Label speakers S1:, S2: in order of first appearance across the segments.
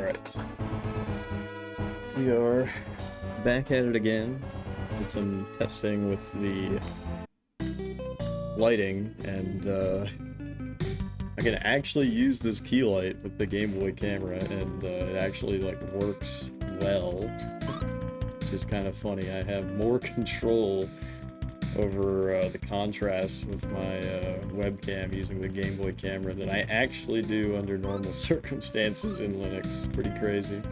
S1: Alright. We are back at it again with some testing with the lighting, and I can actually use this key light with the Game Boy camera, and it actually like works well, which is kind of funny. I have more control over the contrast with my webcam using the Game Boy camera than I actually do under normal circumstances in Linux. Pretty crazy.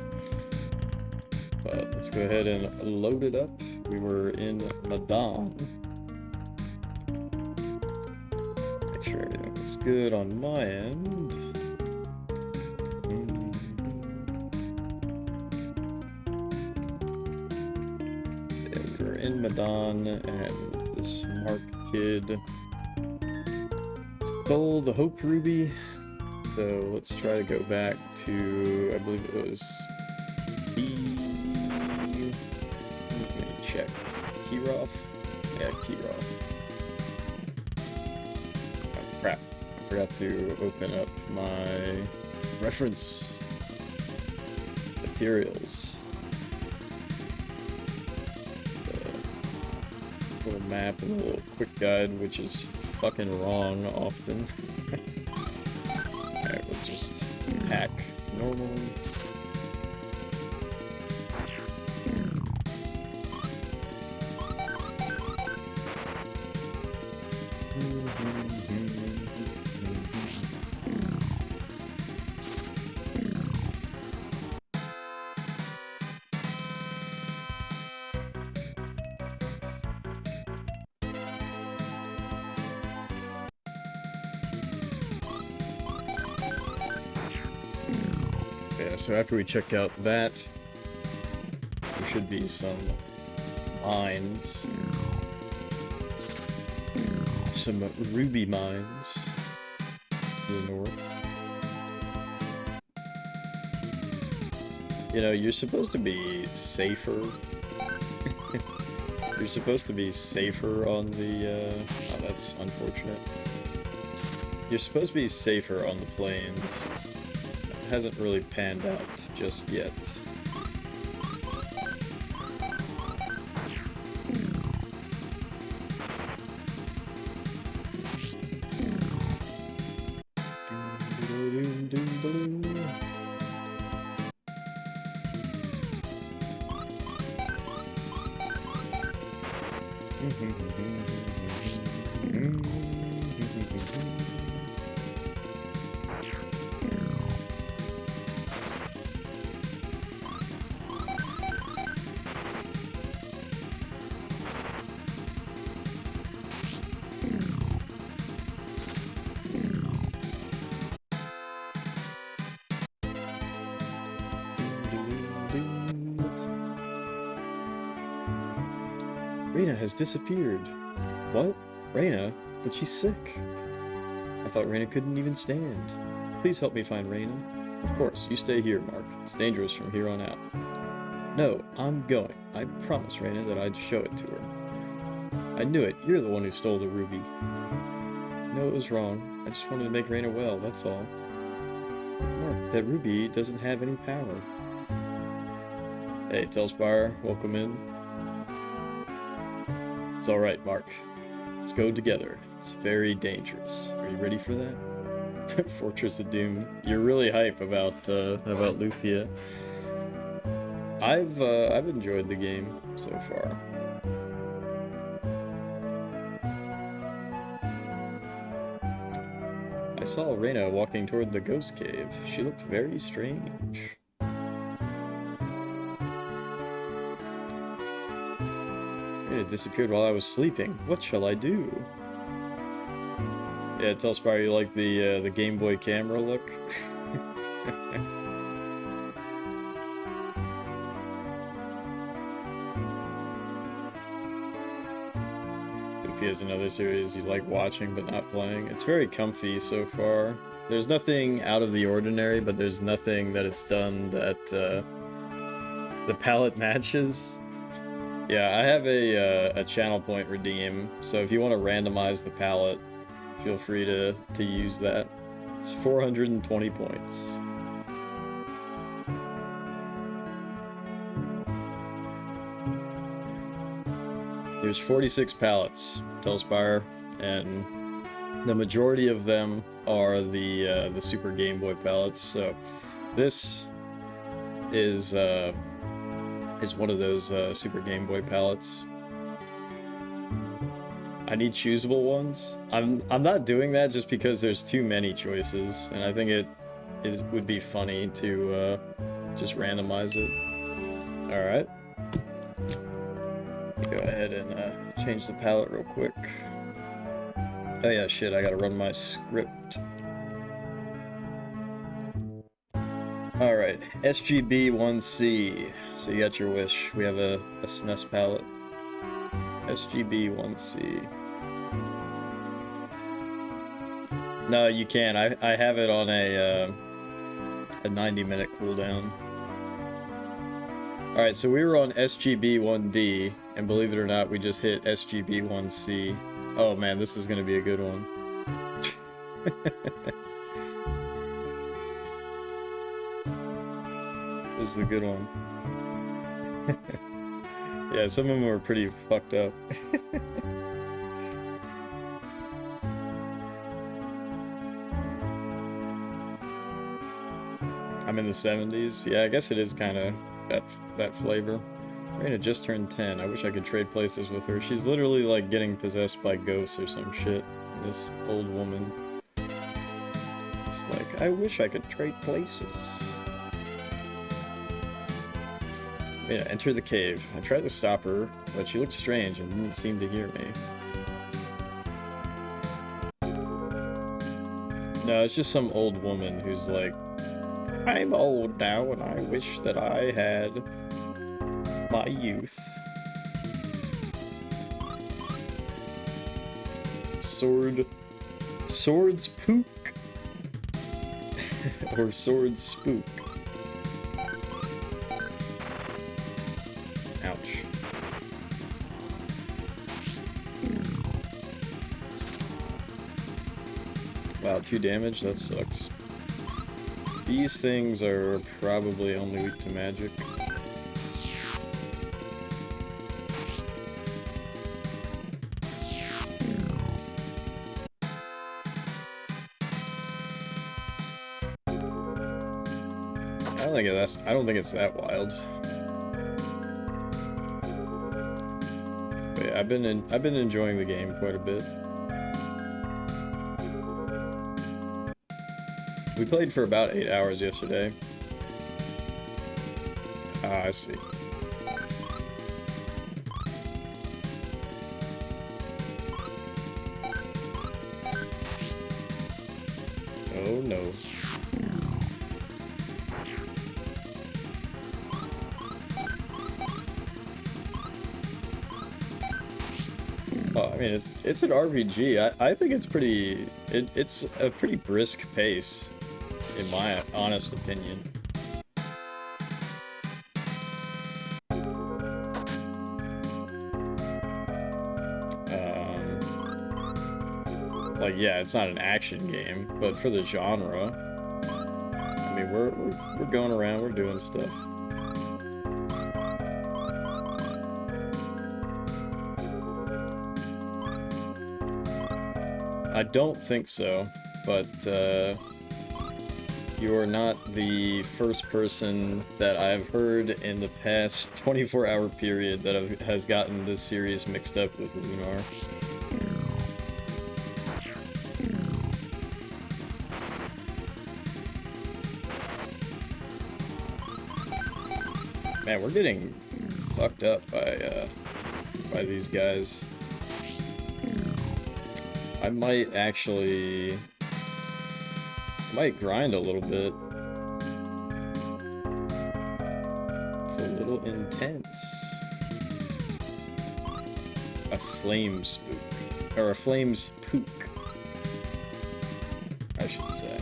S1: But let's go ahead and load it up. We were in Madame. Make sure everything looks good on my end. Yeah, we were in Madame, and this Mark kid stole the Hope Ruby. So let's try to go back to, I believe it was check. Kirov? Yeah, Kirov. Oh, crap. I forgot to open up my reference materials. The little map and a little quick guide, which is fucking wrong often. Alright, we'll just attack normally. Yeah, so after we check out that, there should be some mines. Some ruby mines to the north. You know, you're supposed to be safer. You're supposed to be safer on the, oh, that's unfortunate. You're supposed to be safer on the plains. It hasn't really panned out just yet. Reina has disappeared. What? Reina? But she's sick. I thought Reina couldn't even stand. Please help me find Reina. Of course, you stay here, Mark. It's dangerous from here on out. No, I'm going. I promised Reina that I'd show it to her. I knew it. You're the one who stole the ruby. No, it was wrong. I just wanted to make Reina well, that's all. Mark, that ruby doesn't have any power. Hey, Telspire, welcome in. It's alright, Mark. Let's go together. It's very dangerous. Are you ready for that? Fortress of Doom. You're really hype about Lufia. I've enjoyed the game so far. I saw Reina walking toward the ghost cave. She looked very strange. It disappeared while I was sleeping. What shall I do? Yeah, Telspire, you like the Game Boy camera look? Lufia is another series you like watching but not playing. It's very comfy so far. There's nothing out of the ordinary, but there's nothing that it's done that the palette matches. Yeah, I have a channel point redeem, so if you want to randomize the palette, feel free to use that. It's 420 points. There's 46 pallets, Telspire, and the majority of them are the Super Game Boy pallets. So this is one of those Super Game Boy pallets. I need choosable ones. I'm not doing that just because there's too many choices, and I think it would be funny to just randomize it. All right. Go ahead and change the palette real quick. Oh yeah, shit, I gotta run my script. Alright, SGB1C. So you got your wish. We have a SNES palette. SGB1C. No, you can. I have it on a 90-minute cooldown. Alright, so we were on SGB1D, and believe it or not, we just hit SGB1C. Oh man, this is gonna be a good one. This is a good one. Yeah, some of them are pretty fucked up. I'm in the 70s. Yeah, I guess it is kind of that flavor. Raina just turned 10. I wish I could trade places with her. She's literally like getting possessed by ghosts or some shit. This old woman. It's like, I wish I could trade places. Raina, enter the cave. I tried to stop her, but she looked strange and didn't seem to hear me. No, it's just some old woman who's like, I'm old now and I wish that I had my youth. Swords pook. Or sword spook. Ouch. Wow, 2 damage? That sucks. These things are probably only weak to magic. I don't think it's that wild. But yeah, I've been enjoying the game quite a bit. We played for about 8 hours yesterday. Ah, I see. Oh no. Oh, I mean, it's an RPG. I think it's pretty. It's a pretty brisk pace, in my honest opinion. Like, yeah, it's not an action game, but for the genre, I mean, we're going around, we're doing stuff. I don't think so, but you are not the first person that I've heard in the past 24-hour period that has gotten this series mixed up with Lunar. Man, we're getting fucked up by these guys. I might grind a little bit. It's a little intense. A flame spook. Or a flame spook, I should say.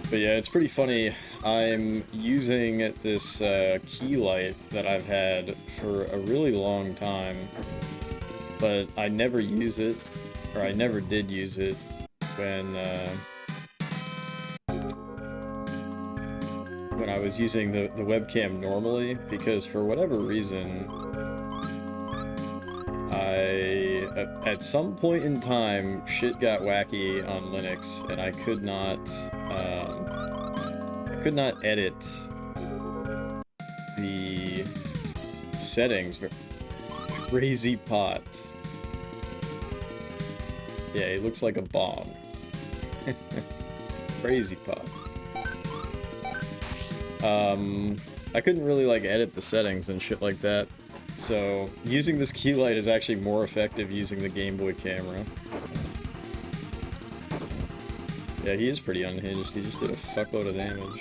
S1: But yeah, it's pretty funny. I'm using this key light that I've had for a really long time, but I never use it. or I never did use it when I was using the webcam normally, because for whatever reason, at some point in time, shit got wacky on Linux, and I could not edit the settings. Crazy pot. Yeah, he looks like a bomb. Crazy pot. I couldn't really, like, edit the settings and shit like that. So, using this key light is actually more effective using the Game Boy camera. Yeah, he is pretty unhinged. He just did a fuckload of damage.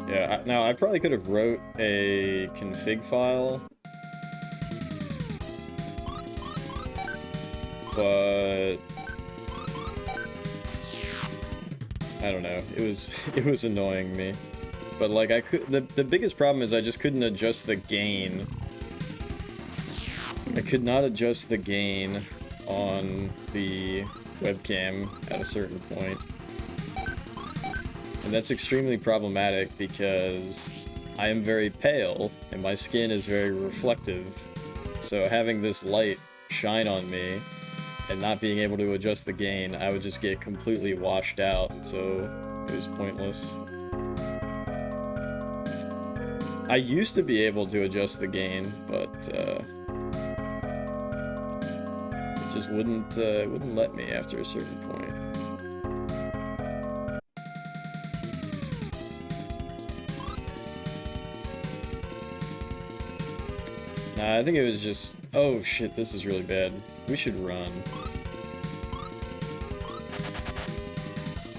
S1: Yeah, now I probably could have wrote a config file, but I don't know. It was annoying me. But like the biggest problem is I just couldn't adjust the gain. I could not adjust the gain on the webcam at a certain point. And that's extremely problematic because I am very pale and my skin is very reflective. So having this light shine on me and not being able to adjust the gain, I would just get completely washed out, so it was pointless. I used to be able to adjust the gain, but it just wouldn't let me after a certain point. Nah, I think it was just... Oh shit, this is really bad. We should run.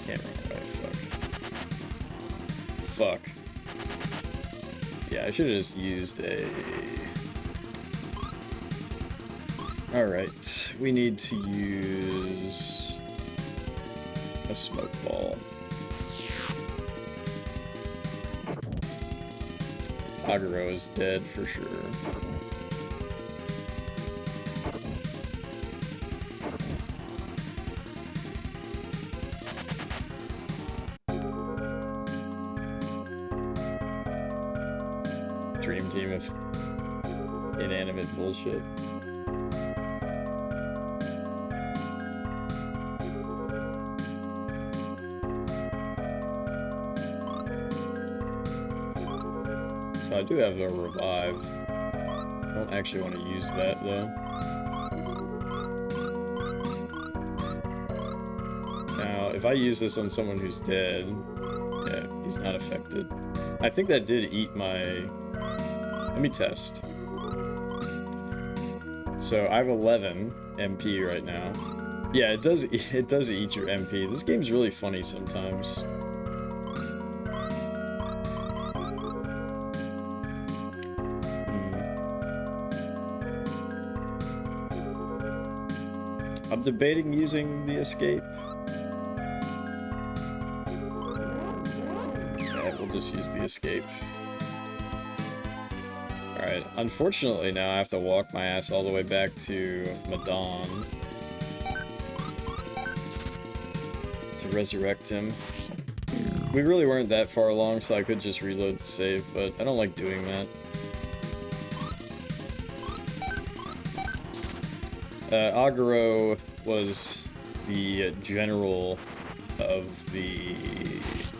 S1: Can't run away, fuck. Fuck. Yeah, I should have just used a... Alright, we need to use... a smoke ball. Aguro is dead for sure. Dream team of inanimate bullshit. So I do have a revive. I don't actually want to use that though. Now, if I use this on someone who's dead, yeah, he's not affected. I think that did eat my... Let me test. So I have 11 MP right now. Yeah, it does eat your MP. This game's really funny sometimes. I'm debating using the escape. Yeah, we'll just use the escape. Alright, unfortunately now I have to walk my ass all the way back to Madon to resurrect him. We really weren't that far along, so I could just reload the save, but I don't like doing that. Aguro was the general of the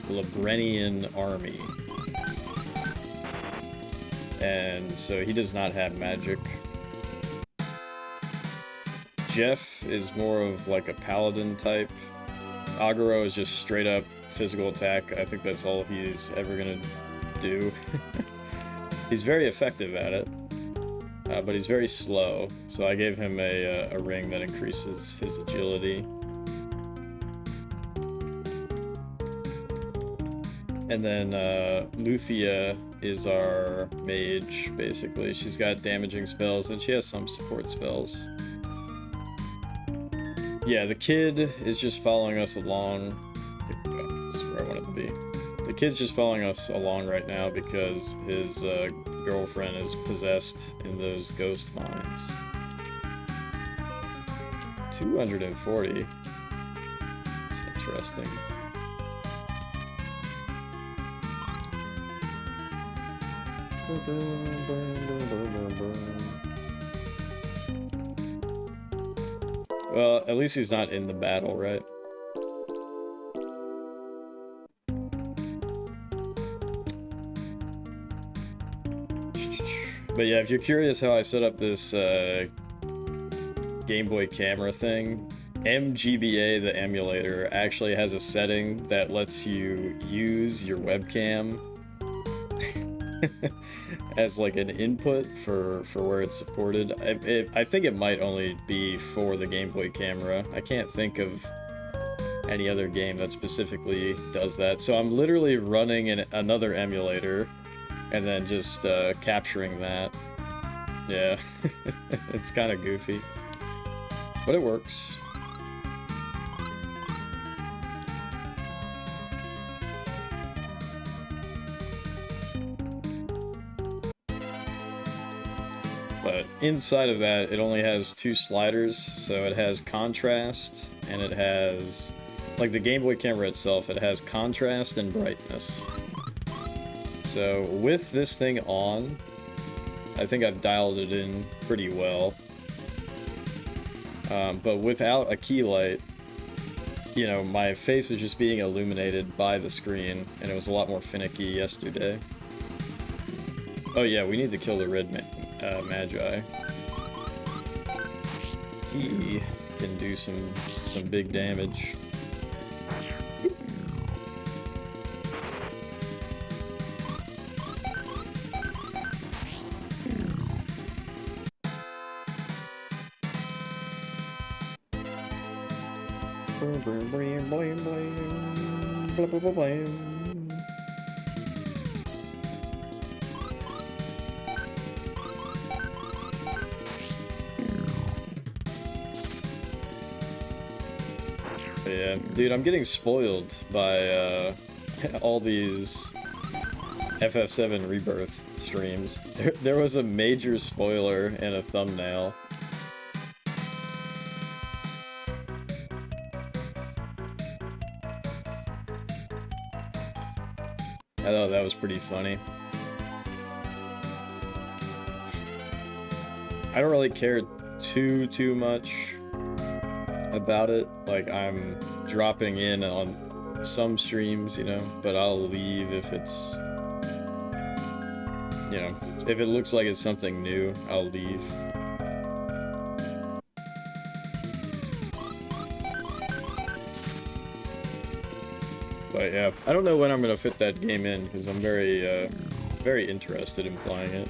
S1: Librenian army. And so he does not have magic. Jeff is more of like a paladin type. Aguro is just straight up physical attack. I think that's all he's ever gonna do. He's very effective at it, but he's very slow. So I gave him a ring that increases his agility. And then Lufia is our mage, basically. She's got damaging spells, and she has some support spells. Yeah, the kid is just following us along. This is where I wanted to be. The kid's just following us along right now because his girlfriend is possessed in those ghost mines. 240. That's interesting. Well, at least he's not in the battle, right? But yeah, if you're curious how I set up this Game Boy camera thing, MGBA, the emulator, actually has a setting that lets you use your webcam as like an input for where it's supported. I think it might only be for the Game Boy camera. I can't think of any other game that specifically does that. So I'm literally running another emulator and then just capturing that. Yeah, it's kind of goofy, but it works. But inside of that, it only has two sliders, so it has contrast, and it has, like the Game Boy camera itself, it has contrast and brightness. So with this thing on, I think I've dialed it in pretty well. But without a key light, you know, my face was just being illuminated by the screen, and it was a lot more finicky yesterday. Oh yeah, we need to kill the red Magi. He can do some big damage. Yeah, dude, I'm getting spoiled by all these FF7 Rebirth streams. There was a major spoiler in a thumbnail. I thought that was pretty funny. I don't really care too much about it. Like, I'm dropping in on some streams, you know, but I'll leave if it's, you know, if it looks like it's something new, I'll leave. But yeah, I don't know when I'm gonna fit that game in, because I'm very interested in playing it.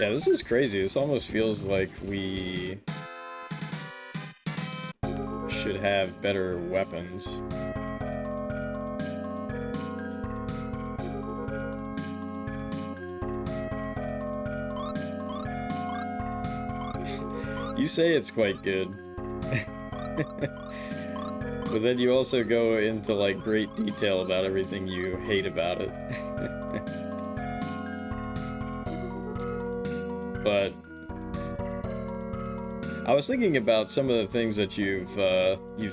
S1: Yeah, this is crazy. This almost feels like we should have better weapons. You say it's quite good. But then you also go into like great detail about everything you hate about it. But I was thinking about some of the things that you've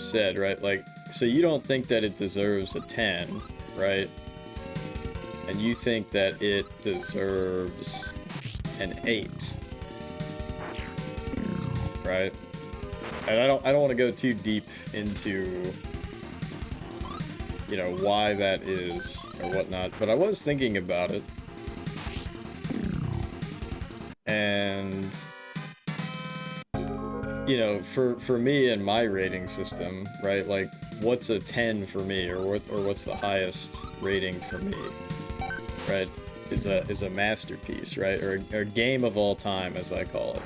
S1: said, right? Like, so you don't think that it deserves a 10, right? And you think that it deserves an 8, right? And I don't want to go too deep into, you know, why that is or whatnot, but I was thinking about it. And, you know, for me and my rating system, right? Like, what's a 10 for me, or what's the highest rating for me, right? Is a masterpiece, right? Or a game of all time, as I call it.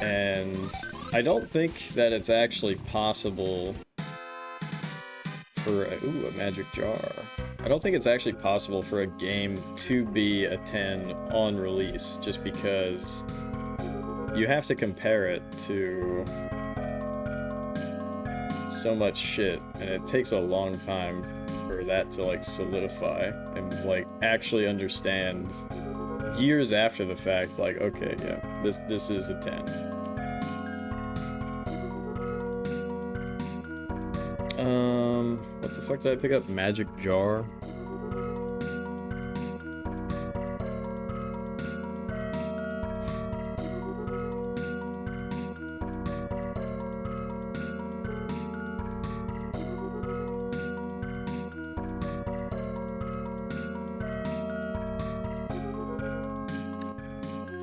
S1: And I don't think that it's actually possible for a magic jar. I don't think it's actually possible for a game to be a 10 on release, just because you have to compare it to so much shit, and it takes a long time for that to like solidify and like actually understand years after the fact, like, okay, yeah, this is a 10. What the fuck did I pick up? Magic jar?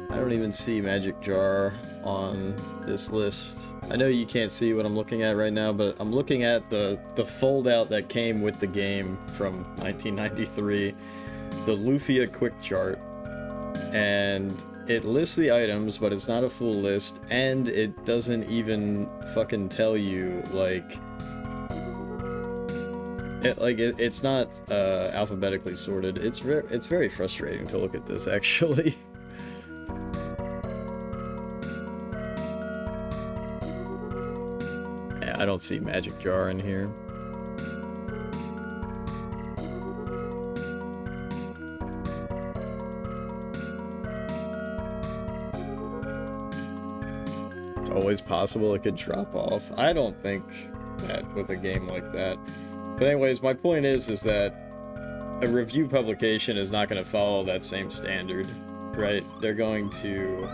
S1: I don't even see Magic Jar on this list. I know you can't see what I'm looking at right now, but I'm looking at the fold-out that came with the game from 1993, the Lufia quick chart, and it lists the items, but it's not a full list, and it doesn't even fucking tell you, like... It's not alphabetically sorted. It's very frustrating to look at this, actually. I don't see Magic Jar in here. It's always possible it could drop off. I don't think that with a game like that. But anyways, my point is that a review publication is not going to follow that same standard, right? They're going to...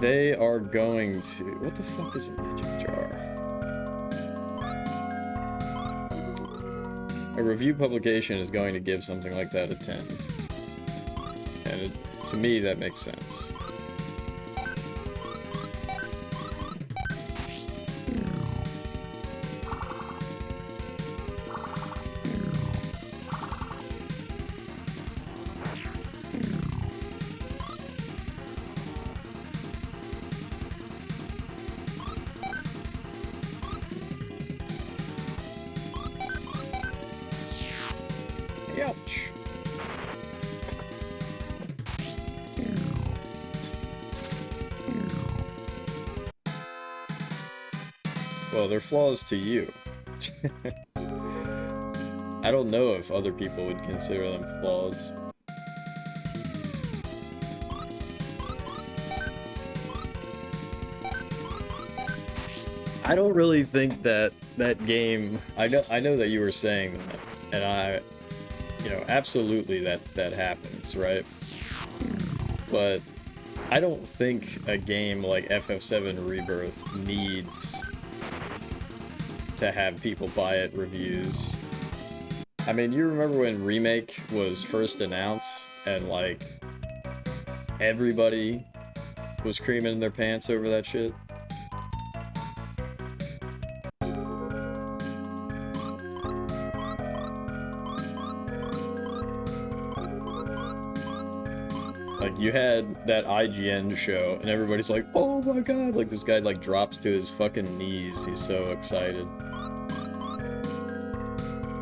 S1: They are going to... What the fuck is a Magic Jar? A review publication is going to give something like that a 10. And to me, that makes sense. Ouch. Well, they're flaws to you. I don't know if other people would consider them flaws. I don't really think that that game... I know that you were saying that, and you know, absolutely that happens, right? But I don't think a game like FF7 Rebirth needs to have people buy it reviews. I mean, you remember when Remake was first announced and like everybody was creaming their pants over that shit? Like, you had that IGN show, and everybody's like, oh my god, like, this guy, like, drops to his fucking knees, he's so excited.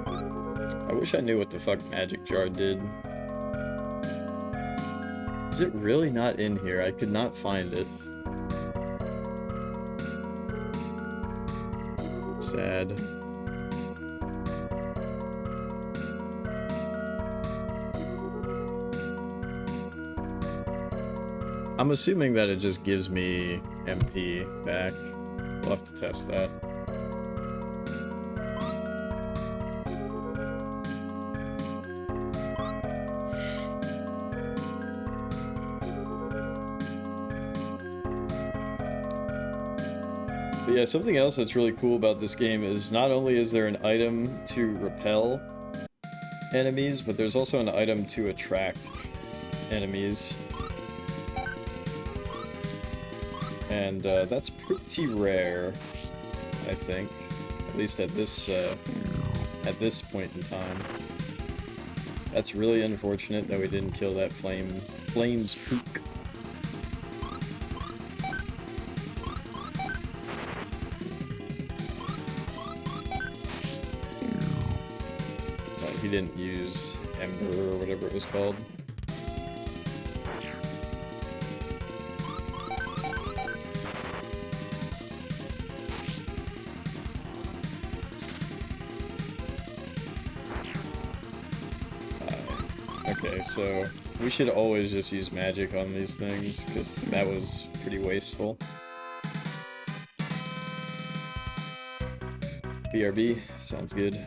S1: I wish I knew what the fuck Magic Jar did. Is it really not in here? I could not find it. Sad. I'm assuming that it just gives me MP back. We'll have to test that. But yeah, something else that's really cool about this game is not only is there an item to repel enemies, but there's also an item to attract enemies. And that's pretty rare, I think. At least at this point in time. That's really unfortunate that we didn't kill that flames pook. He didn't use Ember or whatever it was called. Okay, so we should always just use magic on these things, because that was pretty wasteful. BRB, sounds good.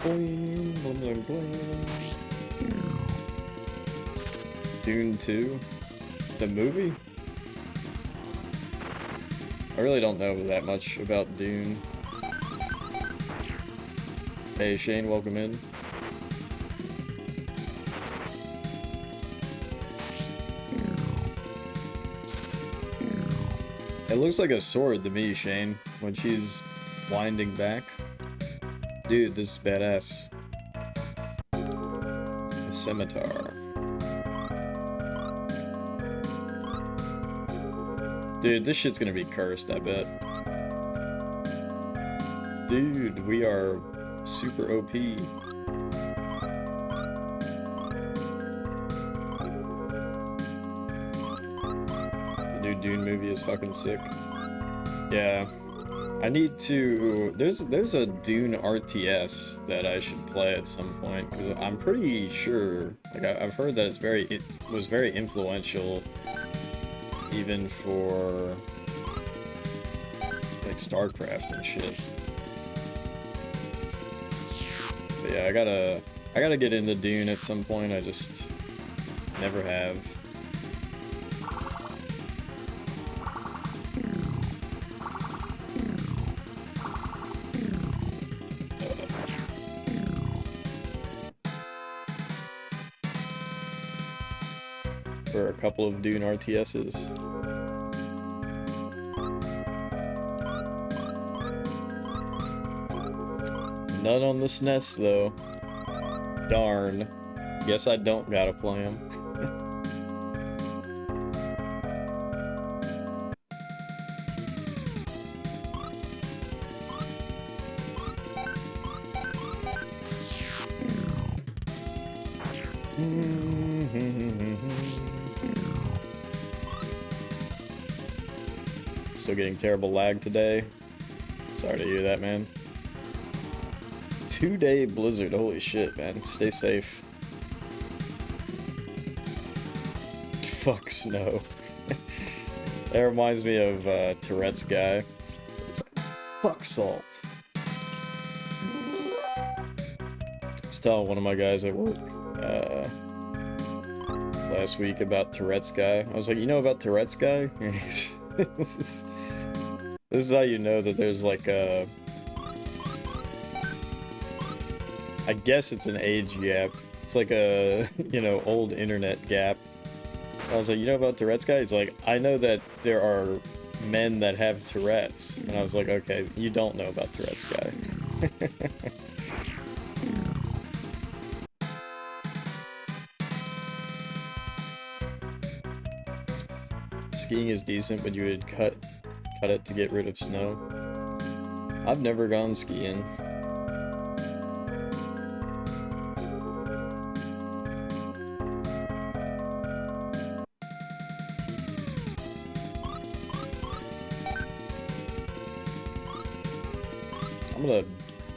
S1: Boing, boing, boing, boing. Dune 2? The movie? I really don't know that much about Dune. Hey Shane, welcome in. It looks like a sword to me, Shane, when she's winding back. Dude, this is badass. The scimitar. Dude, this shit's gonna be cursed, I bet. Dude, we are super OP. The new Dune movie is fucking sick. Yeah. I need to... There's a Dune RTS that I should play at some point, because I'm pretty sure... Like, I've heard that it was very influential even for... like, StarCraft and shit. But yeah, I gotta get into Dune at some point, I just never have. For a couple of Dune RTSs. None on the SNES though. Darn. Guess I don't gotta play them. Still getting terrible lag today. Sorry to hear that, man. 2-day blizzard, holy shit, man. Stay safe. Fuck snow. That reminds me of Tourette's guy. Fuck salt. I was telling one of my guys at work last week about Tourette's guy. I was like, you know about Tourette's guy? This is how you know that there's like a... I guess it's an age gap. It's like a, you know, old internet gap. I was like, you know about Tourette's guy? He's like, I know that there are men that have Tourette's. And I was like, okay, you don't know about Tourette's guy. Skiing is decent, but you would cut it to get rid of snow. I've never gone skiing. I'm gonna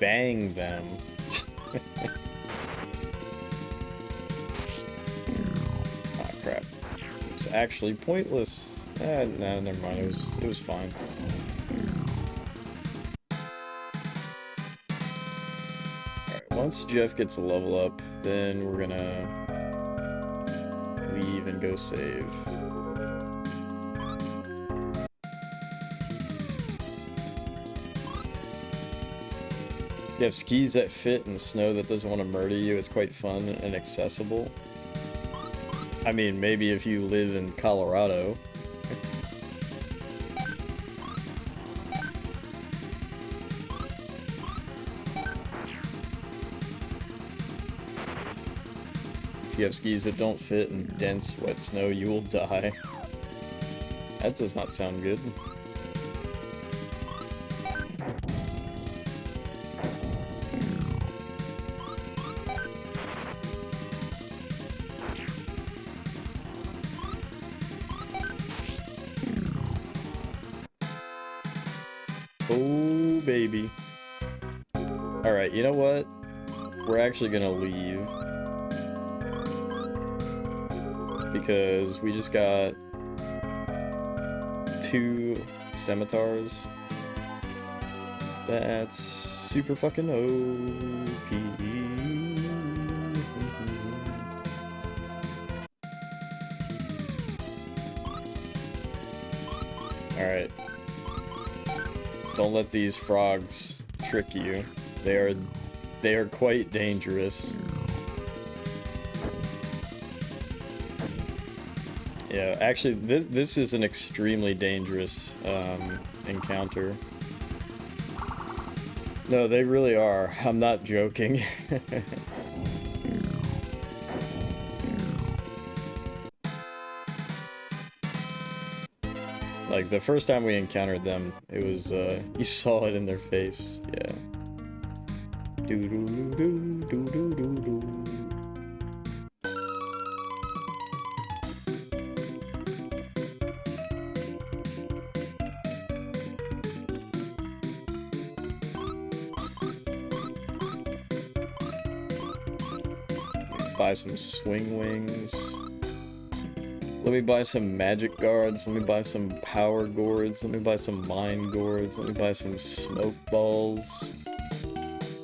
S1: bang them. Ah, crap. It was actually pointless. No, never mind. It was fine. Alright, once Jeff gets a level up, then we're gonna leave and go save. You have skis that fit in snow that doesn't want to murder you. It's quite fun and accessible. I mean, maybe if you live in Colorado. If you have skis that don't fit in dense, wet snow, you will die. That does not sound good. Oh, baby. Alright, you know what? We're actually gonna leave. Because we just got 2 scimitars. That's super fucking OP. Alright. Don't let these frogs trick you. They are quite dangerous. Yeah, actually, this is an extremely dangerous encounter. No, they really are. I'm not joking. Like, the first time we encountered them, it was, you saw it in their face, yeah. Do-do-do-do-do-do-do-do. Buy some swing wings. Let me buy some magic guards. Let me buy some power gourds. Let me buy some mine gourds. Let me buy some smoke balls.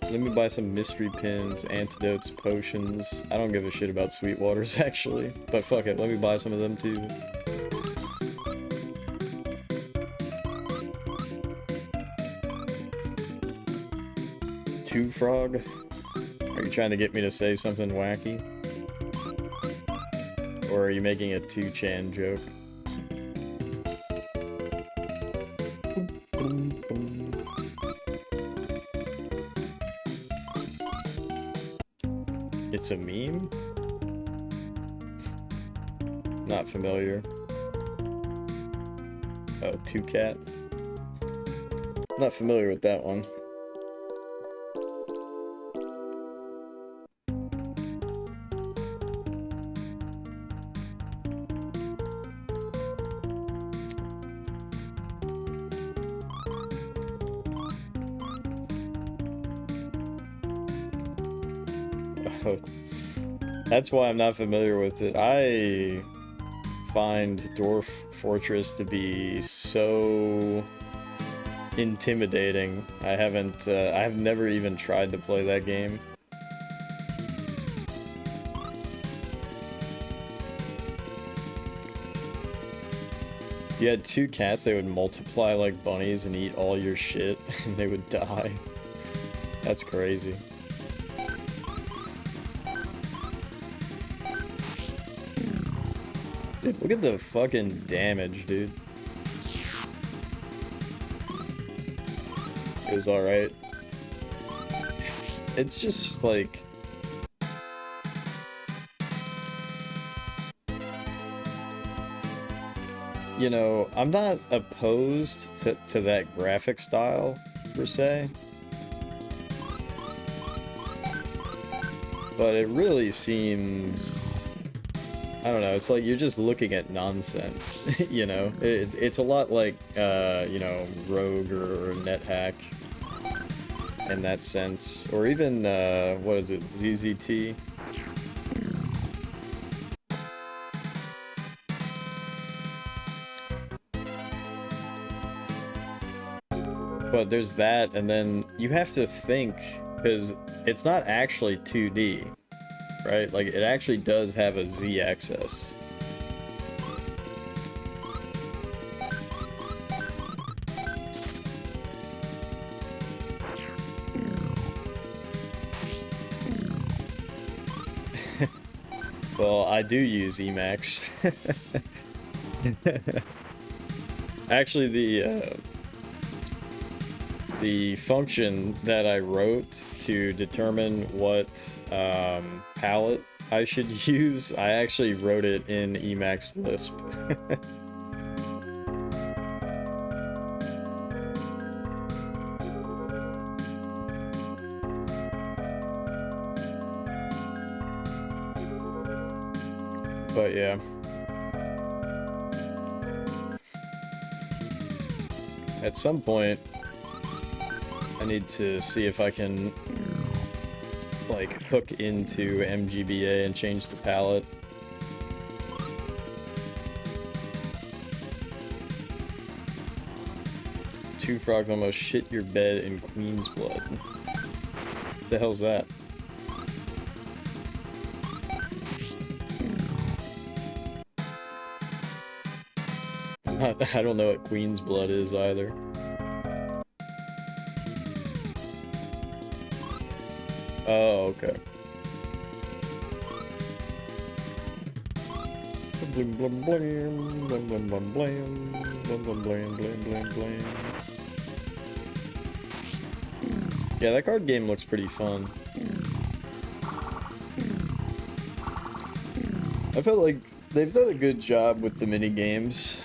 S1: Let me buy some mystery pins, antidotes, potions. I don't give a shit about sweet waters actually, but fuck it. Let me buy some of them too. Two frog? Are you trying to get me to say something wacky? Or are you making a 2chan joke? It's a meme? Not familiar. Oh, 2cat? Not familiar with that one. Oh, that's why I'm not familiar with it. I find Dwarf Fortress to be so intimidating. I've never even tried to play that game. If you had 2 cats, they would multiply like bunnies and eat all your shit, and they would die. That's crazy. Dude, look at the fucking damage, dude. It was alright. It's just like... You know, I'm not opposed to that graphic style, per se. But it really seems... I don't know, it's like you're just looking at nonsense, you know? It's a lot like, you know, Rogue or NetHack in that sense. Or even, what is it, ZZT? But there's that, and then you have to think, because it's not actually 2D. Right? Like, it actually does have a Z-axis. Well, I do use Emacs. Actually, the function that I wrote to determine what palette I should use, I actually wrote it in Emacs Lisp. But yeah. At some point, I need to see if I can, like, hook into MGBA and change the palette. Two frogs almost shit your bed in Queen's blood. What the hell's that? I don't know what Queen's blood is either. Oh, okay. Blim blim blam, blim blim blam blam, blim blim blam blam blam blam. Yeah, that card game looks pretty fun. I felt like they've done a good job with the mini games.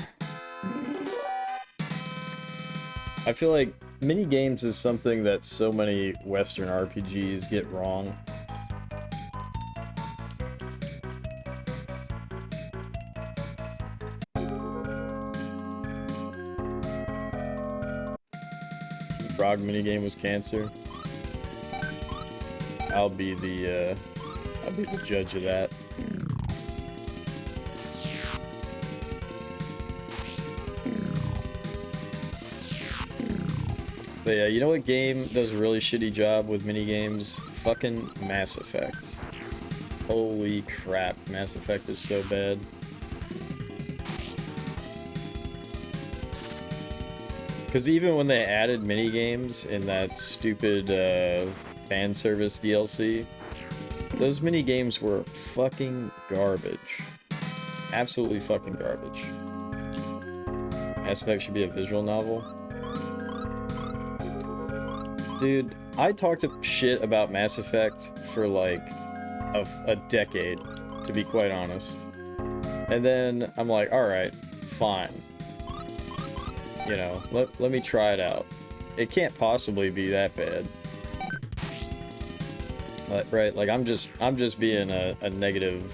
S1: I feel like mini games is something that so many Western RPGs get wrong. The frog minigame was cancer. I'll be the judge of that. But yeah, you know what game does a really shitty job with minigames? Fucking Mass Effect. Holy crap, Mass Effect is so bad. Because even when they added minigames in that stupid fan service DLC, those minigames were fucking garbage. Absolutely fucking garbage. Mass Effect should be a visual novel. Dude, I talked shit about Mass Effect for like a decade, to be quite honest. And then I'm like, alright, fine. You know, let me try it out. It can't possibly be that bad. Right, like I'm just being a negative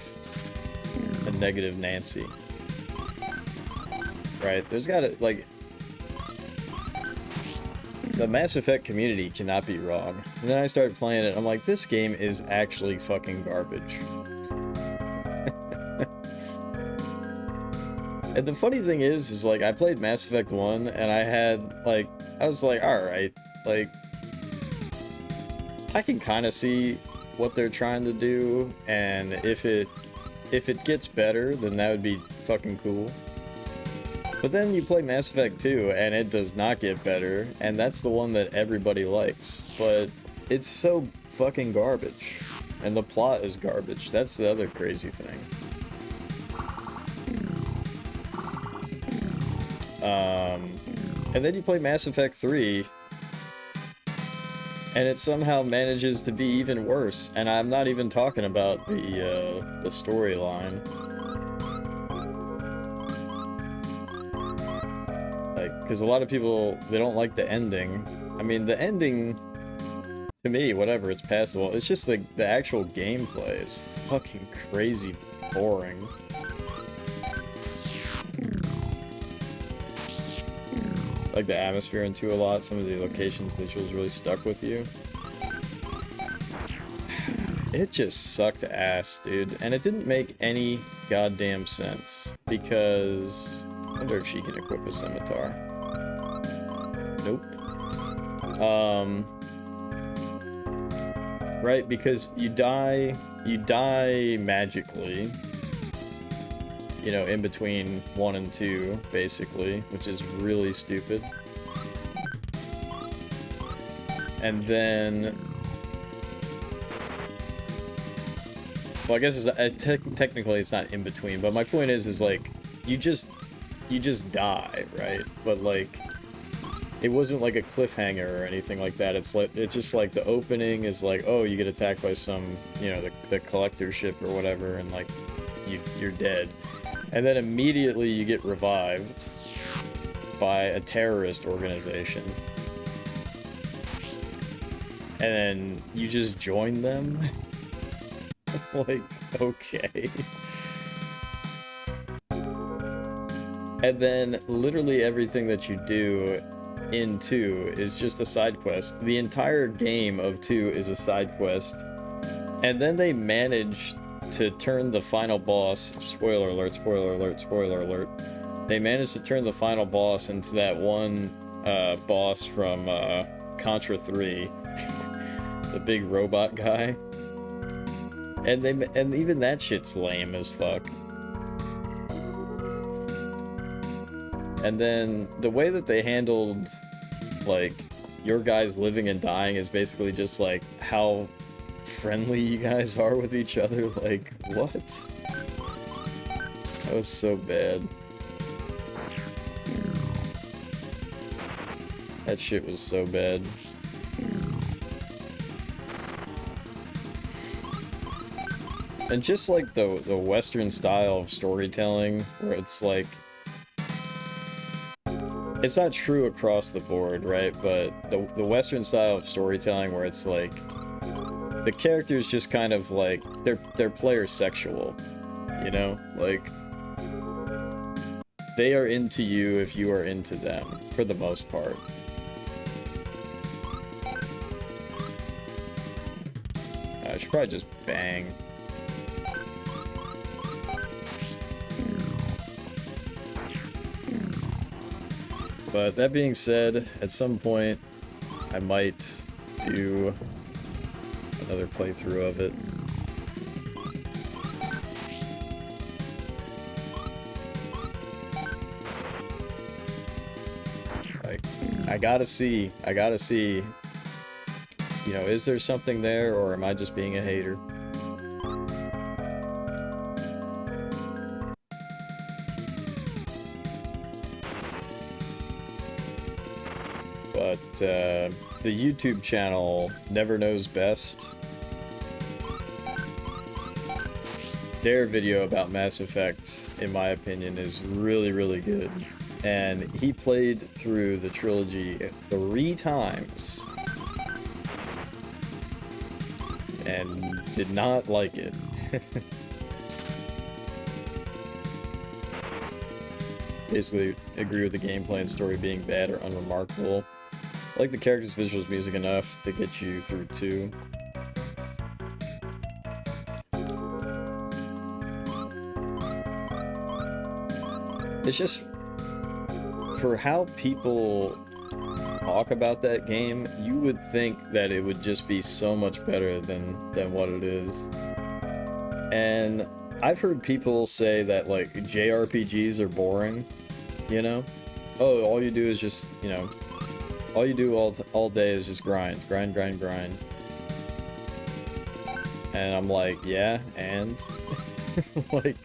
S1: Nancy. Right, there's gotta, like, the Mass Effect community cannot be wrong. And then I started playing it, I'm like, this game is actually fucking garbage. And the funny thing is like, I played Mass Effect 1, and I was like, alright, like, I can kind of see what they're trying to do, and if it gets better, then that would be fucking cool. But then you play Mass Effect 2, and it does not get better, and that's the one that everybody likes. But it's so fucking garbage. And the plot is garbage. That's the other crazy thing. And then you play Mass Effect 3, and it somehow manages to be even worse. And I'm not even talking about the storyline. Like, because a lot of people, they don't like the ending. I mean, the ending, to me, whatever, it's passable. It's just like the actual gameplay is fucking crazy boring. Like the atmosphere in 2 a lot, some of the locations, visuals really stuck with you. It just sucked ass, dude. And it didn't make any goddamn sense, because I wonder if she can equip a scimitar. Nope. Right, because you die magically, you know, in between 1 and 2, basically, which is really stupid. And then, well, I guess it's, technically it's not in between, but my point is like, you just die, right? But like, it wasn't like a cliffhanger or anything like that. It's just like the opening is like, oh, you get attacked by some, you know, the collector ship or whatever, and like, you're dead. And then immediately you get revived by a terrorist organization. And then you just join them? Like, okay. And then literally everything that you do in 2 is just a side quest. The entire game of 2 is a side quest. And then they managed to turn the final boss, spoiler alert, spoiler alert, spoiler alert. They managed to turn the final boss into that one boss from Contra 3. The big robot guy. And even that shit's lame as fuck. And then the way that they handled, like, your guys living and dying is basically just, like, how friendly you guys are with each other. Like, what? That was so bad. That shit was so bad. And just, like, the Western style of storytelling, where it's, like... It's not true across the board, right? But the Western style of storytelling where it's like the characters just kind of like they're player sexual, you know? Like they are into you if you are into them, for the most part. I should probably just bang. But that being said, at some point, I might do another playthrough of it. Like, I gotta see, you know, is there something there, or am I just being a hater? But the YouTube channel Never Knows Best, their video about Mass Effect, in my opinion, is really, really good. And he played through the trilogy 3 times and did not like it. Basically agree with the gameplay and story being bad or unremarkable. I like the characters, visuals, music enough to get you through 2. It's just, for how people talk about that game, you would think that it would just be so much better than what it is. And I've heard people say that, like, JRPGs are boring, you know? Oh, all you do is just, you know, all you do all day is just grind. And I'm like, yeah, and? Like...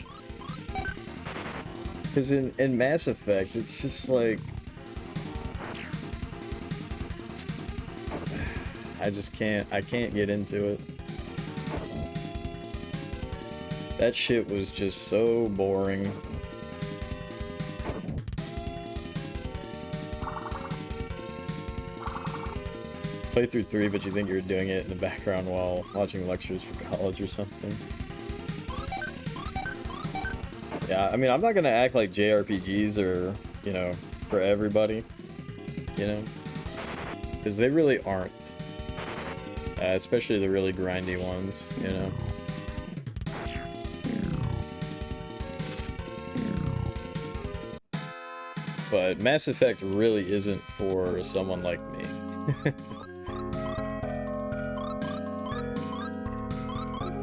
S1: Because in Mass Effect, it's just like... I can't get into it. That shit was just so boring. Play through 3, but you think you're doing it in the background while watching lectures for college or something. Yeah, I mean, I'm not gonna act like JRPGs are, you know, for everybody, you know? Because they really aren't. Especially the really grindy ones, you know? But Mass Effect really isn't for someone like me.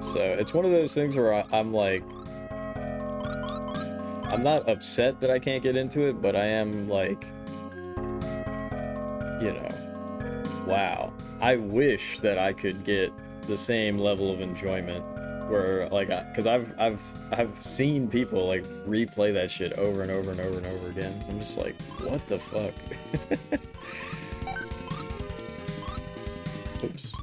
S1: So, it's one of those things where I'm like... I'm not upset that I can't get into it, but I am like... You know... Wow. I wish that I could get the same level of enjoyment where, like, because I've seen people, like, replay that shit over and over and over and over again. I'm just like, what the fuck? Oops.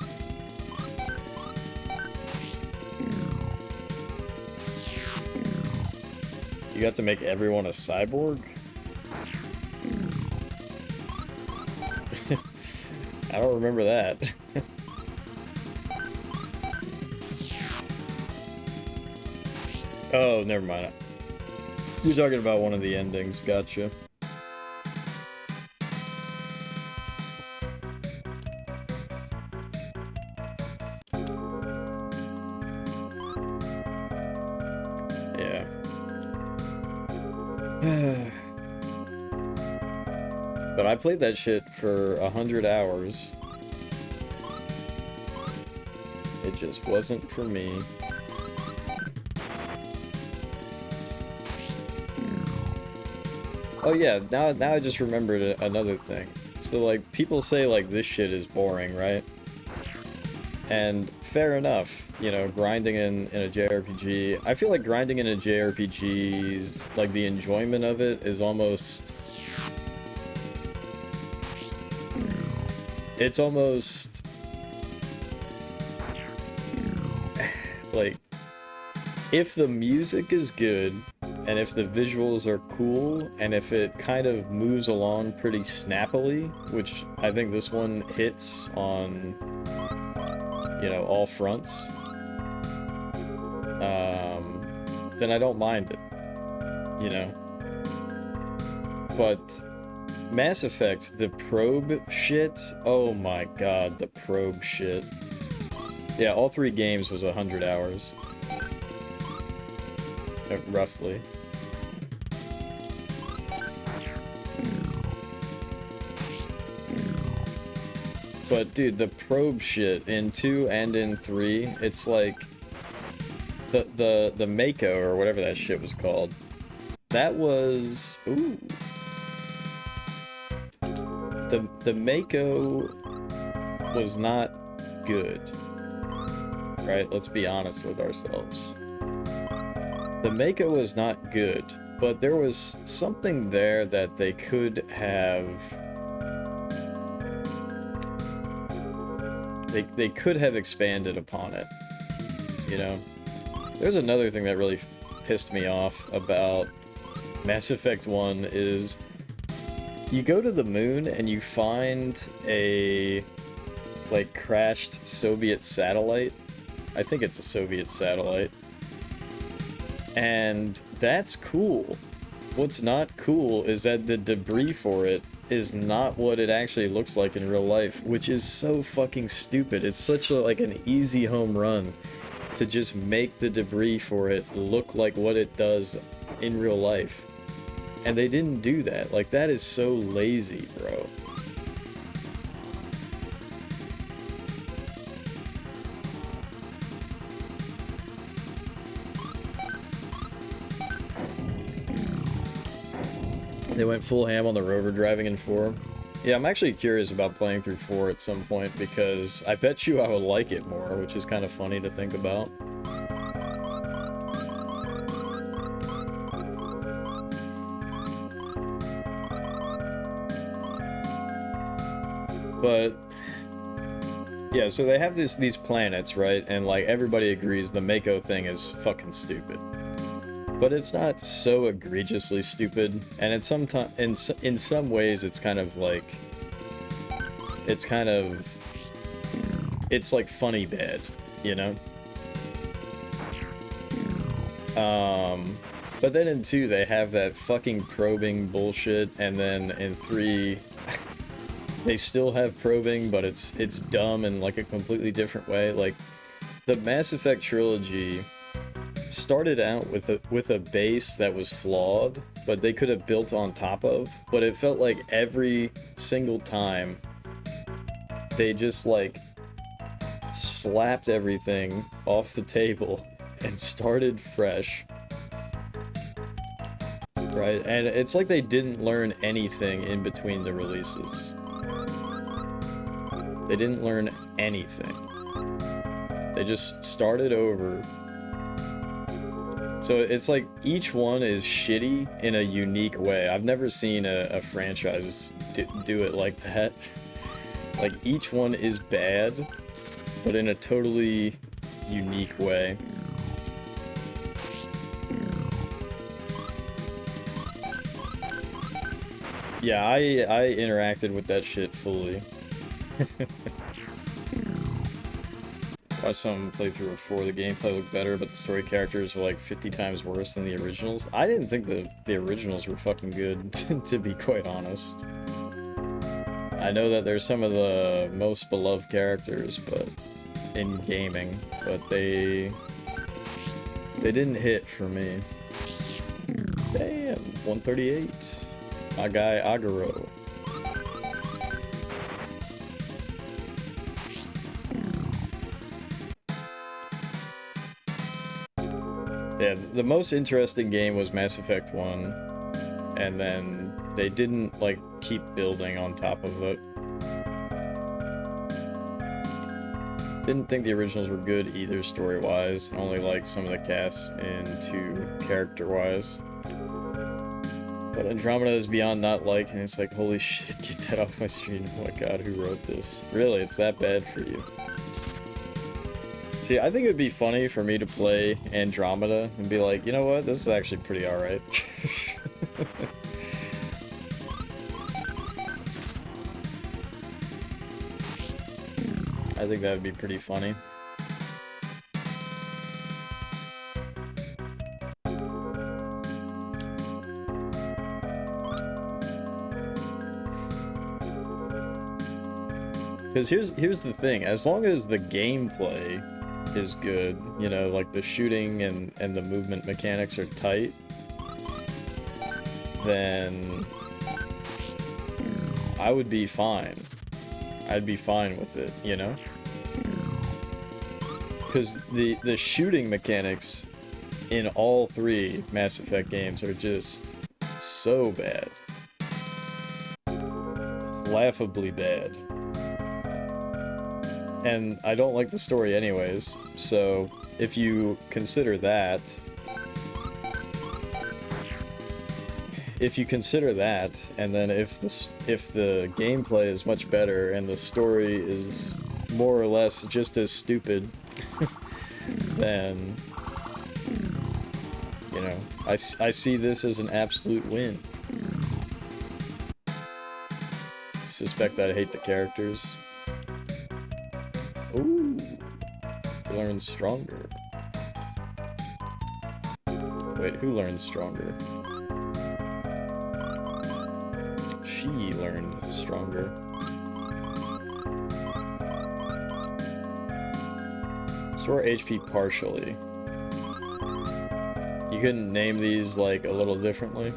S1: You got to make everyone a cyborg? I don't remember that. Oh, never mind. You're talking about one of the endings, gotcha. Yeah. But I played that shit for 100 hours. It just wasn't for me. Oh yeah, now I just remembered another thing. So like, people say like this shit is boring, right? And fair enough, you know, grinding in a JRPG. I feel like grinding in a JRPG is, like, the enjoyment of it is almost... It's almost... like, if the music is good, and if the visuals are cool, and if it kind of moves along pretty snappily, which I think this one hits on, you know, all fronts, then I don't mind it, you know? But Mass Effect, the probe shit, oh my god, the probe shit. Yeah, all 3 games was 100 hours. Roughly. But dude, the probe shit in 2 and in 3, it's like the Mako or whatever that shit was called. That was ooh. The Mako was not good. Right? Let's be honest with ourselves. The Mako was not good, but there was something there that they could have... They could have expanded upon it, you know? There's another thing that really pissed me off about Mass Effect 1 is you go to the moon and you find a, like, crashed Soviet satellite. I think it's a Soviet satellite. And that's cool. What's not cool is that the debris for it is not what it actually looks like in real life, which is so fucking stupid. It's such a, like, an easy home run to just make the debris for it look like what it does in real life. And they didn't do that. Like, that is so lazy, bro. They went full ham on the rover driving in 4. Yeah, I'm actually curious about playing through 4 at some point, because I bet you I would like it more, which is kind of funny to think about. But yeah, so they have these planets, right? And like everybody agrees the Mako thing is fucking stupid. But it's not so egregiously stupid, and in some ways it's kind of like it's like funny bad, you know? But then in 2 they have that fucking probing bullshit, and then in 3 they still have probing, but it's dumb in like a completely different way. Like, the Mass Effect trilogy started out with a base that was flawed, but they could have built on top of, but it felt like every single time they just like slapped everything off the table and started fresh. Right? And it's like they didn't learn anything in between the releases. They didn't learn anything. They just started over. So it's like each one is shitty in a unique way. I've never seen a franchise do it like that. Like, each one is bad, but in a totally unique way. Yeah, I interacted with that shit fully. Watched some playthrough of 4, the gameplay looked better, but the story characters were like 50 times worse than the originals. I didn't think the originals were fucking good, to be quite honest. I know that they're some of the most beloved characters, but in gaming, but they They didn't hit for me. Damn, 138. My guy Agaro. Yeah, the most interesting game was Mass Effect 1, and then they didn't, like, keep building on top of it. Didn't think the originals were good either story-wise, only liked some of the casts in 2 character-wise. But Andromeda is beyond not like, and it's like, holy shit, get that off my screen. Oh my god, who wrote this? Really, it's that bad for you? See, I think it'd be funny for me to play Andromeda and be like, you know what, this is actually pretty alright. I think that would be pretty funny. Because here's the thing, as long as the gameplay is good, you know, like the shooting and the movement mechanics are tight, then I would be fine. I'd be fine with it, you know? Because the shooting mechanics in all 3 Mass Effect games are just so bad. Laughably bad. And I don't like the story anyways, so if you consider that, and then if the gameplay is much better and the story is more or less just as stupid, then, you know, I see this as an absolute win. I suspect I hate the characters. Ooh, learns stronger. Wait, who learns stronger? She learned stronger. Restore HP partially. You couldn't name these, like, a little differently?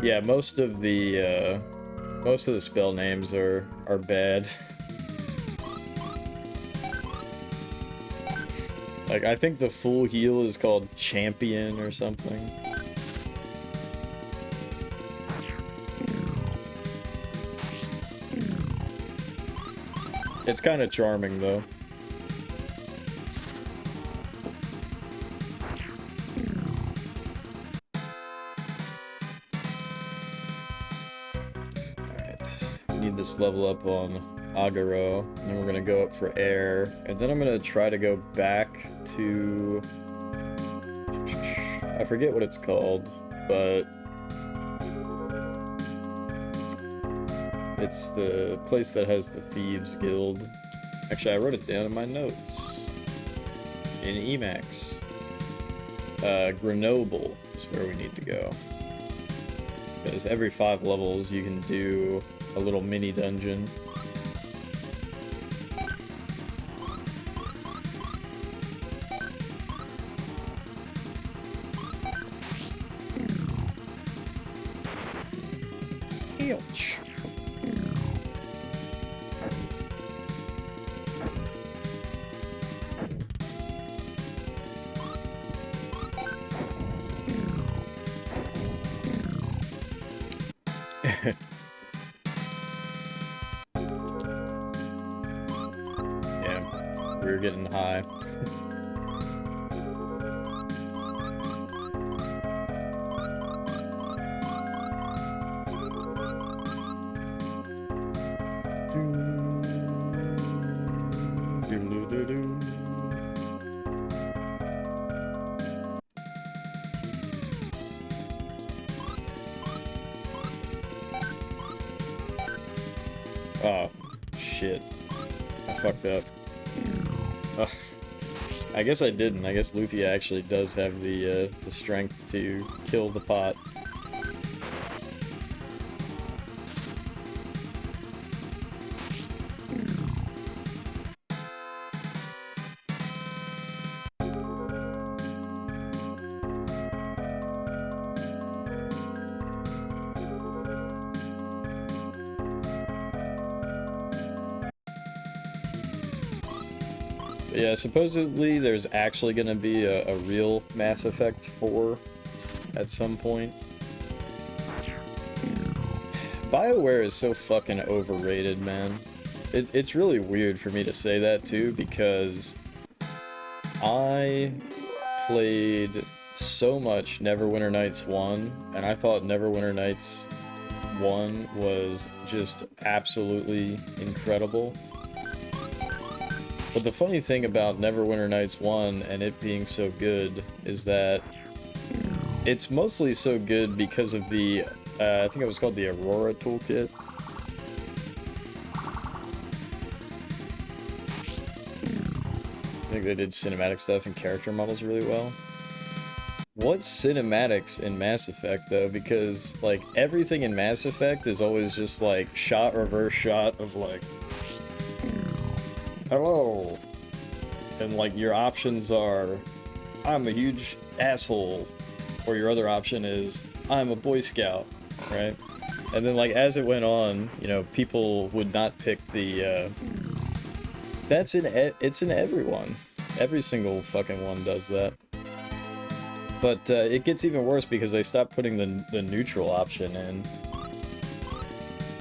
S1: Yeah, most of the spell names are bad. Like, I think the full heal is called Champion or something. It's kind of charming, though. This level up on Agaro, and then we're gonna go up for air, and then I'm gonna try to go back to, I forget what it's called, but it's the place that has the Thieves Guild. Actually, I wrote it down in my notes in Emacs. Grenoble is where we need to go, because every 5 levels you can do a little mini dungeon. Ouch. We were getting high. Oh, shit. I fucked up. Oh, I guess I didn't. I guess Lufia actually does have the strength to kill the pot. But yeah, supposedly there's actually gonna be a real Mass Effect 4 at some point. BioWare is so fucking overrated, man. It's really weird for me to say that too, because I played so much Neverwinter Nights 1, and I thought Neverwinter Nights 1 was just absolutely incredible. But the funny thing about Neverwinter Nights 1 and it being so good is that it's mostly so good because of the, I think it was called the Aurora Toolkit. I think they did cinematic stuff and character models really well. What's cinematics in Mass Effect, though? Because, like, everything in Mass Effect is always just, like, shot, reverse shot of, like, hello. And, like, your options are, I'm a huge asshole. Or your other option is, I'm a Boy Scout, right? And then, like, as it went on, you know, people would not pick the, it's in everyone. Every single fucking one does that. But it gets even worse because they stopped putting the neutral option in.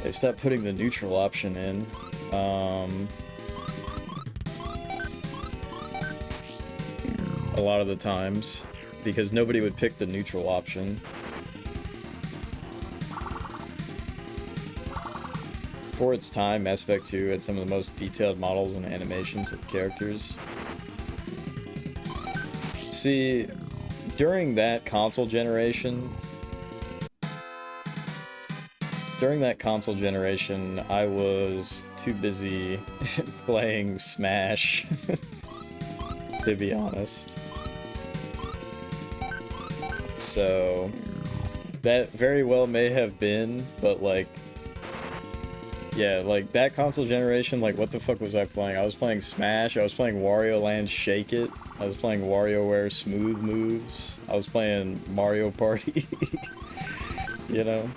S1: They stopped putting the neutral option in. A lot of the times, because nobody would pick the neutral option. For its time, Mass Effect 2 had some of the most detailed models and animations of characters. See, during that console generation, I was too busy playing Smash, to be honest. So, that very well may have been, but like, yeah, like that console generation, like what the fuck was I playing? I was playing Smash, I was playing Wario Land Shake It, I was playing WarioWare Smooth Moves, I was playing Mario Party, you know?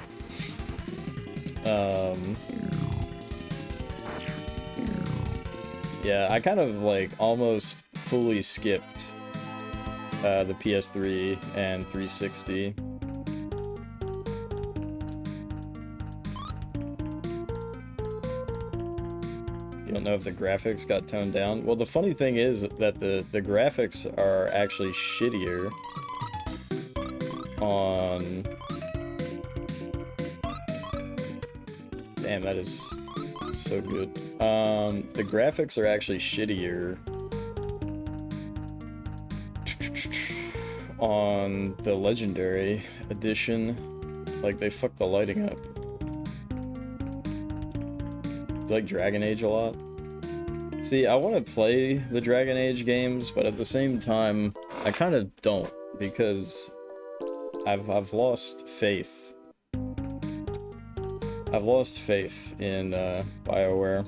S1: Yeah, I kind of like almost fully skipped the PS3 and 360. You don't know if the graphics got toned down? Well, the funny thing is that the graphics are actually shittier on... Damn, that is so good. The graphics are actually shittier on the Legendary Edition. Like, they fucked the lighting up. Do you like Dragon Age a lot? See, I want to play the Dragon Age games, but at the same time, I kind of don't, because I've lost faith. I've lost faith in BioWare.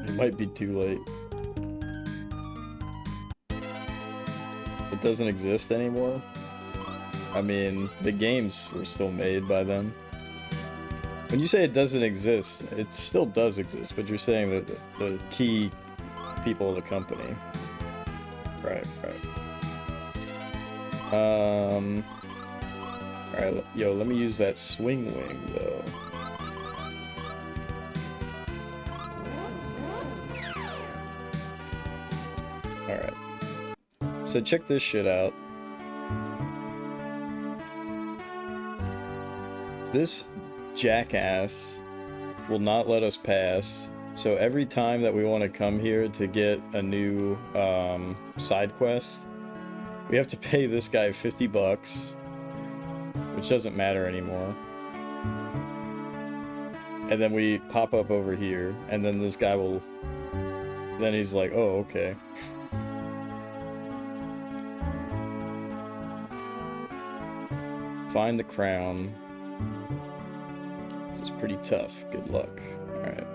S1: It might be too late. It doesn't exist anymore? I mean, the games were still made by them. When you say it doesn't exist, it still does exist, but you're saying that the key people of the company. Right, right. Alright, yo, let me use that swing wing, though. Alright. So check this shit out. This jackass will not let us pass, so every time that we want to come here to get a new side quest, We have to pay this guy 50 bucks, which doesn't matter anymore. And then we pop up over here, and then this guy will... Then he's like, oh, okay. Find the crown. This is pretty tough. Good luck. Alright.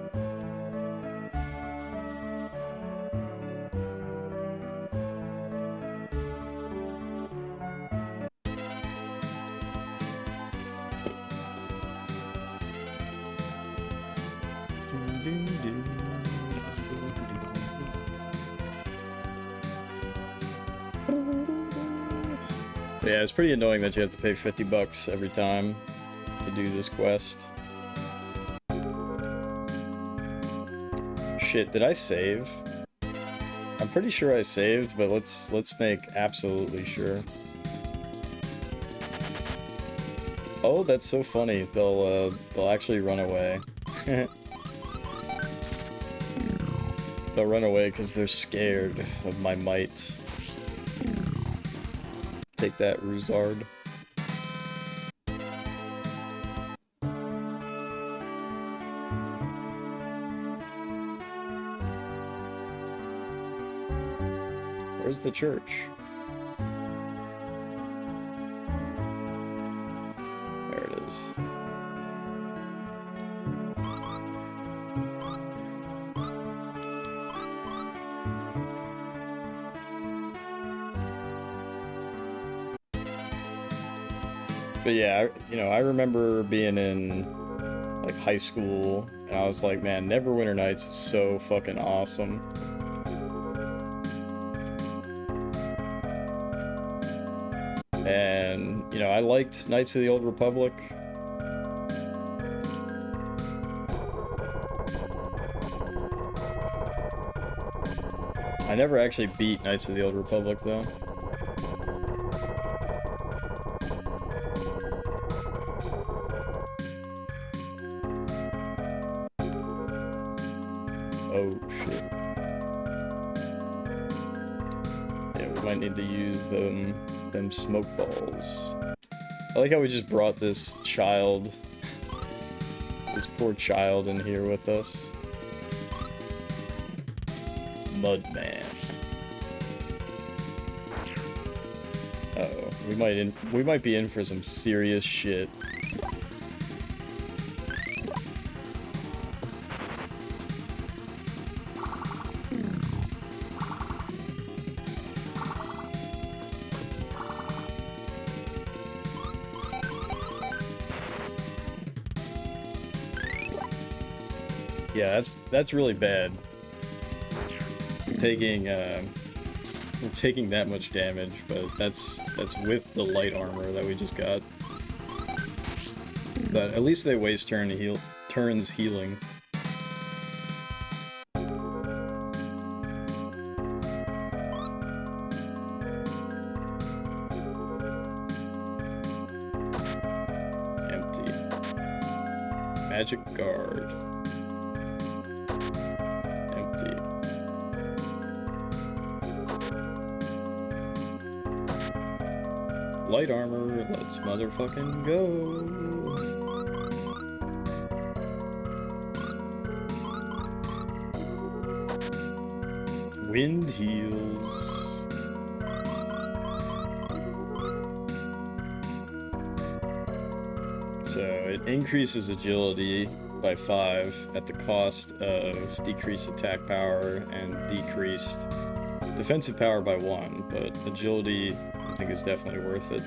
S1: Yeah, it's pretty annoying that you have to pay 50 bucks every time to do this quest. Shit, did I save? I'm pretty sure I saved, but let's make absolutely sure. Oh, that's so funny. They'll actually run away. They'll run away because they're scared of my might. Take that, Ruzard. Where's the church? There it is. But yeah, I remember being in, like, high school, and I was like, man, Neverwinter Nights is so fucking awesome. And, I liked Knights of the Old Republic. I never actually beat Knights of the Old Republic, though. Oh, shit. Yeah, we might need to use them smoke balls. I like how we just brought this child, this poor child in here with us. Mudman. Uh-oh, we might be in for some serious shit. Yeah, that's really bad. Taking that much damage, but that's with the light armor that we just got. But at least they waste turns healing. Empty. Magic guard. Light armor, let's motherfucking go. Wind heals. So it increases agility by 5 at the cost of decreased attack power and decreased defensive power by 1, but agility I think is definitely worth it.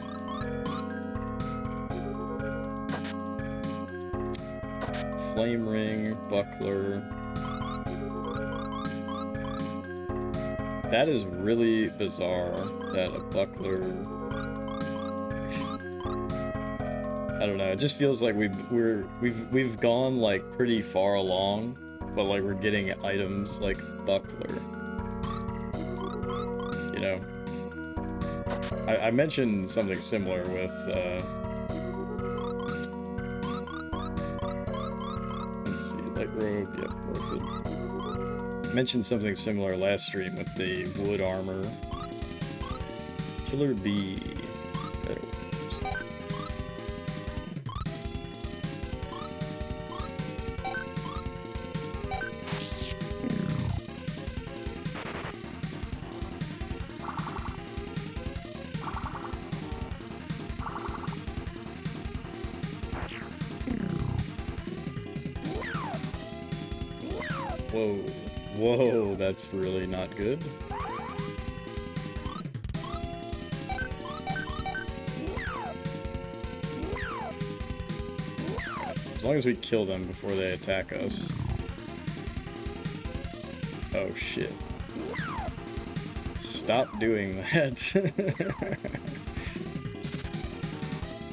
S1: Flame ring, buckler. That is really bizarre that a buckler. I don't know. It just feels like we've gone like pretty far along, but like we're getting items like buckler. You know. I mentioned something similar with, let's see, light robe, yep, worth it. I mentioned something similar last stream with the wood armor. Killer bee. Better. Whoa. Whoa, that's really not good. As long as we kill them before they attack us. Oh shit. Stop doing that.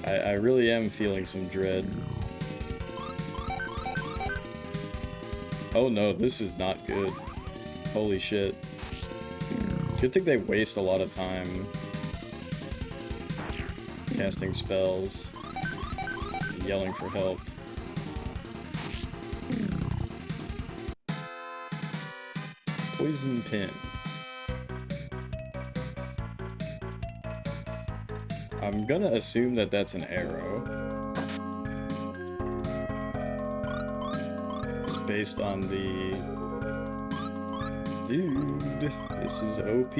S1: I really am feeling some dread. Oh no, this is not good. Holy shit. Good thing they waste a lot of time casting spells and yelling for help. Poison pin. I'm gonna assume that that's an arrow. Just based on the... Dude, this is OP.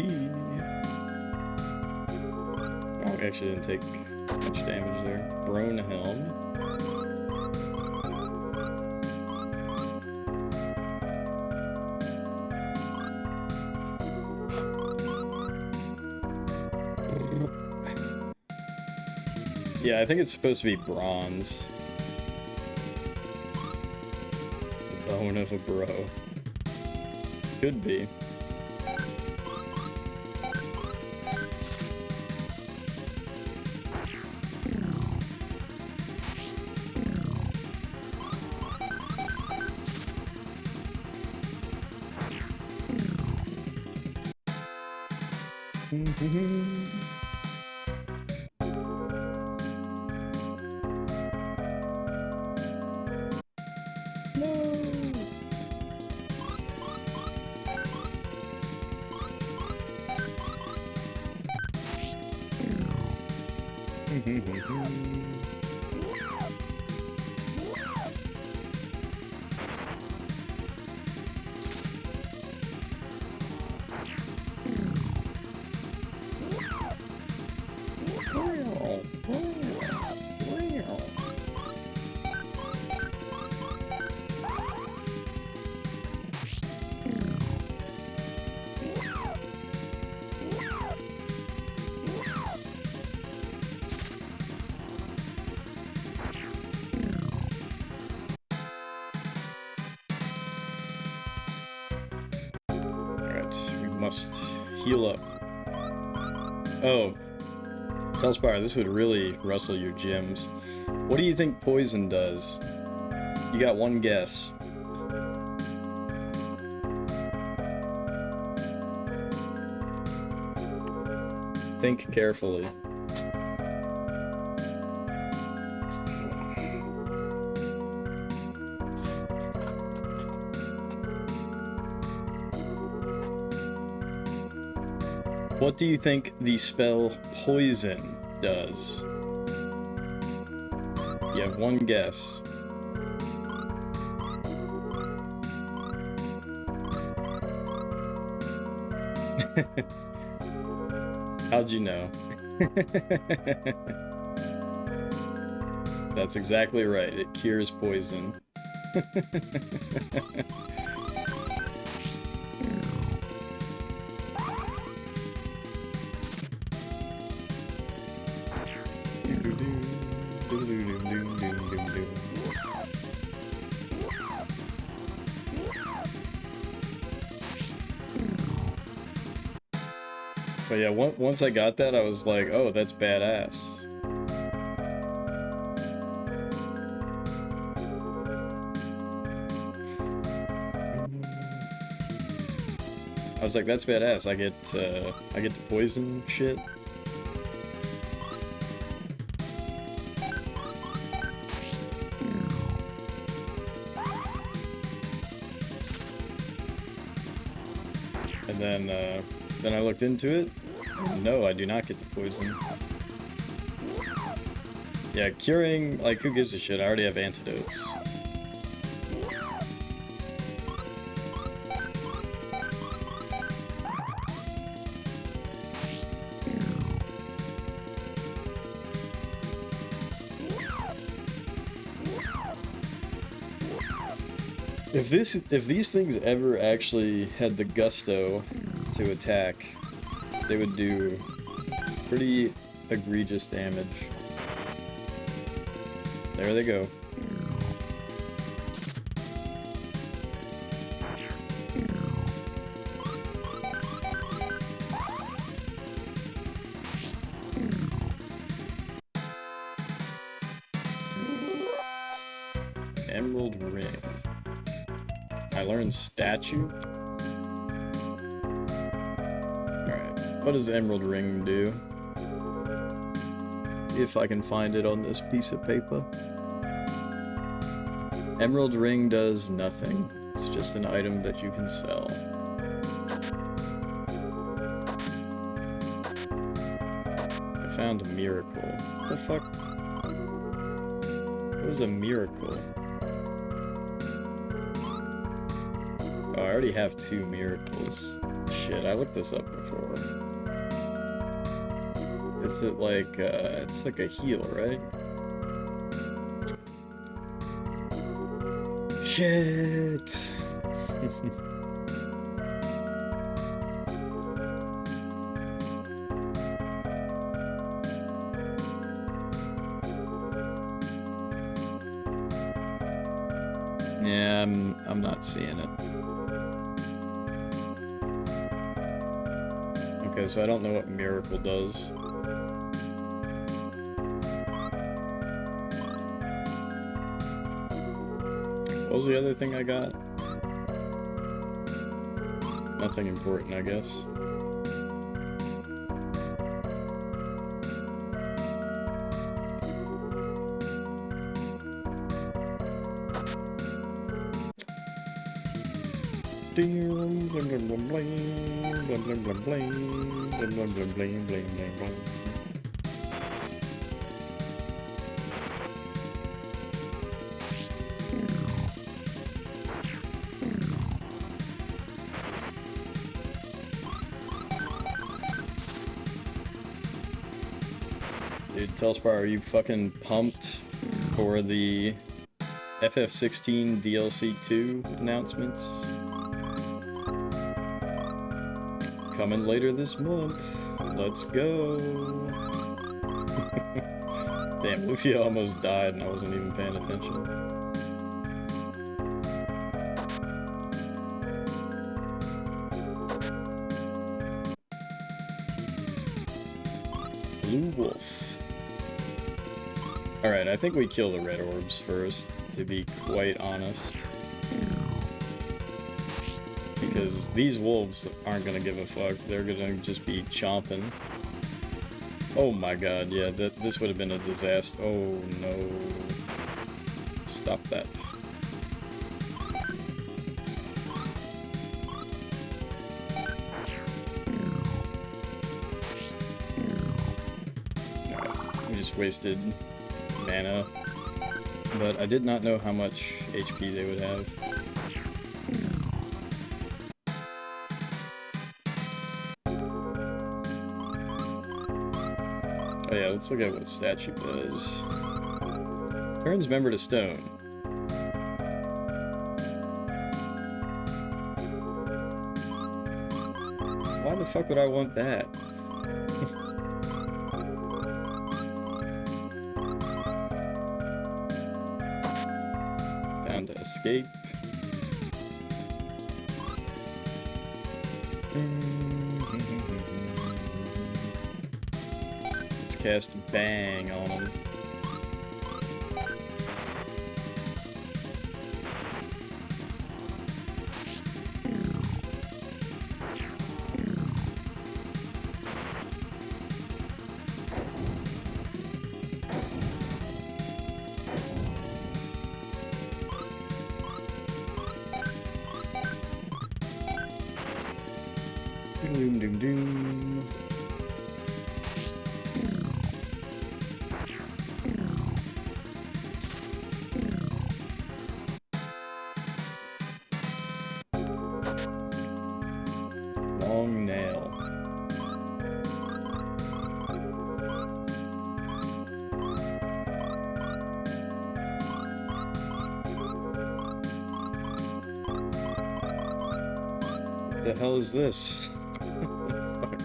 S1: Oh, we actually didn't take much damage there. Brone helm. Yeah, I think it's supposed to be bronze. The bone of a bro. Could be. Must heal up. Oh. Telspire, this would really rustle your gems. What do you think poison does? You got one guess. Think carefully. What do you think the spell poison does? You have one guess. How'd you know? That's exactly right. It cures poison. But yeah, once I got that, I was like, oh, that's badass. I was like, that's badass. I get to poison shit. And then I looked into it, No, I do not get the poison. Yeah, curing, like, who gives a shit? I already have antidotes. If these things ever actually had the gusto to attack, they would do pretty egregious damage. There they go. Emerald ring. I learned statue. Alright, what does emerald ring do? If I can find it on this piece of paper. Emerald ring does nothing. It's just an item that you can sell. I found a miracle. What the fuck? What is a miracle? Oh, I already have 2 miracles. Shit, I looked this up before. Is it like, it's like a heal, right? Shit! Yeah, I'm not seeing it. Okay, so I don't know what miracle does. What was the other thing I got? Nothing important, I guess. Dude, Telspar, are you fucking pumped for the FF16 DLC 2 announcements? Coming later this month. Let's go. Damn, Lufia almost died and I wasn't even paying attention. Blue Wolf. Alright, I think we kill the red orbs first, to be quite honest. Because these wolves aren't gonna give a fuck, they're gonna just be chomping. Oh my god, yeah, this would have been a disaster. Oh no. Stop that. Alright, we just wasted mana. But I did not know how much HP they would have. Oh yeah, let's look at what statue does. Turns member to stone. Why the fuck would I want that? Found to escape. Cast Bang on him. Doom doom doom. the hell is this? Fuck.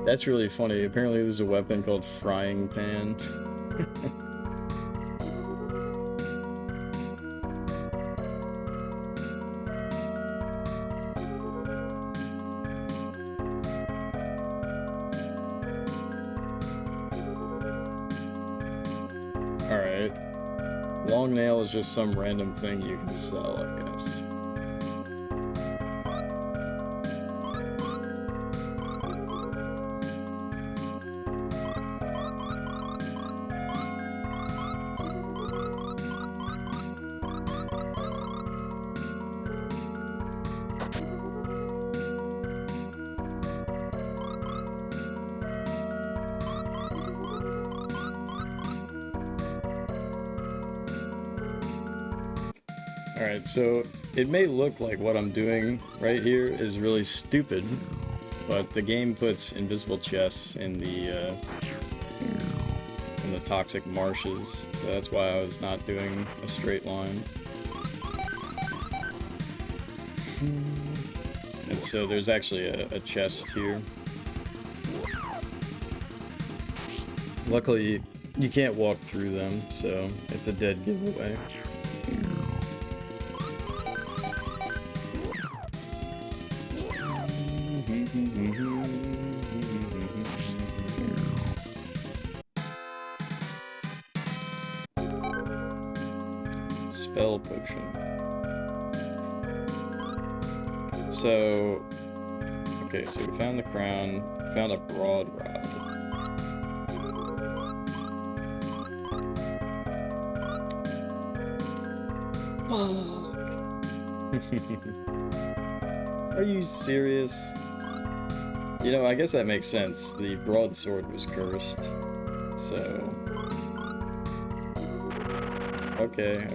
S1: That's really funny. Apparently there's a weapon called Frying Pan. Alright. Long nail is just some random thing you can sell, I guess. Alright, so it may look like what I'm doing right here is really stupid, but the game puts invisible chests in the toxic marshes, so that's why I was not doing a straight line. And so there's actually a chest here. Luckily, you can't walk through them, so it's a dead giveaway. Spell potion. So, okay, so we found the crown, found a broad rod. Are you serious? You know, I guess that makes sense. The broadsword was cursed, so... Okay.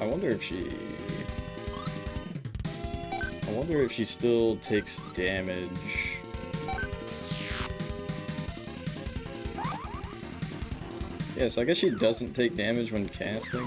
S1: I wonder if she still takes damage. Yeah, so I guess she doesn't take damage when casting.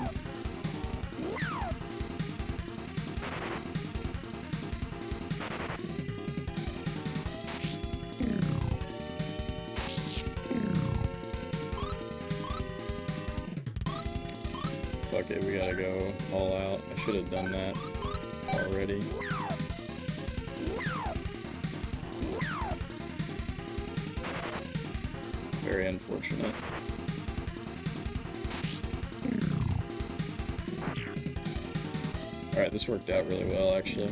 S1: Fuck it, we gotta go all out. I should have done that already. Very unfortunate. Alright, this worked out really well, actually.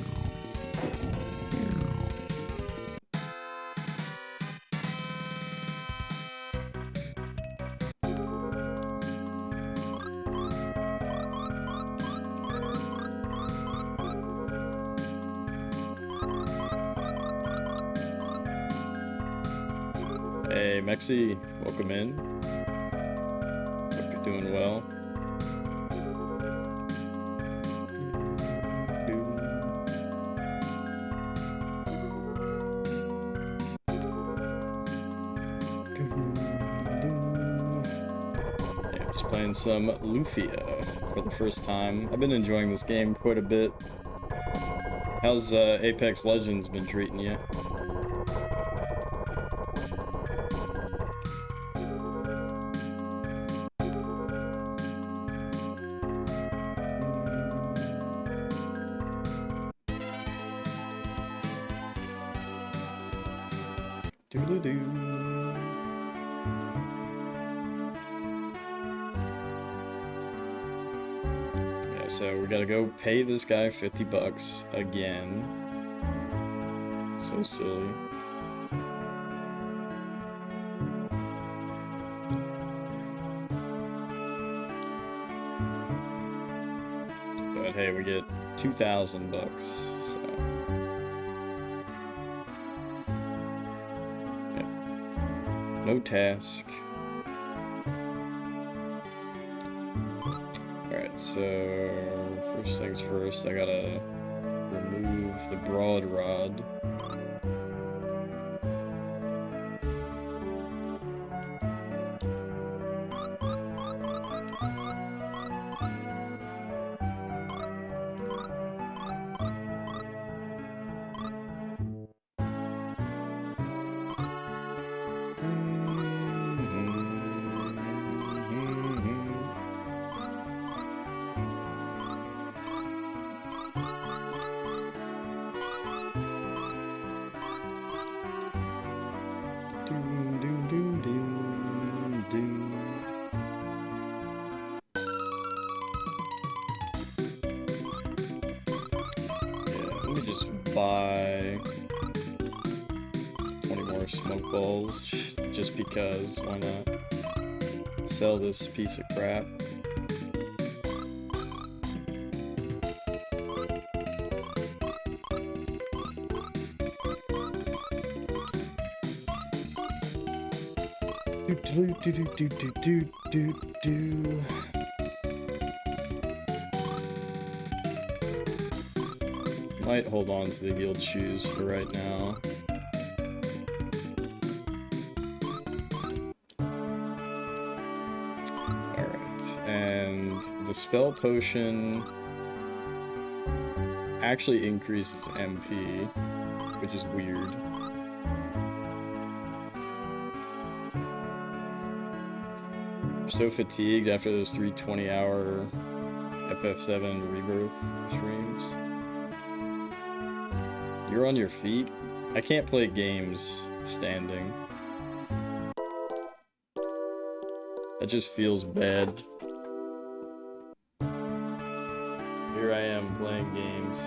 S1: Hey, Mexi, welcome in. Hope you're doing well. Yeah, just playing some Lufia for the first time. I've been enjoying this game quite a bit. How's Apex Legends been treating you? Yeah, so we gotta go pay this guy 50 bucks again. So silly. But hey, we get 2,000 bucks, so... No task. Alright, so first things first, I gotta remove the broad rod. Buy 20 more smoke balls just because, why not? Sell this piece of crap. Might hold on to the healed shoes for right now. Alright, and the spell potion actually increases MP, which is weird. I'm so fatigued after those 3 20-hour FF7 Rebirth streams. You're on your feet? I can't play games standing. That just feels bad. Here I am playing games.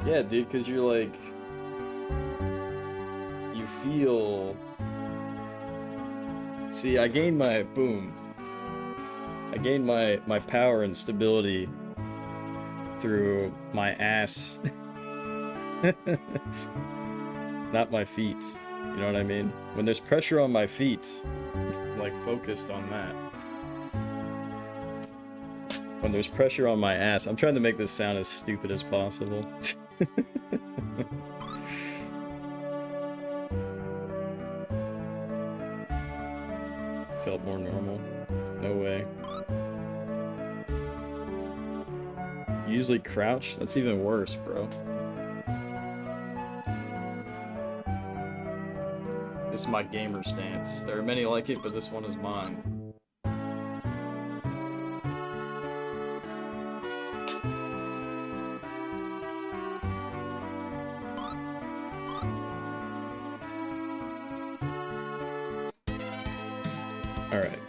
S1: Yeah, dude, because you're like... You feel... See, I gained my... Boom. I gained my power and stability through my ass. Not my feet. You know what I mean? When there's pressure on my feet, I'm like focused on that. When there's pressure on my ass, I'm trying to make this sound as stupid as possible. Felt more normal. No way. You usually crouch? That's even worse, bro. This is my gamer stance. There are many like it, but this one is mine. Alright.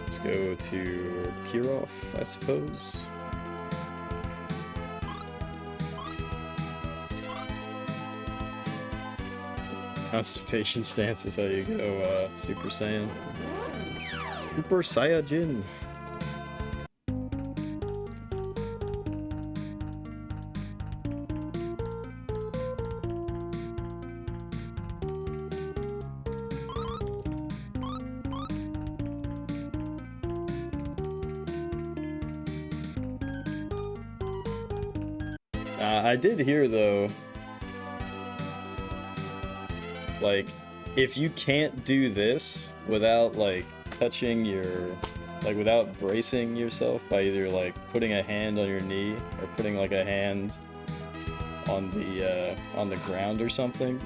S1: Let's go to Kirov, I suppose. Constipation stance is how you go Super Saiyan. Super Saiyajin. I did hear though, like, if you can't do this without, like, touching your, like, without bracing yourself by either, like, putting a hand on your knee or putting, like, a hand on the ground or something,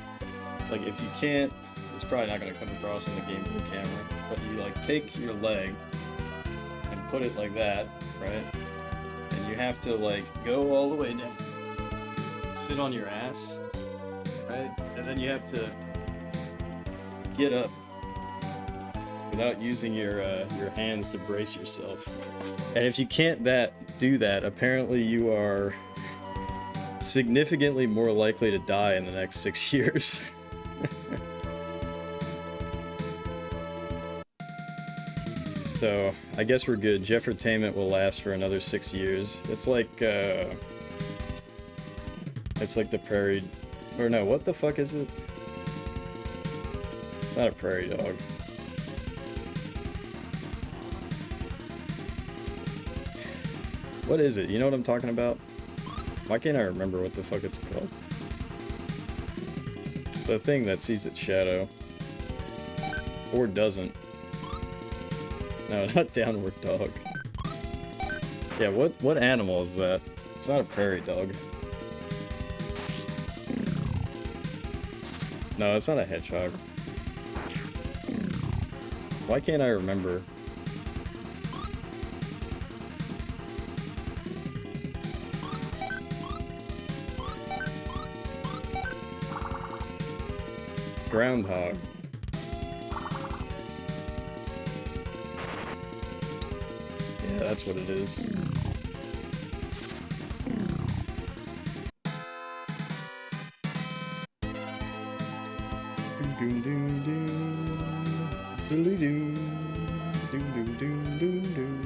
S1: like, if you can't, it's probably not going to come across on the Game Boy camera, but you, like, take your leg and put it like that, right? And you have to, like, go all the way down, sit on your ass, right? And then you have to get up without using your hands to brace yourself. And if you can't do that, apparently you are significantly more likely to die in the next 6 years. So, I guess we're good. Jeffertainment will last for another 6 years. It's like the prairie... Or no, what the fuck is it? It's not a prairie dog. What is it? You know what I'm talking about? Why can't I remember what the fuck it's called? The thing that sees its shadow. Or doesn't. No, not downward dog. Yeah, what animal is that? It's not a prairie dog. No, it's not a hedgehog. Why can't I remember? Groundhog. Yeah, that's what it is. Doom doom doom doom doom doom doom doom doom doom.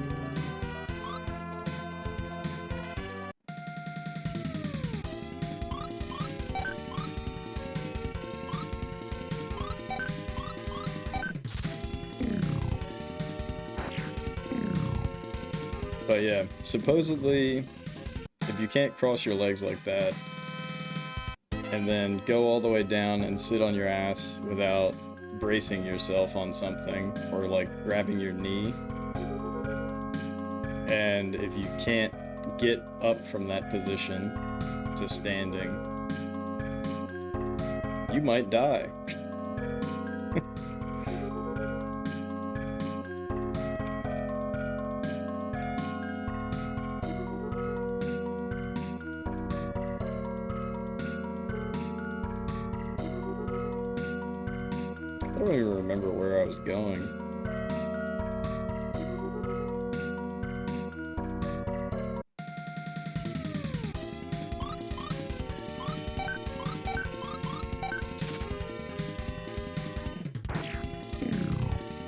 S1: But yeah, supposedly, if you can't cross your legs like that, and then go all the way down and sit on your ass without bracing yourself on something, or like grabbing your knee, and if you can't get up from that position to standing, you might die. I don't even remember where I was going.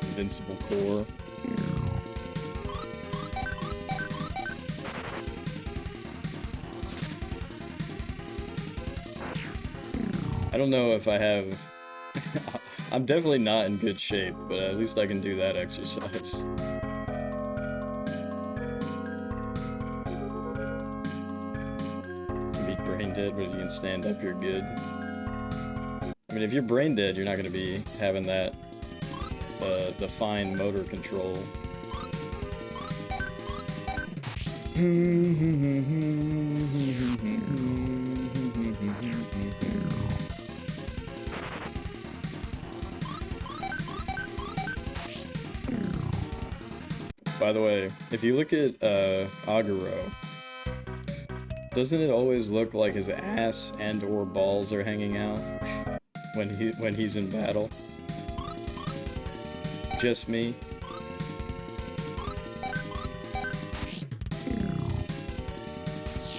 S1: Invincible core. I don't know if I have... I'm definitely not in good shape, but at least I can do that exercise. You can be brain dead, but if you can stand up, you're good. I mean, if you're brain dead, you're not going to be having that, the fine motor control. By the way, if you look at Aguro, doesn't it always look like his ass and or balls are hanging out when he's in battle? Just me?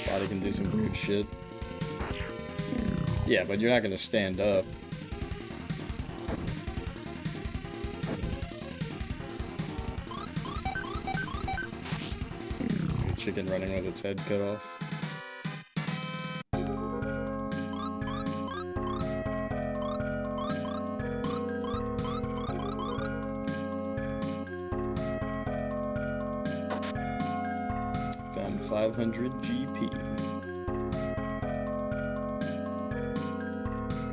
S1: Body can do some weird shit. Yeah, but you're not gonna stand up. Chicken running with its head cut off. Found 500 GP.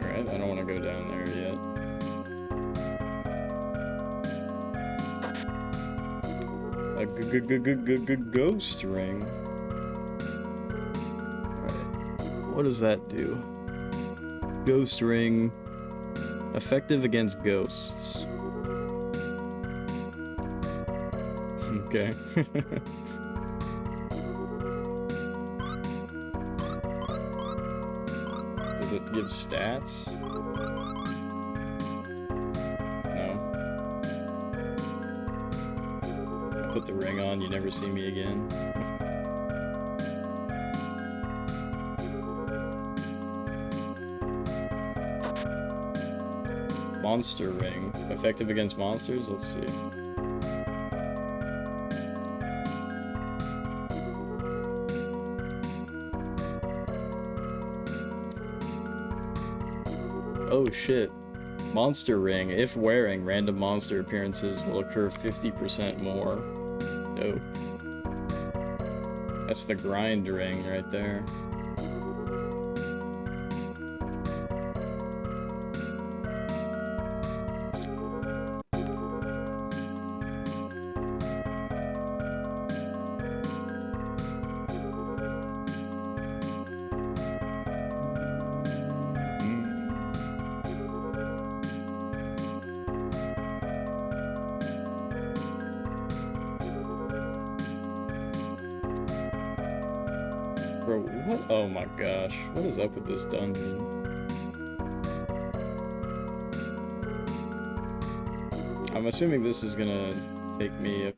S1: Alright, I don't want to go down there yet. A ghost ring. Alright. What does that do? Ghost ring. Effective against ghosts. Okay. Does it give stats? Put the ring on, you never see me again. Monster ring. Effective against monsters? Let's see. Oh shit. Monster ring. If wearing, random monster appearances will occur 50% more. Dope. That's the grind ring right there. Bro, what? Oh my gosh. What is up with this dungeon? I'm assuming this is gonna take me up.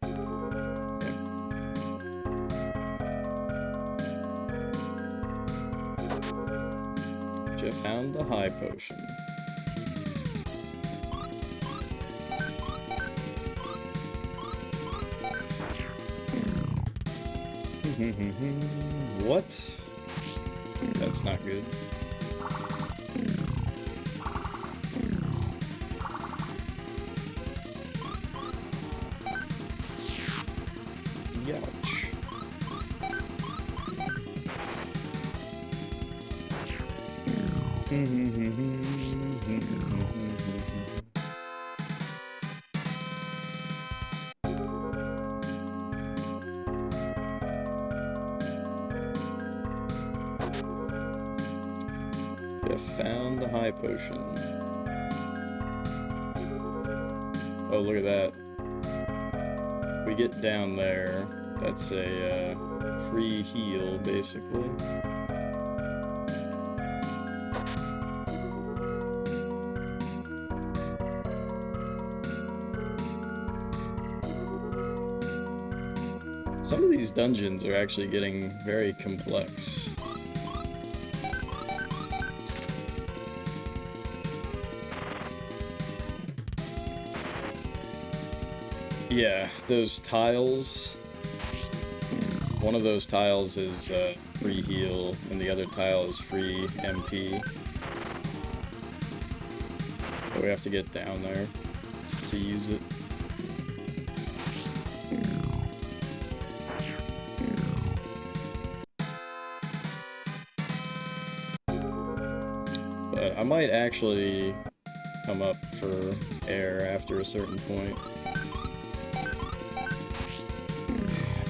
S1: Jeff found the high potion. What? That's not good. Youch. Found the high potion. Oh, look at that. If we get down there, that's a free heal, basically. Some of these dungeons are actually getting very complex. Yeah, those tiles. One of those tiles is free heal, and the other tile is free MP. So we have to get down there to use it. But I might actually come up for air after a certain point.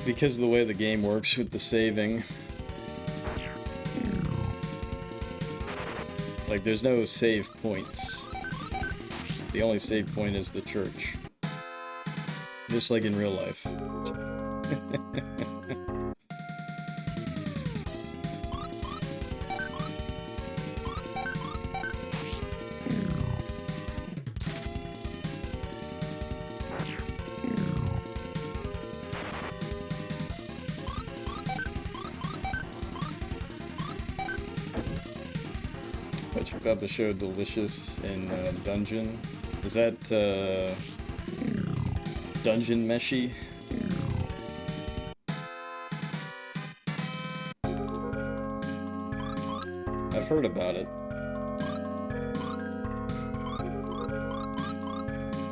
S1: Because of the way the game works with the saving. Like, there's no save points. The only save point is the church. Just like in real life. I checked out the show Delicious in Dungeon. Is that Dungeon Meshy? I've heard about it.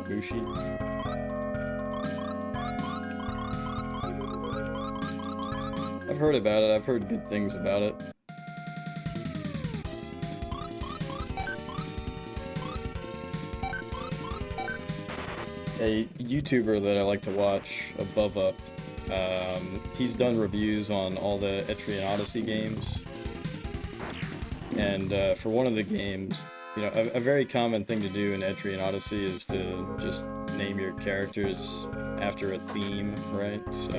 S1: Mushi. I've heard about it. I've heard good things about it. A YouTuber that I like to watch, Above Up, he's done reviews on all the Etrian Odyssey games. And for one of the games, you know, a very common thing to do in Etrian Odyssey is to just name your characters after a theme, right? So,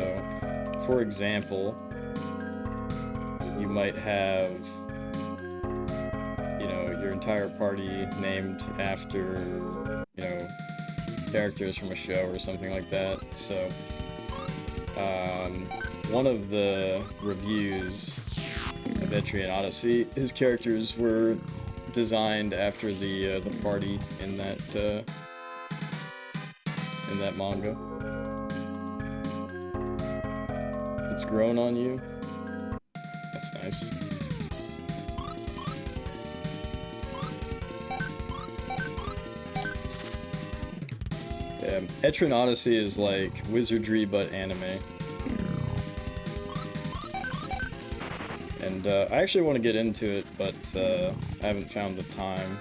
S1: for example, you might have, you know, your entire party named after, you know, characters from a show or something like that. So, one of the reviews of Etrian Odyssey, his characters were designed after the party in that manga. It's grown on you. That's nice. Etrian Odyssey is like wizardry but anime. And I actually want to get into it, but I haven't found the time.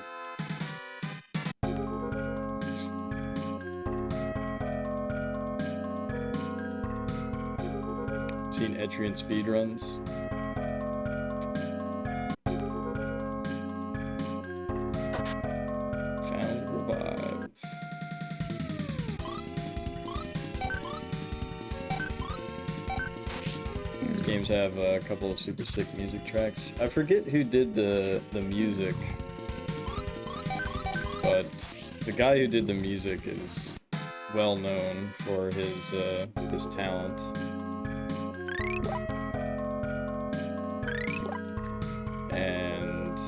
S1: Seen Etrian speedruns. Found Revive. These games have a couple of super sick music tracks. I forget who did the music, but the guy who did the music is well known for his talent. And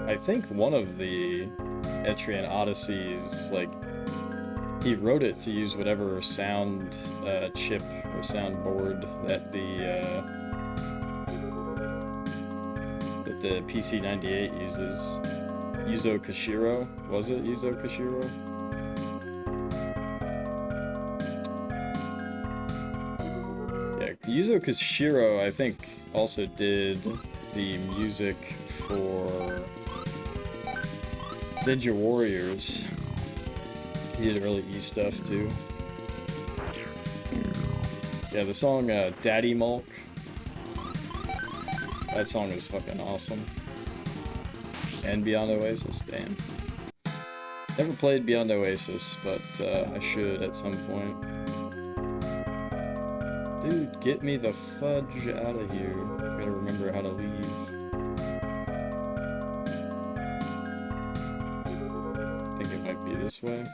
S1: I think one of the Etrian Odysseys, like, he wrote it to use whatever sound chip or soundboard that the PC-98 uses. Yuzo Koshiro? Was it Yuzo Koshiro? Yeah, Yuzo Koshiro, I think, also did the music for Ninja Warriors. He did early E stuff too. Yeah, the song Daddy Mulk. That song is fucking awesome. And Beyond Oasis, damn. Never played Beyond Oasis, but I should at some point. Dude, get me the fudge out of here. I gotta remember how to leave. I think it might be this way.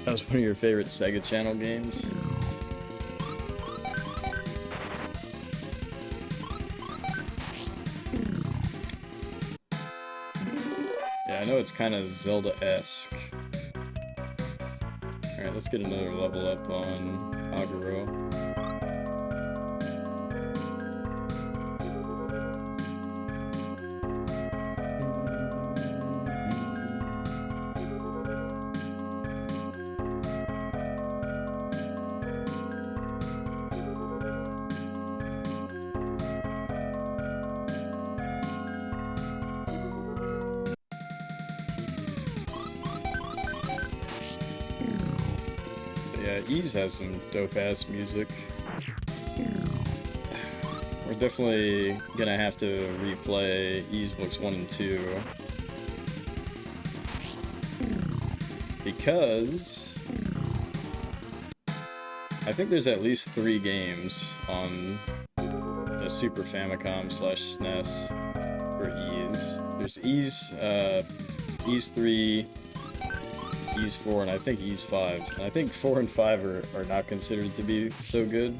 S1: That was one of your favorite Sega Channel games? Yeah, I know it's kind of Zelda-esque. Alright, let's get another level up on Aguro. Ys has some dope-ass music. We're definitely gonna have to replay Ys Books 1 and 2. Because I think there's at least 3 games on the Super Famicom / SNES for Ys. There's Ys 3, Ys 4, and I think Ys 5. And I think 4 and 5 are not considered to be so good.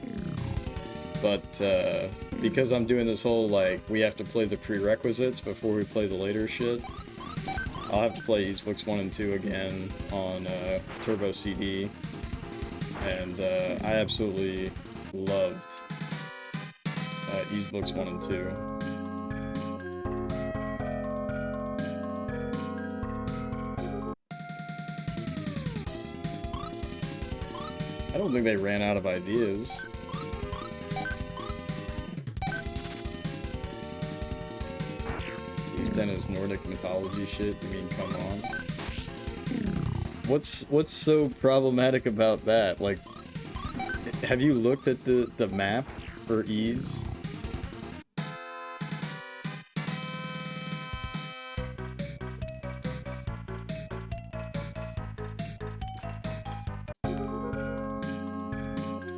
S1: But because I'm doing this whole, like, we have to play the prerequisites before we play the later shit, I'll have to play Ys Books 1 and 2 again on Turbo CD. And I absolutely loved Ys Books 1 and 2. I don't think they ran out of ideas. Ys 10 is Nordic mythology shit, you mean come on? What's so problematic about that? Like, have you looked at the map for Ys?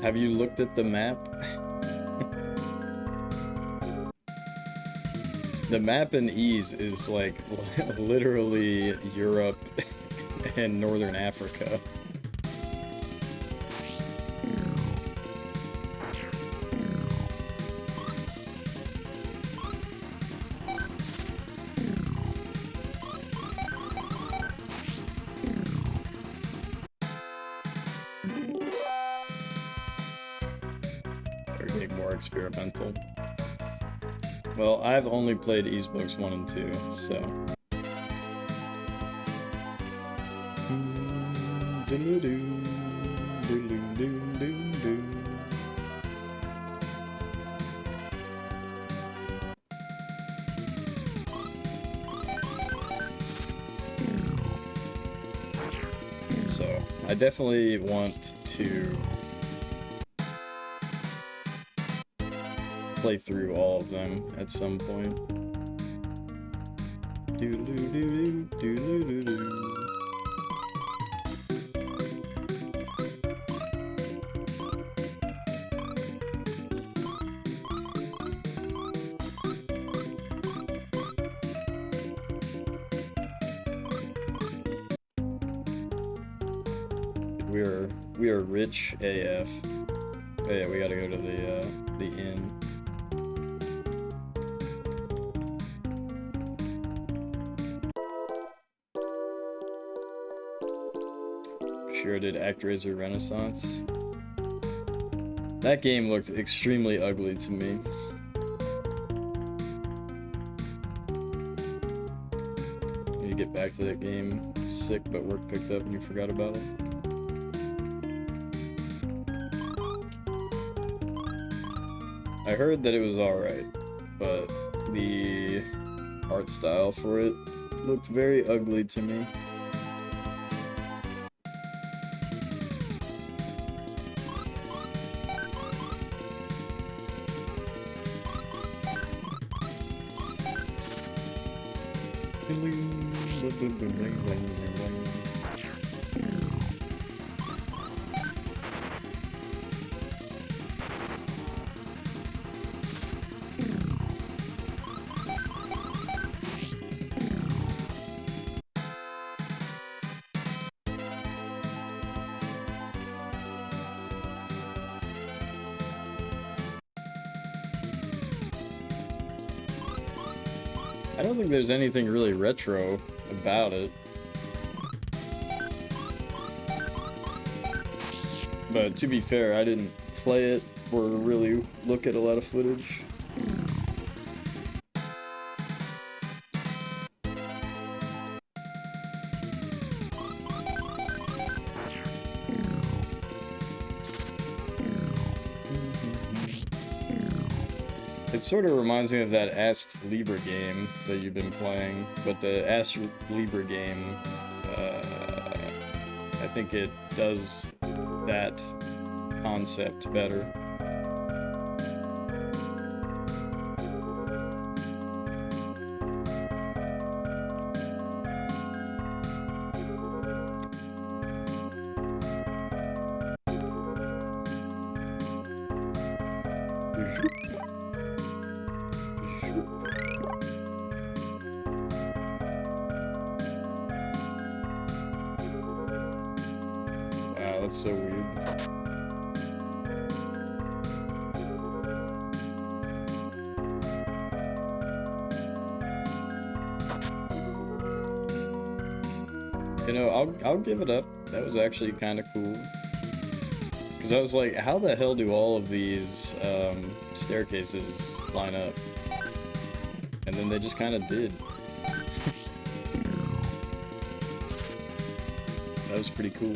S1: Have you looked at the map? The map in Ys is like literally Europe and Northern Africa. They're getting more experimental. Well, I've only played Ys Books 1 and 2, so... So, I definitely want to play through all of them at some point. We are rich AF. Oh yeah, we gotta go to the inn. Sure did ActRaiser Renaissance. That game looked extremely ugly to me. Need to get back to that game. Sick, but work picked up and you forgot about it. I heard that it was alright, but the art style for it looked very ugly to me. I don't think there's anything really retro about it. But to be fair, I didn't play it or really look at a lot of footage. It sort of reminds me of that Asked Libra game that you've been playing, but the Asked Libra game, I think it does that concept better. Wow, that's so weird. You know, I'll give it up. That was actually kind of cool. Because I was like, how the hell do all of these staircases line up? And then they just kind of did. That was pretty cool.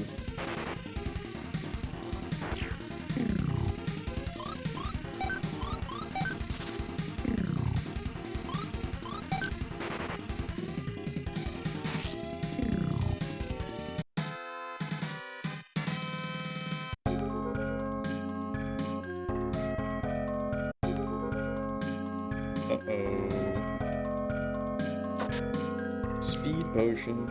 S1: Uh-oh. Speed potion.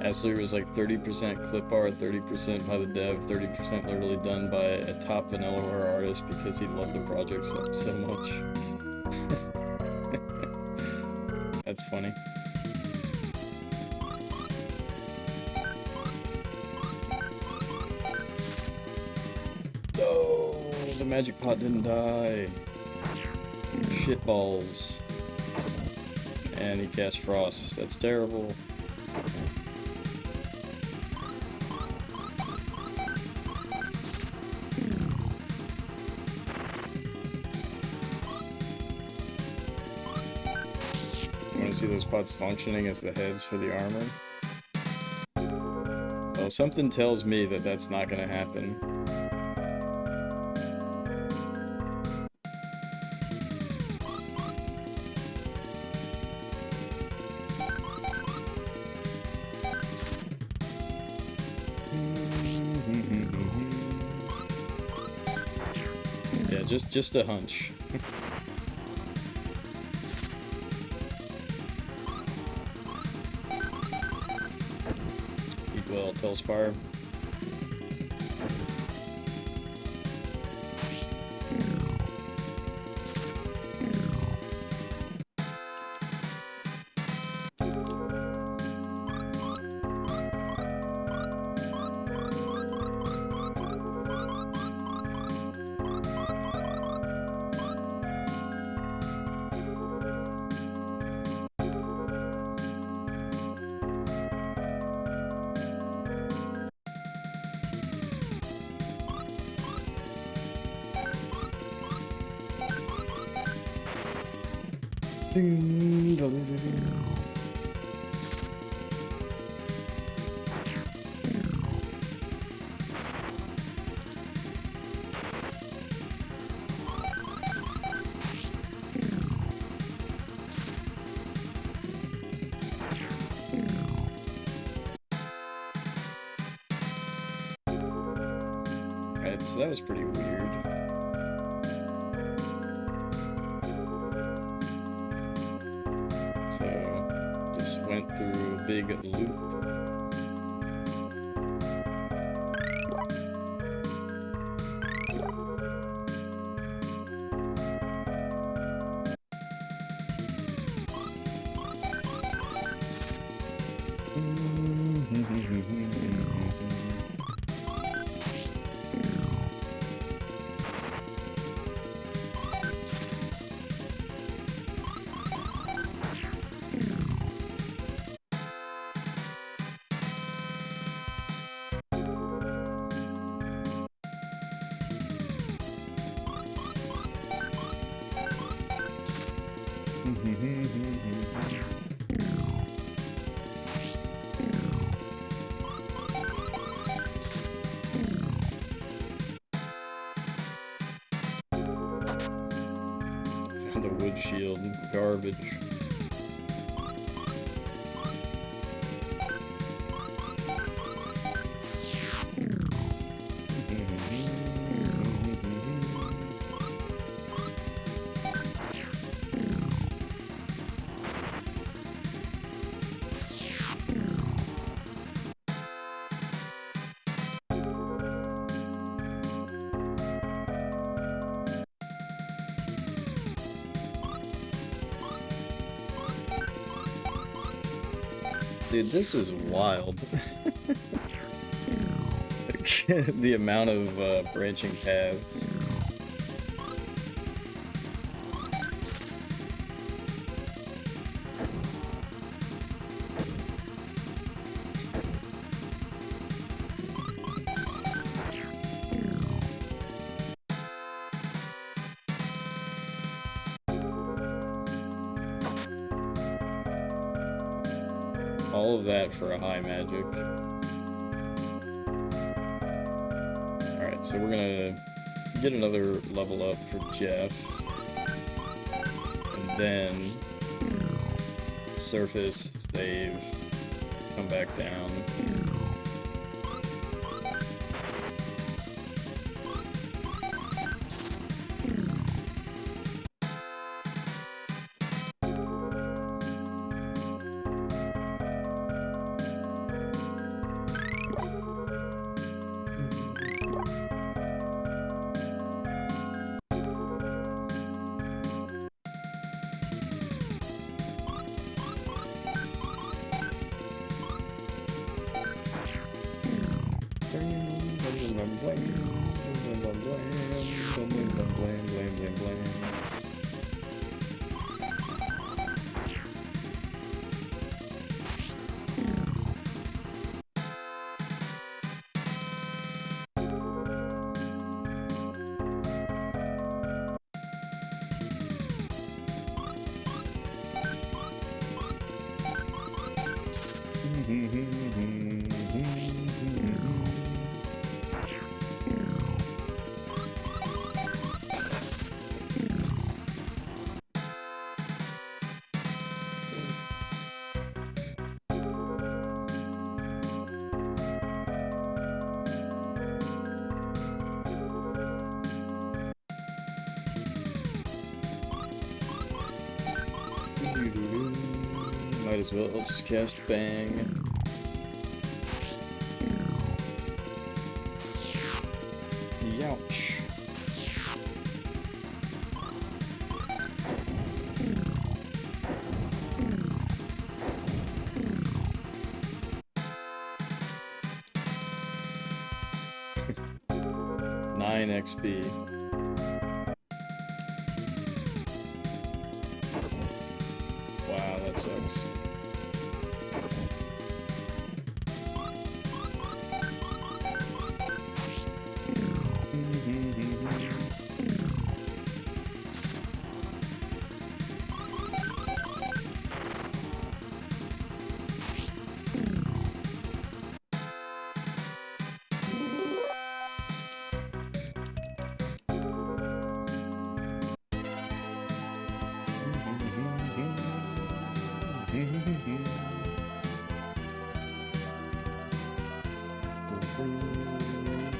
S1: Ashley was like 30% clip art, 30% by the dev, 30% literally done by a top vanilla horror artist because he loved the project so much. That's funny. No, the magic pot didn't die. Shitballs. And he cast frost. That's terrible. to see those pots functioning as the heads for the armor. Well, something tells me that that's not going to happen. Yeah, just a hunch. Eat well, Telspire. Alright, so that was pretty weird. So, just went through a big loop. Found a wood shield, garbage. Dude, this is wild. The amount of branching paths. All of that for a high magic. Alright, so we're gonna get another level up for Jeff. And then surface, save, come back down. Might as well just cast Bang. Youch. Nine XP. Wow, that sucks.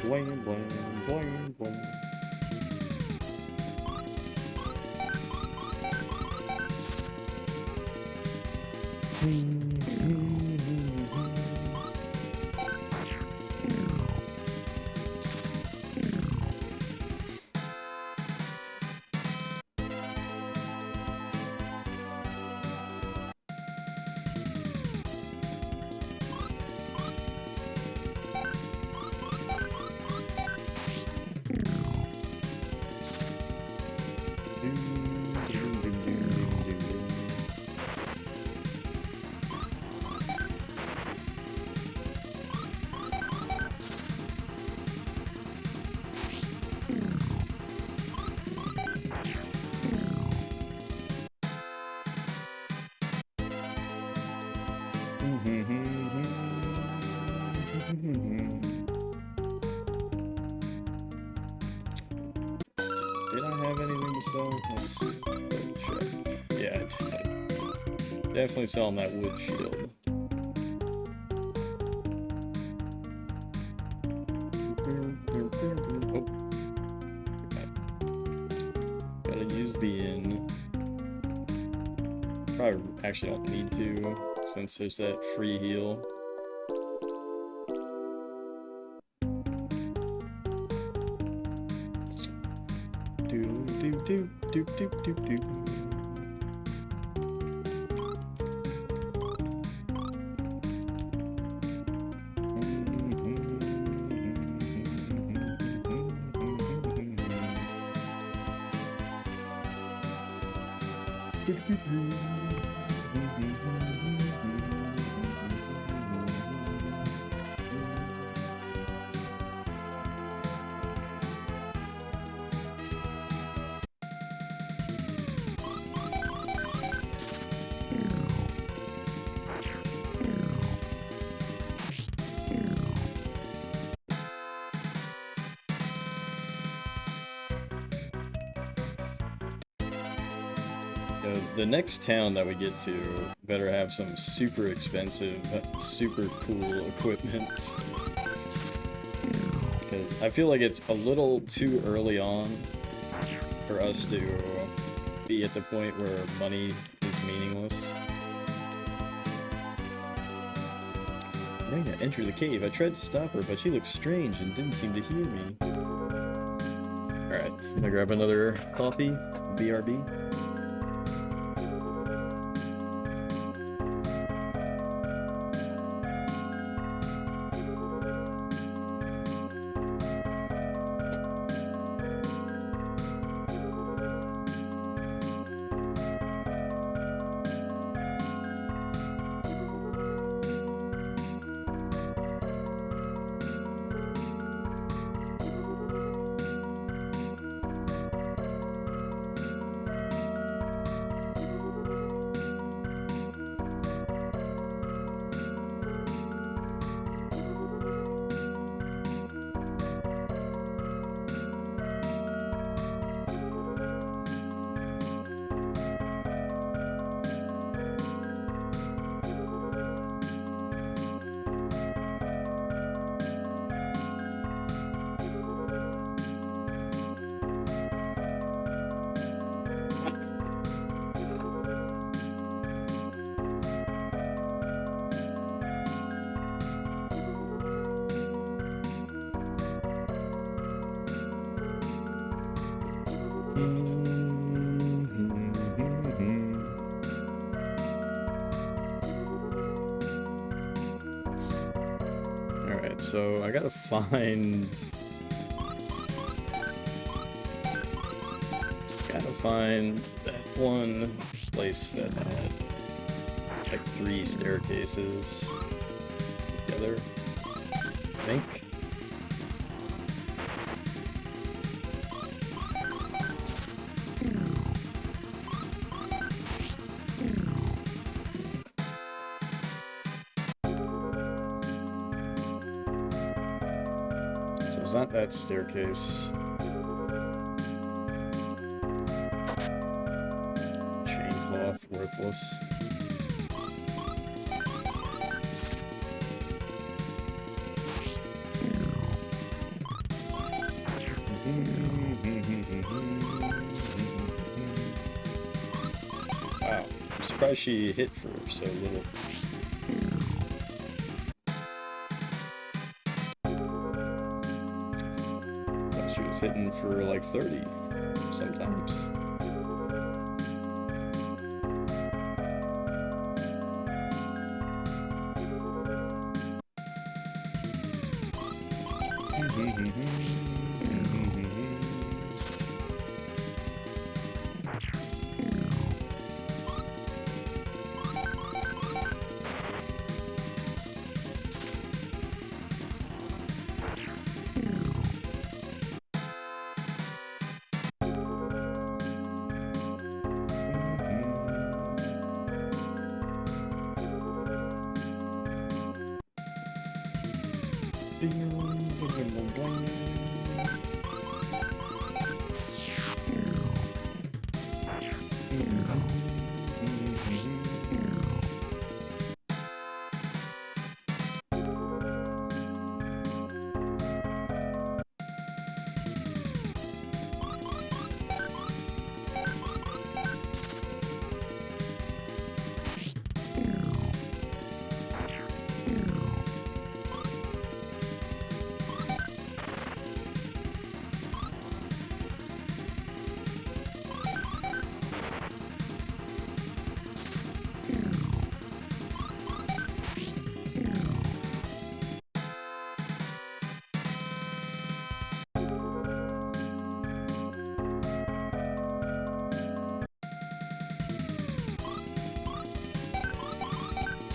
S1: Bling, bling, bling, bling. Did I have anything to sell? Let's check. Yeah, I did. Definitely selling that wood shield. Oh. Gotta use the inn. Probably actually don't need to, since there's that free heal. The next town that we get to better have some super expensive, super cool equipment. Because I feel like it's a little too early on for us to be at the point where money is meaningless. Reina, enter the cave. I tried to stop her, but she looked strange and didn't seem to hear me. Alright, I'm gonna grab another coffee, BRB. Alright, so I gotta find that one place that had like 3 staircases together, I think. So it's not that staircase. Worthless. Wow, I'm surprised she hit for so little. Thought she was hitting for like 30 sometimes.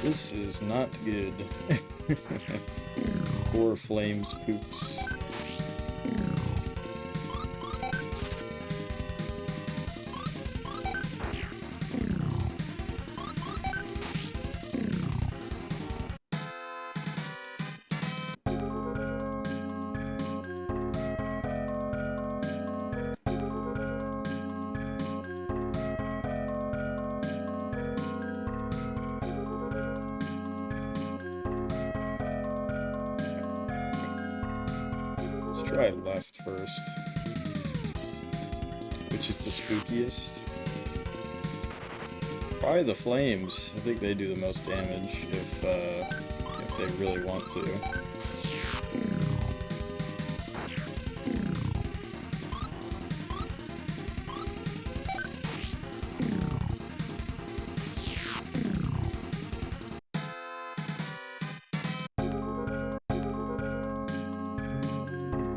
S1: This is not good. Poor Flames poops. Try left first, which is the spookiest. Probably the flames. I think they do the most damage if they really want to.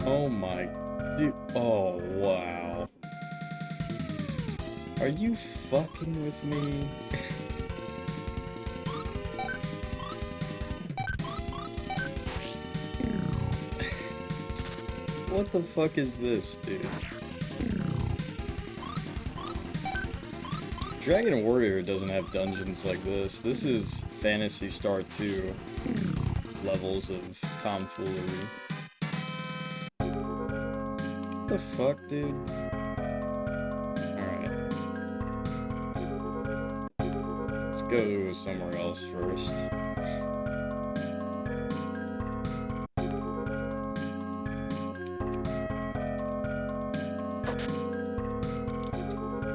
S1: Oh my dude. Oh wow. Are you fucking with me? What the fuck is this, dude? Dragon Warrior doesn't have dungeons like this. This is Phantasy Star 2 levels of tomfoolery. What the fuck, dude? Alright. Let's go somewhere else first.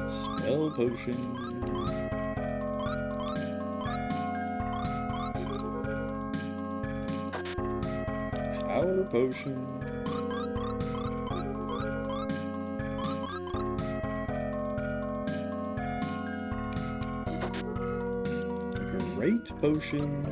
S1: Spell potion. Power potion. great potion.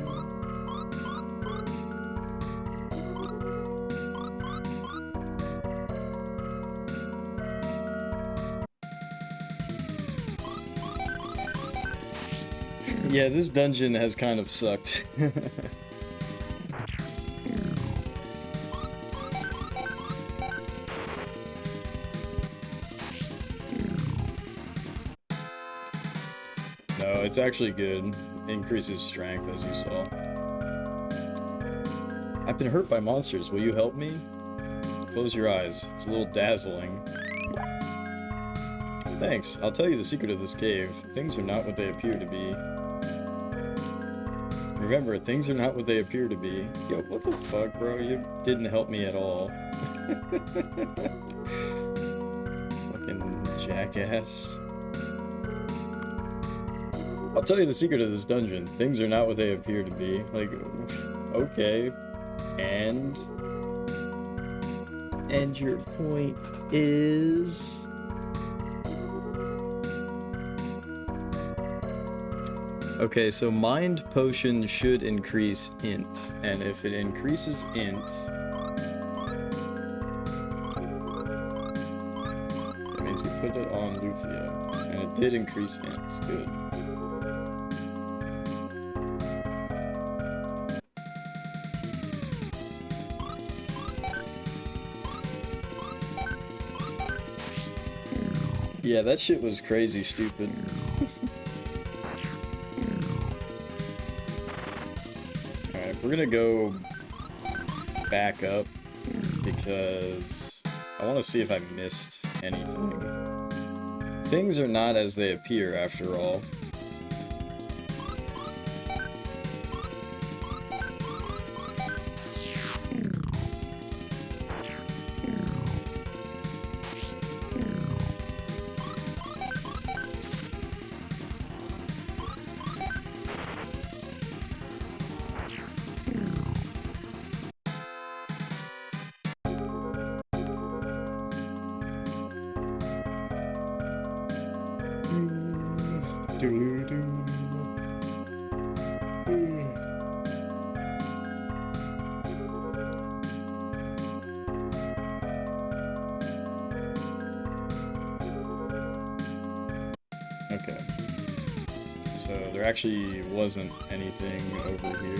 S1: Yeah, this dungeon has kind of sucked. No, it's actually good. Increases strength, as you saw. I've been hurt by monsters. Will you help me? Close your eyes. It's a little dazzling. Thanks. I'll tell you the secret of this cave. Things are not what they appear to be. Remember, things are not what they appear to be. Yo, what the fuck, bro? You didn't help me at all. Fucking jackass. I'll tell you the secret of this dungeon. Things are not what they appear to be. Like, okay. And your point is... Okay, so Mind Potion should increase int, and if it increases int... that means we put it on Lufia, and it did increase int. Good. Yeah, that shit was crazy stupid. Alright, we're gonna go back up because I want to see if I missed anything. Things are not as they appear after all. Okay. So there actually wasn't anything over here.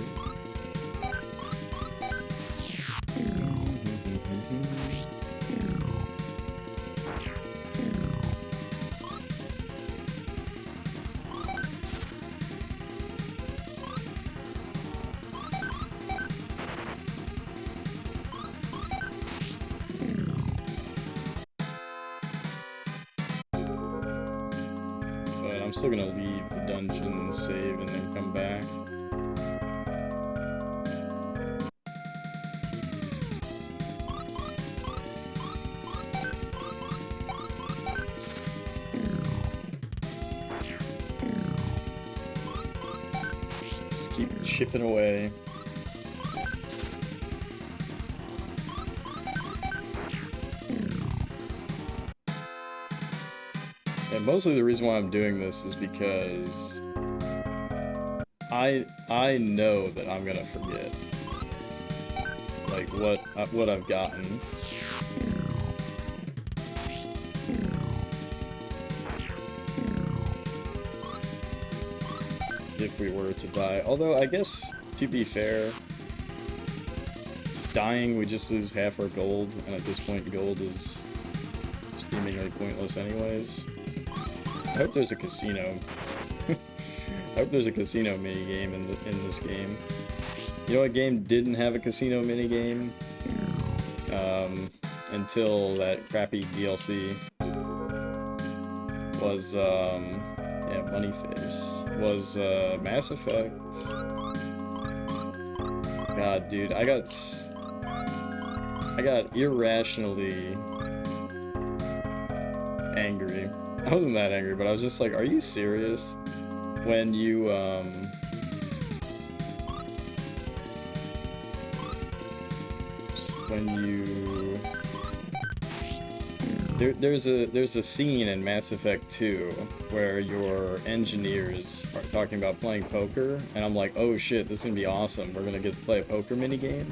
S1: I'm still gonna leave the dungeon, save, and then come back. Just keep chipping away. And mostly the reason why I'm doing this is because I know that I'm gonna forget, like, what I've gotten. If we were to die. Although, I guess, to be fair, dying, we just lose half our gold, and at this point gold is seemingly pointless anyways. I hope there's a casino. I hope there's a casino minigame in this game. You know what game didn't have a casino minigame? Until that crappy DLC was, yeah, Money Face. Was, Mass Effect. God, dude, I got irrationally angry. I wasn't that angry, but I was just like, are you serious? When you, There's a scene in Mass Effect 2 where your engineers are talking about playing poker, and I'm like, oh shit, this is gonna be awesome. We're gonna get to play a poker minigame.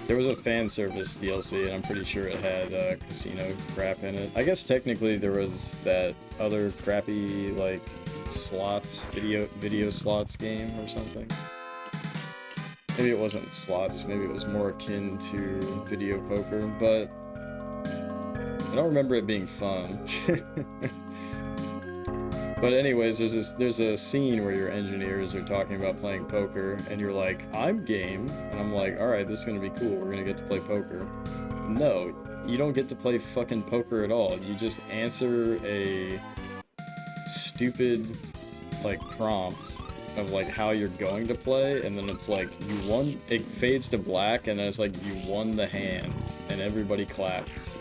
S1: There was a fan service DLC, and I'm pretty sure it had casino crap in it. I guess technically there was that other crappy like slots video slots game or something. Maybe it wasn't slots, maybe it was more akin to video poker, but I don't remember it being fun. But anyways, there's a scene where your engineers are talking about playing poker, and you're like, I'm game, and I'm like, alright, this is gonna be cool, we're gonna get to play poker. No, you don't get to play fucking poker at all. You just answer a stupid, like, prompt of like how you're going to play, and then it's like you won. It fades to black, and then it's like you won the hand, and everybody claps.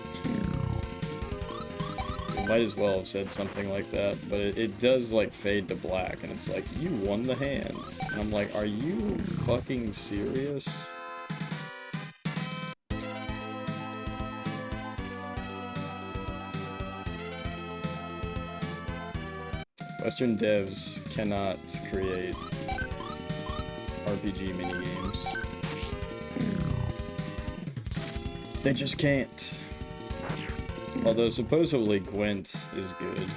S1: You might as well have said something like that, but it does like fade to black, and it's like you won the hand, and I'm like, are you fucking serious? Western devs cannot create RPG minigames. They just can't. Although supposedly Gwent is good.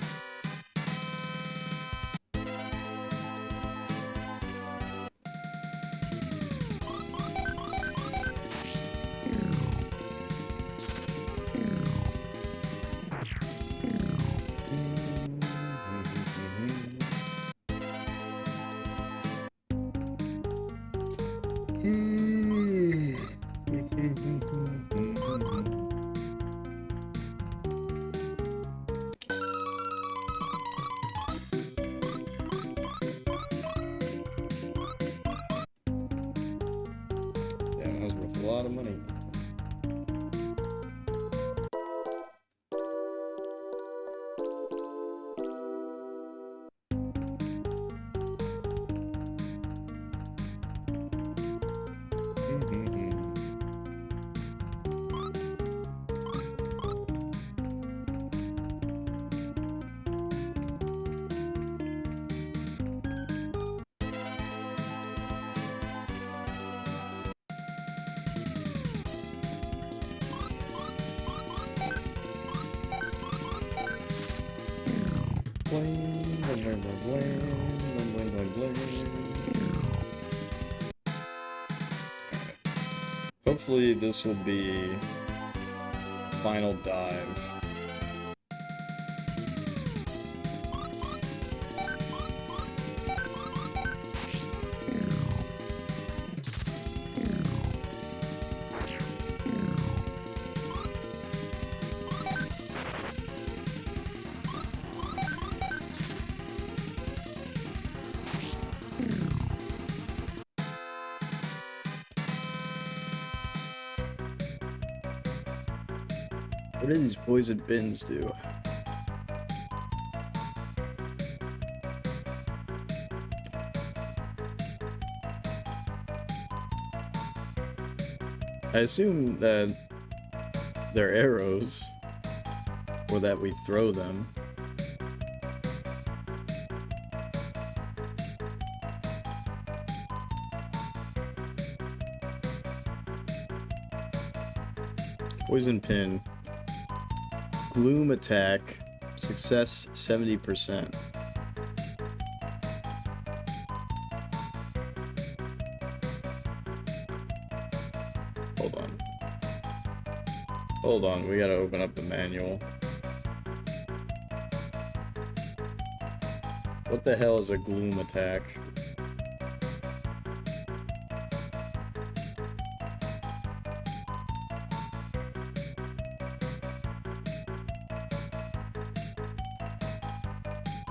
S1: Damn, that was worth a lot of money. Hopefully this will be final dive. What do these poison bins do? I assume that they're arrows, or that we throw them. Poison pin. Gloom attack, success 70%. Hold on, we gotta open up the manual. What the hell is a gloom attack?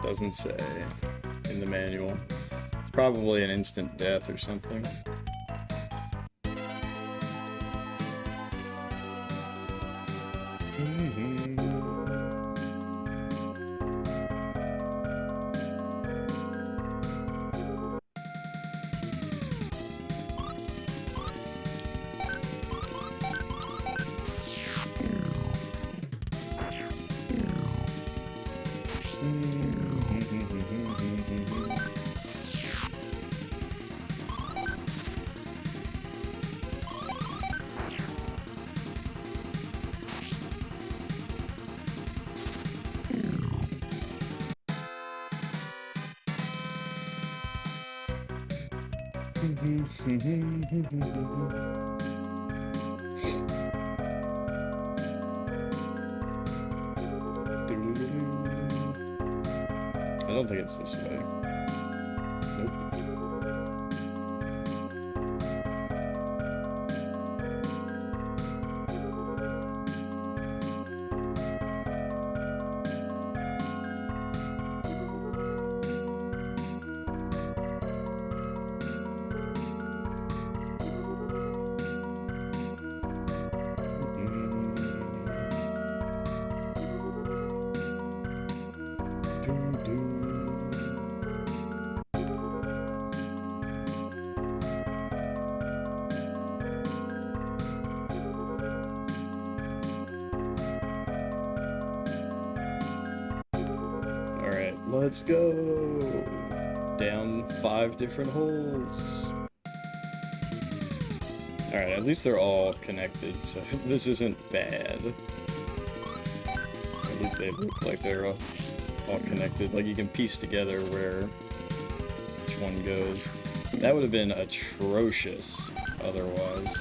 S1: Doesn't say in the manual. It's probably an instant death or something. I don't think it's this way. Nope. Alright, let's go! Down 5 different holes. Alright, at least they're all connected, so this isn't bad. At least they look like they're all connected. Like, you can piece together where which one goes. That would have been atrocious otherwise.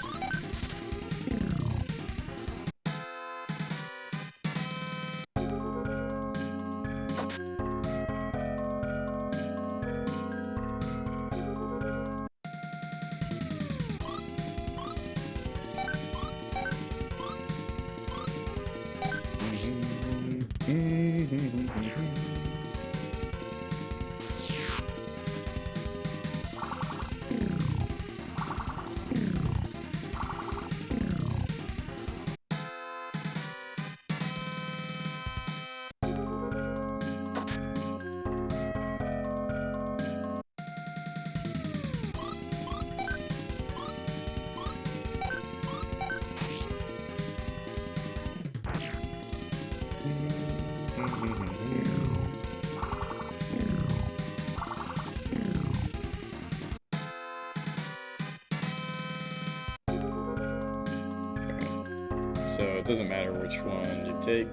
S1: So it doesn't matter which one you take,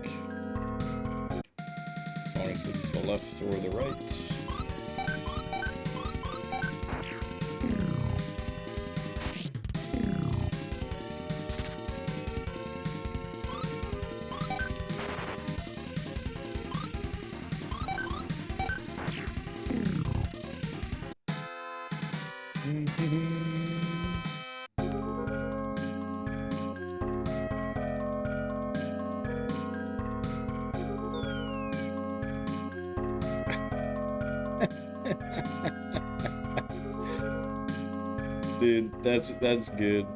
S1: as long as it's the left or the right. Dude, that's good.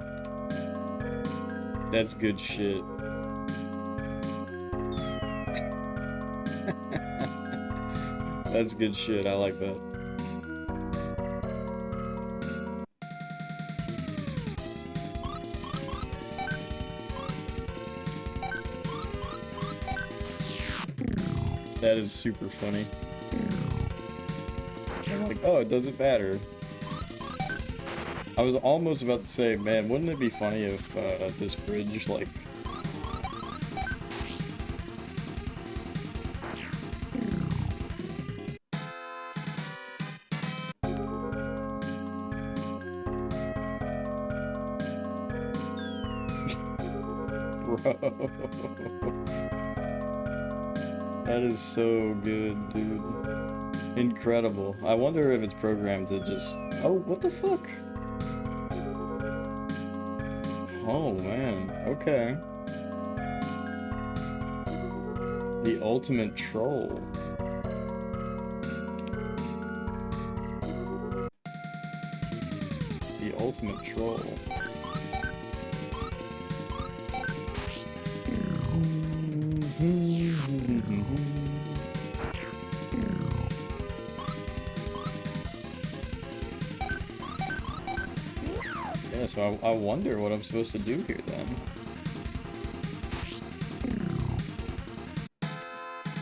S1: That's good shit. That's good shit, I like that. That is super funny. I'm like, oh, it doesn't matter. I was almost about to say, man, wouldn't it be funny if this bridge, like... Bro. That is so good, dude. Incredible. I wonder if it's programmed to just... Oh, what the fuck? Oh, man. Okay. The ultimate troll. The ultimate troll. Yeah, so I wonder what I'm supposed to do here then.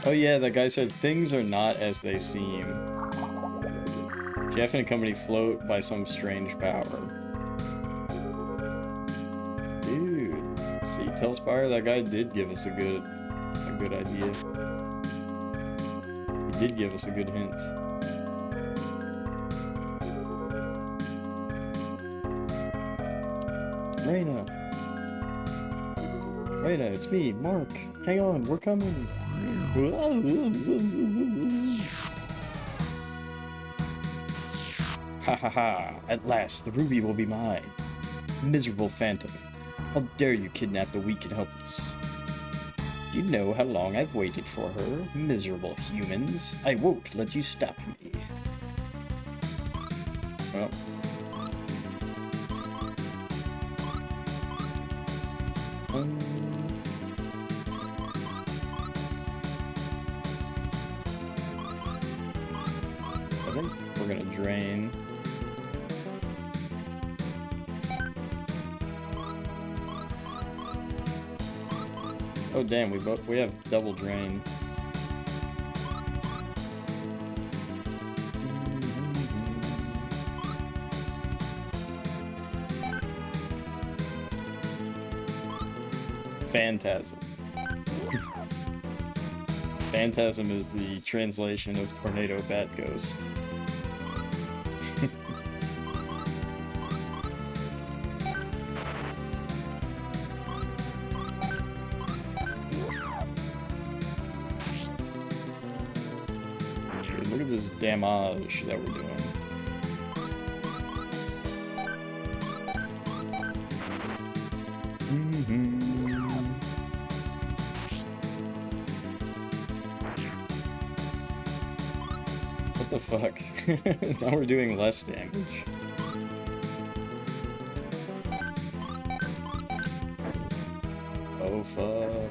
S1: Oh yeah, that guy said things are not as they seem. Jeff and company float by some strange power. Dude, see, Telspire, that guy did give us a good idea. He did give us a good hint. Reyna! Reyna, it's me, Mark! Hang on, we're coming! Ha ha ha! At last, the ruby will be mine! Miserable phantom! How dare you kidnap the weak and helpless? Do you know how long I've waited for her? Miserable humans! I won't let you stop me! Well... I think we're gonna drain. Oh damn, we have double drain. Phantasm. Phantasm is the translation of Tornado Bat Ghost. Dude, look at this damage that we're doing. What the fuck? Now we're doing less damage. Oh fuck.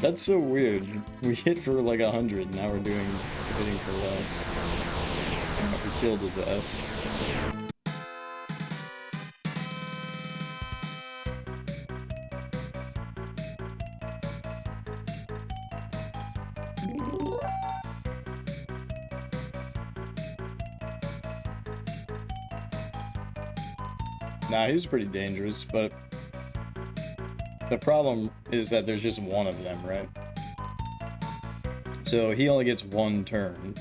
S1: That's so weird. We hit for like 100, now we're hitting for less. We killed his ass. Nah, he was pretty dangerous, but the problem is that there's just one of them, right? So he only gets one turn.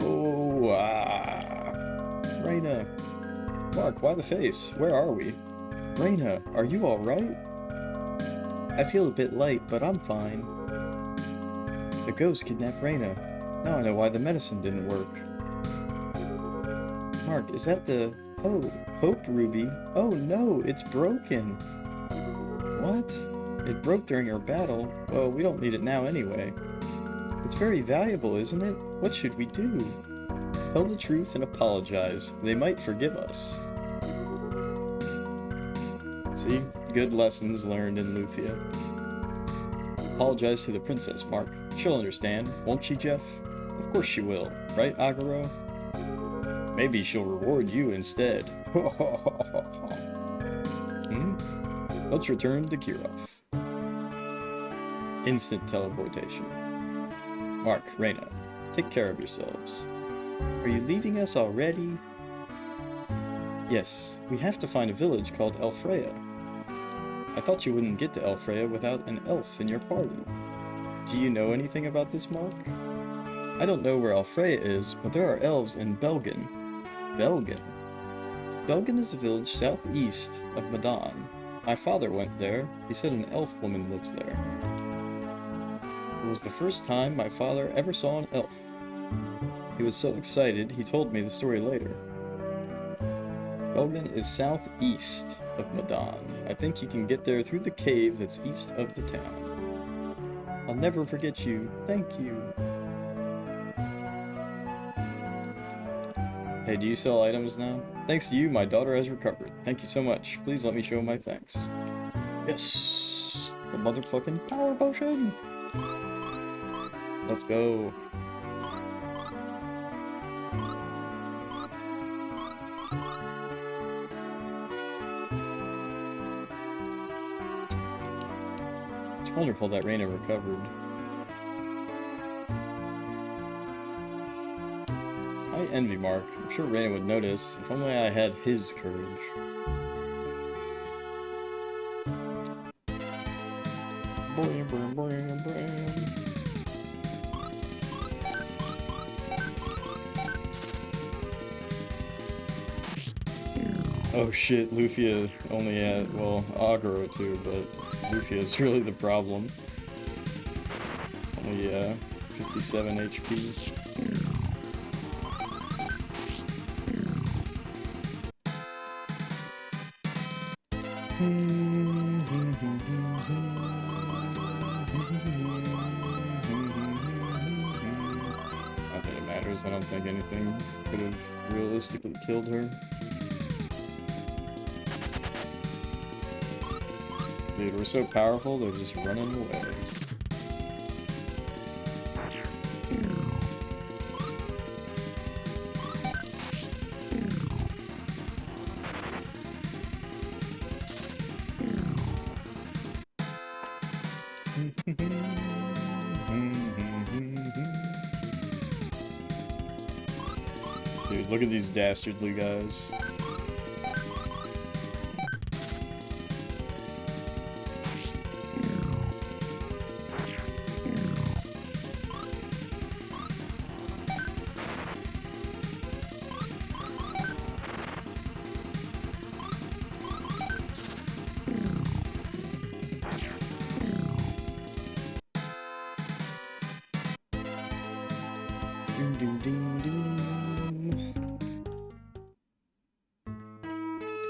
S1: Oh, Reyna. Mark, why the face? Where are we? Reyna, are you alright? I feel a bit light, but I'm fine. The ghost kidnapped Reyna. Now I know why the medicine didn't work. Mark, is that the... Oh, Hope Ruby? Oh no, it's broken! What? It broke during our battle? Well, we don't need it now anyway. It's very valuable, isn't it? What should we do? Tell the truth and apologize. They might forgive us. See? Good lessons learned in Lufia. Apologize to the princess, Mark. She'll understand, won't she, Jeff? Of course she will, right, Aguro? Maybe she'll reward you instead. Let's return to Kirov. Instant teleportation. Mark, Reyna, take care of yourselves. Are you leaving us already? Yes, we have to find a village called Elfreya. I thought you wouldn't get to Elfreya without an elf in your party. Do you know anything about this, Mark? I don't know where Elfreya is, but there are elves in Belgen. Belgen? Belgen is a village southeast of Medan. My father went there. He said an elf woman lives there. It was the first time my father ever saw an elf. He was so excited, he told me the story later. Belgen is southeast of Medan. I think you can get there through the cave that's east of the town. I'll never forget you. Thank you. Hey, do you sell items now? Thanks to you, my daughter has recovered. Thank you so much. Please let me show my thanks. Yes! The motherfucking power potion! Let's go. Wonderful that Reina recovered. I envy Mark. I'm sure Reina would notice, if only I had his courage. Bram, bram, bram, bram. Oh shit, Lufia only had, well, Agro too, but Lufia is really the problem. Only, 57 HP. Not that it matters, I don't think anything could have realistically killed her. Dude, we're so powerful, they're just running away. Dude, look at these dastardly guys.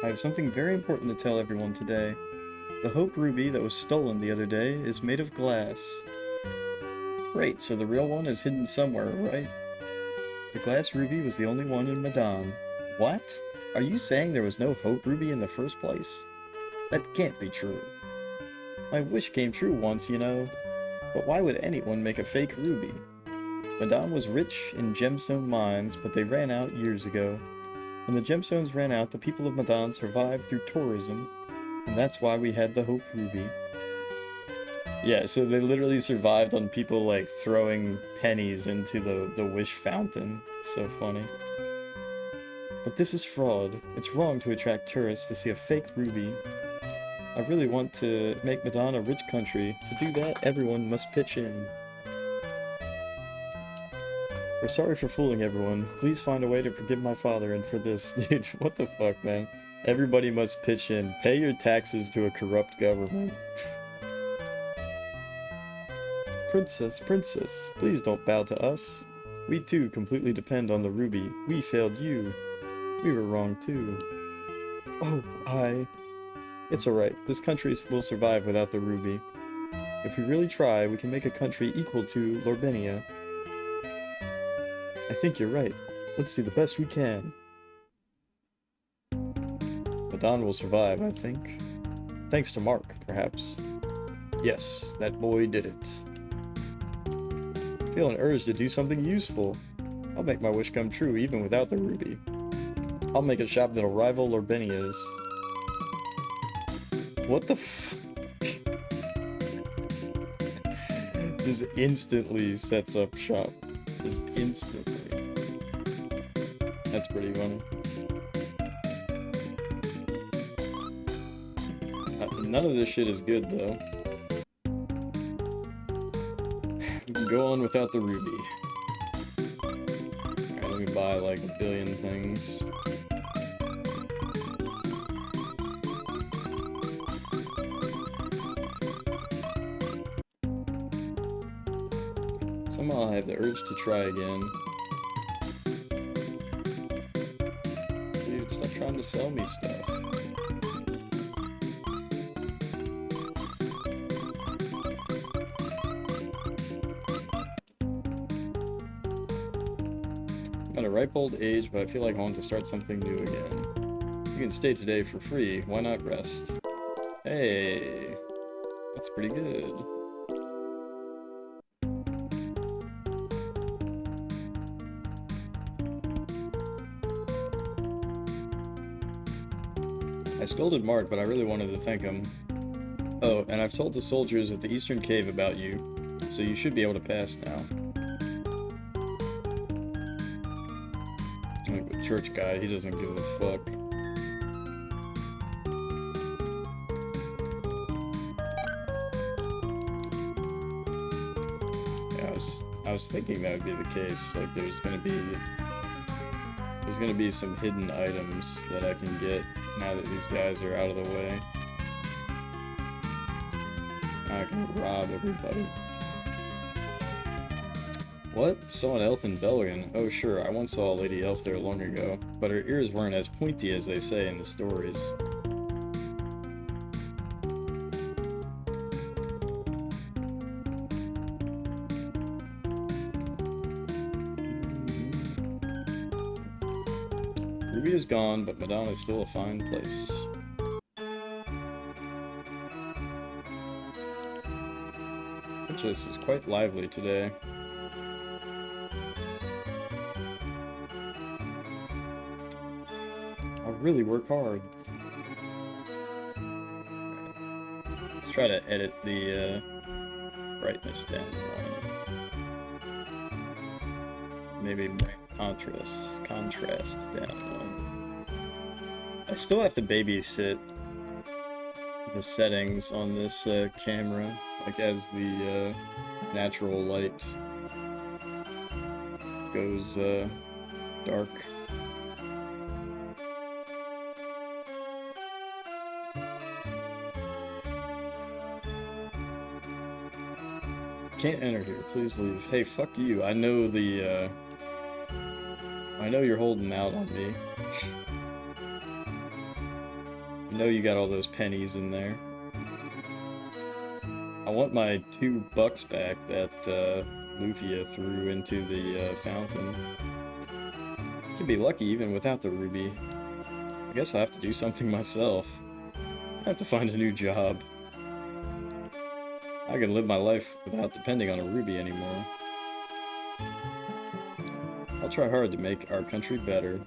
S1: I have something very important to tell everyone today. The Hope Ruby that was stolen the other day is made of glass. Great, so the real one is hidden somewhere, right? The glass ruby was the only one in Medan. What? Are you saying there was no Hope Ruby in the first place? That can't be true. My wish came true once, you know. But why would anyone make a fake ruby? Medan was rich in gemstone mines, but they ran out years ago. When the gemstones ran out, the people of Medan survived through tourism, and that's why we had the Hope Ruby. Yeah, so they literally survived on people, like, throwing pennies into the wish fountain. So funny. But this is fraud. It's wrong to attract tourists to see a fake ruby. I really want to make Medan a rich country. To do that, everyone must pitch in. We're sorry for fooling everyone. Please find a way to forgive my father and for this. Dude, what the fuck, man? Everybody must pitch in. Pay your taxes to a corrupt government. Princess, princess, please don't bow to us. We too completely depend on the ruby. We failed you. We were wrong too. Oh, It's alright. This country will survive without the ruby. If we really try, we can make a country equal to Lorbenia. I think you're right. Let's do the best we can. Medan will survive, I think. Thanks to Mark, perhaps. Yes, that boy did it. I feel an urge to do something useful. I'll make my wish come true even without the ruby. I'll make a shop that'll rival Lorbenia's. What the f- Just instantly sets up shop. Just instantly. That's pretty funny. None of this shit is good, though. We can go on without the ruby. Alright, let me buy like a billion things. Somehow I have the urge to try again. Dude, stop trying to sell me stuff. I'm at a ripe old age, but I feel like I want to start something new again. You can stay today for free, why not rest? Hey, that's pretty good. I scolded Mark, but I really wanted to thank him. Oh, and I've told the soldiers at the Eastern Cave about you, so you should be able to pass now. Like the church guy, he doesn't give a fuck. Yeah, I was thinking that would be the case. Like there's gonna be some hidden items that I can get now that these guys are out of the way. I can rob everybody. What? Saw an elf in Belgium? Oh sure, I once saw a lady elf there long ago, but her ears weren't as pointy as they say in the stories. Ruby is gone, but Madonna is still a fine place. Princess is quite lively today. I'll really work hard. Let's try to edit the brightness down one. Maybe bring contrast down one. I still have to babysit the settings on this camera, like as the natural light goes dark. Can't enter here, please leave. Hey, fuck you. I know the I know you're holding out on me. I know you got all those pennies in there. I want my $2 back that Lufia threw into the fountain. Could be lucky even without the ruby. I guess I'll have to do something myself. I have to find a new job. I can live my life without depending on a ruby anymore. I'll try hard to make our country better.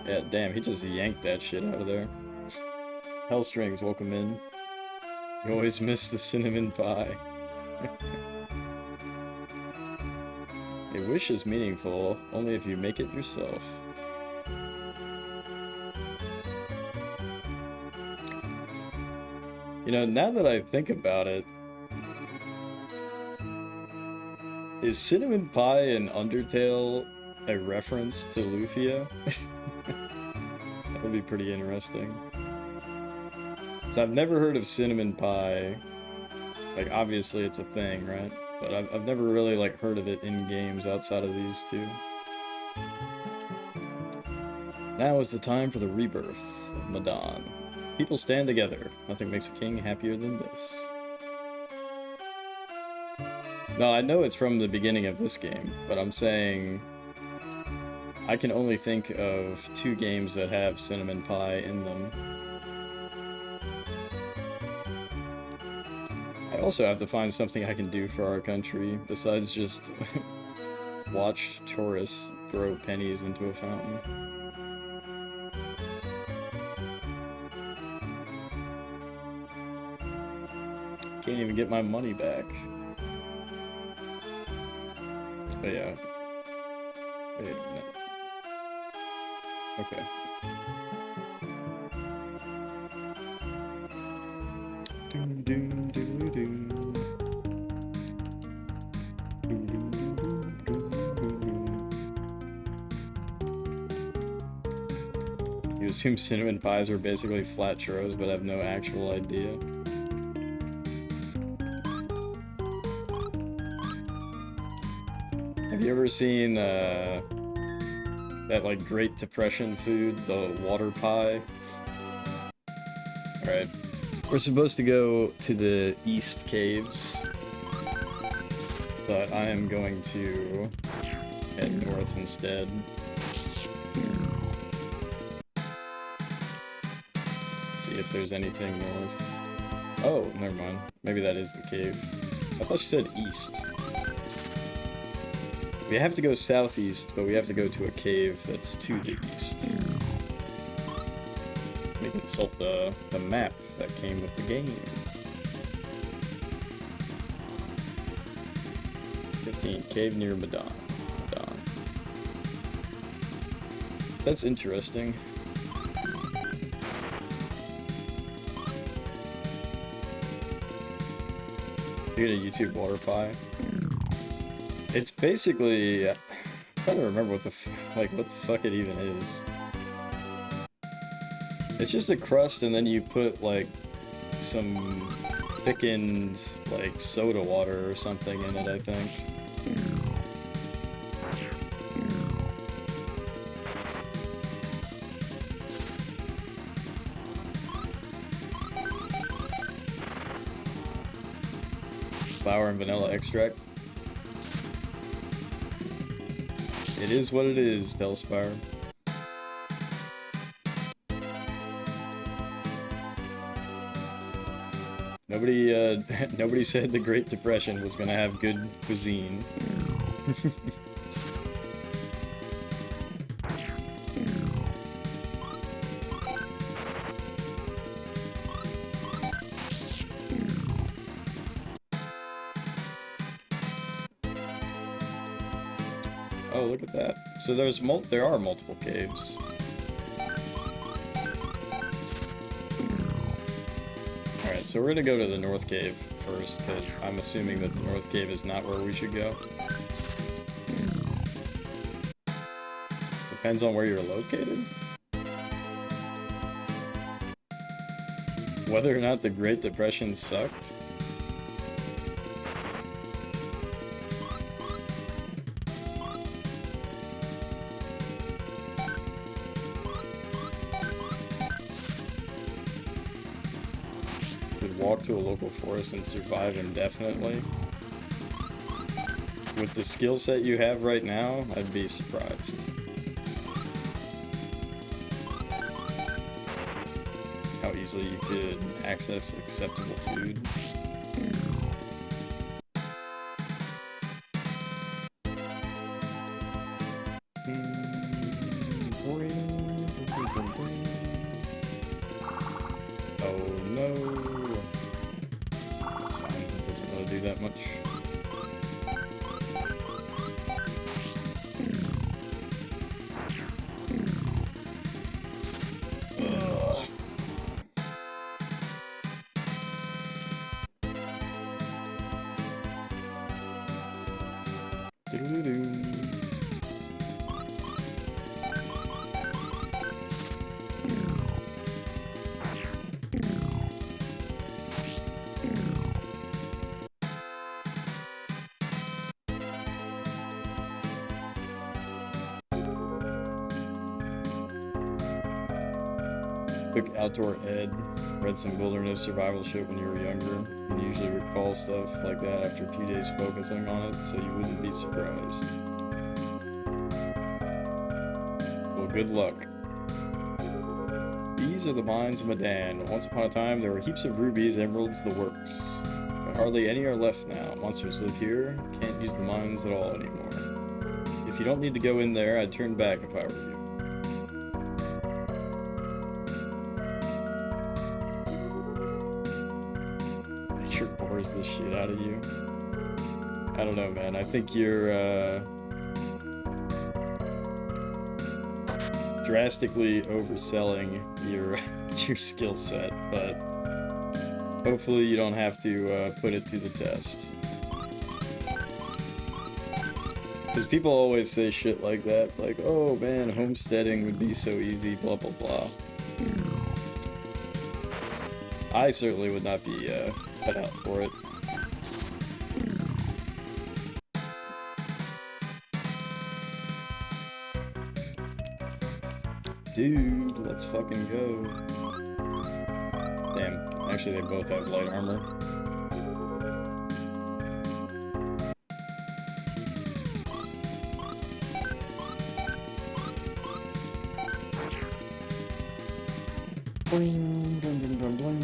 S1: Yeah, damn, he just yanked that shit out of there. Hellstrings, welcome in. You always miss the cinnamon pie. A wish is meaningful only if you make it yourself. You know, now that I think about it, is Cinnamon Pie in Undertale a reference to Lufia? That would be pretty interesting. So I've never heard of Cinnamon Pie. Like, obviously it's a thing, right? But I've never really, like, heard of it in games outside of these two. Now is the time for the rebirth of Madon. People stand together. Nothing makes a king happier than this. No, I know it's from the beginning of this game, but I'm saying I can only think of 2 games that have Cinnamon Pie in them. I also have to find something I can do for our country besides just watch tourists throw pennies into a fountain. Can't even get my money back. But yeah. Wait a minute. Okay. Doom doom doo doom. Doom doom doom doom doom doom. You assume cinnamon pies are basically flat churros, but have no actual idea. Have you ever seen that like Great Depression food, the water pie? Alright. We're supposed to go to the East Caves, but I am going to head north instead. See if there's anything north. Oh, never mind. Maybe that is the cave. I thought you said east. We have to go southeast, but we have to go to a cave that's to the east. Let me consult the map that came with the game. 15, cave near Madon. That's interesting. You get a YouTube water pie. It's basically, I'm trying to remember what the fuck it even is. It's just a crust, and then you put like some thickened like soda water or something in it, I think. Flour and vanilla extract. It is what it is, Telspire. Nobody said the Great Depression was gonna have good cuisine. Oh, look at that. So there are multiple caves. Alright, so we're gonna go to the North Cave first, because I'm assuming that the North Cave is not where we should go. Depends on where you're located. Whether or not the Great Depression sucked. Walk to a local forest and survive indefinitely. With the skill set you have right now, I'd be surprised. How easily you could access acceptable food. Oh no. Do that much. Quick outdoor ed. Read some wilderness survival shit when you were younger. And usually recall stuff like that after a few days focusing on it, so you wouldn't be surprised. Well, good luck. These are the mines of Madon. Once upon a time, there were heaps of rubies, emeralds, the works. But hardly any are left now. Monsters live here. Can't use the mines at all anymore. If you don't need to go in there, I'd turn back if I were you. Bores the shit out of you. I don't know, man. I think you're drastically overselling your skill set, but hopefully you don't have to put it to the test. Because people always say shit like that, like, oh man, homesteading would be so easy, blah blah blah. I certainly would not be cut out for it. Dude, let's fucking go. Damn, actually they both have light armor. Boing, dum, dum, dum, dum.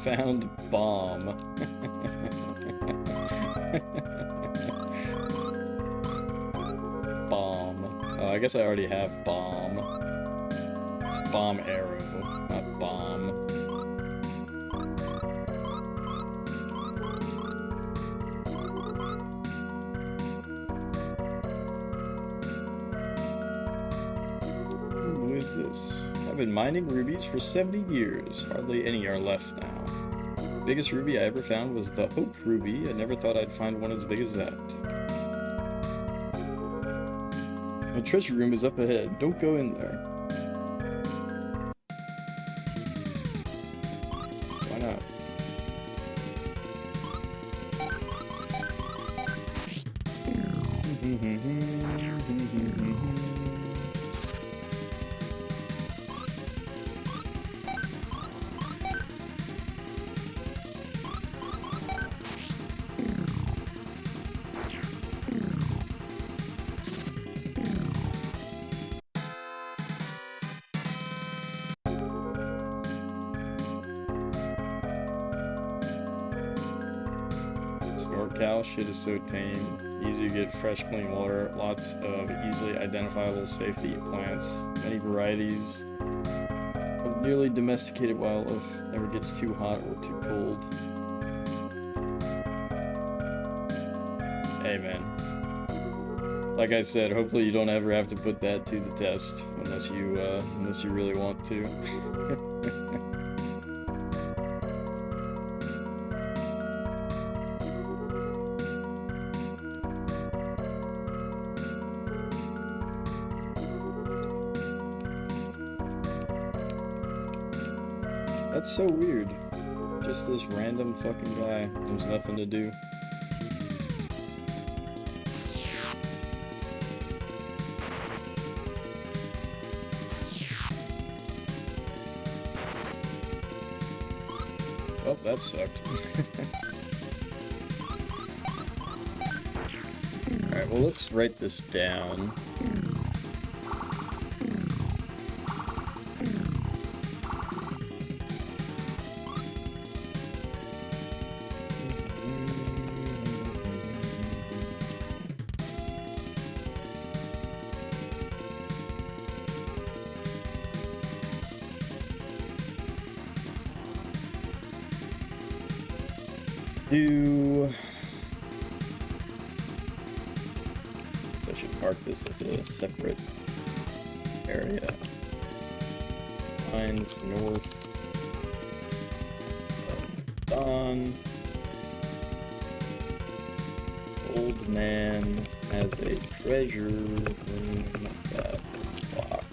S1: Found bomb. Bomb. Oh, I guess I already have bomb. It's bomb arrow, not bomb. Who is this? I've been mining rubies for 70 years. Hardly any are left now. The biggest ruby I ever found was the Hope Ruby. I never thought I'd find one as big as that. The treasure room is up ahead. Don't go in there. Why not? Cow shit is so tame. Easy to get fresh, clean water. Lots of easily identifiable safe-to-eat plants. Many varieties of nearly domesticated wildlife. Never gets too hot or too cold. Hey man. Like I said, hopefully you don't ever have to put that to the test unless you really want to. That's so weird. Just this random fucking guy. There's nothing to do. Oh, that sucked. Alright, well let's write this down. I should mark this as a separate area. Lines north of dawn. Old man has a treasure room that is locked.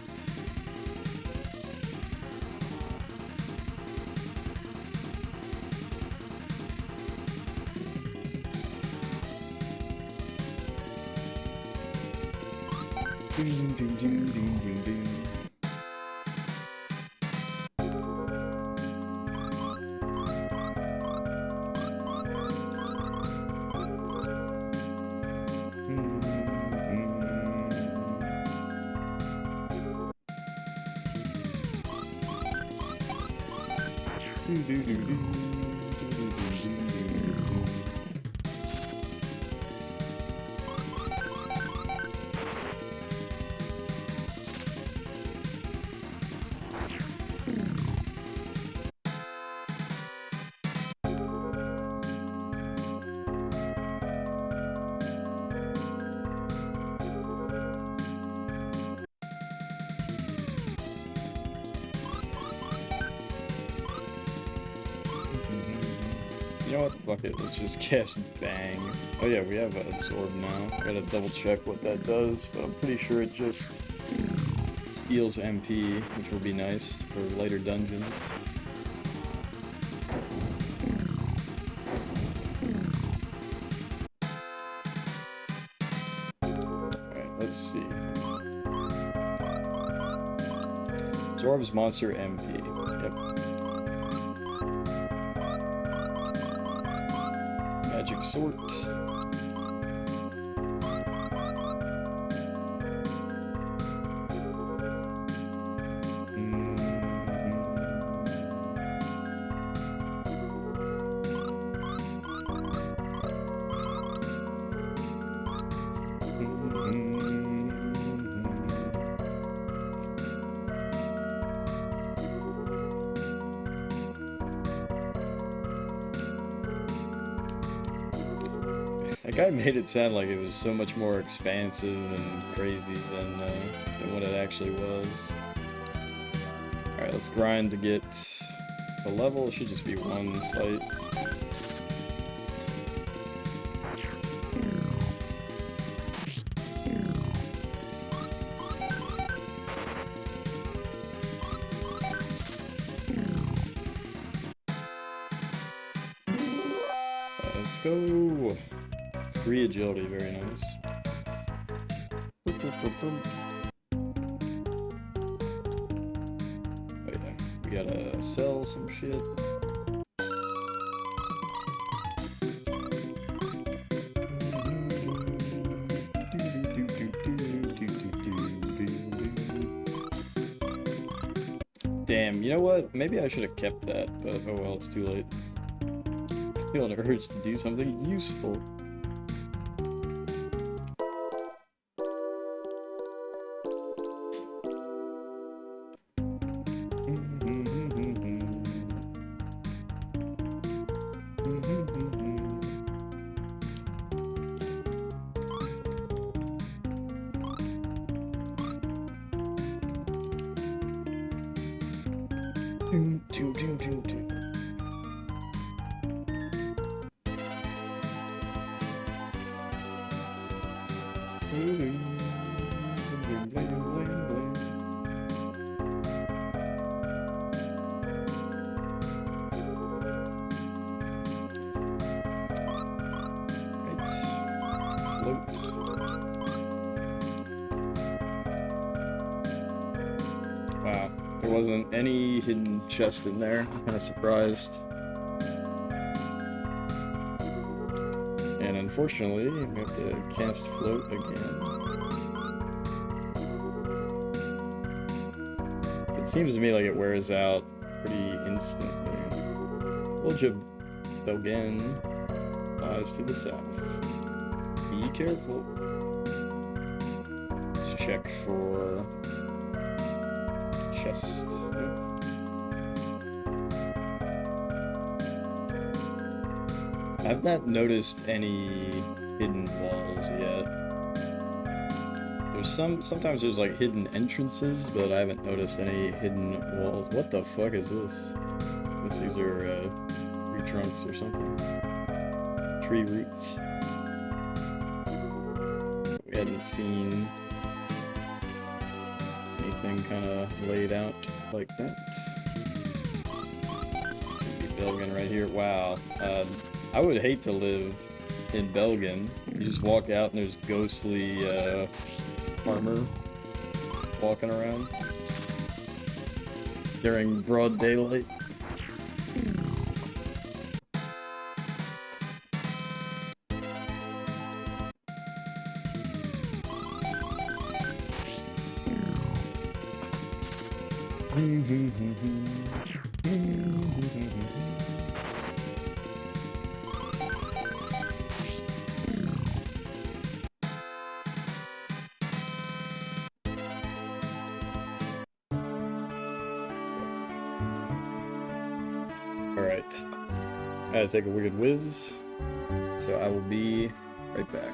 S1: Doom, doom, doom, doom, doom, doom. You know what? Fuck it. Let's just cast Bang. Oh yeah, we have Absorb now. Gotta double check what that does, but I'm pretty sure it just heals MP, which will be nice for later dungeons. Alright, let's see. Absorbs monster MP. Yep. Magic Sort. Guy made it sound like it was so much more expansive and crazy than what it actually was. Alright, let's grind to get the level. It should just be one fight. Let's go. 3 agility, very nice. Boop, boop, boop, boop. Oh yeah, we gotta sell some shit. Damn, you know what? Maybe I should have kept that, but oh well, it's too late. I feel an urge to do something useful. Wow, there wasn't any hidden chest in there. I'm kind of surprised. And unfortunately, we have to cast float again. So it seems to me like it wears out pretty instantly. Village of Belgen lies to the south. Be careful. Let's check for chest. Nope. I've not noticed any hidden walls yet. There's sometimes there's like hidden entrances, but I haven't noticed any hidden walls. What the fuck is this? I guess these are tree trunks or something. Tree roots. We hadn't seen anything kind of laid out like that. Should be Belgen right here. Wow. I would hate to live in Belgen. You just walk out and there's ghostly armor walking around during broad daylight. Alright. I gotta take a wicked whiz, so I will be right back.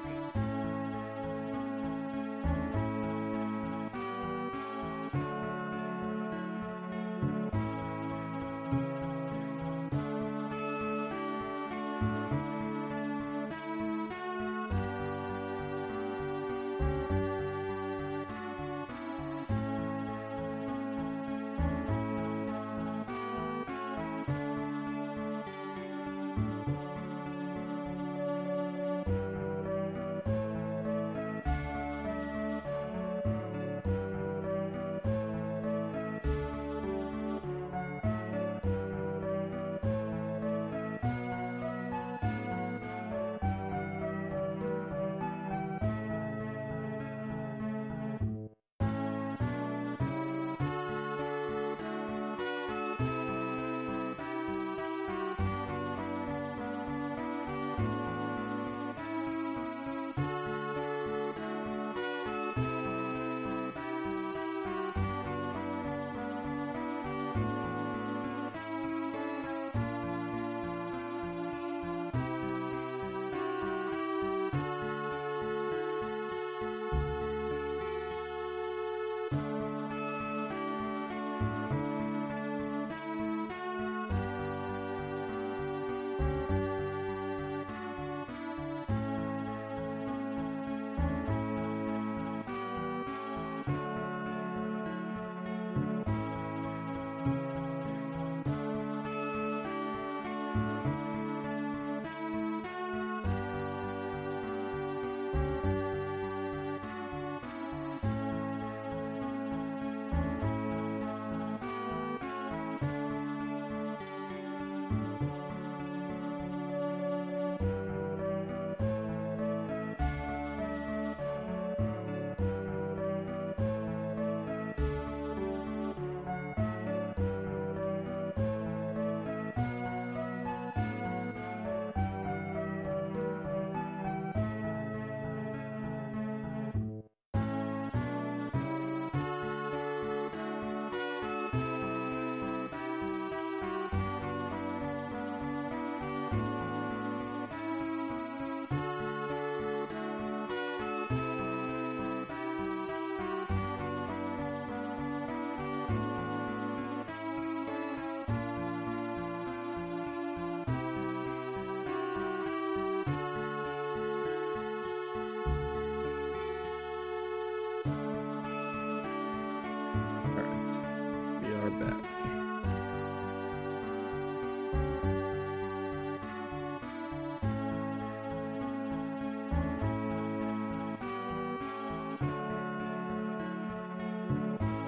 S1: back.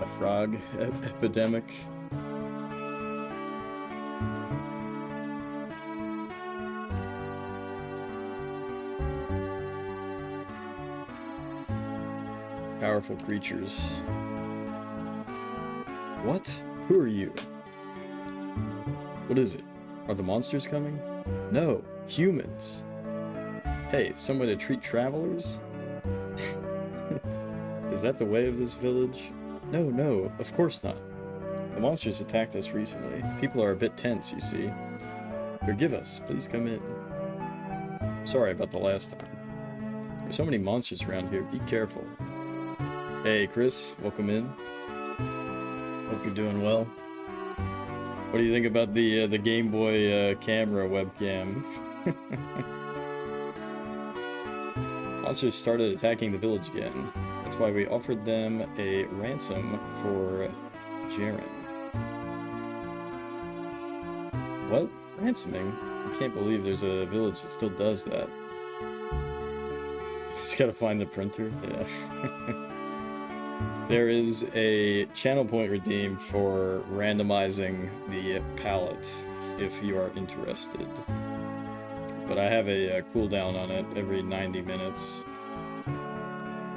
S1: A frog epidemic. Powerful creatures. What? Who are you? What is it? Are the monsters coming? No, humans. Hey, some way to treat travelers? Is that the way of this village? No, no, of course not. The monsters attacked us recently. People are a bit tense, you see. Forgive us, please come in. Sorry about the last time. There's so many monsters around here, be careful. Hey, Chris, welcome in. Hope you're doing well. What do you think about the Game Boy camera webcam? Monsters started attacking the village again. That's why we offered them a ransom for Jaren. What? Ransoming? I can't believe there's a village that still does that. Just gotta find the printer. Yeah. There is a channel point redeem for randomizing the palette if you are interested. But I have a cooldown on it every 90 minutes.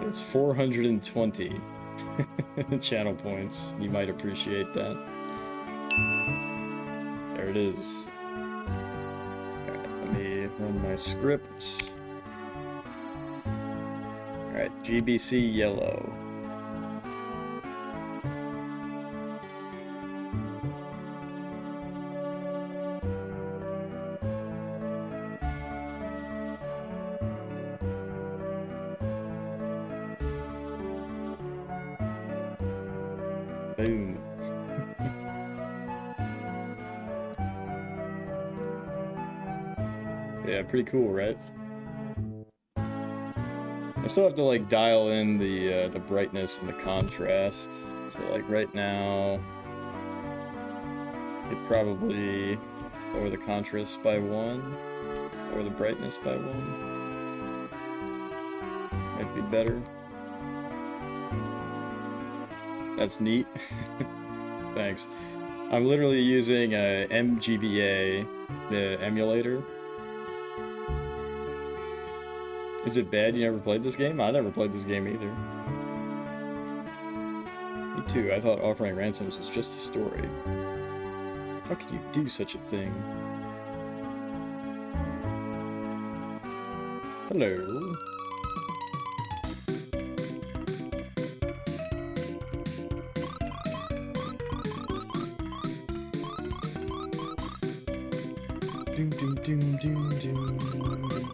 S1: It's 420 channel points. You might appreciate that. There it is. Alright, let me run my script. Alright, GBC yellow. Boom. Yeah, pretty cool, right? I still have to like dial in the brightness and the contrast. So like right now, it probably lower the contrast by 1, or the brightness by 1. Might be better. That's neat. Thanks. I'm literally using a MGBA, the emulator. Is it bad you never played this game? I never played this game either. Me too, I thought offering ransoms was just a story. How could you do such a thing? Hello. Doom doom doom doom doom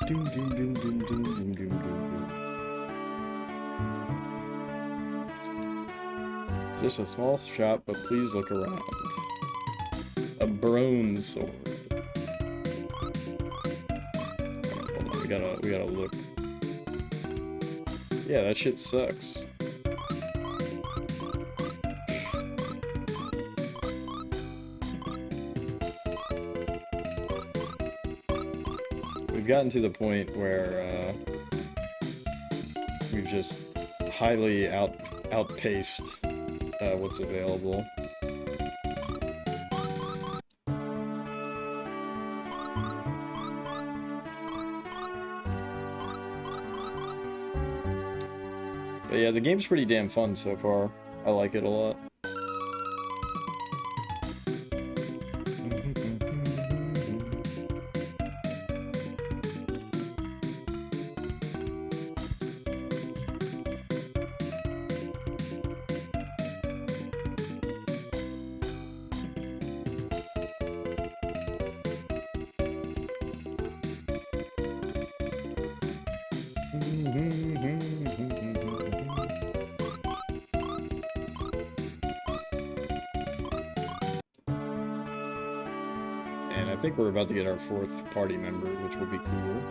S1: doom doom doom doom doom doom. It's just a small shop, but please look around. A bronze sword. Right, hold on, we gotta look. Yeah, that shit sucks. We've gotten to the point where we've just highly outpaced what's available. But yeah, the game's pretty damn fun so far. I like it a lot. And I think we're about to get our 4th party member, which will be cool.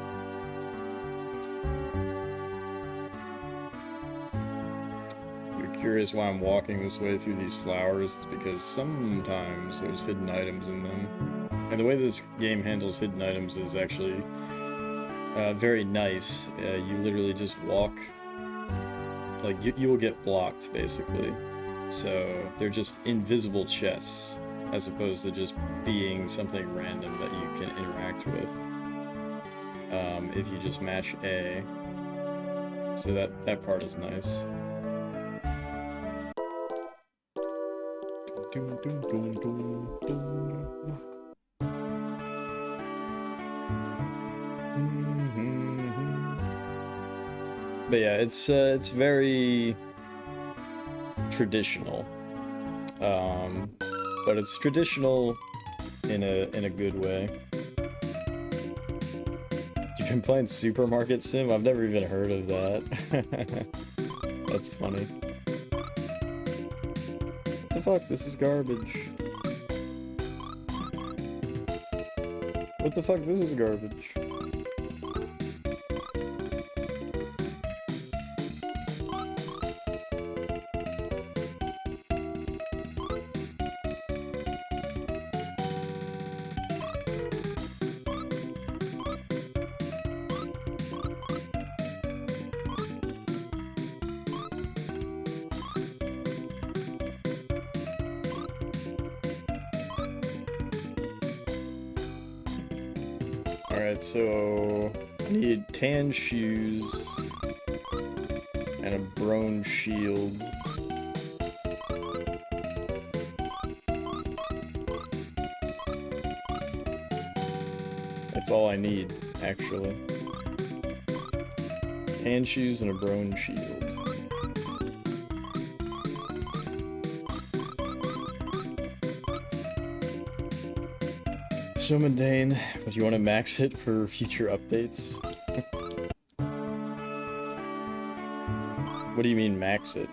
S1: curious why I'm walking this way through these flowers, it's because sometimes there's hidden items in them. And the way this game handles hidden items is actually very nice. You literally just walk, like you will get blocked basically. So they're just invisible chests as opposed to just being something random that you can interact with if you just mash A. So that part is nice. But yeah, it's very traditional, but it's traditional in a good way. You've been playing Supermarket Sim? I've never even heard of that. That's funny. What the fuck? This is garbage. What the fuck? This is garbage. Alright, so I need tan shoes and a bronze shield. That's all I need, actually. Tan shoes and a bronze shield. So mundane, but you want to max it for future updates? What do you mean max it?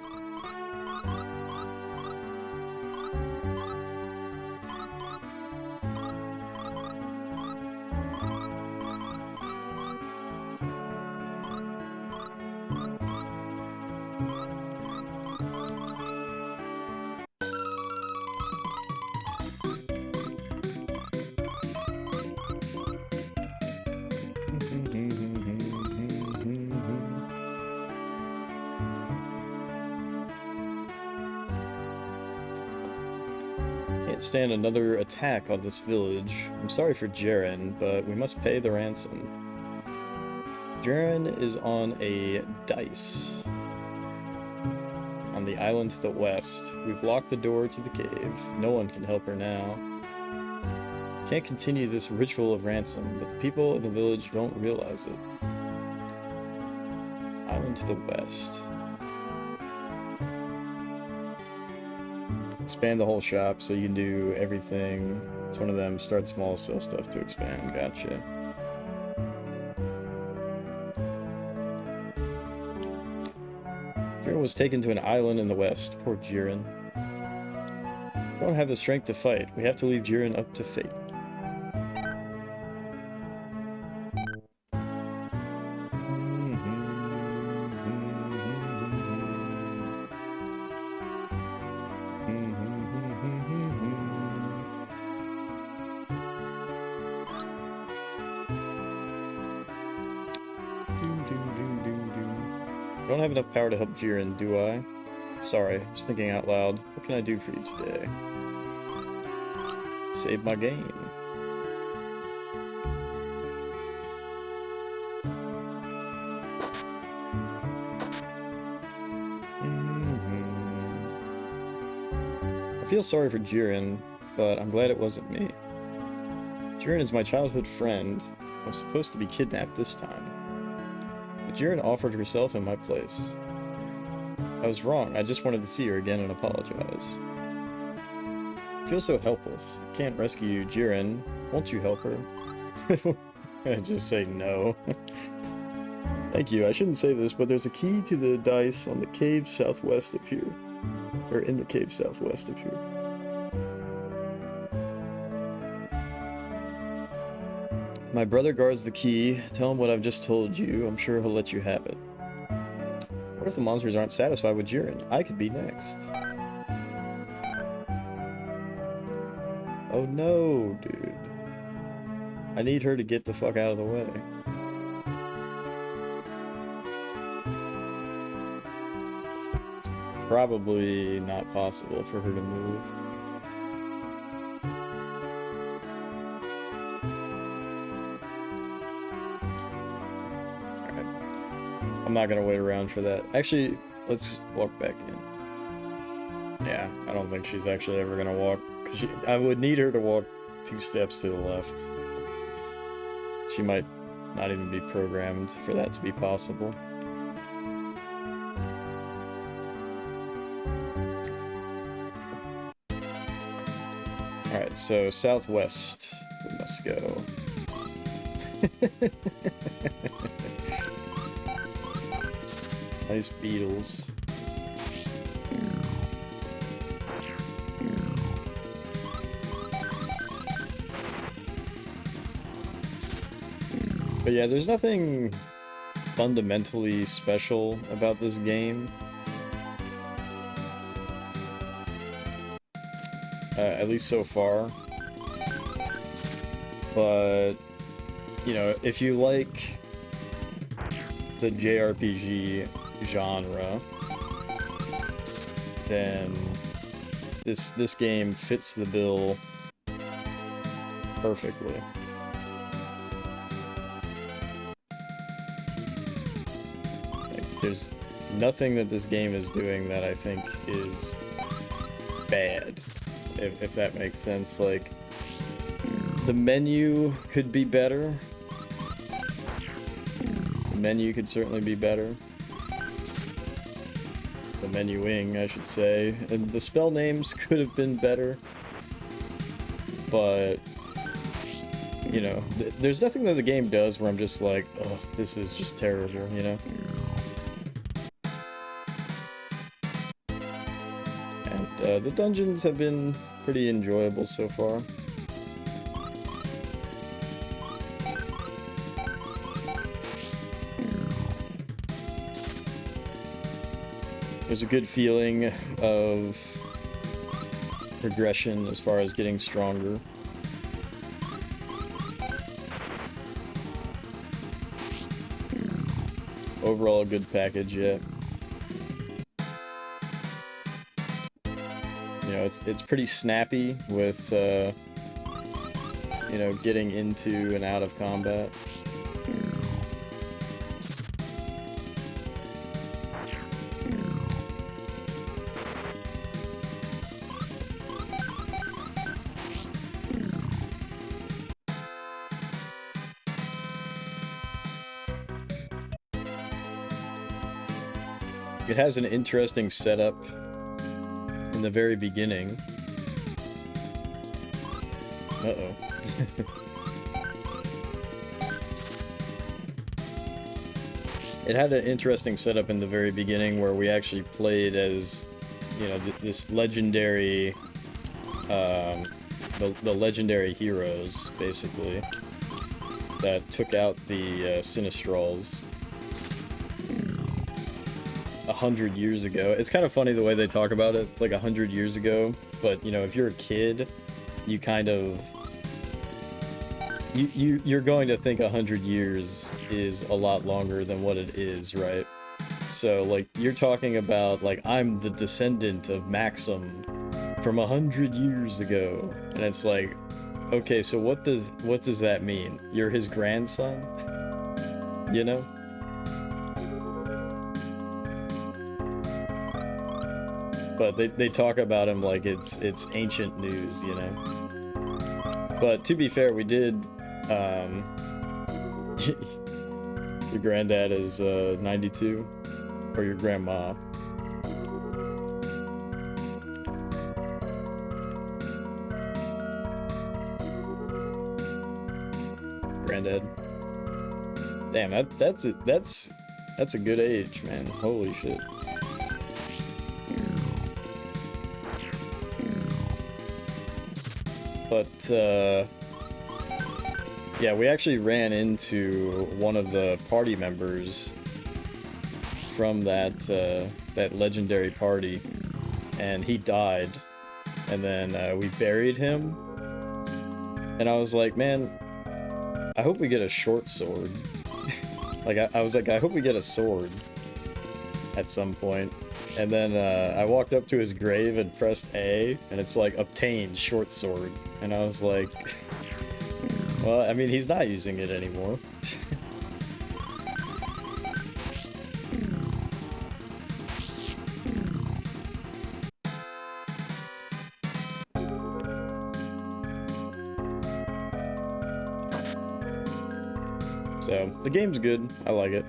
S1: Stand another attack on this village. I'm sorry for Jaren, but we must pay the ransom. Jaren is on a dice on the island to the west. We've locked the door to the cave. No one can help her now. Can't continue this ritual of ransom, but the people in the village don't realize it. Island to the west. Expand the whole shop so you can do everything. It's one of them. Start small, sell stuff to expand. Gotcha. Jiren was taken to an island in the west. Poor Jiren. Don't have the strength to fight. We have to leave Jiren up to fate. I don't have enough power to help Jiren, do I? Sorry, I was thinking out loud. What can I do for you today? Save my game. I feel sorry for Jiren, but I'm glad it wasn't me. Jiren is my childhood friend. I was supposed to be kidnapped this time. But Jiren offered herself in my place. I was wrong. I just wanted to see her again and apologize. I feel so helpless. I can't rescue you, Jiren. Won't you help her? I just say no. Thank you. I shouldn't say this, but there's a key to the dice on the cave southwest of here. Or in the cave southwest of here. My brother guards the key. Tell him what I've just told you. I'm sure he'll let you have it. What if the monsters aren't satisfied with Jiren? I could be next. Oh no, dude. I need her to get the fuck out of the way. It's probably not possible for her to move. I'm not gonna wait around for that. Actually, let's walk back in. Yeah, I don't think she's actually ever gonna walk. Cause I would need her to walk 2 steps to the left. She might not even be programmed for that to be possible. Alright, so southwest we must go. Nice beetles. But yeah, there's nothing fundamentally special about this game. At least so far. But, you know, if you like the JRPG genre, then this game fits the bill perfectly. Like, there's nothing that this game is doing that I think is bad, if that makes sense. Like, the menu could be better. The menu could certainly be better. The menuing, I should say. And the spell names could have been better. But, you know, there's nothing that the game does where I'm just like, oh, this is just terrible, you know? And the dungeons have been pretty enjoyable so far. There's a good feeling of progression as far as getting stronger. Overall, a good package, yeah. You know, it's pretty snappy with, you know, getting into and out of combat. It has an interesting setup in the very beginning. Uh-oh. It had an interesting setup in the very beginning where we actually played as, you know, this legendary, the legendary heroes, basically, that took out the Sinistrals 100 years ago. It's kind of funny the way they talk about it. It's like 100 years ago, but you know, if you're a kid, you kind of you're going to think 100 years is a lot longer than what it is, right? So like you're talking about like I'm the descendant of Maxim from 100 years ago, and it's like, okay, so what does that mean? You're his grandson, you know? But they talk about him like it's ancient news, you know? But to be fair, we did, your granddad is, 92? Or your grandma? Granddad. Damn, that's a good age, man. Holy shit. But, yeah, we actually ran into one of the party members from that legendary party, and he died, and then we buried him, and I was like, man, I hope we get a short sword. Like, I was like, I hope we get a sword at some point. And then I walked up to his grave and pressed A, and it's like, obtained short sword. And I was like, well, I mean, he's not using it anymore. So, the game's good. I like it.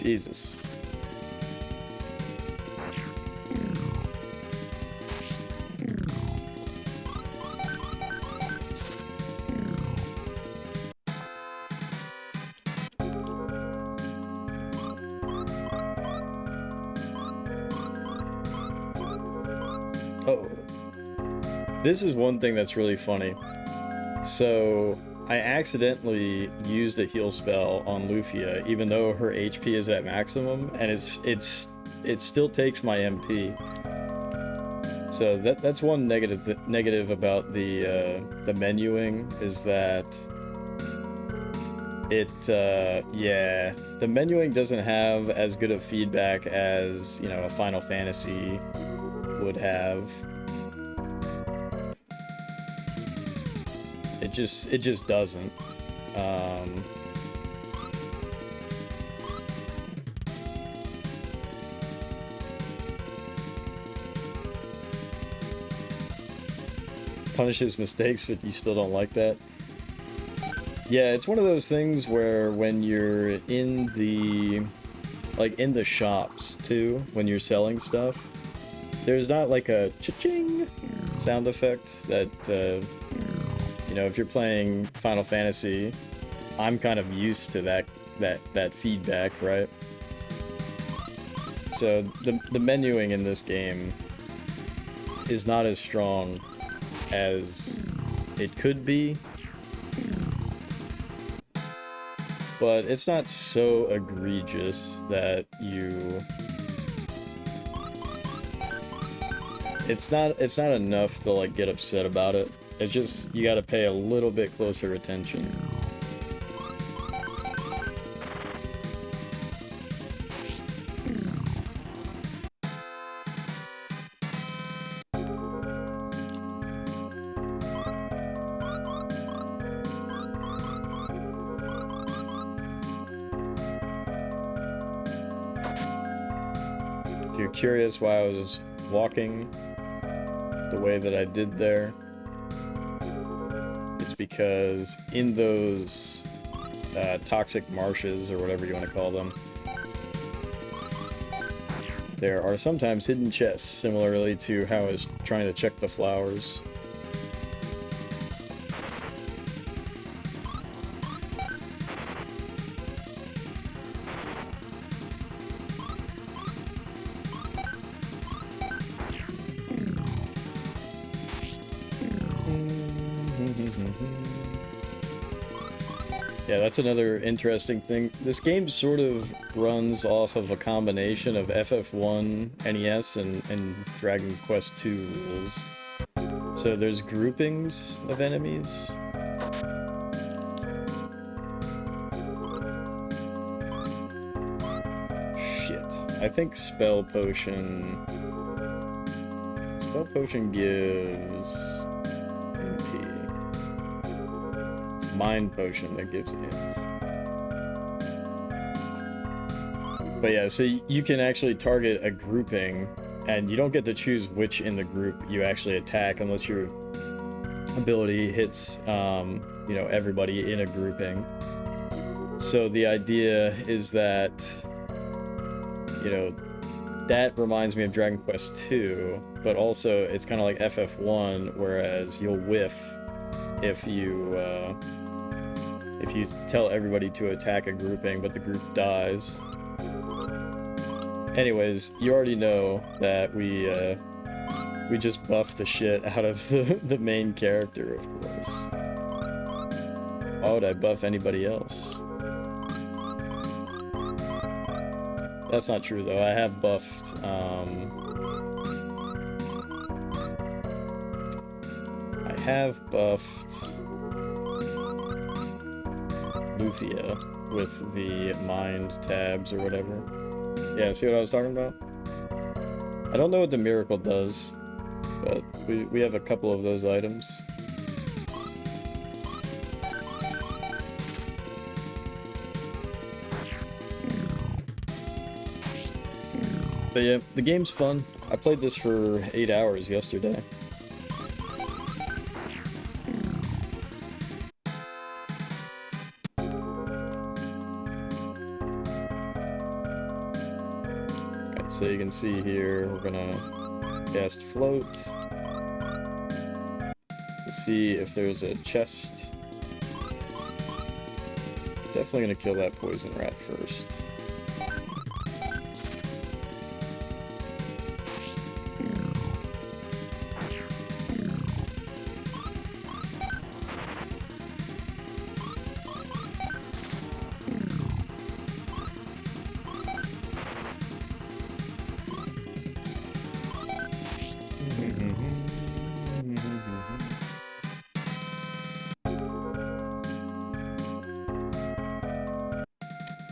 S1: Jesus. Oh. This is one thing that's really funny. So, I accidentally used a heal spell on Lufia, even though her HP is at maximum, and it still takes my MP. So that's one negative about the menuing, is that yeah, the menuing doesn't have as good of feedback as, you know, a Final Fantasy would have. It just doesn't. Punishes mistakes, but you still don't like that? Yeah, it's one of those things where when you're in the, like, in the shops, too, when you're selling stuff, there's not, like, a cha-ching sound effect that, you know, if you're playing Final Fantasy, I'm kind of used to that feedback, right? So the menuing in this game is not as strong as it could be, but it's not so egregious that you... It's not enough to, like, get upset about it. It's just, you gotta pay a little bit closer attention. If you're curious why I was walking the way that I did there, it's because in those toxic marshes, or whatever you want to call them, there are sometimes hidden chests, similarly to how I was trying to check the flowers. Yeah, that's another interesting thing. This game sort of runs off of a combination of FF1, NES, and Dragon Quest II rules. So there's groupings of enemies. Shit. I think Spell Potion gives MP. It's Mind Potion that gives hits. But yeah, so you can actually target a grouping, and you don't get to choose which in the group you actually attack unless you're ability hits, you know, everybody in a grouping. So the idea is that, you know, that reminds me of Dragon Quest II, but also it's kind of like FF1, whereas you'll whiff if you tell everybody to attack a grouping, but the group dies. Anyways, you already know that we just buff the shit out of the main character, of course. Why would I buff anybody else? That's not true, though. I have buffed, Lufia with the mind tabs or whatever. Yeah, see what I was talking about? I don't know what the miracle does, but we have a couple of those items. But yeah, the game's fun. I played this for 8 hours yesterday. Alright, so you can see here, we're gonna cast Float to see if there's a chest. Definitely gonna kill that poison rat first.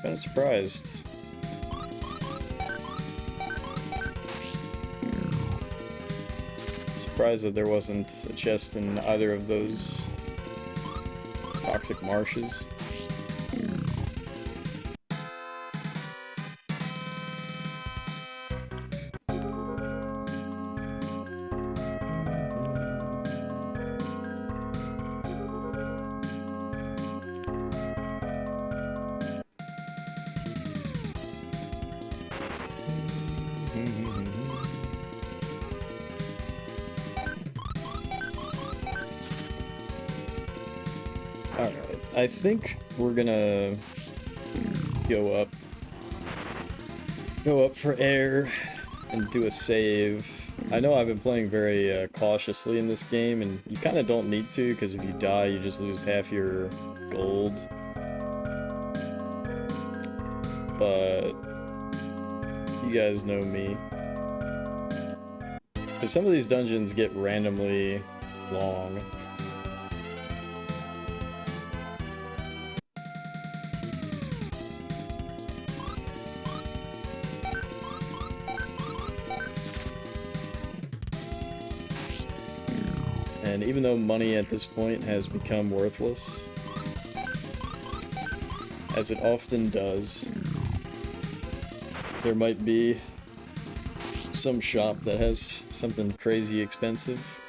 S1: Kinda surprised. Surprised that there wasn't a chest in either of those toxic marshes. Alright, I think we're gonna go up for air and do a save. I know I've been playing very cautiously in this game, and you kind of don't need to, because if you die, you just lose half your gold. But you guys know me. Because some of these dungeons get randomly long. And even though money at this point has become worthless, as it often does, there might be some shop that has something crazy expensive.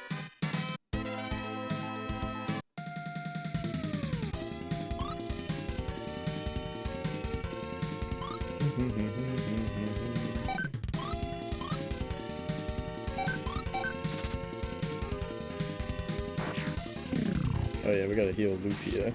S1: Oh yeah, we gotta heal Lufia.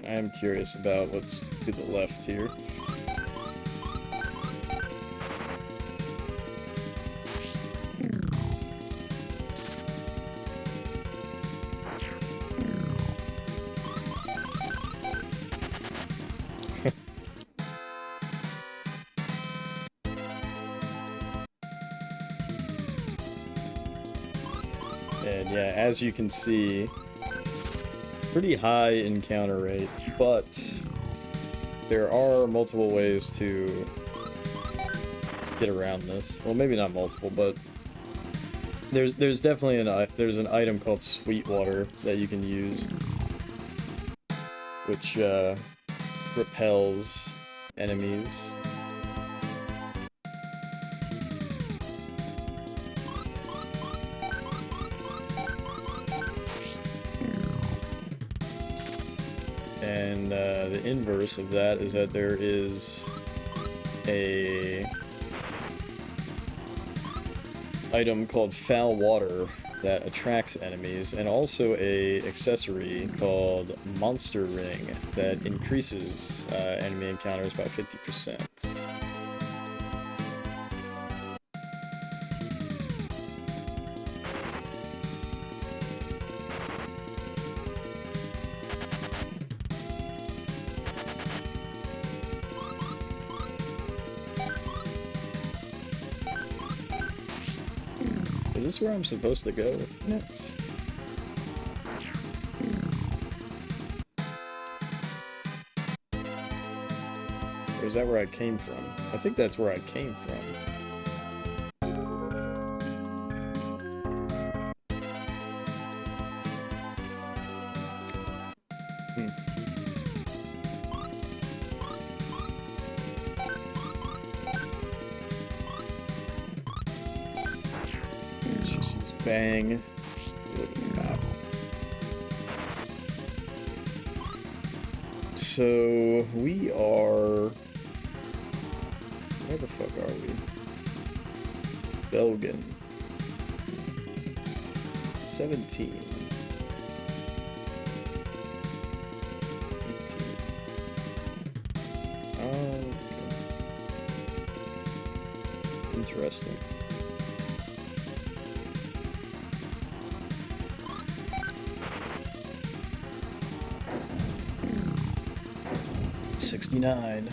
S1: I am curious about what's to the left here. And yeah, as you can see, pretty high encounter rate, but there are multiple ways to get around this. Well, maybe not multiple, but there's definitely there's an item called Sweetwater that you can use, which repels enemies. And the inverse of that is that there is a item called Foul Water that attracts enemies, and also a accessory called Monster Ring that increases enemy encounters by 50%. Is this where I'm supposed to go next? Or is that where I came from? I think that's where I came from. Bang. Look at the map. So we are... Where the fuck are we? Belgian. 17. 18. Okay. Interesting. $69.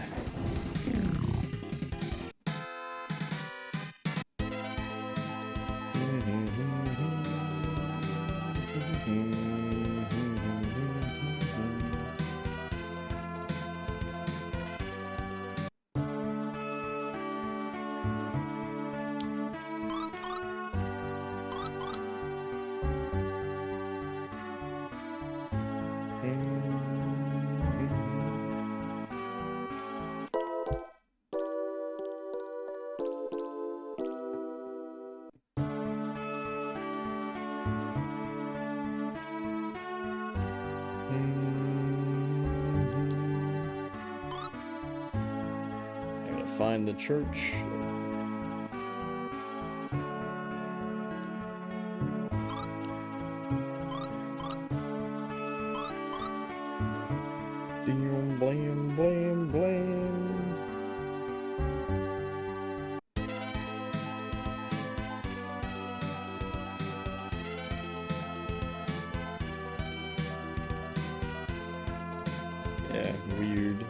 S1: Find the church. Blam, blam, blam, blam. Yeah, weird.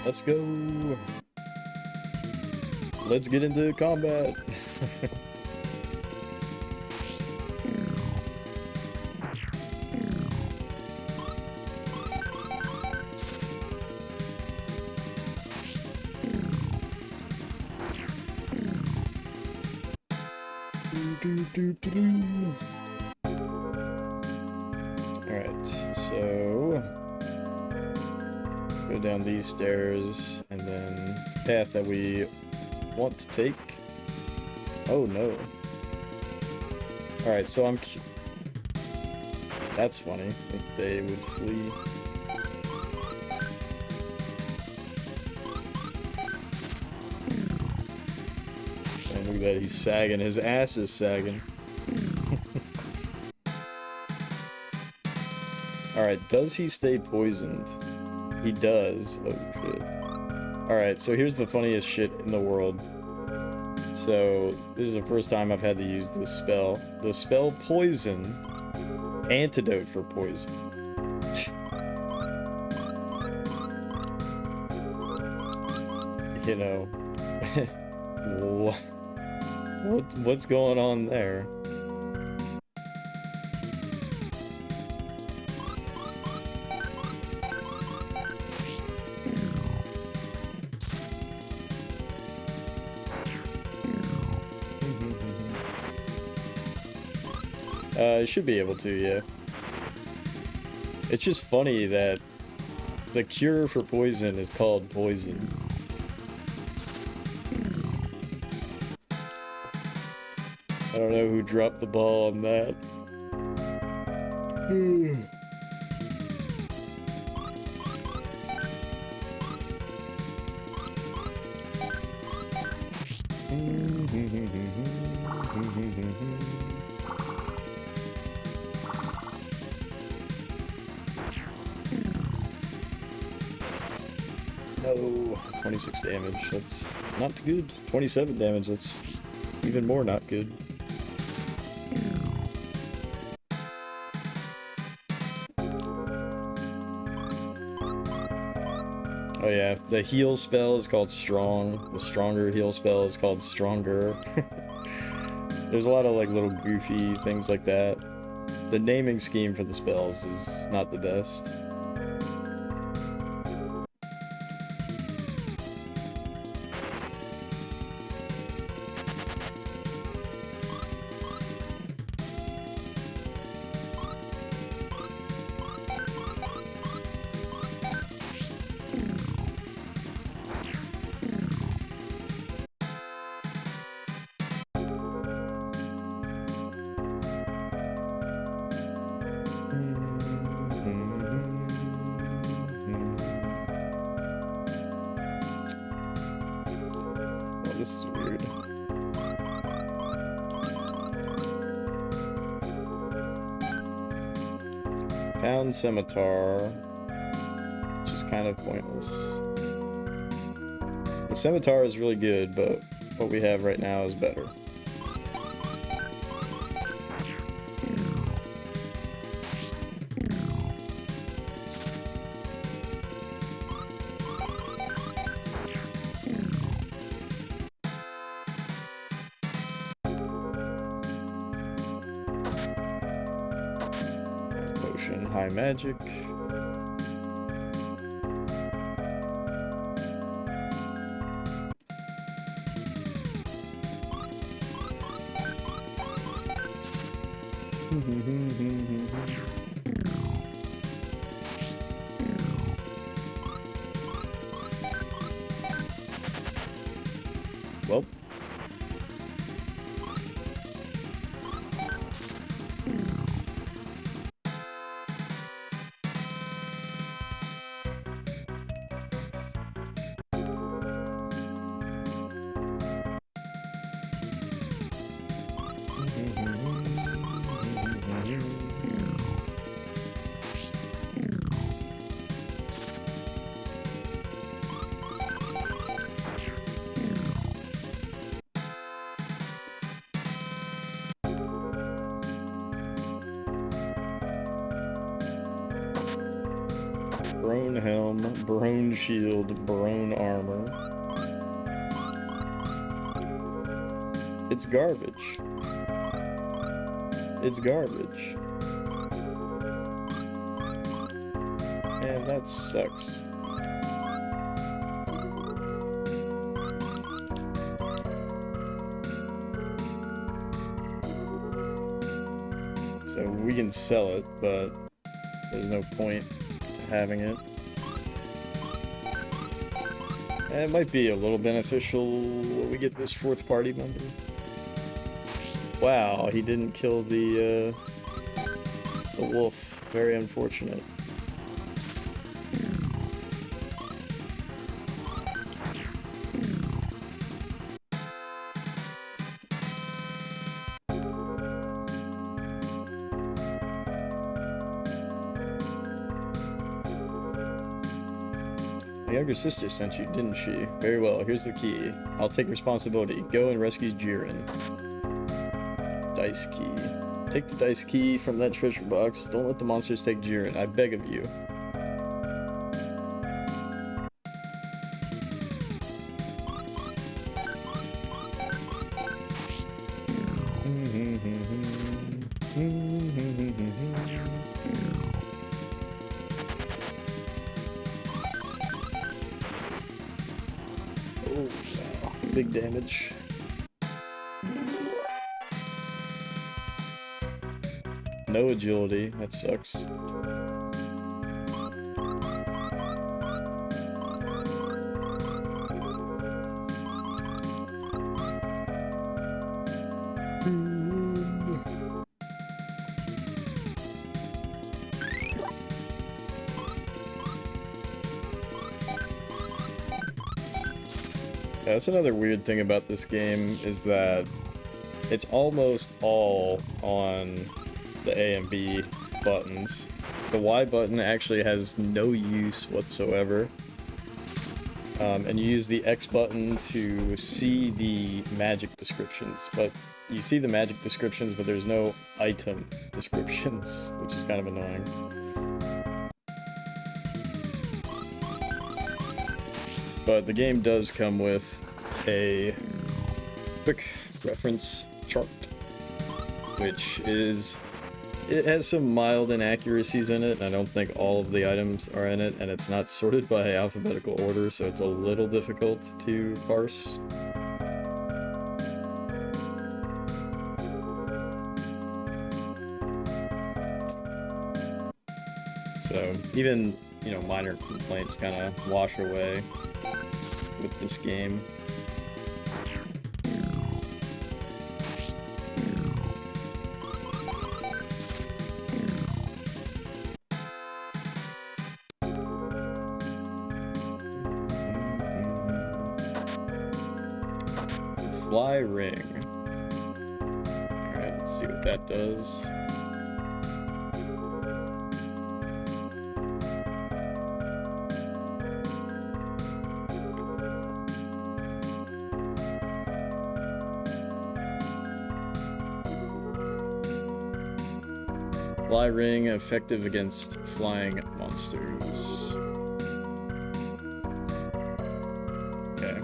S1: Let's go. Let's get into combat. Alright, so go down these stairs, and then the path that we want to take. Oh no. Alright, so that's funny, if they would flee. And look at that, he's sagging, his ass is sagging. Alright, does he stay poisoned? He does. Oh shit. Alright, so here's the funniest shit in the world. So, this is the first time I've had to use this spell. The spell Poison, antidote for poison. You know, what's going on there? I should be able to, yeah. It's just funny that the cure for poison is called poison. I don't know who dropped the ball on that. No, 26 damage, that's not good. 27 damage, that's even more not good. Oh yeah, the heal spell is called Strong, the stronger heal spell is called Stronger. There's a lot of like little goofy things like that. The naming scheme for the spells is not the best. This is weird. Found Scimitar, which is kind of pointless. The Scimitar is really good, but what we have right now is better. High magic. Well. Brone helm, brone shield, brone armor. It's garbage. It's garbage. Man, that sucks. So we can sell it, but there's no point to having it. And it might be a little beneficial when we get this fourth party member. Wow, he didn't kill the wolf. Very unfortunate. My younger sister sent you, didn't she? Very well, here's the key. I'll take responsibility. Go and rescue Jiren. Dice key. Take the dice key from that treasure box. Don't let the monsters take Jiren, I beg of you. Oh, wow. Big damage. No agility, that sucks. Yeah, that's another weird thing about this game, is that it's almost all on the A and B buttons. The Y button actually has no use whatsoever. And you use the X button to see the magic descriptions, but you see the magic descriptions, but there's no item descriptions, which is kind of annoying. But the game does come with a quick reference chart, which is, it has some mild inaccuracies in it, and I don't think all of the items are in it, and it's not sorted by alphabetical order, so it's a little difficult to parse. So even, you know, minor complaints kind of wash away with this game. Fly ring. Alright, let's see what that does. Fly ring effective against flying monsters. Okay.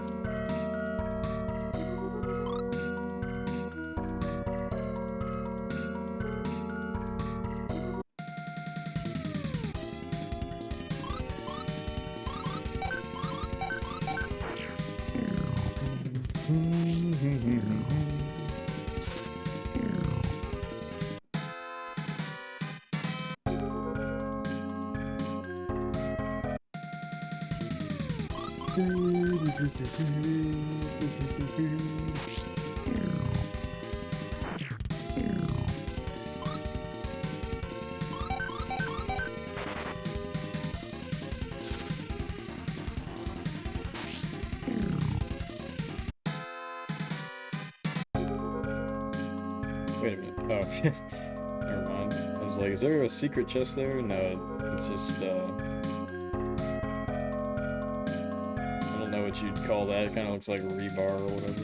S1: Wait a minute. Oh, never mind. I was like, is there a secret chest there? No, it's just, I don't know what you'd call that. It kind of looks like rebar or whatever.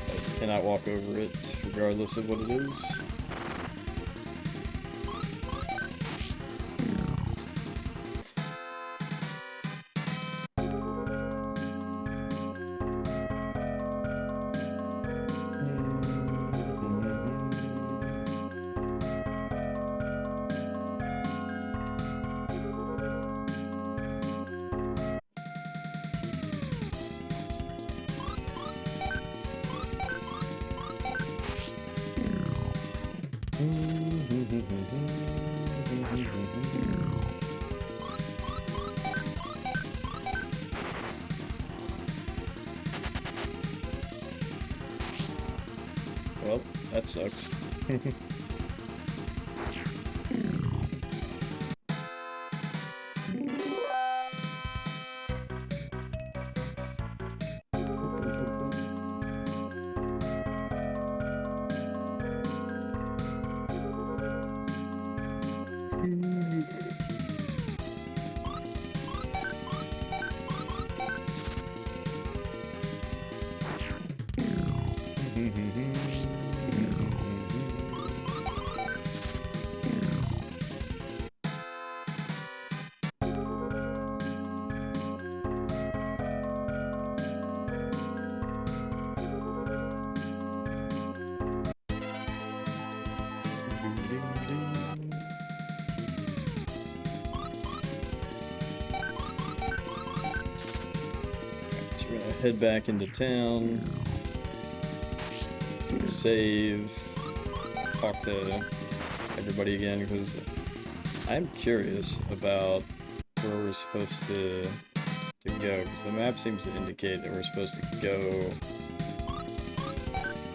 S1: I cannot walk over it, regardless of what it is. That sucks. So we're gonna head back into town, save, talk to everybody again, because I'm curious about where we're supposed to go, because the map seems to indicate that we're supposed to go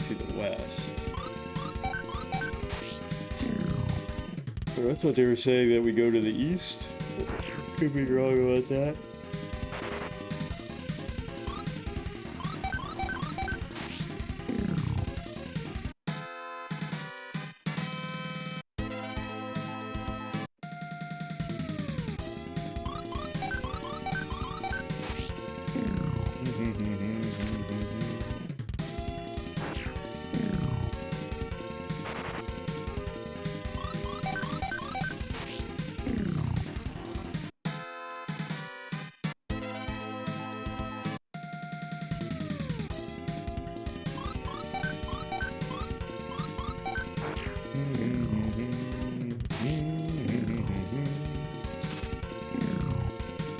S1: to the west. But I thought they were saying that we go to the east. Could be wrong about that.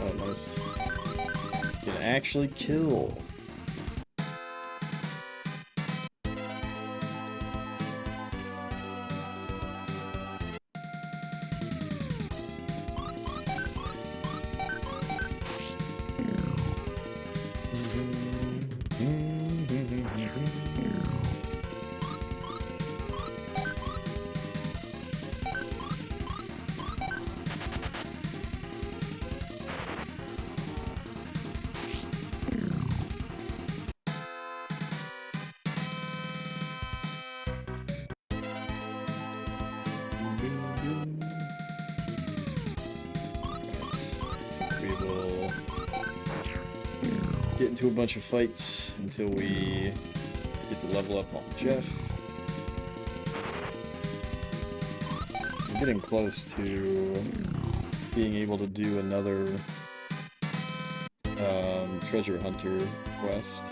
S1: Oh, nice. You can actually kill. Get into a bunch of fights until we get the level up on Jeff. I'm getting close to being able to do another treasure hunter quest.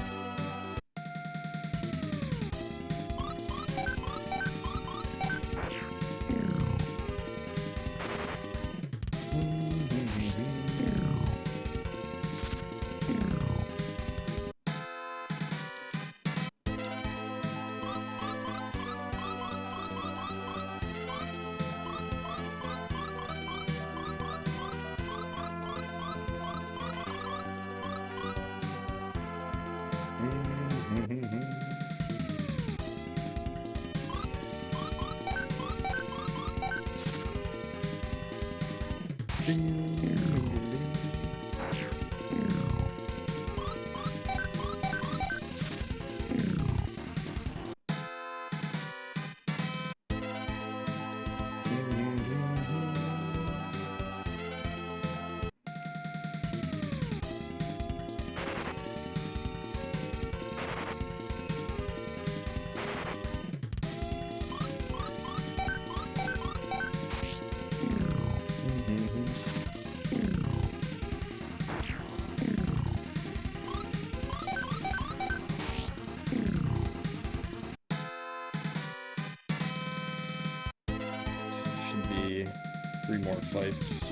S1: Should be 3 more fights.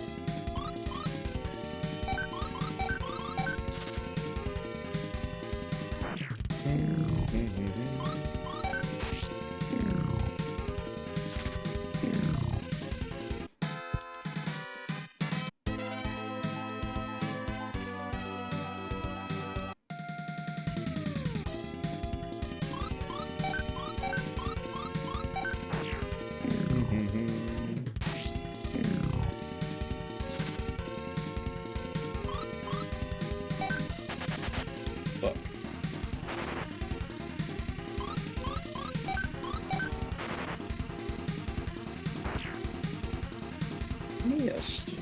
S1: Missed.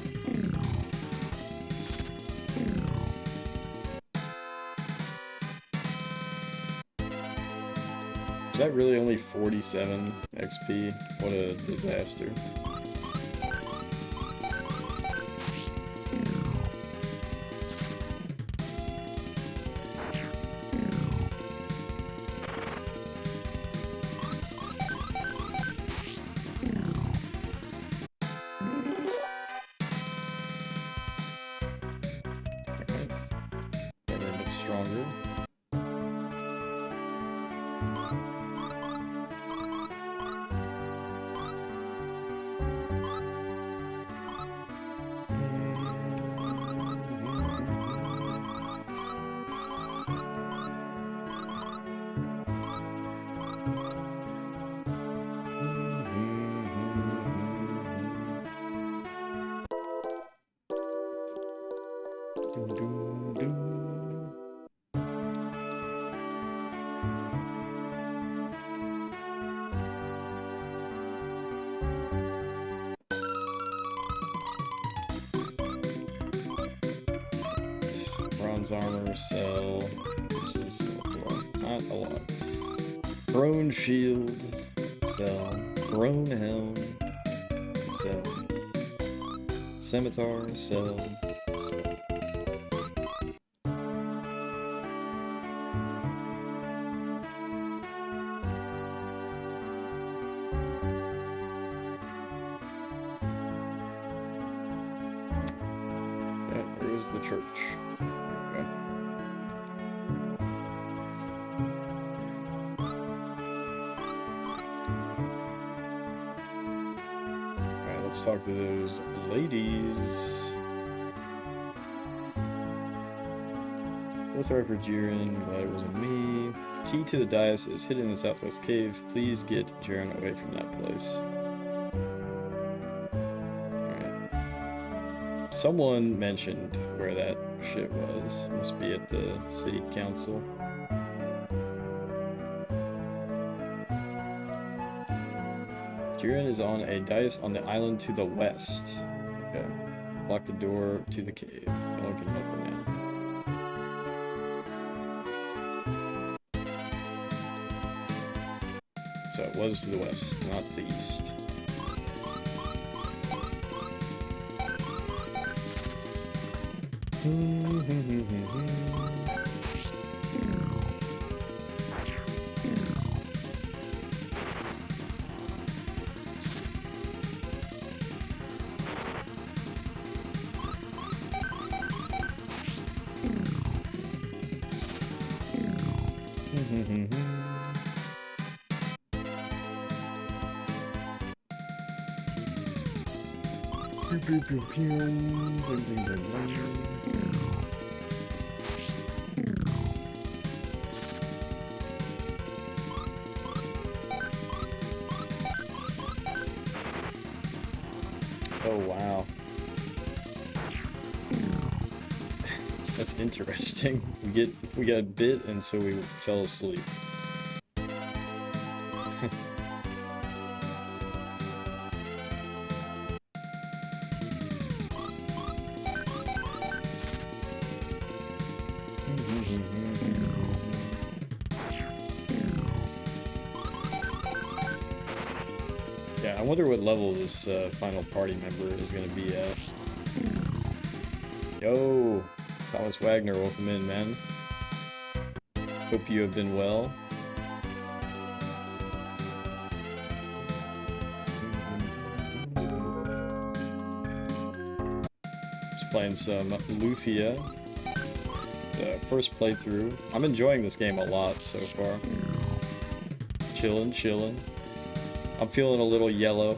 S1: Is that really only 47 XP? What a disaster. Stronger. Bronze armor, sell. Not a lot. Prone shield, sell. Prone helm, sell. Scimitar, sell. Where's the church? Let's talk to those ladies. Oh, sorry for Jiren. Glad it wasn't me. Key to the dais is hidden in the southwest cave. Please get Jiren away from that place. Alright. Someone mentioned where that shit was. Must be at the city council. Jiren is on a dais on the island to the west. Okay. Lock the door to the cave. No one can help her now. So it was to the west, not the east. Oh wow. That's interesting. We got bit and so we fell asleep. Yeah, I wonder what level this final party member is going to be at. Yo, Thomas Wagner, welcome in, man. Hope you have been well. Just playing some Lufia. First playthrough. I'm enjoying this game a lot so far. Chillin'. I'm feeling a little yellow.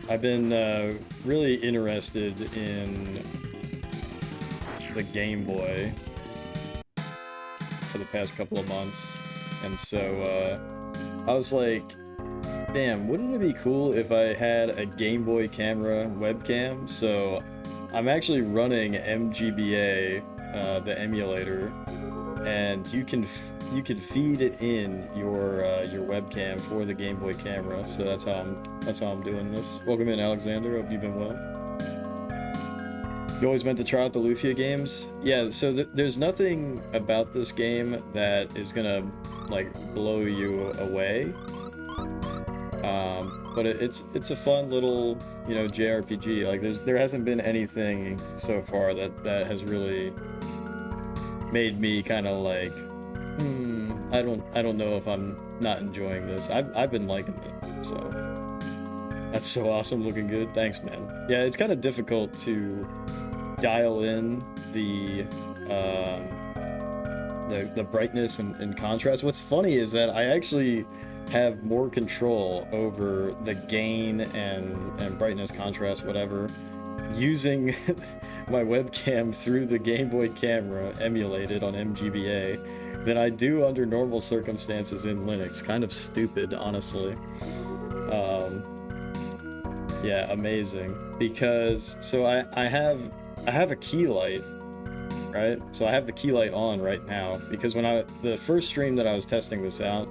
S1: I've been really interested in the Game Boy for the past couple of months, and so I was like, damn, wouldn't it be cool if I had a Game Boy camera webcam? So I'm actually running MGBA the emulator, and you can feed it in your webcam for the Game Boy camera. So that's how I'm doing this. Welcome in, Alexander. Hope you've been well. You always meant to try out the Lufia games? Yeah, so there's nothing about this game that is gonna, like, blow you away. But it's a fun little, you know, JRPG. Like, there hasn't been anything so far that has really made me kind of like, I don't know if I'm not enjoying this. I've been liking it, so that's so awesome. Looking good. Thanks, man. Yeah, it's kind of difficult to dial in the brightness and contrast. What's funny is that I actually have more control over the gain and brightness, contrast, whatever, using my webcam through the Game Boy camera emulated on MGBA than I do under normal circumstances in Linux. Kind of stupid, honestly. Yeah, amazing. Because, so I have a key light, right? So I have the key light on right now, because when the first stream that I was testing this out,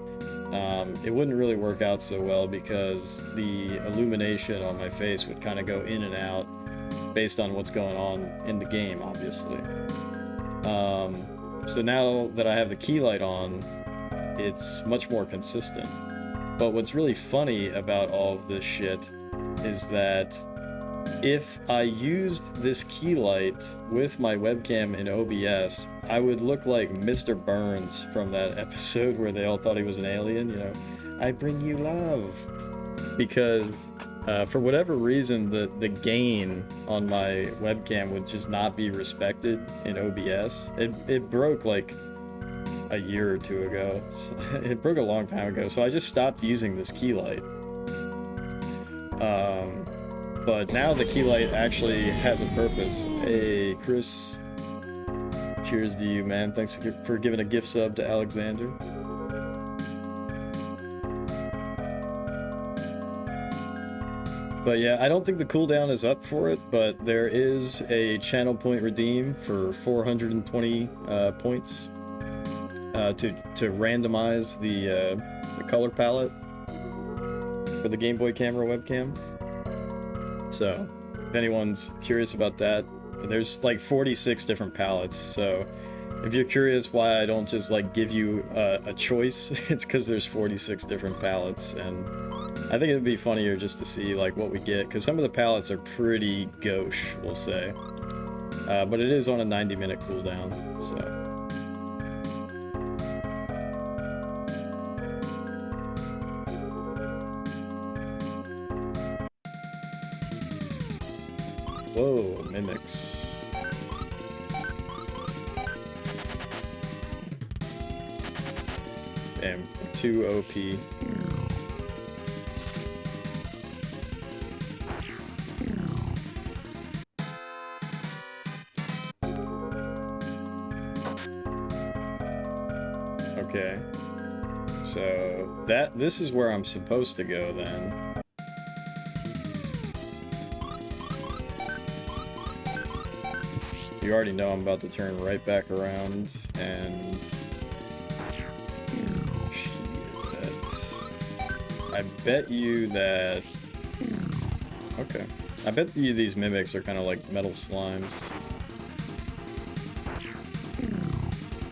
S1: it wouldn't really work out so well because the illumination on my face would kind of go in and out based on what's going on in the game, obviously. So now that I have the key light on, it's much more consistent. But what's really funny about all of this shit is that if I used this key light with my webcam in OBS, I would look like Mr. Burns from that episode where they all thought he was an alien, you know. I bring you love. Because for whatever reason, the gain on my webcam would just not be respected in OBS. It broke like a year or two ago. It broke a long time ago, so I just stopped using this key light. But now the key light actually has a purpose. Hey, Chris. Cheers to you, man. Thanks for giving a gift sub to Alexander. But yeah, I don't think the cooldown is up for it, but there is a channel point redeem for 420 points to randomize the color palette for the Game Boy camera webcam. So, if anyone's curious about that, there's like 46 different palettes, so if you're curious why I don't just like give you a choice, it's because there's 46 different palettes, and I think it'd be funnier just to see like what we get, because some of the palettes are pretty gauche, we'll say. But it is on a 90-minute cooldown, so... Whoa, mimics. Damn, 2 OP. Okay. So, this is where I'm supposed to go then. You already know I'm about to turn right back around, and... shit. I bet you that... Okay. I bet you these mimics are kind of like metal slimes.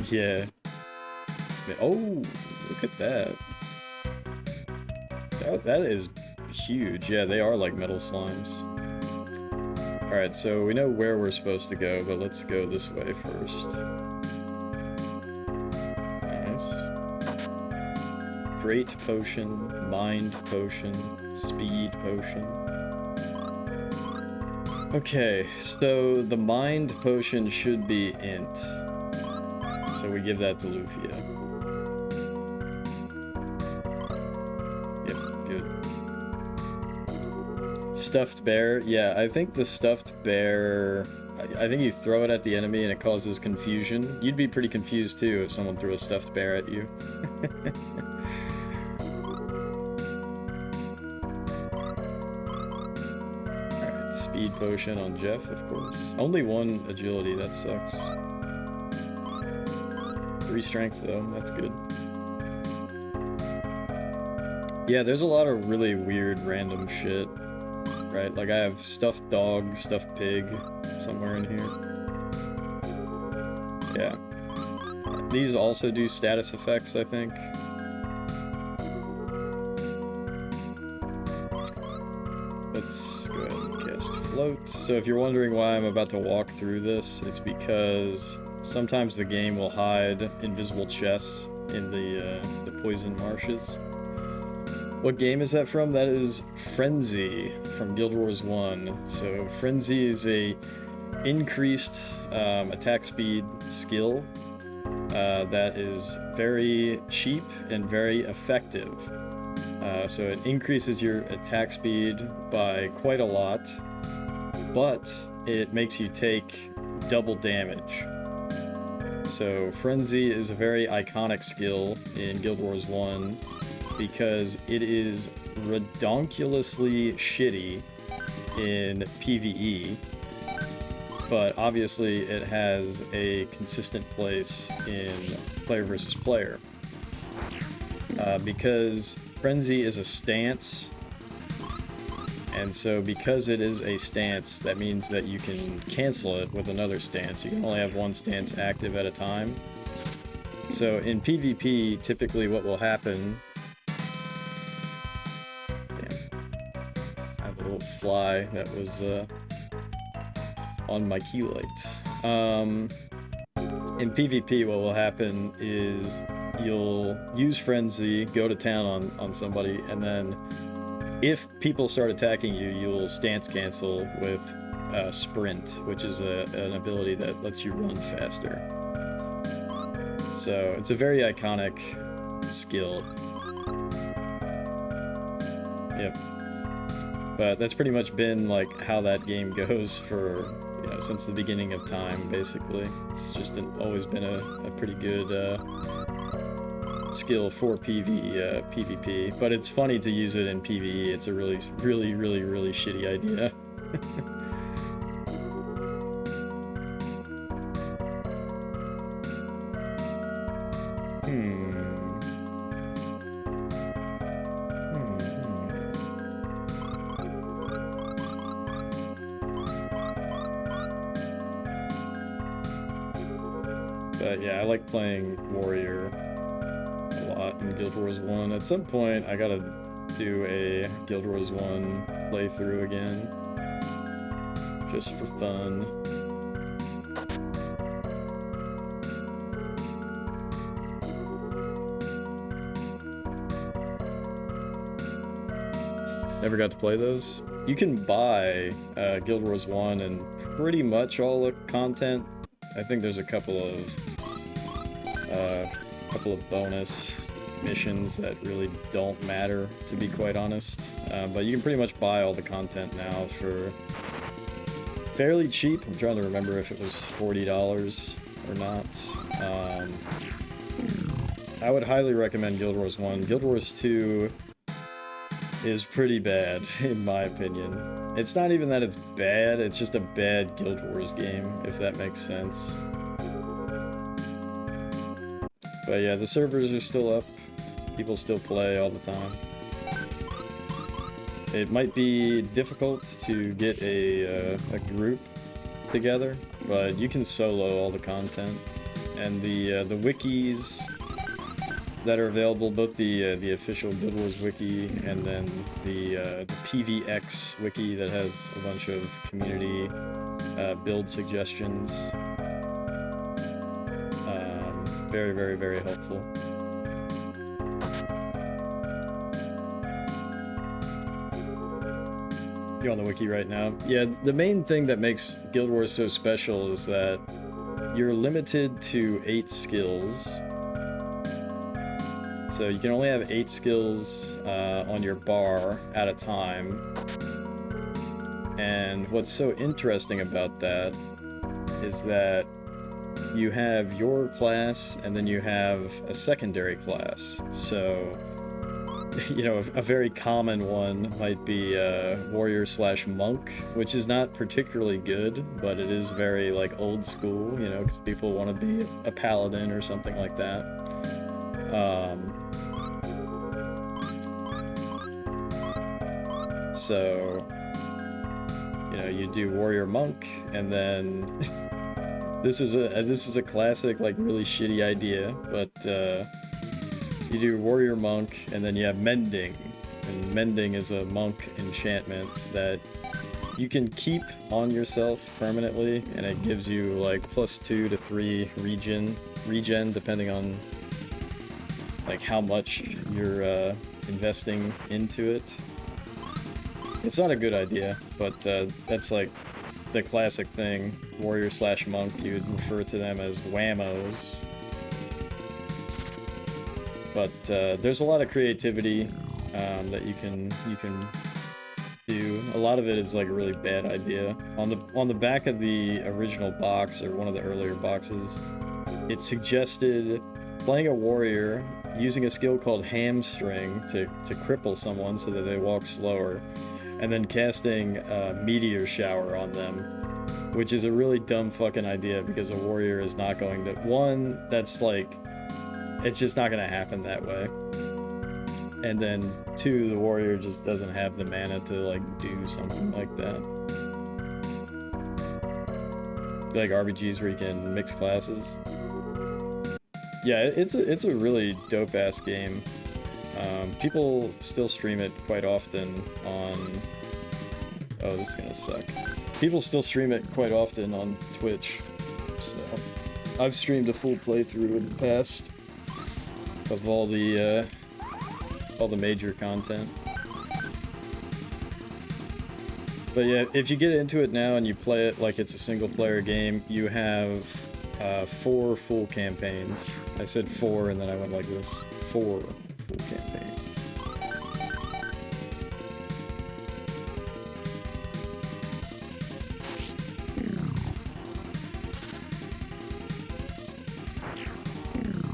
S1: Yeah. Oh, look at that. That is huge. Yeah, they are like metal slimes. Alright, so we know where we're supposed to go, but let's go this way first. Nice. Great potion, mind potion, speed potion. Okay, so the mind potion should be int. So we give that to Lufia. Stuffed bear, yeah, I think the stuffed bear, I think you throw it at the enemy and it causes confusion. You'd be pretty confused too if someone threw a stuffed bear at you. Alright, speed potion on Jeff, of course. Only 1 agility, that sucks. 3 strength though, that's good. Yeah, there's a lot of really weird random shit, right? Like I have stuffed dog, stuffed pig somewhere in here. Yeah. These also do status effects, I think. Let's go ahead and cast float. So if you're wondering why I'm about to walk through this, it's because sometimes the game will hide invisible chests in the poison marshes. What game is that from? That is Frenzy from Guild Wars 1. So Frenzy is a increased attack speed skill that is very cheap and very effective. So it increases your attack speed by quite a lot, but it makes you take double damage. So Frenzy is a very iconic skill in Guild Wars 1 because it is redonkulously shitty in PvE, but obviously it has a consistent place in player versus player. Because Frenzy is a stance, and so because it is a stance, that means that you can cancel it with another stance. You can only have one stance active at a time. So in PvP, typically what will happen... I have a little fly that was on my key light. In PvP, what will happen is you'll use Frenzy, go to town on somebody, and then if people start attacking you, you'll stance cancel with Sprint, which is an ability that lets you run faster. So it's a very iconic skill. Yep. But that's pretty much been like how that game goes for, you know, since the beginning of time, basically. It's just always been a pretty good skill for PvP, but it's funny to use it in PvE. It's a really shitty idea. But yeah, I like playing Warrior a lot in Guild Wars 1. At some point, I gotta do a Guild Wars 1 playthrough again, just for fun. Never got to play those. You can buy Guild Wars 1 and pretty much all the content. I think there's a couple of bonus missions that really don't matter, to be quite honest. But you can pretty much buy all the content now for fairly cheap. I'm trying to remember if it was $40 or not. I would highly recommend Guild Wars 1. Guild Wars 2 is pretty bad, in my opinion. It's not even that it's bad, it's just a bad Guild Wars game, if that makes sense. But yeah, the servers are still up. People still play all the time. It might be difficult to get a group together, but you can solo all the content. And the wikis that are available, both the official Guild Wars wiki and then the PVX wiki that has a bunch of community build suggestions. Very helpful. You're on the wiki right now. Yeah, the main thing that makes Guild Wars so special is that you're limited to 8 skills. So you can only have 8 skills on your bar at a time. And what's so interesting about that is that you have your class and then you have a secondary class. So you know, a very common one might be warrior slash monk, which is not particularly good, but it is very like old school, you know, because people want to be a paladin or something like that. So, you know, you do warrior monk, and then this is a classic like really shitty idea, but you do warrior monk, and then you have mending, and mending is a monk enchantment that you can keep on yourself permanently, and it gives you like +2 to 3 regen depending on like how much you're investing into it. It's not a good idea, but that's like the classic thing. Warrior slash monk, you would refer to them as whammos. But there's a lot of creativity that you can do. A lot of it is like a really bad idea. On the back of the original box, or one of the earlier boxes, it suggested playing a warrior using a skill called hamstring to cripple someone so that they walk slower, and then casting a meteor shower on them, which is a really dumb fucking idea because a warrior is not going to... One, that's like... It's just not gonna happen that way. And then 2, the warrior just doesn't have the mana to like do something like that. Like RPGs where you can mix classes. Yeah, it's a really dope-ass game. People still stream it quite often on... Oh, this is gonna suck. People still stream it quite often on Twitch, so... I've streamed a full playthrough in the past of all the major content. But yeah, if you get into it now and you play it like it's a single-player game, you have 4 full campaigns. I said 4 and then I went like this. 4 full campaigns.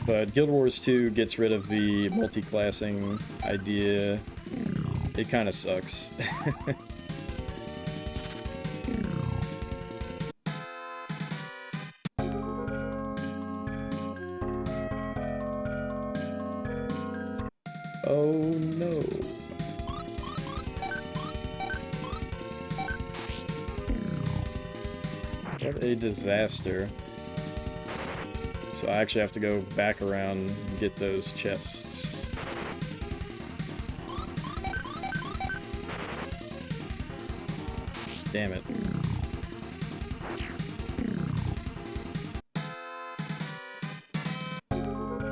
S1: But Guild Wars 2 gets rid of the multi-classing idea. It kind of sucks. Oh no. What a disaster. So I actually have to go back around and get those chests. Damn it.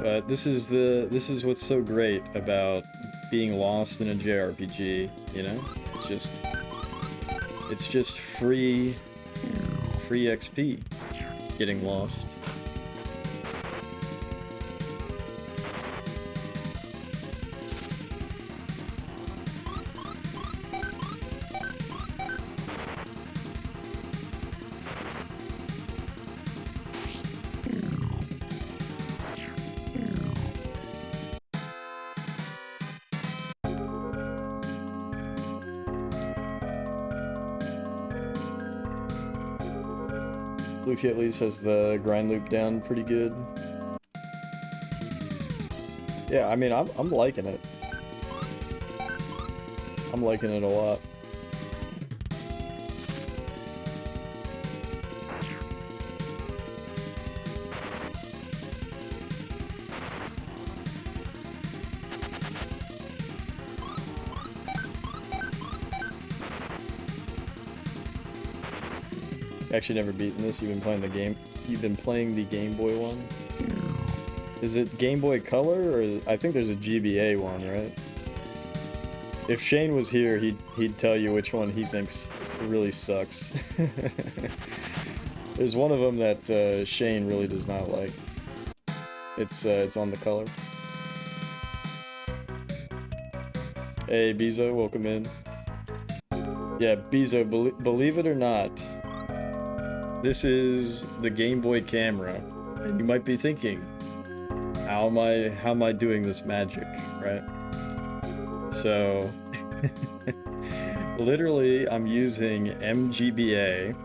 S1: But this is what's so great about being lost in a JRPG, you know? It's just free XP getting lost. Lufia at least has the grind loop down pretty good. Yeah, I mean, I'm liking it. I'm liking it a lot. Actually never beaten this. You've been playing the game. You've been playing the Game Boy one. Is it Game Boy Color, or I think there's a GBA one, right? If Shane was here, he'd tell you which one he thinks really sucks. There's one of them that Shane really does not like. It's on the Color. Hey Bezo, welcome in. Yeah, Bezo, believe it or not, this is the Game Boy camera, and you might be thinking, how am I doing this magic, right? So, literally, I'm using MGBA,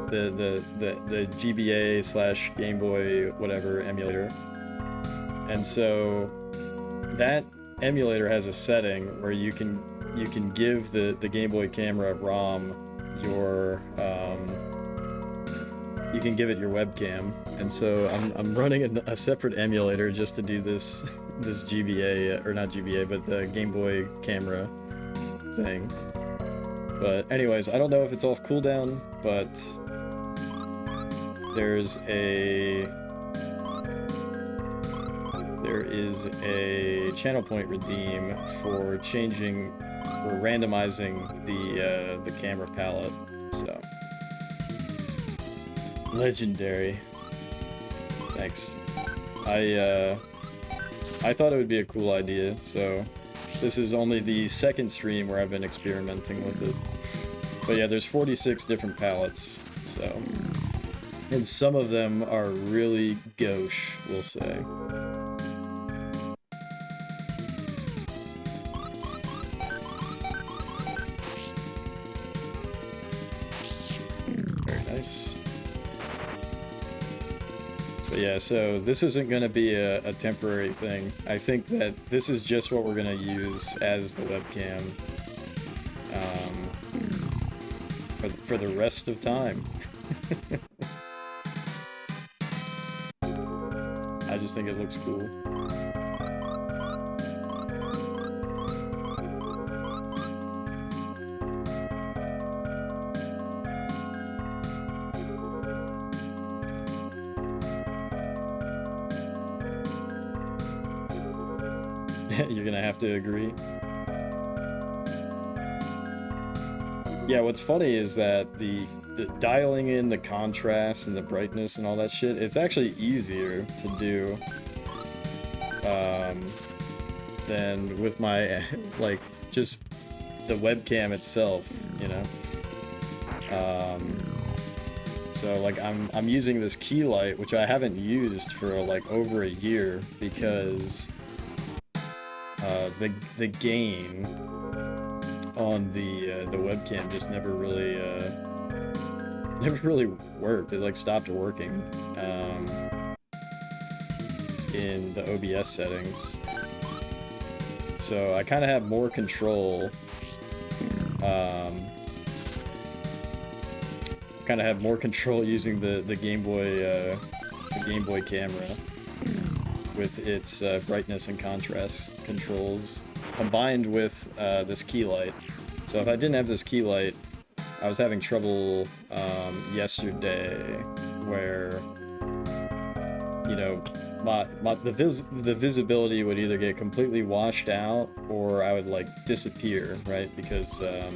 S1: the GBA slash Game Boy whatever emulator, and so that emulator has a setting where you can give the Game Boy camera ROM your you can give it your webcam, and so I'm running a separate emulator just to do this GBA, or not GBA, but the Game Boy camera thing. But anyways, I don't know if it's off cooldown, but there is a channel point redeem for changing or randomizing the camera palette. So legendary. Thanks. I thought it would be a cool idea, so this is only the second stream where I've been experimenting with it. But yeah, there's 46 different palettes, so, and some of them are really gauche, we'll say. Very nice. But yeah, so this isn't going to be a temporary thing. I think that this is just what we're going to use as the webcam for the rest of time. I just think it looks cool. You're gonna have to agree. Yeah, what's funny is that the dialing in the contrast and the brightness and all that shit, it's actually easier to do than with my, like, just the webcam itself, you know? So, like, I'm using this key light, which I haven't used for, like, over a year, because the gain on the webcam just never really worked. It like stopped working in the OBS settings. So I kind of have more control. Using the Game Boy camera with its brightness and contrast controls, combined with this key light. So if I didn't have this key light, I was having trouble yesterday, where, you know, the visibility would either get completely washed out, or I would like disappear, right? Because of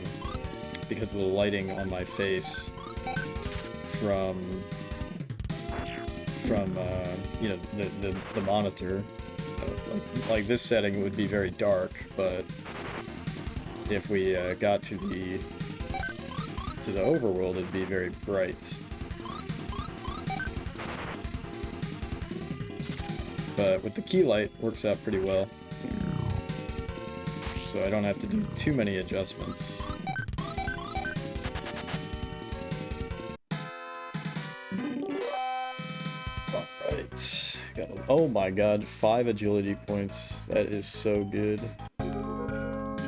S1: the lighting on my face from you know, the monitor. Like this setting would be very dark, but if we got to the overworld, it'd be very bright. But with the key light, works out pretty well. So I don't have to do too many adjustments. Alright. Oh my god, 5 agility points. That is so good. Alright,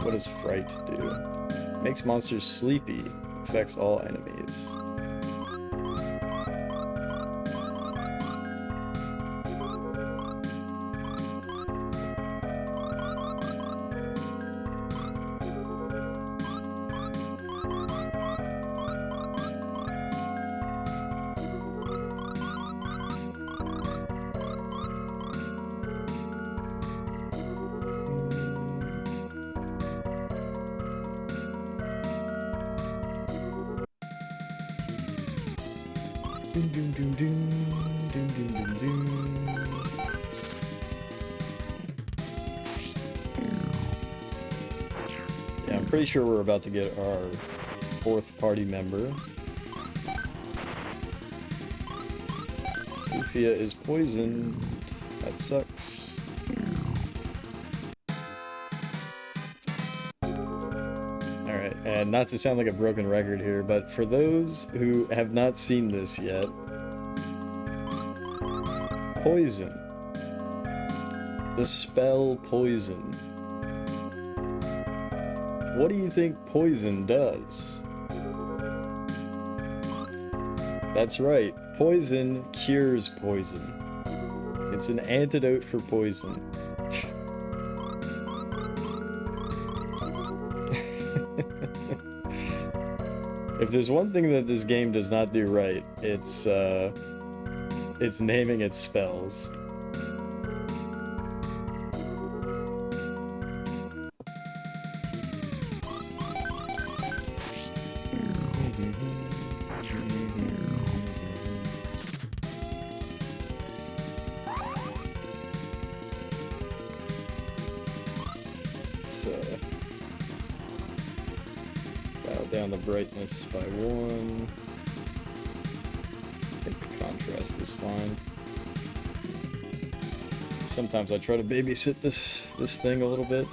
S1: what does Fright do? Makes monsters sleepy. Affects all enemies. Yeah, I'm pretty sure we're about to get our 4th party member. Lufia is poisoned. That sucks. And not to sound like a broken record here, but for those who have not seen this yet, poison. The spell poison. What do you think poison does? That's right, poison cures poison. It's an antidote for poison. If there's one thing that this game does not do right, it's naming its spells. Dial down the brightness by 1. I think the contrast is fine. Sometimes I try to babysit this thing a little bit.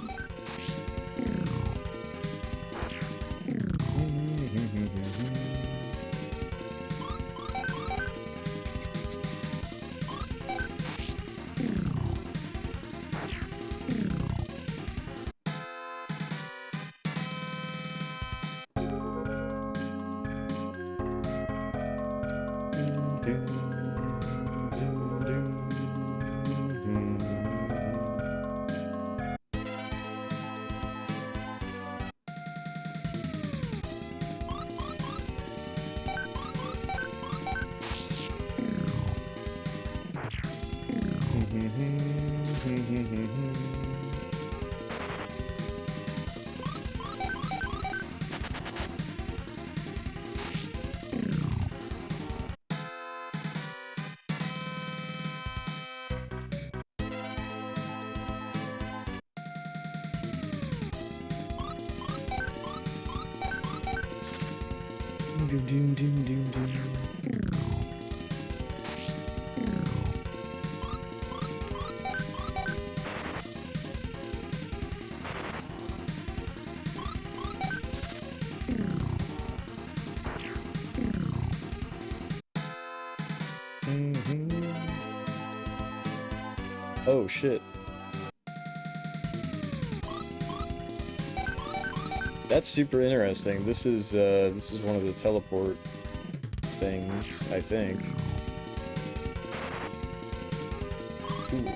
S1: Oh shit. That's super interesting. This is one of the teleport things, I think. Cool.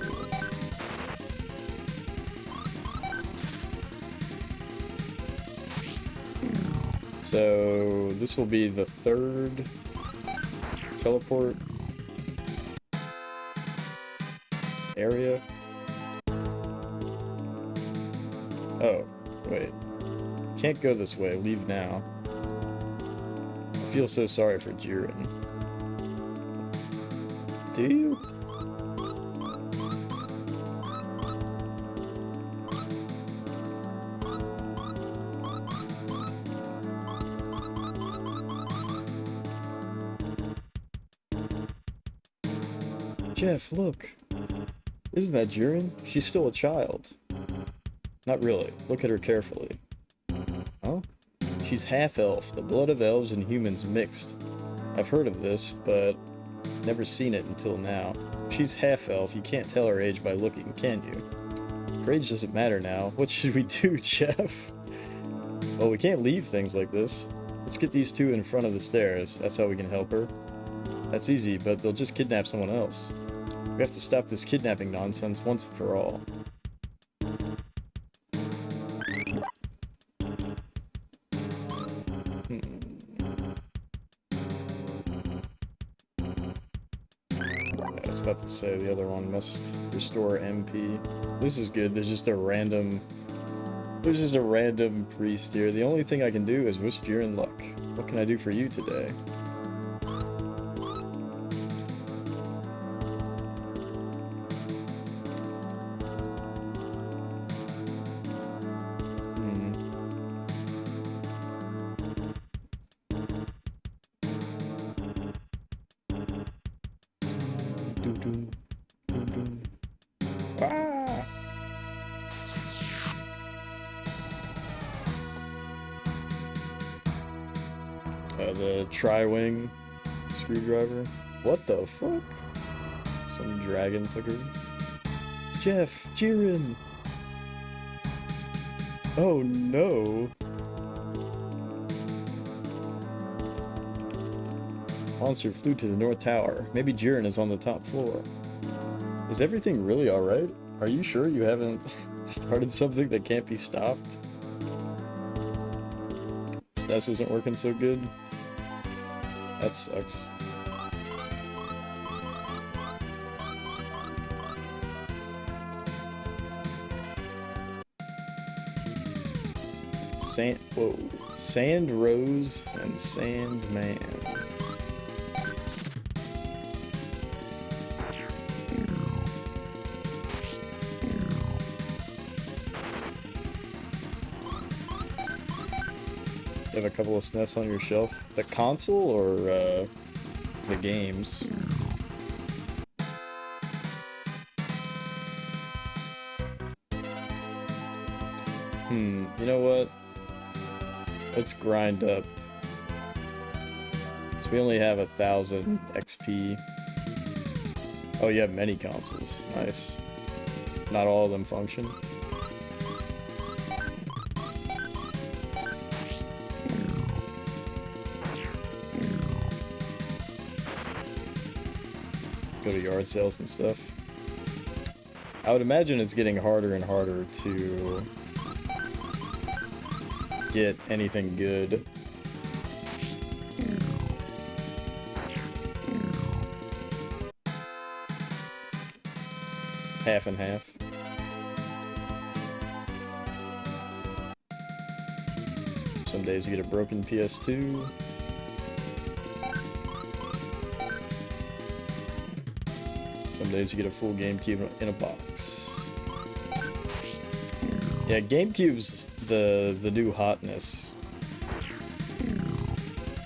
S1: So this will be the 3rd teleport area. Oh, wait. Can't go this way. Leave now. I feel so sorry for Jiren. Do you? Jeff, look. Isn't that Jiren? She's still a child. Not really. Look at her carefully. Huh? She's half-elf, the blood of elves and humans mixed. I've heard of this, but never seen it until now. If she's half-elf, you can't tell her age by looking, can you? Her age doesn't matter now. What should we do, Jeff? Well, we can't leave things like this. Let's get these two in front of the stairs. That's how we can help her. That's easy, but they'll just kidnap someone else. We have to stop this kidnapping nonsense once and for all. I was about to say the other one must restore MP. This is good. There's just a random priest here. The only thing I can do is wish Jiren luck. What can I do for you today? the tri-wing screwdriver. What the fuck? Some dragon took her. Jeff, Jiren! Oh no! Monster flew to the North Tower. Maybe Jiren is on the top floor. Is everything really alright? Are you sure you haven't started something that can't be stopped? SNES isn't working so good? That sucks. Sand Rose and Sandman. You have a couple of SNES on your shelf. The console or the games? You know what? Let's grind up. So we only have 1,000 XP. Oh, you have many consoles. Nice. Not all of them function. Go to yard sales and stuff. I would imagine it's getting harder and harder to get anything good. Half and half. Some days you get a broken PS2. Some days you get a full GameCube in a box. Yeah, GameCube's the new hotness.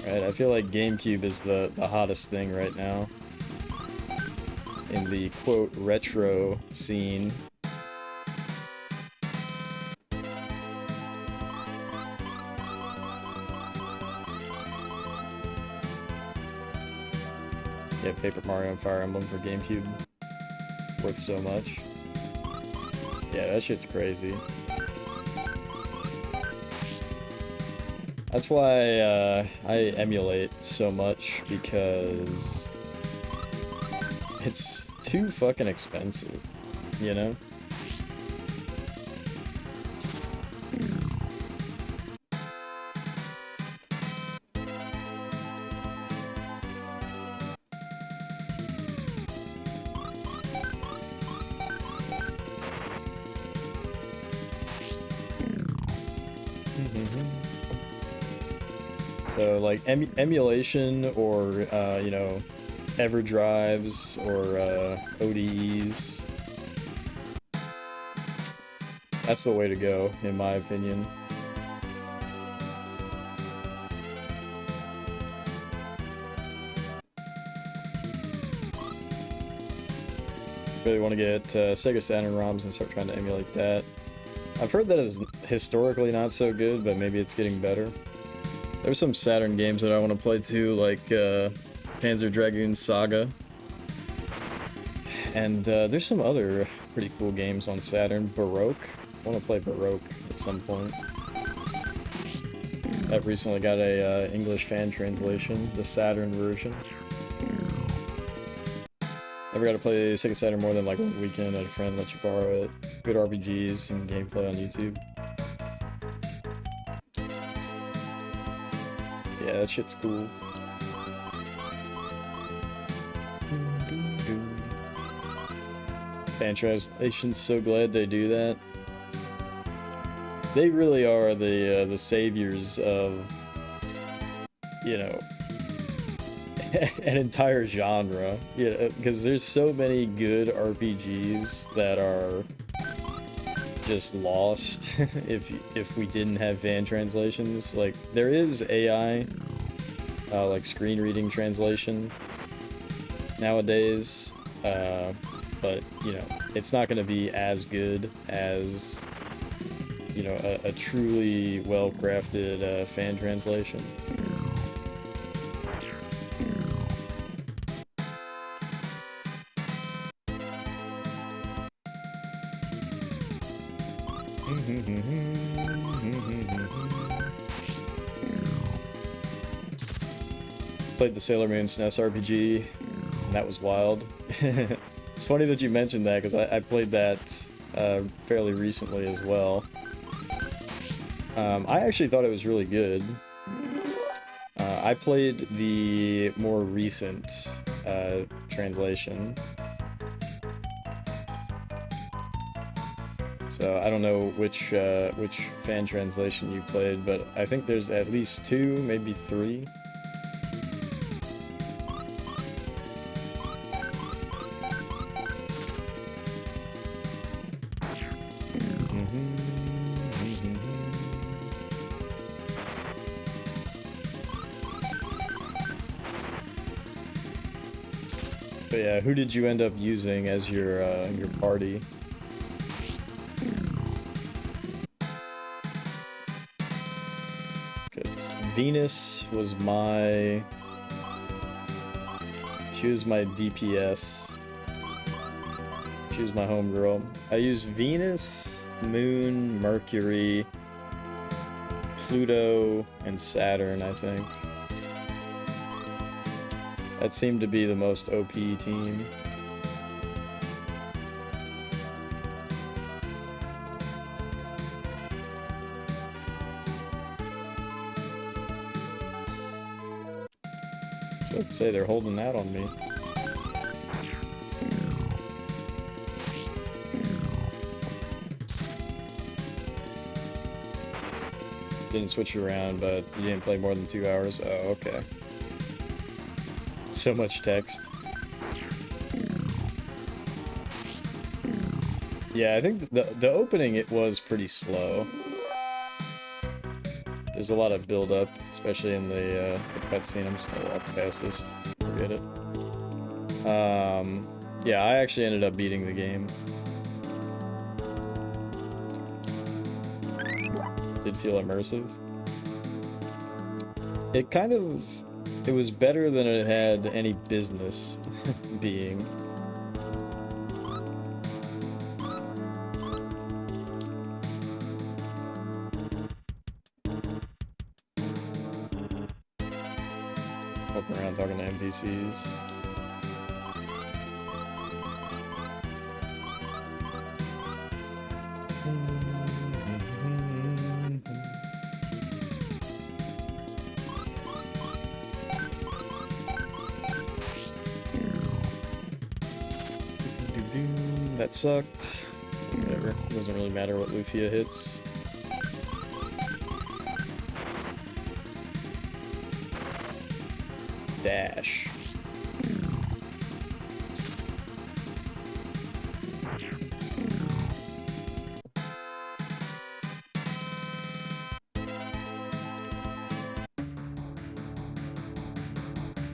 S1: Right, I feel like GameCube is the hottest thing right now. In the, quote, retro scene. Yeah, Paper Mario and Fire Emblem for GameCube. Worth so much. Yeah, that shit's crazy. That's why I emulate so much, because it's too fucking expensive, you know? So, like, emulation or, you know, EverDrives or ODEs. That's the way to go, in my opinion. Really want to get Sega Saturn ROMs and start trying to emulate that. I've heard that is historically not so good, but maybe it's getting better. There's some Saturn games that I want to play too, like Panzer Dragoon Saga. And there's some other pretty cool games on Saturn. Baroque. I want to play Baroque at some point. I've recently got a English fan translation, the Saturn version. Never got to play Sega Saturn more than like one weekend at a friend lets you borrow it. Good RPGs and gameplay on YouTube. Yeah, that shit's cool. Fan translation's so glad they do that. They really are the saviors of, you know, an entire genre. Yeah, because there's so many good RPGs that are just lost if we didn't have fan translations. Like, there is AI, like screen reading translation nowadays, but you know, it's not going to be as good as, you know, a truly well-crafted fan translation. Played the Sailor Moon SNES RPG, and that was wild. It's funny that you mentioned that, because I played that fairly recently as well. I actually thought it was really good. I played the more recent translation. So I don't know which fan translation you played, but I think there's at least 2, maybe 3. But yeah, who did you end up using as your party? Venus was my... She was my DPS. She was my homegirl. I used Venus, Moon, Mercury, Pluto, and Saturn, I think. That seemed to be the most OP team. I was about to say, they're holding that on me. Didn't switch you around, but you didn't play more than 2 hours? Oh, okay. So much text. Yeah, I think the opening, it was pretty slow. There's a lot of build-up, especially in the cutscene. I'm just gonna walk past this. Forget it. Yeah, I actually ended up beating the game. Did feel immersive. It kind of... It was better than it had any business being. Walking around talking to NPCs. That sucked. Whatever. It doesn't really matter what Lufia hits. Dash.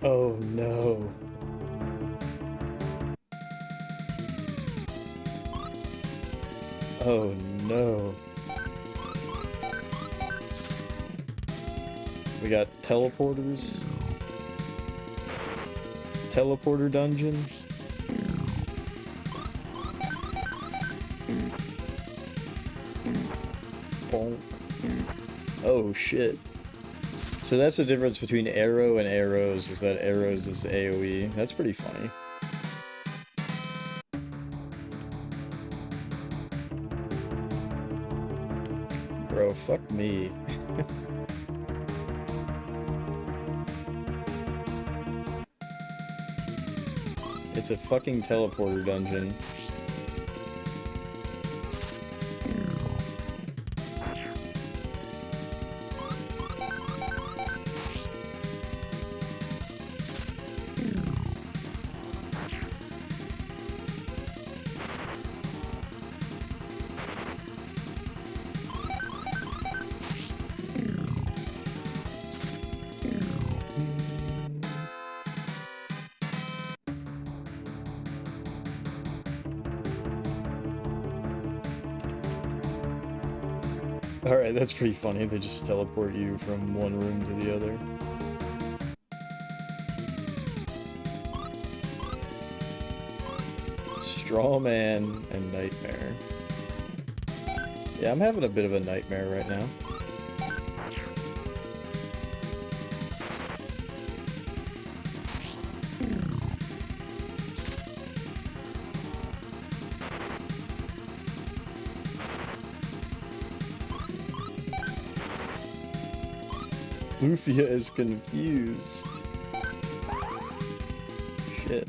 S1: Oh no. Oh no. We got teleporters. Teleporter dungeon. Bonk. Oh shit. So that's the difference between arrow and arrows, is that arrows is AoE. That's pretty funny. Bro, fuck me. It's a fucking teleporter dungeon. Alright, that's pretty funny. They just teleport you from one room to the other. Straw Man and Nightmare. Yeah, I'm having a bit of a nightmare right now. Lufia is confused. Shit.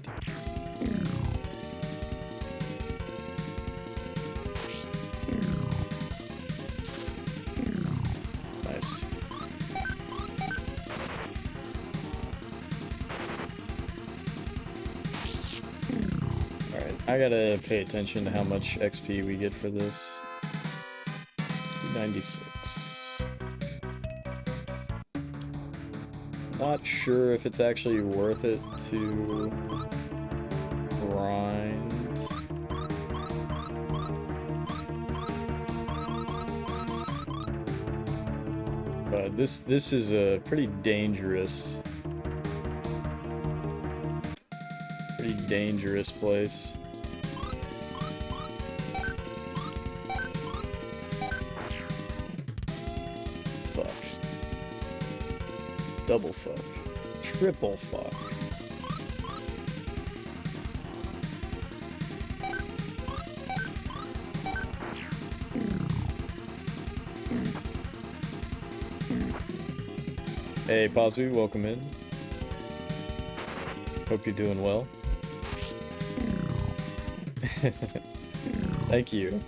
S1: Nice. Alright, I gotta pay attention to how much XP we get for this. 296. Not sure if it's actually worth it to grind. But this is a pretty dangerous place. Fuck. Double fuck. Triple fuck. Hey, Pazu, welcome in. Hope you're doing well. Thank you.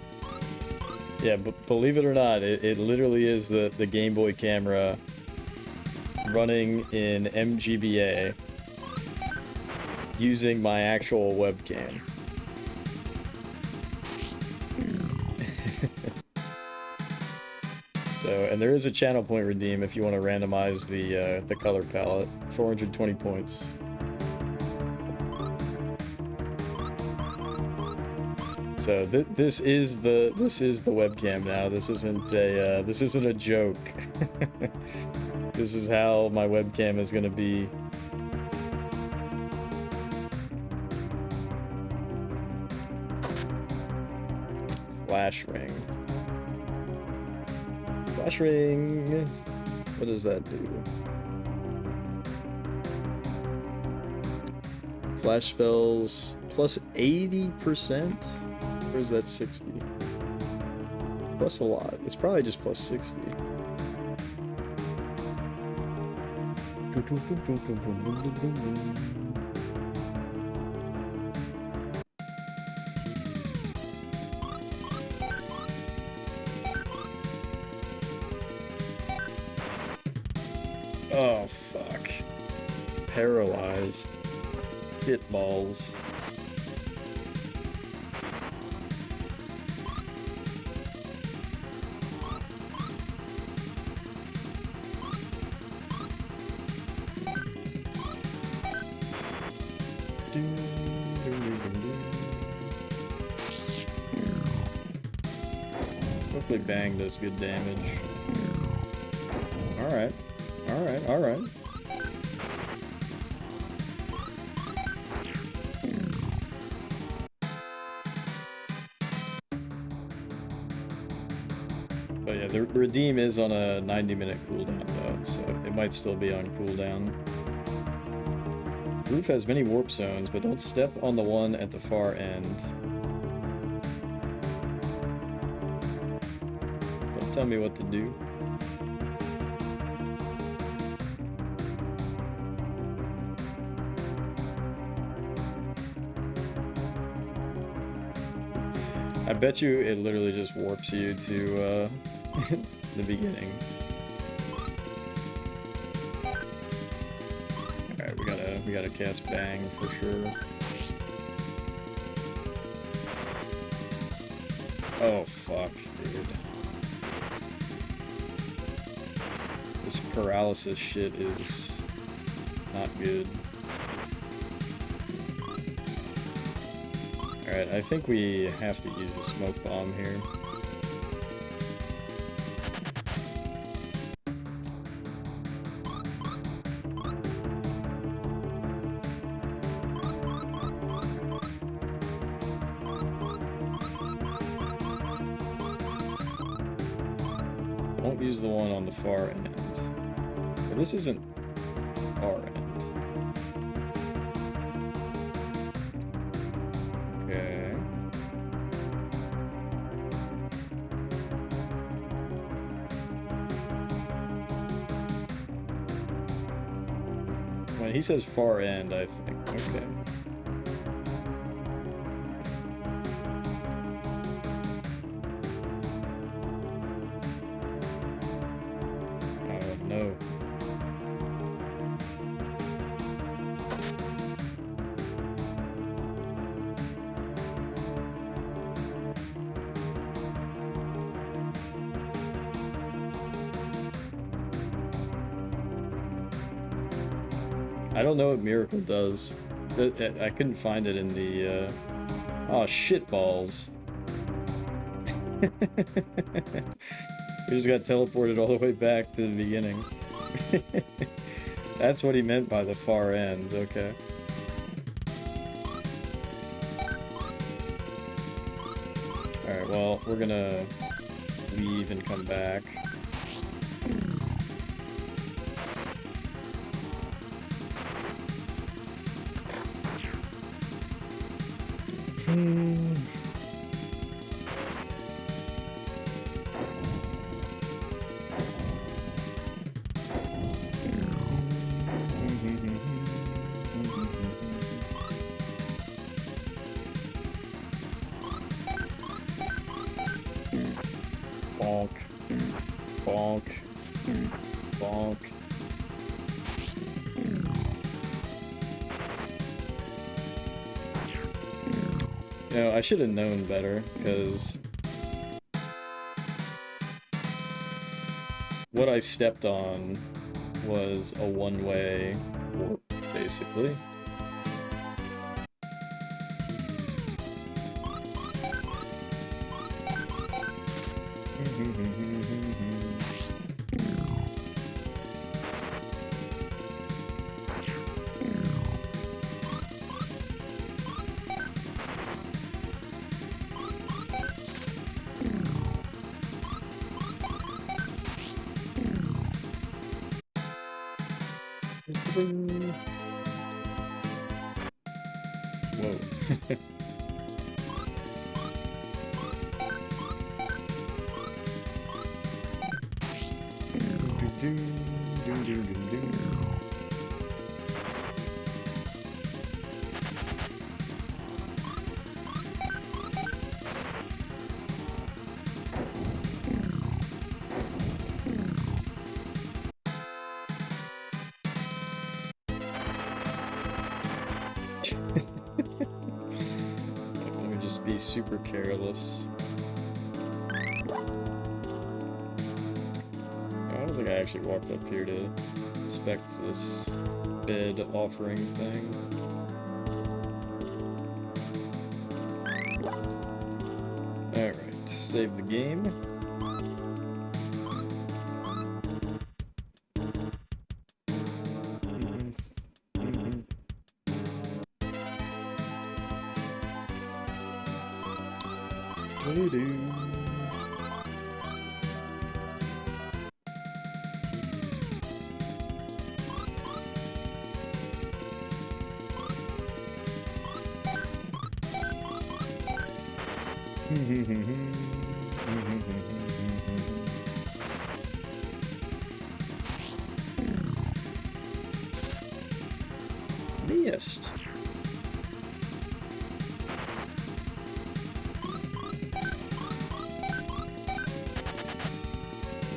S1: Yeah, but believe it or not, it literally is the Game Boy camera running in MGBA using my actual webcam. So, and there is a channel point redeem if you want to randomize the color palette. 420 points. So this is the webcam now. This isn't a joke. This is how my webcam is gonna be. Flash ring. Flash ring. What does that do? Flash spells plus 80%? Or is that 60? Plus a lot. It's probably just plus 60. Oh, fuck. Paralyzed. Hit balls. Hopefully Bang does good damage. Alright. Alright, alright. But yeah, the redeem is on a 90-minute cooldown though, so it might still be on cooldown. Roof has many warp zones, but don't step on the one at the far end. Don't tell me what to do. I bet you it literally just warps you to the beginning. Alright, we gotta cast Bang for sure. Oh fuck, dude. This paralysis shit is not good. Alright, I think we have to use a smoke bomb here. don't use the one on the far end. But this isn't far end. Okay. When he says far end, I think, okay. Oh no. I don't know what Miracle does. I couldn't find it in the, Oh, shit balls. We just got teleported all the way back to the beginning. That's what he meant by the far end, okay. Alright, well, we're gonna leave and come back. Bonk. Bonk. Bonk. You know, I should have known better, because what I stepped on was a one-way warp, basically. Whoa. Let me just be super careless. I don't think I actually walked up here to inspect this bed offering thing. Alright, save the game. Missed.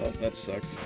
S1: Oh, that sucked.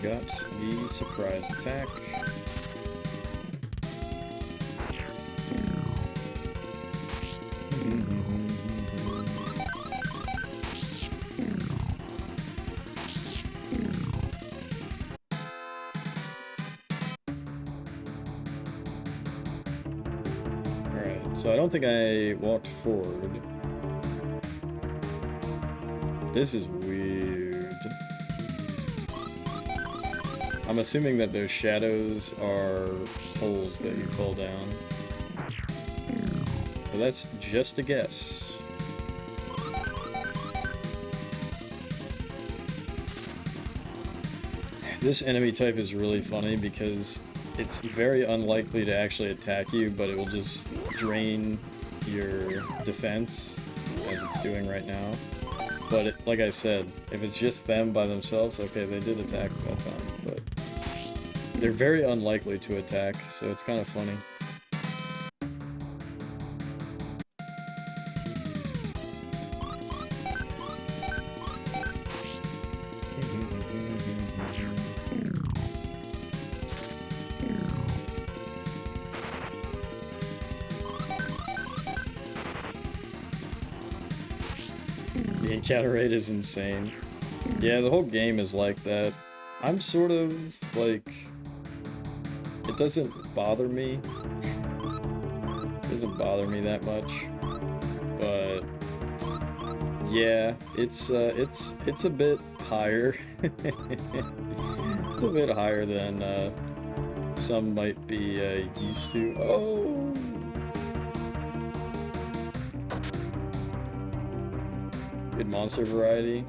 S1: got the surprise attack. Alright, so I don't think I walked forward. This is weird. I'm assuming that those shadows are holes that you fall down. But that's just a guess. This enemy type is really funny because it's very unlikely to actually attack you, but it will just drain your defense, as it's doing right now. But like I said, if it's just them by themselves, okay, they did attack that time, but they're very unlikely to attack, so it's kind of funny. The encounter rate is insane. Yeah, the whole game is like that. I'm sort of, like... It doesn't bother me. It doesn't bother me that much. But... Yeah, it's a bit higher. It's a bit higher than, some might be, used to. Oh! Good monster variety.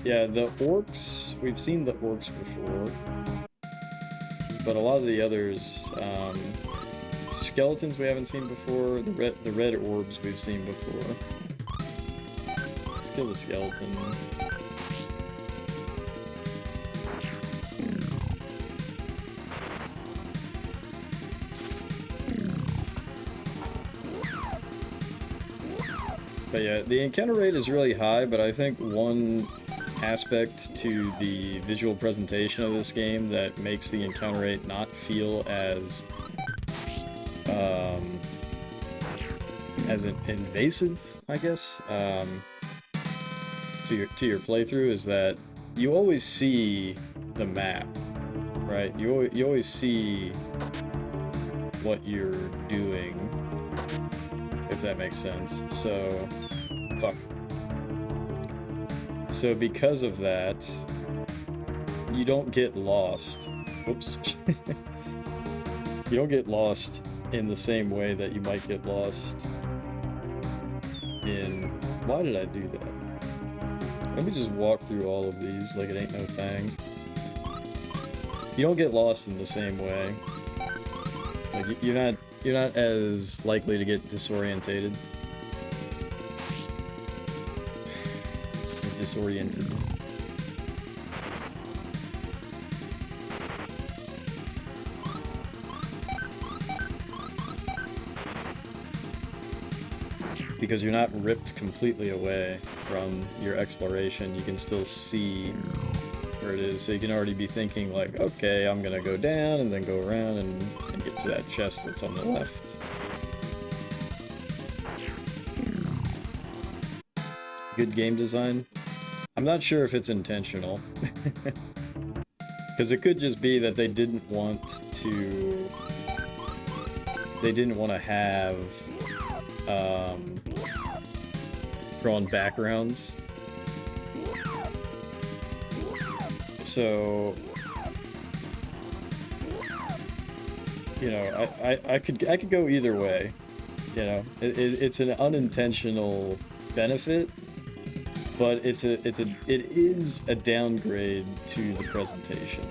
S1: Yeah, the orcs, we've seen the orcs before. But a lot of the others, skeletons we haven't seen before, the red orbs we've seen before. Let's kill the skeleton. But yeah, the encounter rate is really high, but I think one aspect to the visual presentation of this game that makes the encounter rate not feel as invasive, I guess, to your playthrough is that you always see the map, right? You always see what you're doing, if that makes sense. So, fuck. So because of that, you don't get lost. Oops. You don't get lost in the same way that you might get lost in... Why did I do that? Let me just walk through all of these like it ain't no thing. You don't get lost in the same way. Like, you're not as likely to get disorientated. Disoriented. Because you're not ripped completely away from your exploration, you can still see where it is, so you can already be thinking like, okay, I'm gonna go down and then go around and get to that chest that's on the left. Good game design. I'm not sure if it's intentional. Because it could just be that they didn't want to... They didn't want to have... drawn backgrounds. So... You know, I could go either way. You know, it's an unintentional benefit, but it is a downgrade to the presentation.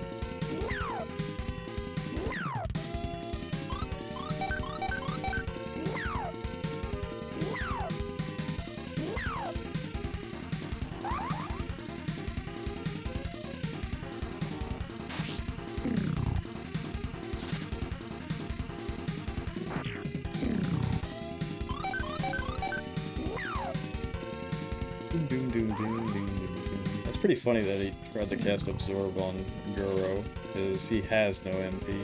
S1: pretty funny that he tried to cast Absorb on Goro, because he has no MP.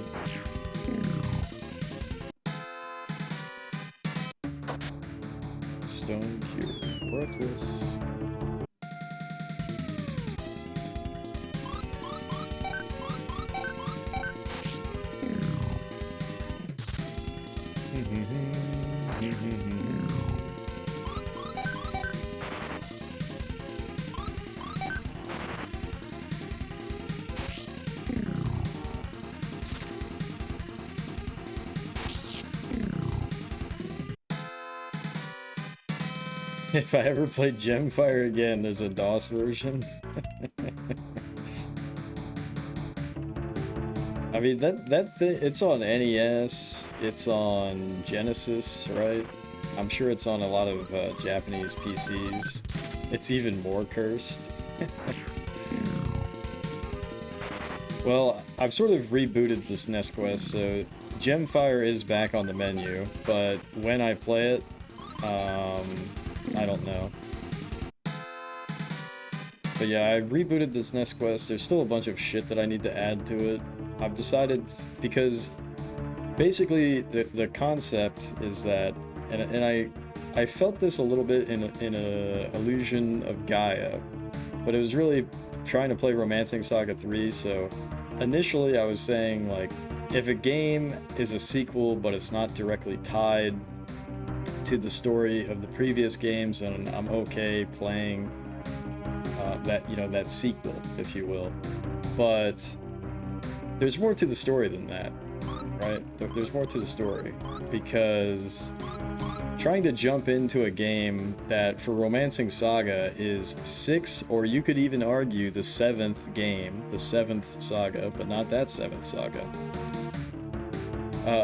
S1: Stone Cure. Worthless. If I ever play Gemfire again, there's a DOS version. I mean, that thing, it's on NES, it's on Genesis, right? I'm sure it's on a lot of Japanese PCs. It's even more cursed. Well, I've sort of rebooted this SNES Quest, so Gemfire is back on the menu, but when I play it, I don't know. But yeah, I rebooted this SNES Quest. There's still a bunch of shit that I need to add to it. I've decided, because basically the concept is that, and I felt this a little bit in a Illusion of Gaia, but it was really trying to play Romancing Saga 3, so initially I was saying, like, if a game is a sequel but it's not directly tied to the story of the previous games, and I'm okay playing that, you know, that sequel, if you will. But there's more to the story than that, right? There's more to the story, because trying to jump into a game that, for Romancing Saga, is 6th, or you could even argue the 7th game, the 7th saga, but not that 7th saga.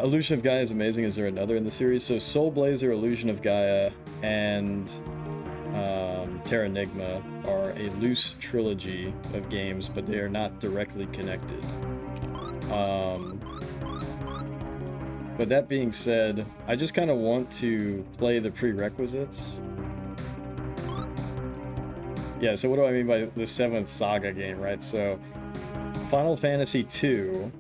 S1: Illusion of Gaia is amazing. Is there another in the series? So Soul Blazer, Illusion of Gaia, and Terranigma are a loose trilogy of games, but they are not directly connected. But that being said, I just kind of want to play the prerequisites. Yeah, so what do I mean by the 7th saga game, right? So Final Fantasy II,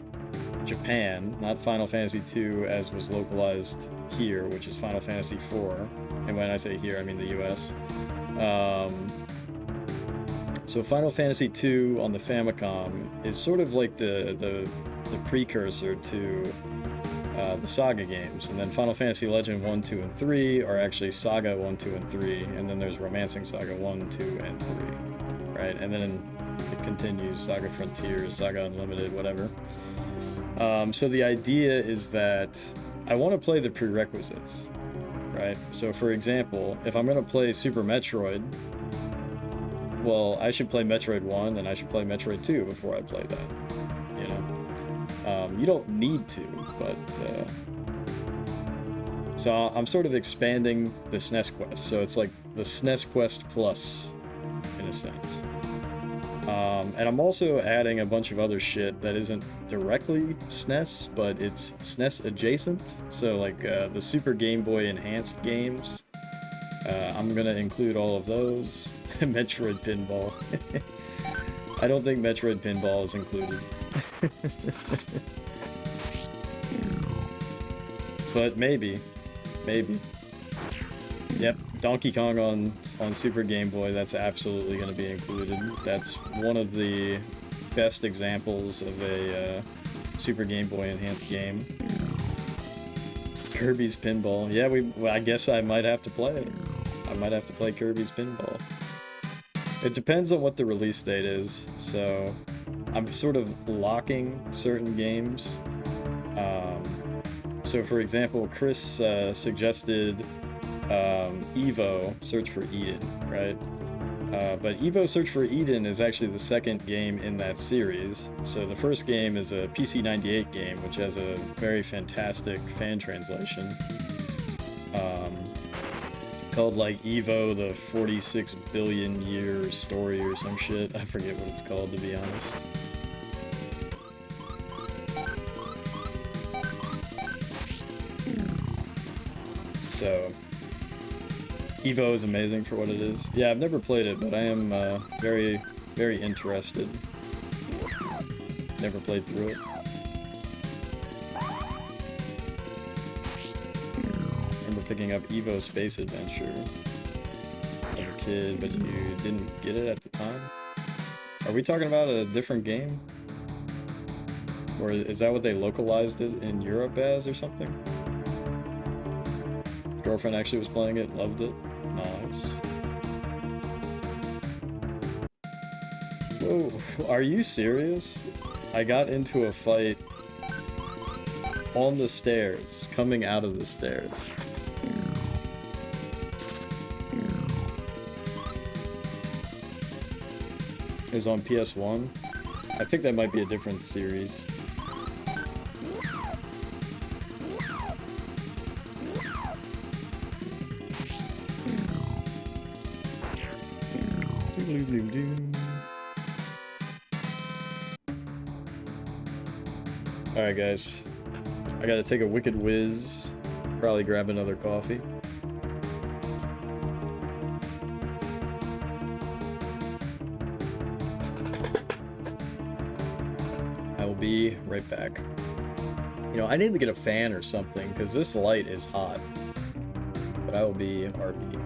S1: Japan, not Final Fantasy II as was localized here, which is Final Fantasy IV. And when I say here, I mean the US. So Final Fantasy II on the Famicom is sort of like the precursor to the Saga games, and then Final Fantasy Legend 1, 2, and 3 are actually Saga 1, 2, and 3, and then there's Romancing Saga 1, 2, and 3, right? And then it continues, Saga Frontier, Saga Unlimited, whatever. So the idea is that I want to play the prerequisites, right? So for example, if I'm going to play Super Metroid, well, I should play Metroid 1, and I should play Metroid 2 before I play that, you know? You don't need to, but so I'm sort of expanding the SNES Quest, so it's like the SNES Quest Plus, in a sense. And I'm also adding a bunch of other shit that isn't directly SNES, but it's SNES adjacent, so like the Super Game Boy Enhanced games. I'm gonna include all of those. Metroid Pinball. I don't think Metroid Pinball is included. But maybe. Yep, Donkey Kong on Super Game Boy, that's absolutely going to be included. That's one of the best examples of a Super Game Boy enhanced game. Kirby's Pinball. Yeah, I guess I might have to play it. I might have to play Kirby's Pinball. It depends on what the release date is, so I'm sort of locking certain games. So for example, Chris suggested Evo Search for Eden, right? But Evo Search for Eden is actually the second game in that series. So the first game is a PC-98 game, which has a very fantastic fan translation. Called like Evo, the 46 billion year story or some shit. I forget what it's called, to be honest. So, Evo is amazing for what it is. Yeah, I've never played it, but I am very Very interested. Never played through it. Remember picking up Evo Space Adventure as a kid, but you didn't get it at the time? Are we talking about a different game? Or is that what they localized it in Europe as or something? Girlfriend actually was playing it, loved it. Nice. Whoa, are you serious? I got into a fight on the stairs, coming out of the stairs. It was on PS1. I think that might be a different series. Alright guys, I gotta take a wicked whiz, probably grab another coffee. I will be right back. You know, I need to get a fan or something, because this light is hot. But I will be RB.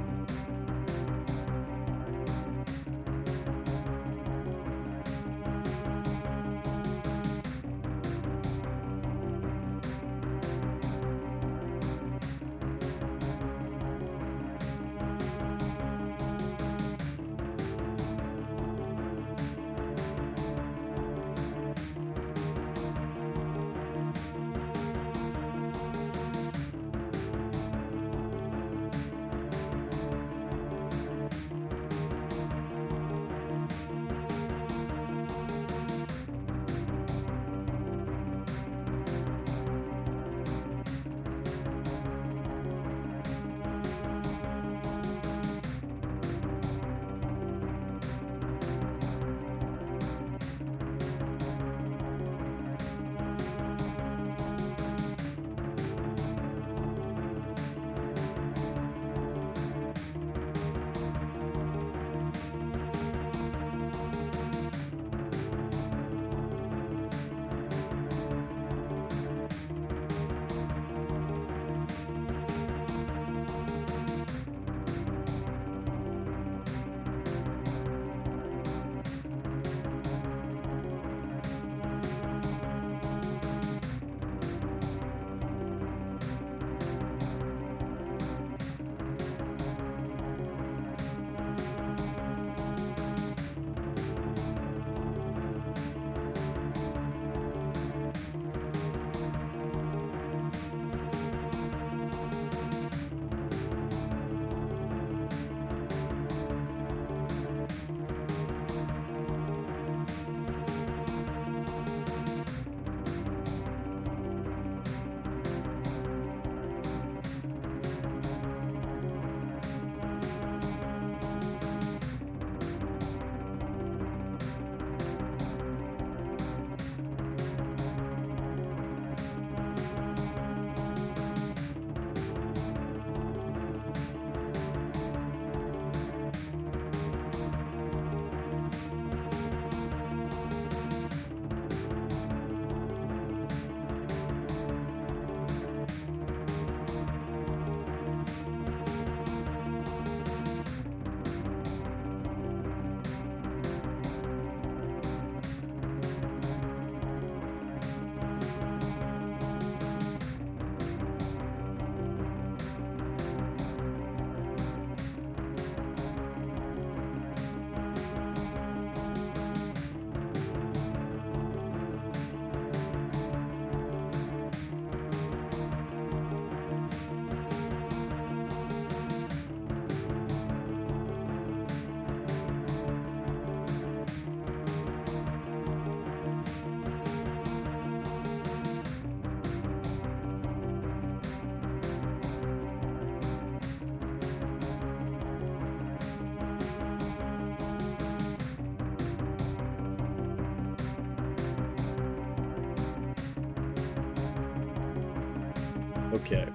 S1: Okay.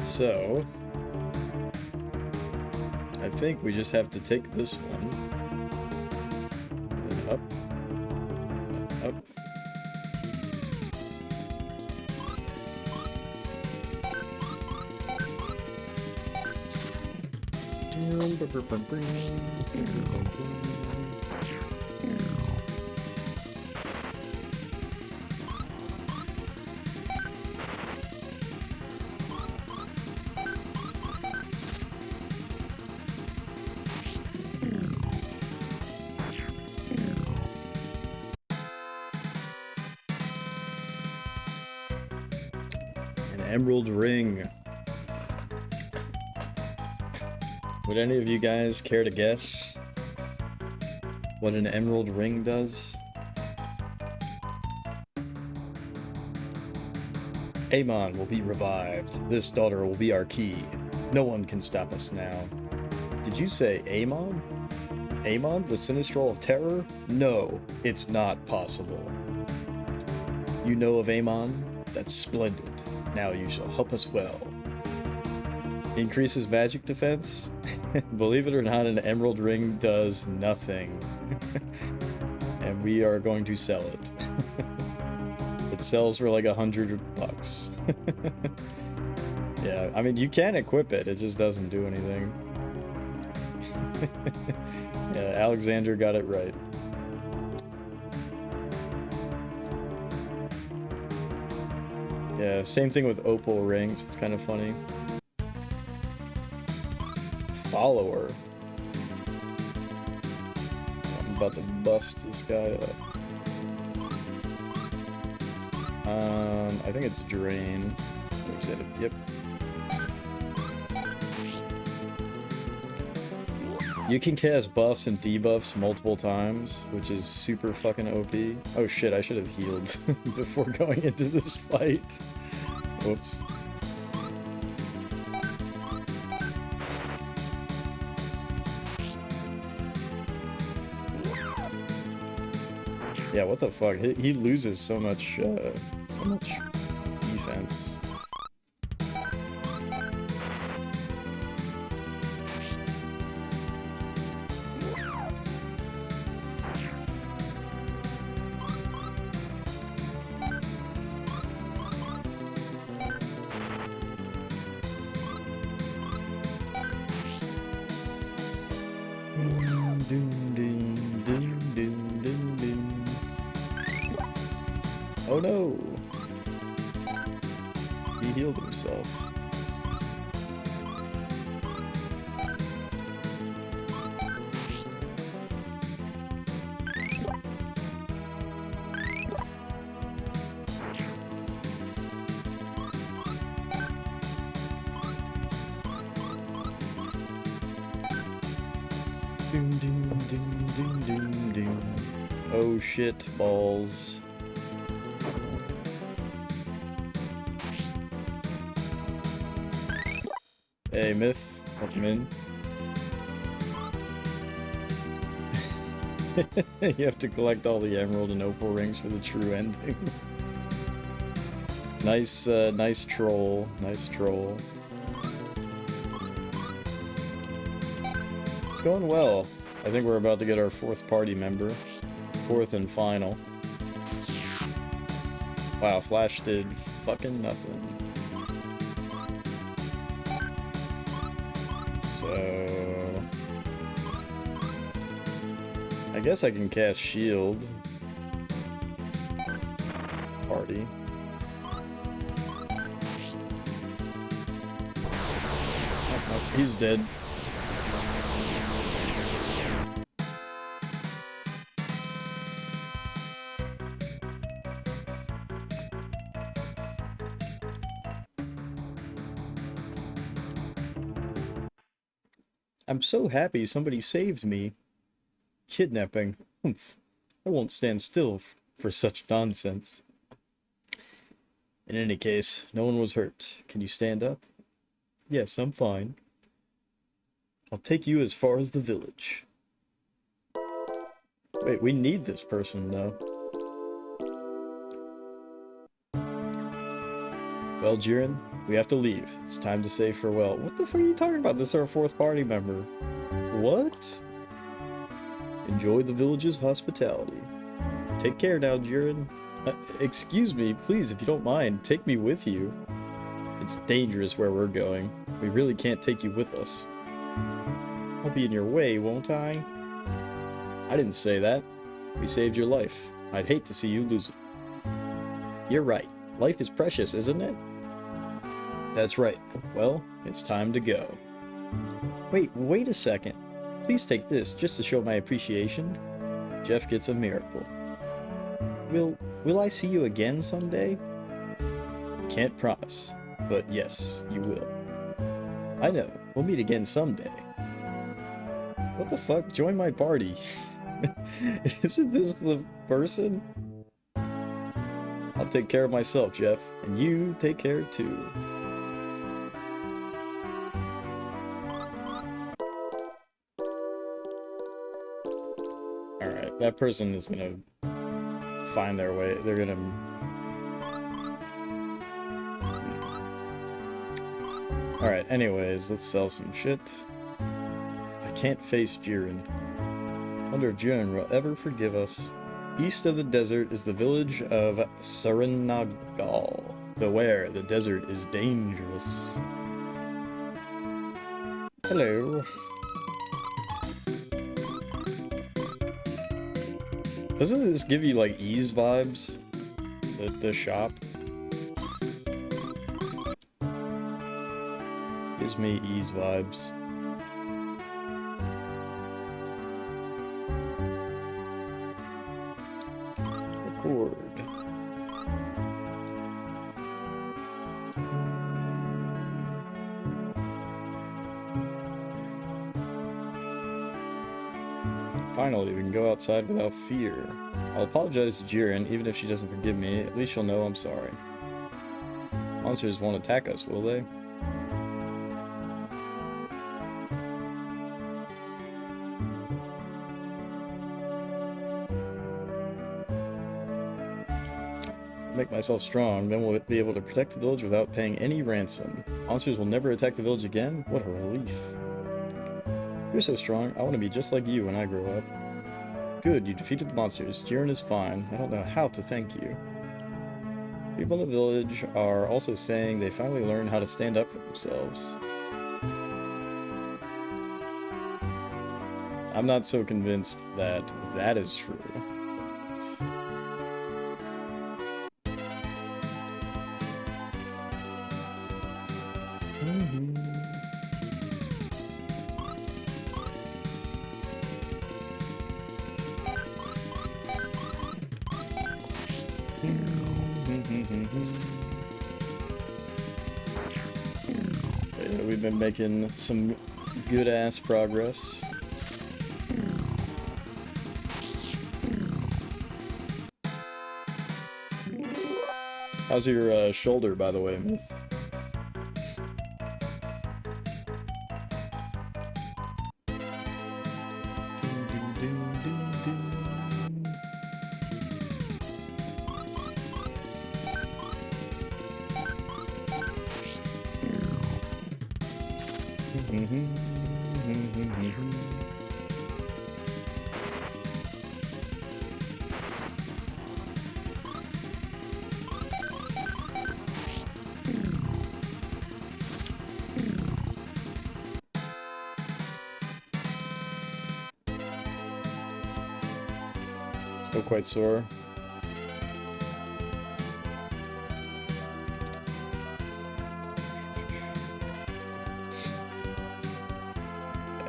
S1: So, I think we just have to take this one. And then up. Up. An emerald ring. Would any of you guys care to guess what an emerald ring does? Amon will be revived. This daughter will be our key. No one can stop us now. Did you say Amon? Amon, the Sinistral of Terror? No, it's not possible. You know of Amon? That's splendid. Now you shall help us well. Increases magic defense? Believe it or not, an emerald ring does nothing. And we are going to sell it. It sells for like $100. Yeah, I mean, you can equip it, it just doesn't do anything. Yeah, Alexander got it right. Yeah, same thing with opal rings, it's kind of funny. Follower. I'm about to bust this guy up. I think it's drain. Yep. You can cast buffs and debuffs multiple times, which is super fucking OP. Oh shit, I should have healed before going into this fight. Whoops. Yeah, what the fuck? He loses so much defense. Oh no! He healed himself. Doom, doom, doom, doom, doom, doom. Oh shit, balls. Hey, Myth, welcome in. You have to collect all the emerald and opal rings for the true ending. Nice, nice troll. Nice troll. It's going well. I think we're about to get our fourth party member. Fourth and final. Wow, Flash did fucking nothing. So... I guess I can cast shield. Party. Oh, he's dead. I'm so happy somebody saved me. Kidnapping. Humph. I won't stand still for such nonsense. In any case, no one was hurt. Can you stand up? Yes, I'm fine. I'll take you as far as the village. Wait, we need this person, though. Well, Jiren, We have to leave. It's time to say farewell. What the fuck are you talking about? This is our fourth party member. What? Enjoy the village's hospitality. Take care now, Jiren. Excuse me, please, if you don't mind, take me with you. It's dangerous where we're going. We really can't take you with us. I'll be in your way, won't I? I didn't say that. We saved your life. I'd hate to see you lose it. You're right. Life is precious, isn't it? That's right. Well, it's time to go. Wait a second. Please take this, just to show my appreciation. Jeff gets a miracle. Will I see you again someday? Can't promise, but yes, you will. I know. We'll meet again someday. What the fuck? Join my party. Isn't this the person? I'll take care of myself, Jeff, and you take care too. Alright, that person is gonna find their way. They're gonna... Alright, anyways, let's sell some shit. I can't face Jiren. Wonder if Jiren will ever forgive us. East of the desert is the village of Saranagal. Beware, the desert is dangerous. Hello. Doesn't this give you like Ease vibes? The shop? Gives me Ease vibes. Record. Finally, we can go outside without fear. I'll apologize to Jiren, even if she doesn't forgive me. At least she'll know I'm sorry. Monsters won't attack us, will they? Make myself strong, then we'll be able to protect the village without paying any ransom. Monsters will never attack the village again? What a relief. You're so strong, I want to be just like you when I grow up. Good, you defeated the monsters. Jiren is fine. I don't know how to thank you. People in the village are also saying they finally learned how to stand up for themselves. I'm not so convinced that that is true. Yeah, we've been making some good-ass progress. How's your shoulder, by the way, Myth? Still quite sore.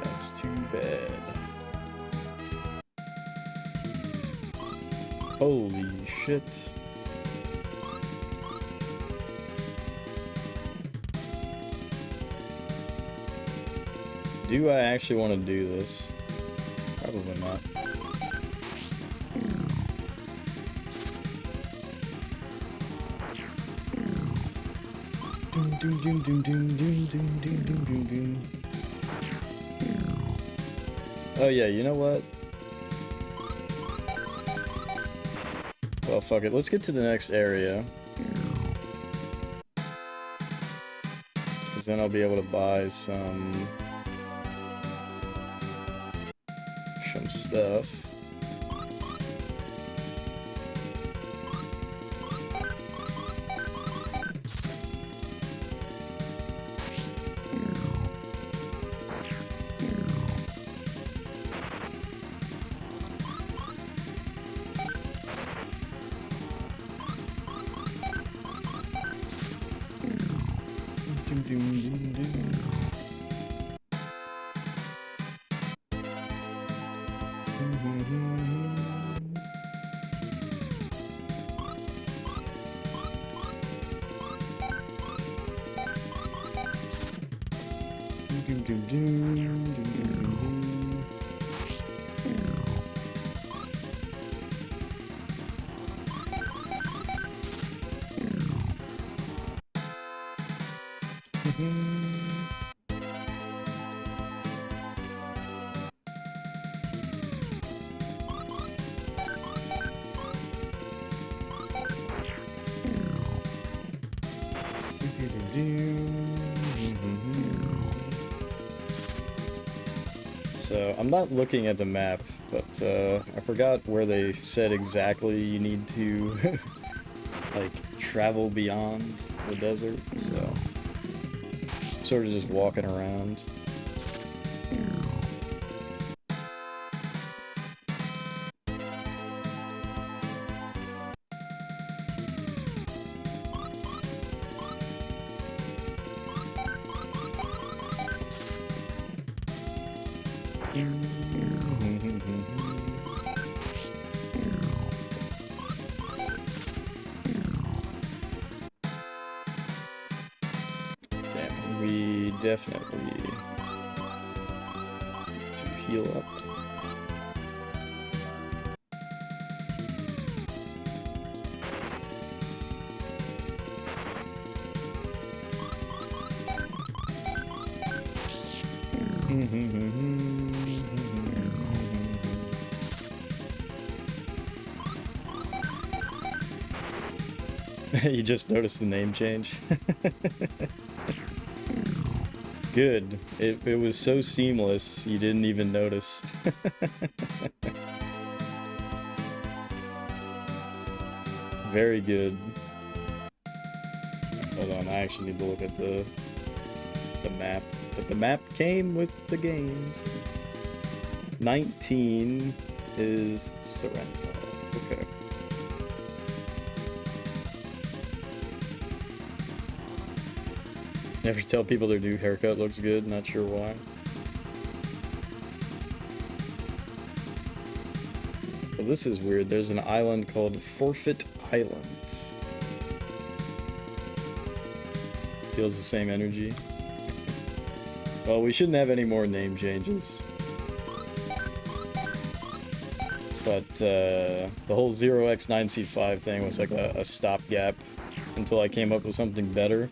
S1: That's too bad. Holy shit. Do I actually want to do this? Probably not. Oh yeah, you know what? Well, fuck it. Let's get to the next area. because then I'll be able to buy some stuff. So, I'm not looking at the map, but I forgot where they said exactly you need to, like, travel beyond the desert, so I'm sort of just walking around. Damn, we definitely need to heal up. You just noticed the name change? Good. It was so seamless, you didn't even notice. Very good. Hold on, I actually need to look at the map. But the map came with the games. 19 is Sorrento. Okay. Never tell people their new haircut looks good, not sure why. Well, this is weird. There's an island called Forfeit Island. Feels the same energy. Well, we shouldn't have any more name changes. But the whole 0x9C5 thing was like a stopgap until I came up with something better.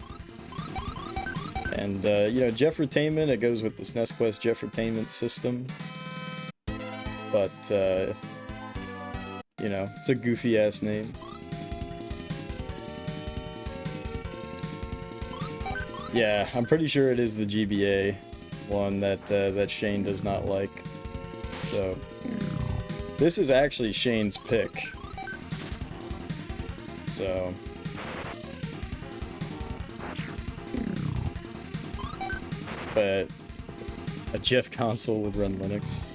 S1: And, you know, Jeffertainment, it goes with the SNES Quest Jeffertainment system. But, you know, it's a goofy-ass name. Yeah, I'm pretty sure it is the GBA one that, that Shane does not like. So, this is actually Shane's pick. So... but a Jeff console would run Linux.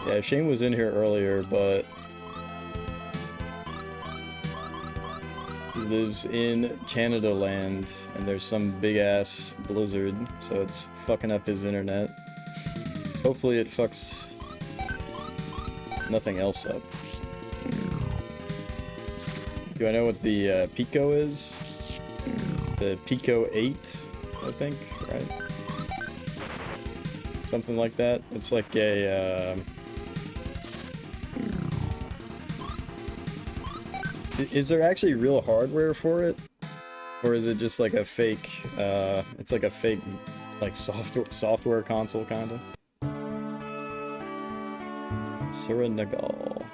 S1: Yeah, Shane was in here earlier, but he lives in Canada land, and there's some big-ass blizzard, so it's fucking up his internet. Hopefully it fucks nothing else up. Do I know what the Pico is? The Pico 8, I think, right? Something like that. It's like a... Is there actually real hardware for it? Or is it just like a fake, it's like a fake, like, software console, kinda? Suranagal.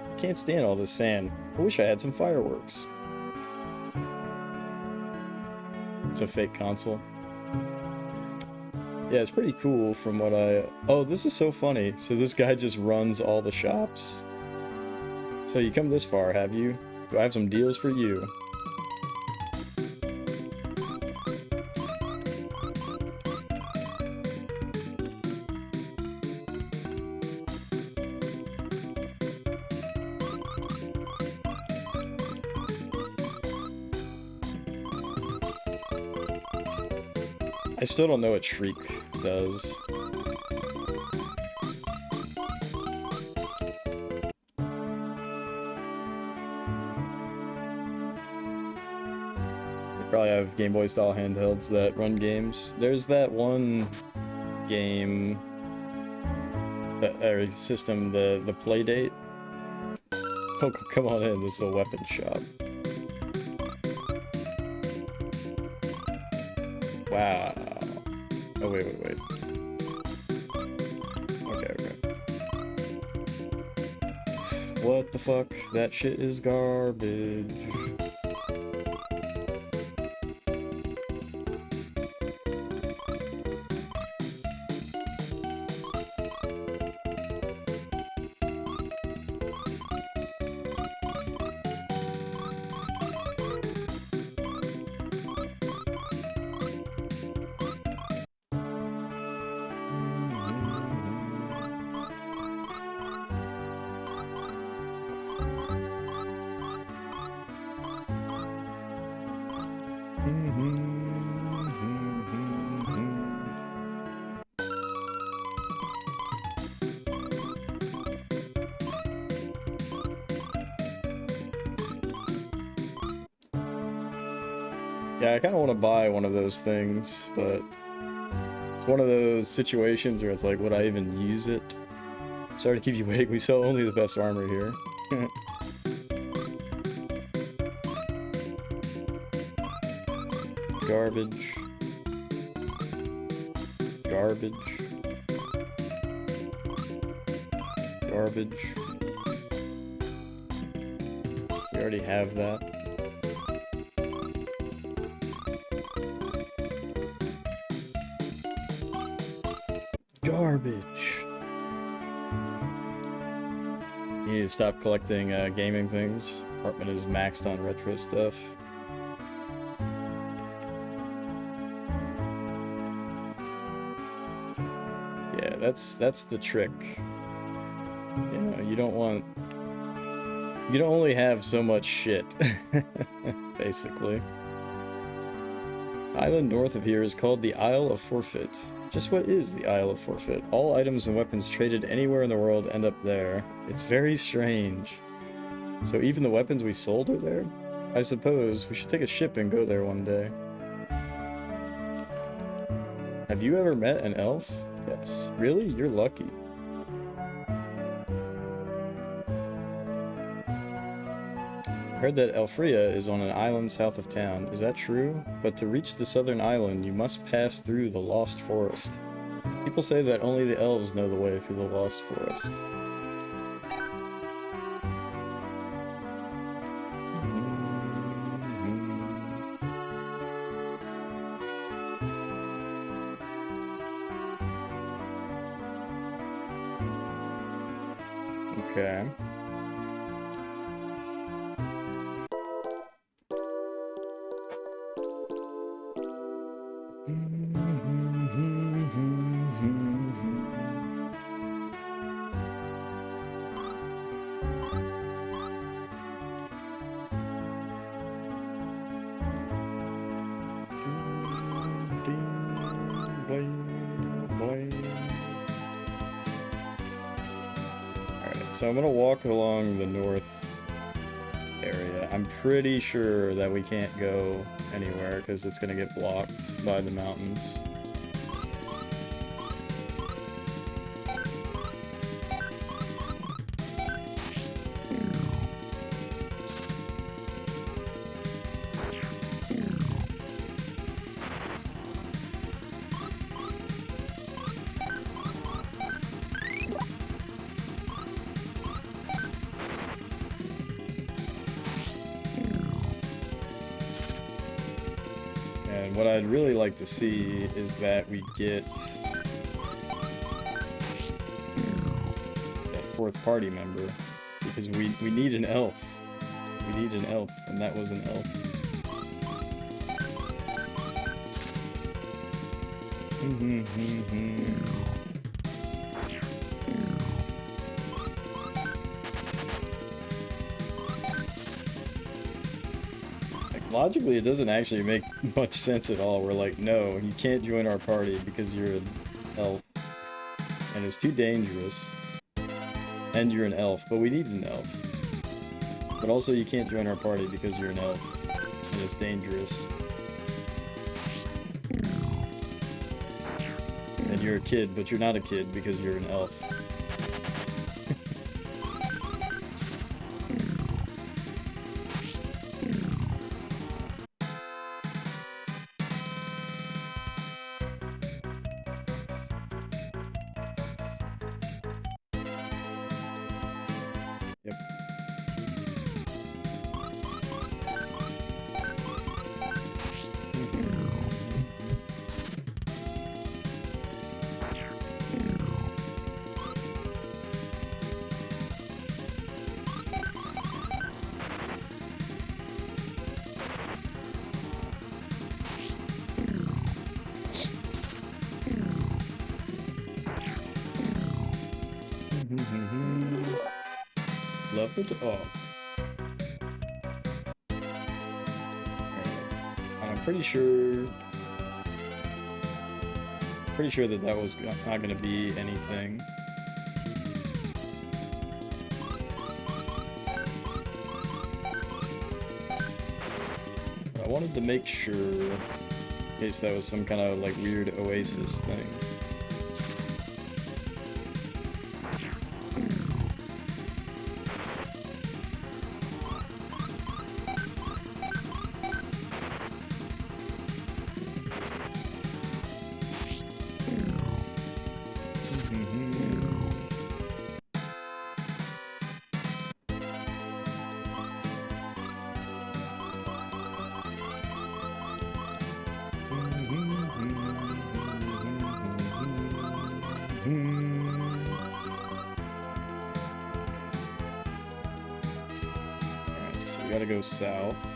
S1: I can't stand all this sand. I wish I had some fireworks. It's a fake console. Yeah, it's pretty cool from what I... Oh, this is so funny. So this guy just runs all the shops. So you come this far, have you? Do I have some deals for you? I still don't know what Shriek does. They probably have Game Boy style handhelds that run games. There's that one game, or system, the Playdate. Oh, come on in, this is a weapon shop. Wow. Oh, wait. Okay. What the fuck? That shit is garbage. Yeah, I kind of want to buy one of those things, but it's one of those situations where it's like, would I even use it? Sorry to keep you waiting, we sell only the best armor here. Garbage. We already have that. Garbage. You need to stop collecting gaming things. Apartment is maxed on retro stuff. Yeah, that's the trick. You know, you don't want... You don't only have so much shit, basically. The island north of here is called the Isle of Forfeit. Just what is the Isle of Forfeit? All items and weapons traded anywhere in the world end up there. It's very strange. So even the weapons we sold are there? I suppose we should take a ship and go there one day. Have you ever met an elf? Yes. Really? You're lucky. I heard that Elfria is on an island south of town. Is that true? But to reach the southern island, you must pass through the Lost Forest. People say that only the elves know the way through the Lost Forest. Okay. So I'm gonna walk along the north area. I'm pretty sure that we can't go anywhere because it's gonna get blocked by the mountains. And what I'd really like to see is that we get that fourth party member, because we need an elf. We need an elf, and that was an elf. Like, logically, it doesn't actually make much sense at all. We're like, no, you can't join our party because you're an elf, and it's too dangerous. And you're an elf, but we need an elf. But also, you can't join our party because you're an elf, and it's dangerous. And you're a kid, but you're not a kid because you're an elf. Yep. Leveled up. And I'm pretty sure that that was not going to be anything. But I wanted to make sure, in case that was some kind of like weird oasis thing. Alright, so we gotta go south.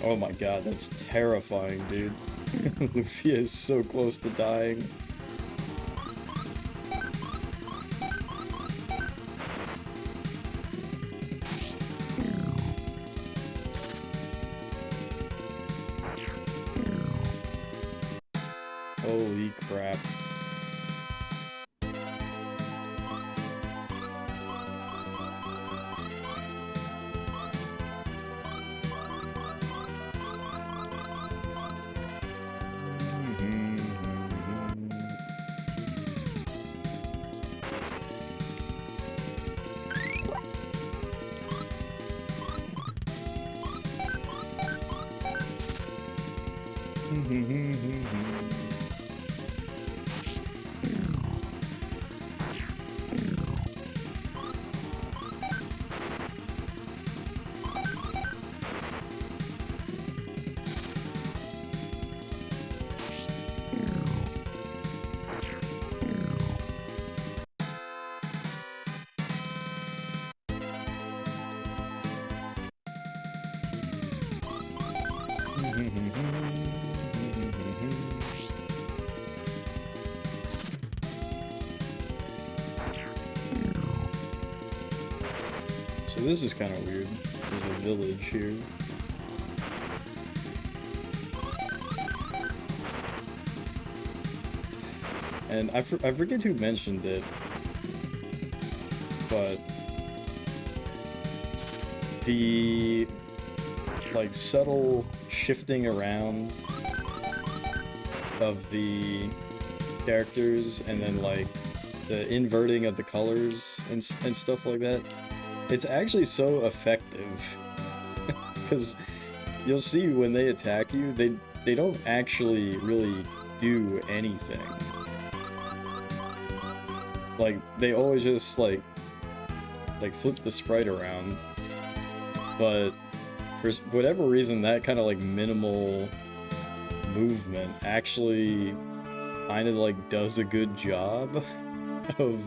S1: Oh my god, that's terrifying, dude. Lufia is so close to dying. Holy crap. So this is kind of weird. There's a village here. And I forget who mentioned it, but the like subtle shifting around of the characters and then like the inverting of the colors and stuff like that, it's actually so effective. Because you'll see when they attack you, they don't actually really do anything. Like, they always just like flip the sprite around, but for whatever reason that kind of like minimal movement actually kind of like does a good job of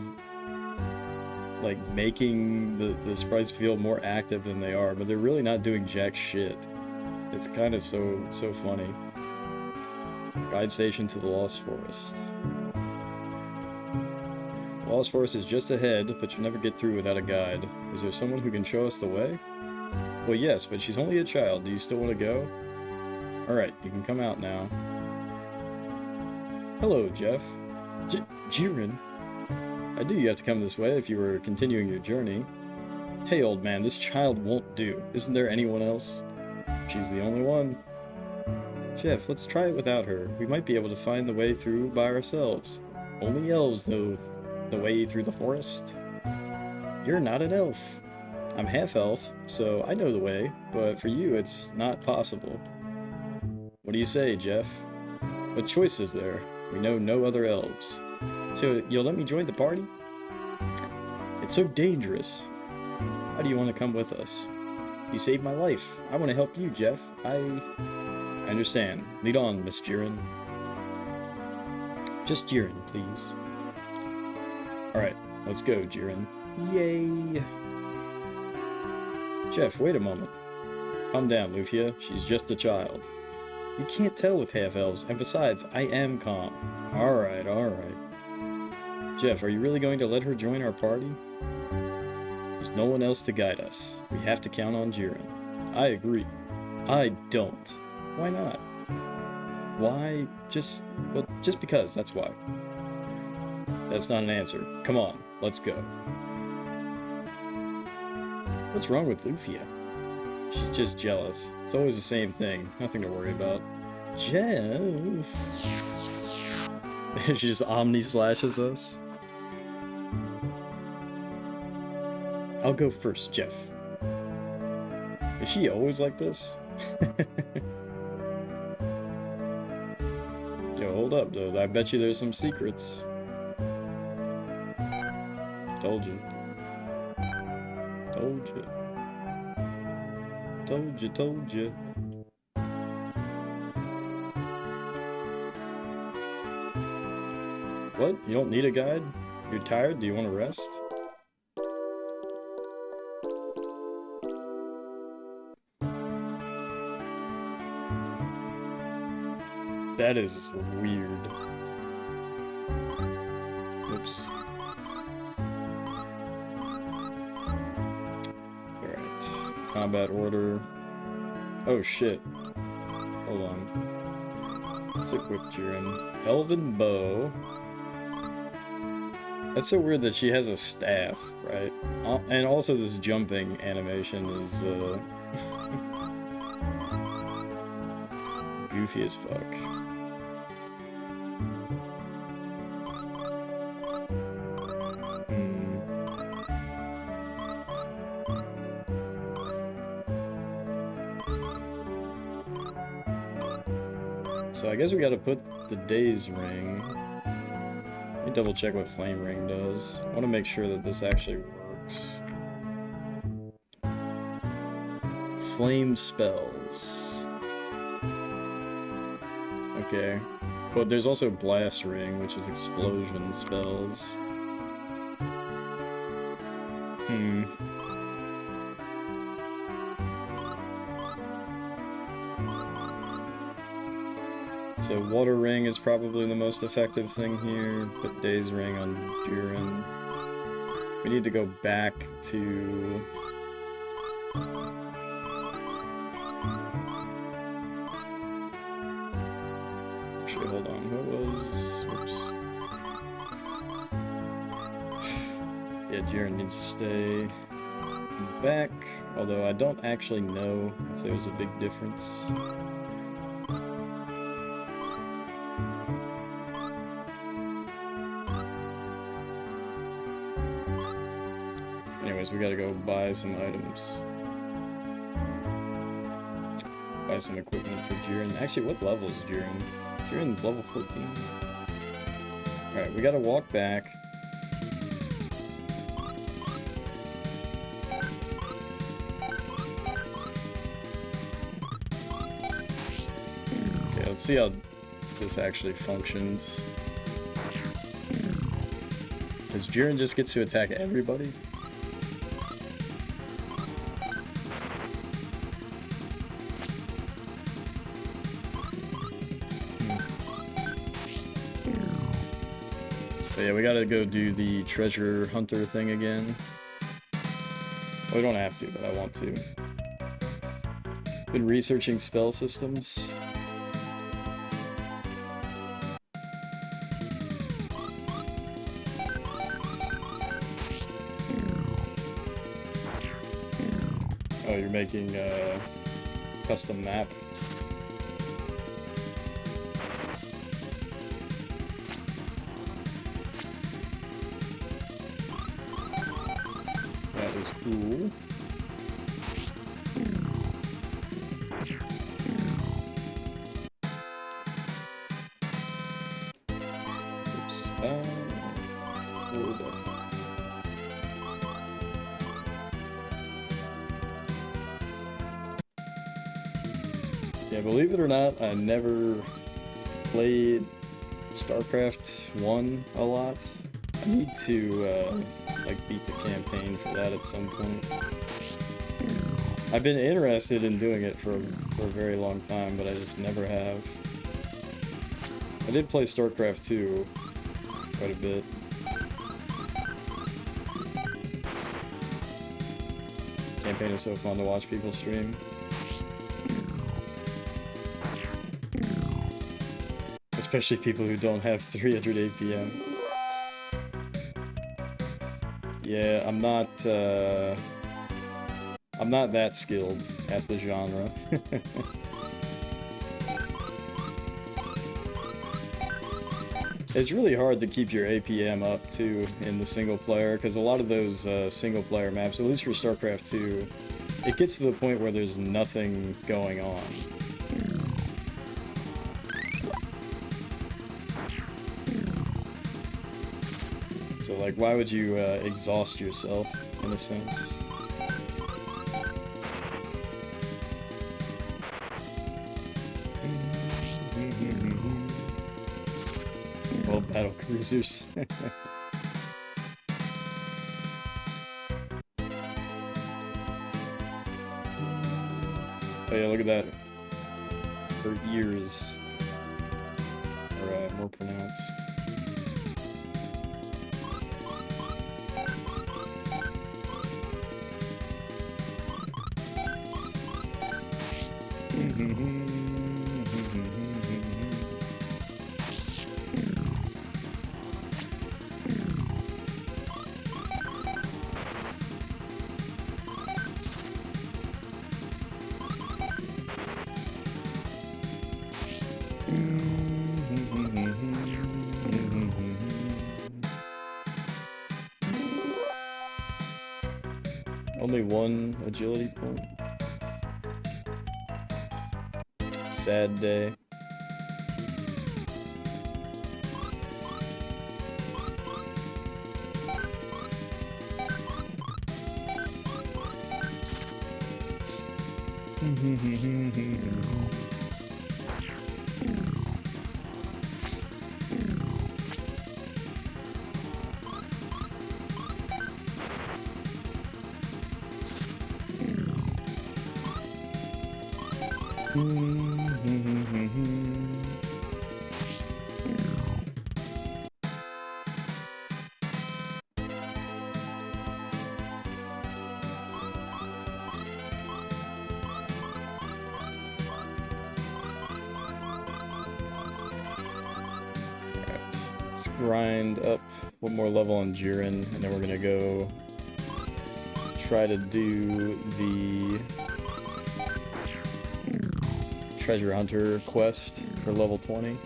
S1: like making the sprites feel more active than they are, but they're really not doing jack shit. It's kind of so funny. Guide station to the Lost Forest. The Lost Forest is just ahead, but you'll never get through without a guide. Is there someone who can show us the way? Well, yes, but she's only a child. Do you still want to go? Alright, you can come out now. Hello, Jeff. Jiren? I knew you had to come this way if you were continuing your journey. Hey, old man, this child won't do. Isn't there anyone else? She's the only one. Jeff, let's try it without her. We might be able to find the way through by ourselves. Only elves know the way through the forest. You're not an elf. I'm half-elf, so I know the way, but for you it's not possible. What do you say, Jeff? What choice is there? We know no other elves. So, you'll let me join the party? It's so dangerous. How do you want to come with us? You saved my life. I want to help you, Jeff. I understand. Lead on, Miss Jiren. Just Jiren, please. Alright, let's go, Jiren. Yay! Jeff, wait a moment. Calm down, Lufia. She's just a child. You can't tell with half-elves, and besides, I am calm. Alright, alright. Jeff, are you really going to let her join our party? There's no one else to guide us. We have to count on Jiren. I agree. I don't. Why not? Why? Well, just because, that's why. That's not an answer. Come on, let's go. What's wrong with Lufia? She's just jealous. It's always the same thing. Nothing to worry about. Jeff! She just omni-slashes us. I'll go first, Jeff. Is she always like this? Yo, hold up, though. I bet you there's some secrets. Told you. Told you. Told you, told you. What? You don't need a guide? You're tired? Do you want to rest? That is weird. Oops. Alright. Combat order. Oh shit. Hold on. Let's equip Jiren. Elven bow. That's so weird that she has a staff, right? And also this jumping animation is, goofy as fuck. So I guess we gotta put the Daze Ring. Let me double check what Flame Ring does. I want to make sure that this actually works. Flame spells. Okay. But there's also Blast Ring, which is explosion spells. So Water Ring is probably the most effective thing here. Put Daze Ring on Jiren. We need to go back to... Actually, hold on. What was... Oops. Yeah, Jiren needs to stay back, although I don't actually know if there's a big difference. Anyways, we gotta go buy some items. Buy some equipment for Jiren. Actually, what level is Jiren? Jiren's level 14. Alright, we gotta walk back. Okay, let's see how this actually functions. Does Jiren just gets to attack everybody? So yeah, we gotta go do the treasure hunter thing again. Well, we don't have to, but I want to. Been researching spell systems. Oh, you're making a custom map. That is cool. Oops. Hold up. Yeah, believe it or not, I never played StarCraft 1 a lot. I need to, like, beat the campaign for that at some point. I've been interested in doing it for a very long time, but I just never have. I did play StarCraft 2 quite a bit. Campaign is so fun to watch people stream. Especially people who don't have 300 APM. Yeah, I'm not that skilled at the genre. It's really hard to keep your APM up, too, in the single player, because a lot of those single player maps, at least for StarCraft 2, it gets to the point where there's nothing going on. So, like, why would you exhaust yourself, in a sense? Well, battle cruisers. Oh yeah, look at that. Her ears are more pronounced. Only one agility point. Sad day. Let's grind up one more level on Jiren, and then we're gonna go try to do the treasure hunter quest for level 20.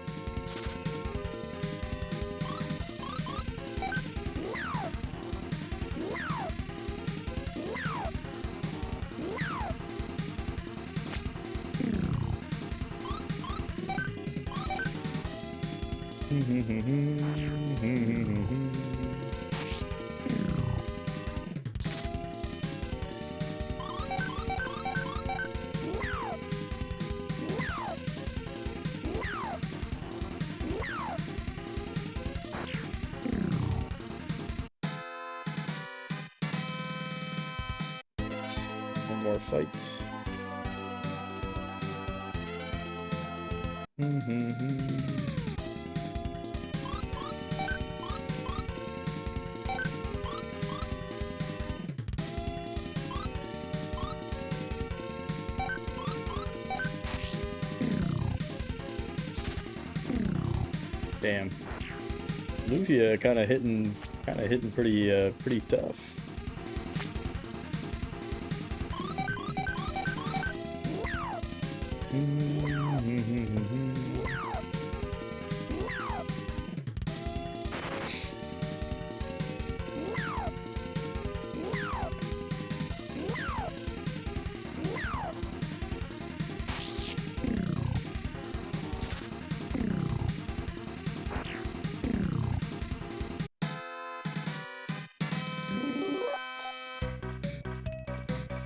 S1: One more fight. Damn. Lufia kind of hitting pretty tough.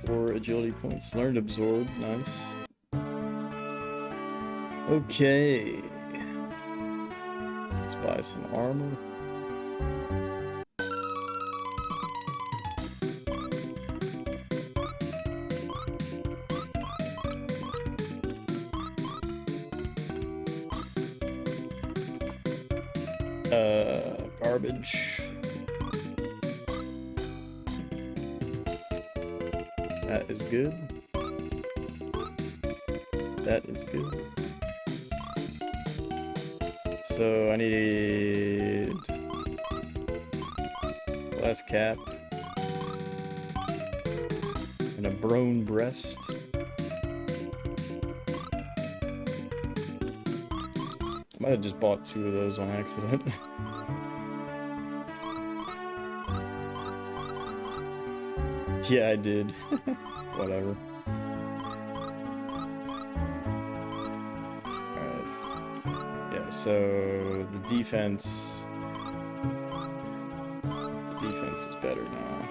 S1: Four agility points. Learned absorb. Nice. Okay. Let's buy some armor. Garbage. That is good. That is good. So I need glass cap and a bone breast. I might have just bought 2 of those on accident. Yeah, I did. Whatever. Alright. Yeah, so the defense is better now.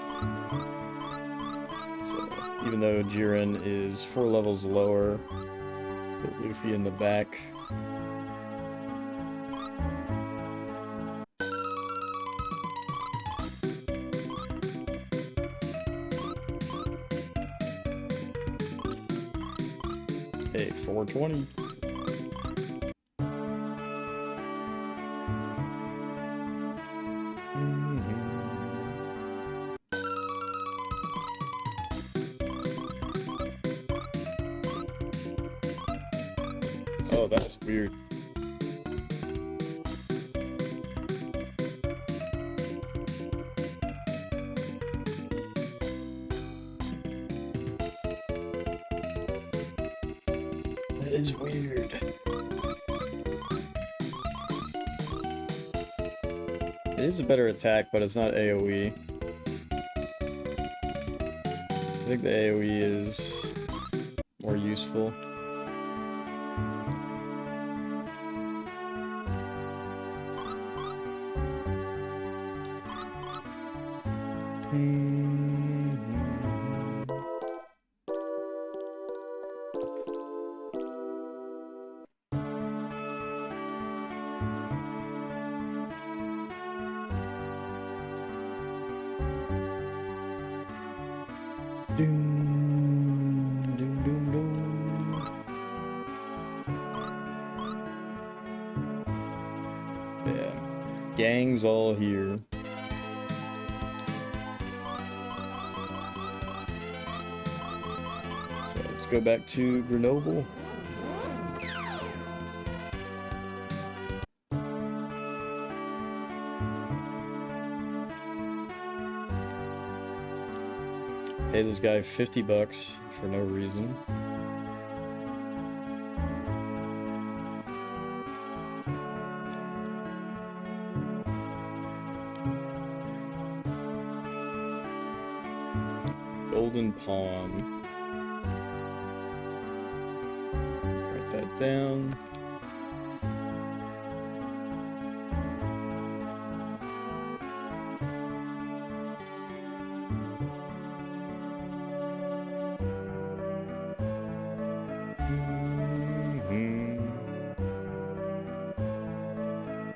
S1: So even though Jiren is 4 levels lower, put Lufia in the back. Hey, 420. Oh, that's weird. That is weird. It is a better attack, but it's not AoE. I think the AoE is more useful. Yeah, gang's all here. So let's go back to Grenoble. Pay this guy 50 bucks for no reason. Golden Pawn. Write that down.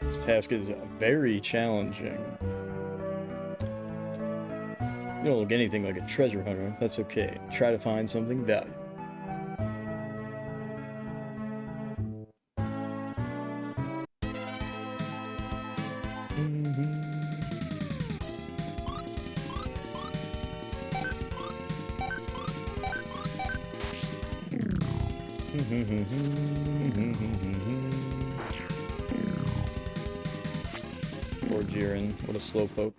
S1: This task is very challenging. You don't look anything like a treasure hunter. That's okay. Try to find something valuable. Poor Jiren, what a slowpoke.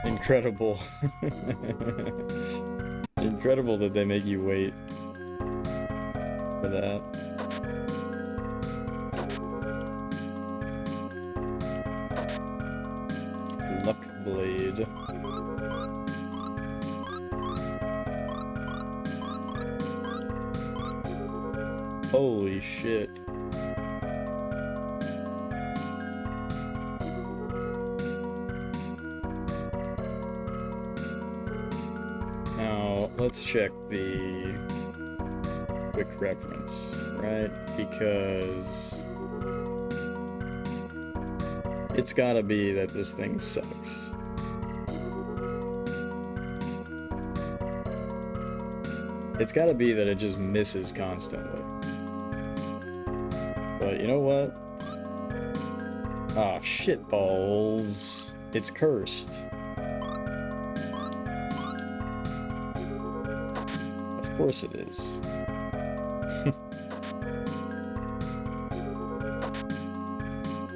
S1: Incredible. Incredible that they make you wait for that. Luck Blade. Holy shit. Now, let's check the quick reference, right? Because it's gotta be that this thing sucks. It's gotta be that it just misses constantly. But you know what? Ah, shit balls. It's cursed. Of course it is.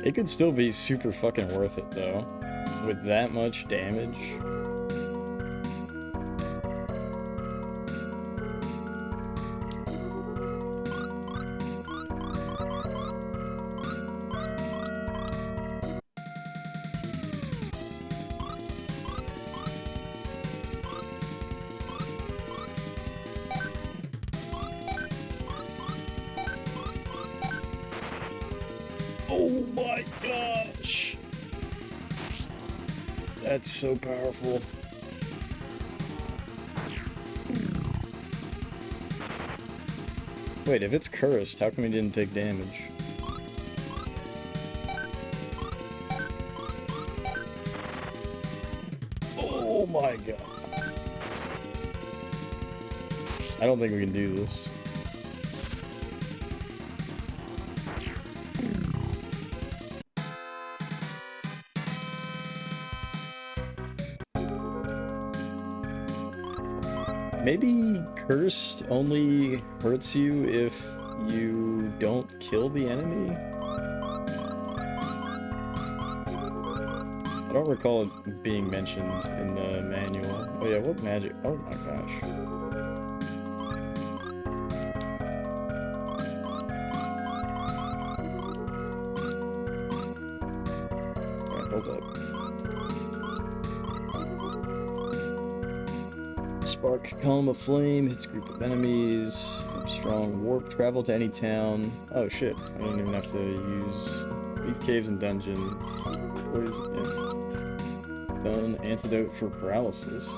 S1: It could still be super fucking worth it though, with that much damage. Oh my gosh! That's so powerful. Wait, if it's cursed, how come he didn't take damage? Oh my god. I don't think we can do this. Maybe cursed only hurts you if you don't kill the enemy? I don't recall it being mentioned in the manual. Oh yeah, what magic? Oh my gosh. Alright, hold up. Spark, column of flame, hits group of enemies, strong warp, travel to any town. Oh shit, I don't even have to use leaf caves and dungeons. Poison, yeah. Stone, antidote for paralysis.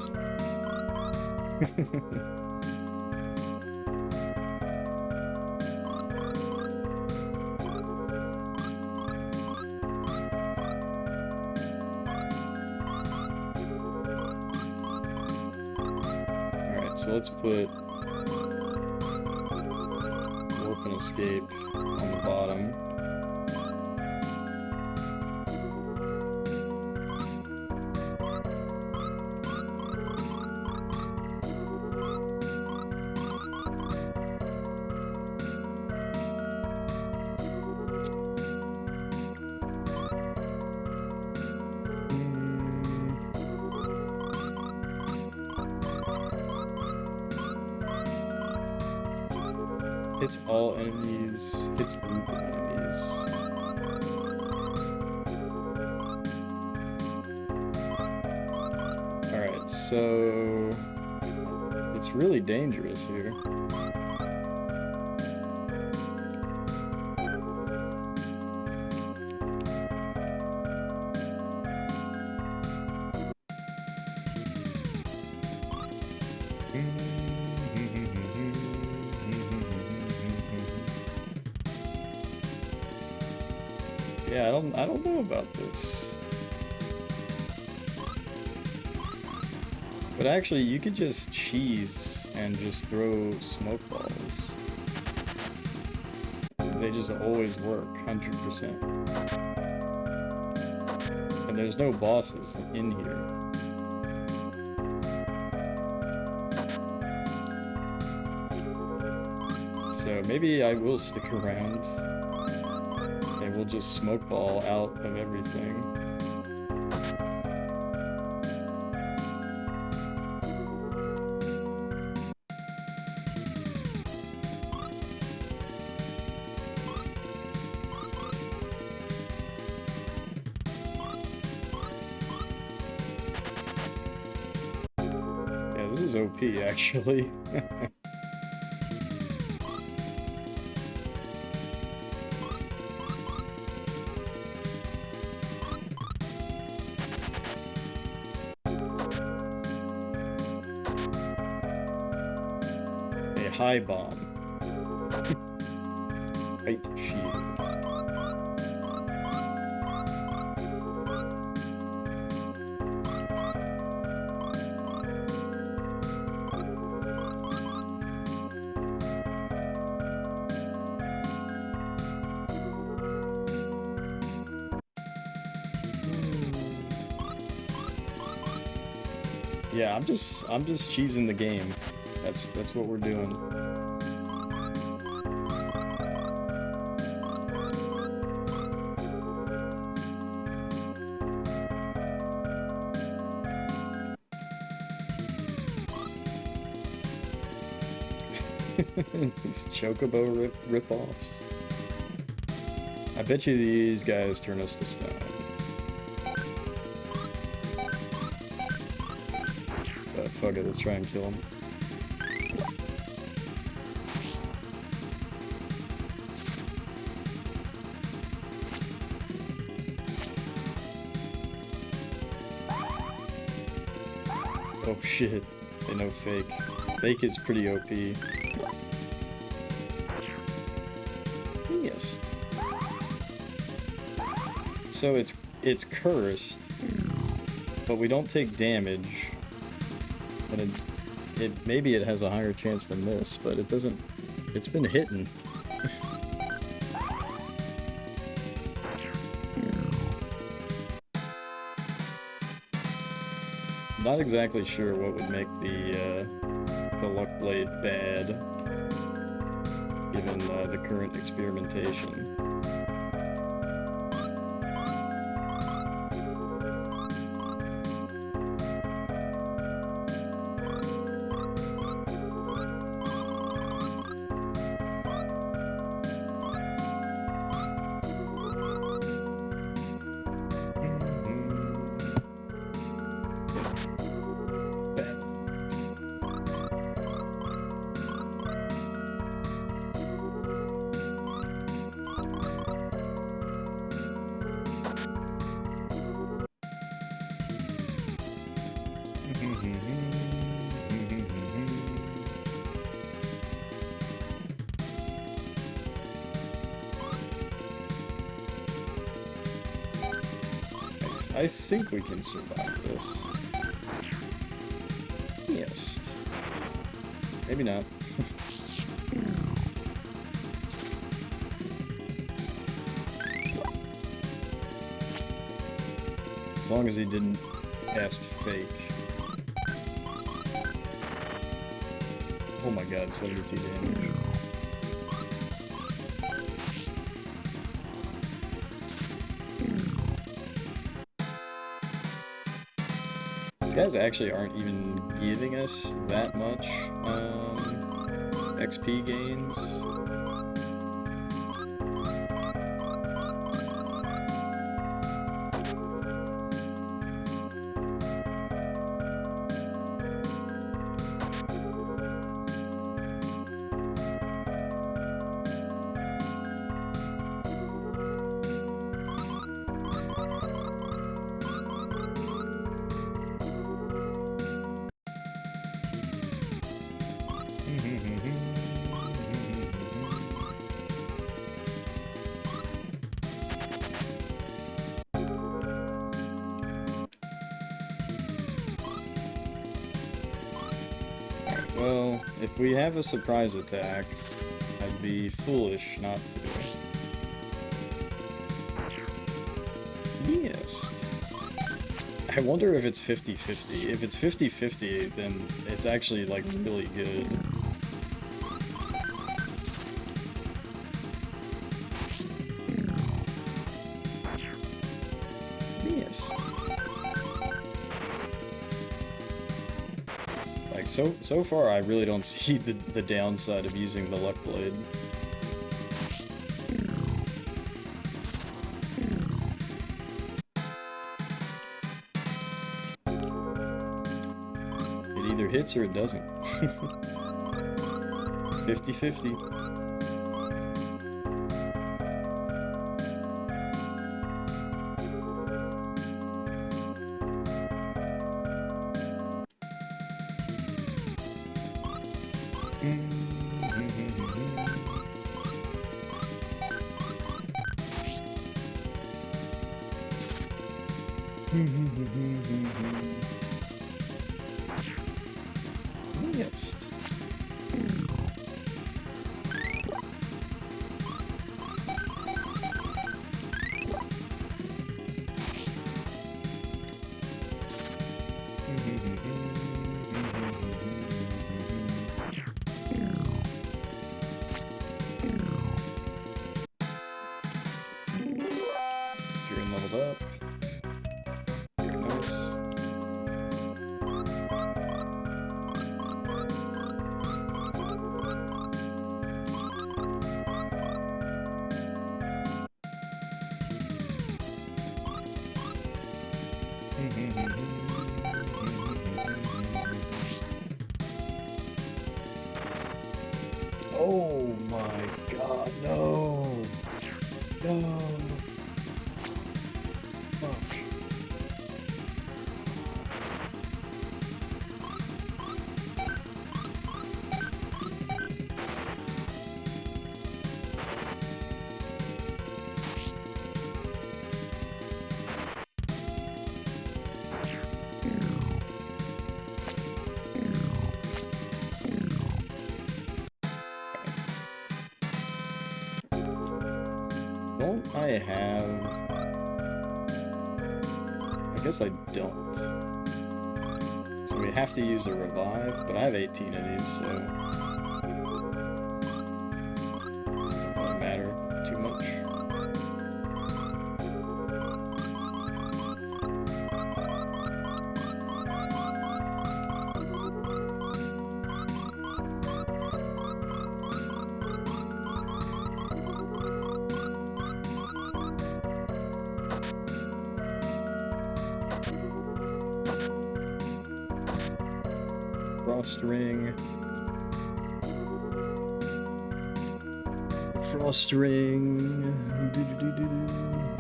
S1: so let's put warp and escape on the bottom. Hits all enemies, hits group of enemies. Alright, so it's really dangerous here. Yeah, I don't know about this. But actually, you could just cheese and just throw smoke balls. They just always work, 100%. And there's no bosses in here. So maybe I will stick around. And we'll just smoke ball out of everything. Yeah, this is OP actually. High bomb. Right shield. Yeah, I'm just cheesing the game. That's what we're doing. These chocobo rip-offs. I bet you these guys turn us to stone. But fuck it, let's try and kill them. Oh shit, they know fake. Fake is pretty OP. Yes. So it's cursed, but we don't take damage. And maybe it has a higher chance to miss, but it doesn't. It's been hitting. Not exactly sure what would make the luck blade bad, given the current experimentation. I think we can survive this. Yes. Maybe not. As long as he didn't cast fake. Oh my god, 72 damage. These guys actually aren't even giving us that much XP gains. Well, if we have a surprise attack, I'd be foolish not to do it. Yes. I wonder if it's 50-50. If it's 50-50, then it's actually, like, really good. Yes. Like, so far, I really don't see the downside of using the Luck Blade. It either hits or it doesn't. 50-50. Yes. Jiren leveled up. Very nice. Oh my god, no! No! Fuck. Don't I have... I guess I don't. So we have to use a revive, but I have 18 of these, so... doesn't really matter too much. Frost Ring. Frost Ring.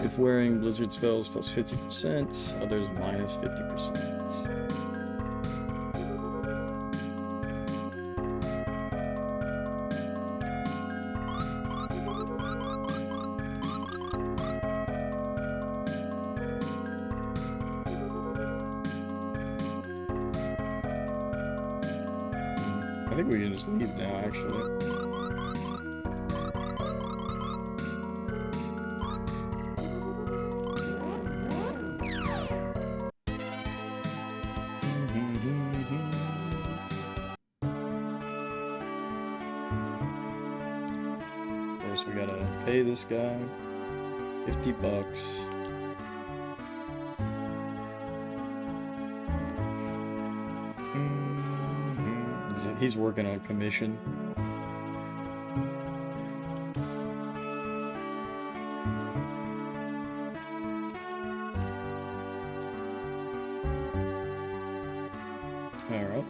S1: If wearing Blizzard spells plus 50%, others minus 50%. I think we can just leave now, actually. Of course, we gotta pay this guy $50. He's working on commission. All right.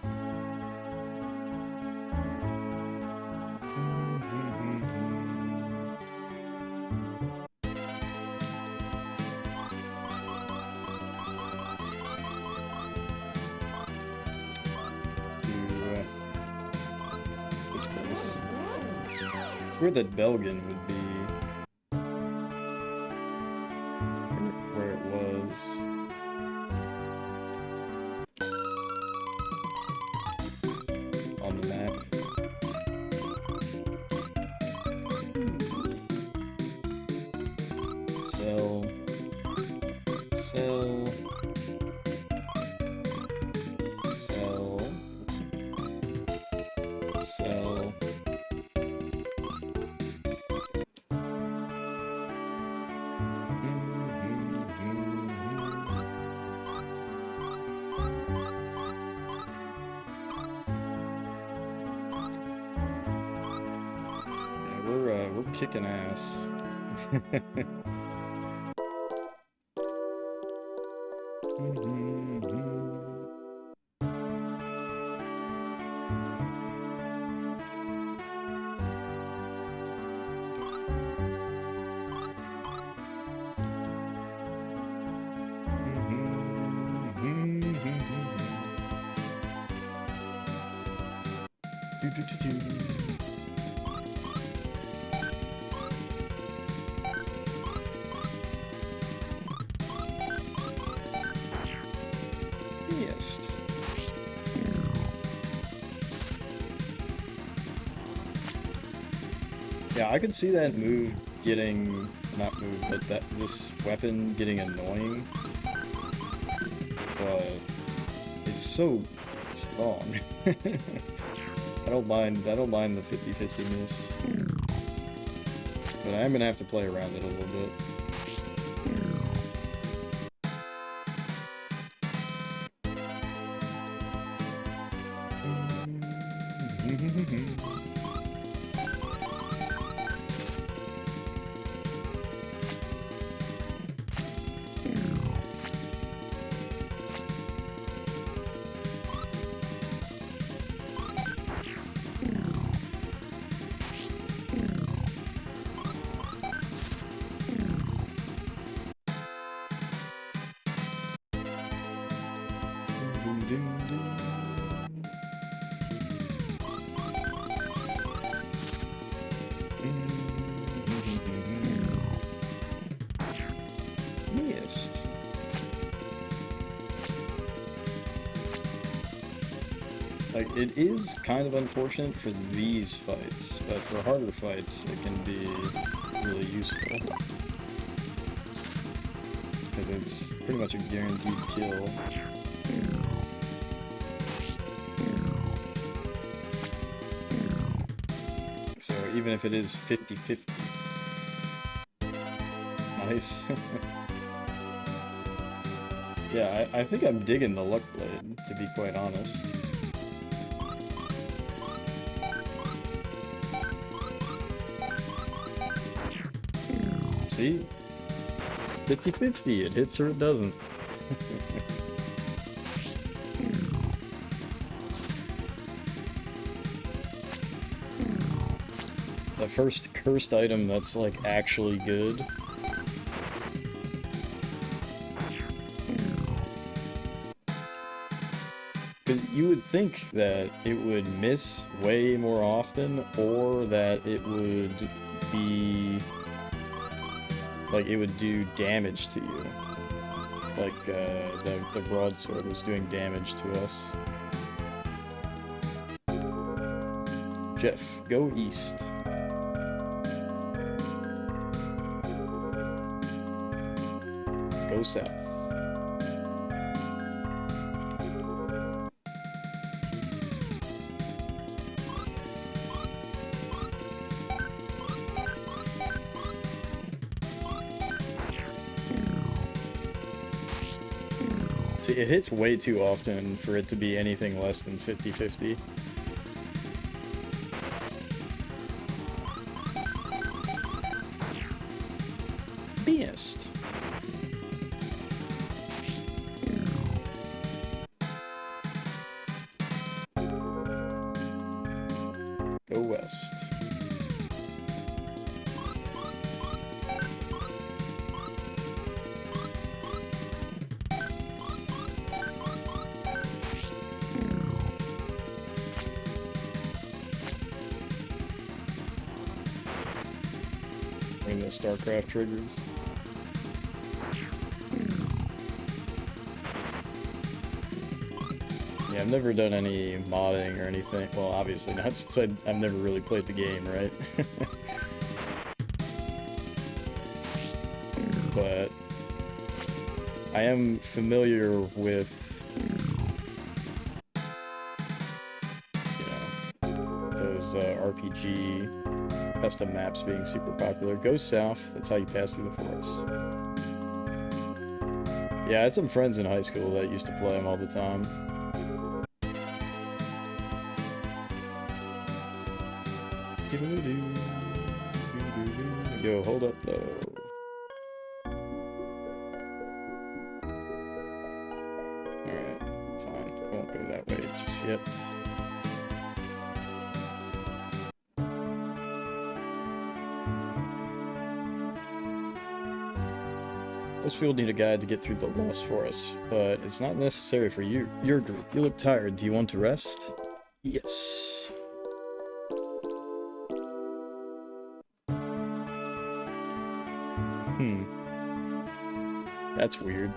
S1: Where that Belgian would be. Where it was. On the map. Sell. Sell. Sell. Sell. We're kicking ass. Yes. Yeah, I could see that move getting, not move, but this weapon getting annoying. But it's so strong. I don't mind the 50-50 miss. But I'm gonna have to play around it a little bit. Missed. Like, it is kind of unfortunate for these fights, but for harder fights, it can be really useful. Because it's pretty much a guaranteed kill. So even if it is 50-50. Nice. Yeah, I think I'm digging the Luck Blade, to be quite honest. See? 50-50, it hits or it doesn't. The first cursed item that's, like, actually good. Because you would think that it would miss way more often, or that it would be... like, it would do damage to you. Like, the broadsword was doing damage to us. Jeff, go east. Go south. See, it hits way too often for it to be anything less than 50-50. Beast. Go west. Bring the StarCraft triggers. Yeah, I've never done any modding or anything. Well, obviously not, since I've never really played the game, right? But I am familiar with, you know, those RPG custom maps being super popular. Go south, that's how you pass through the forest. Yeah, I had some friends in high school that used to play them all the time. Yo, hold up though. Alright, fine. I won't go that way just yet. Most people need a guide to get through the Lost Forest, but it's not necessary for your group. You look tired. Do you want to rest? Yes. That's weird.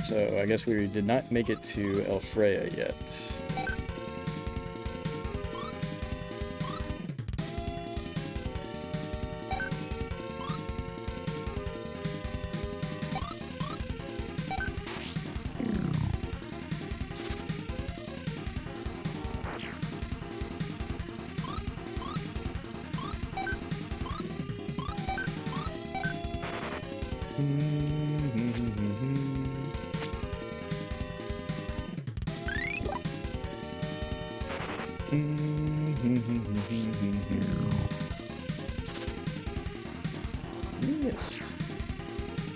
S1: So, I guess we did not make it to Elfrea yet. Missed.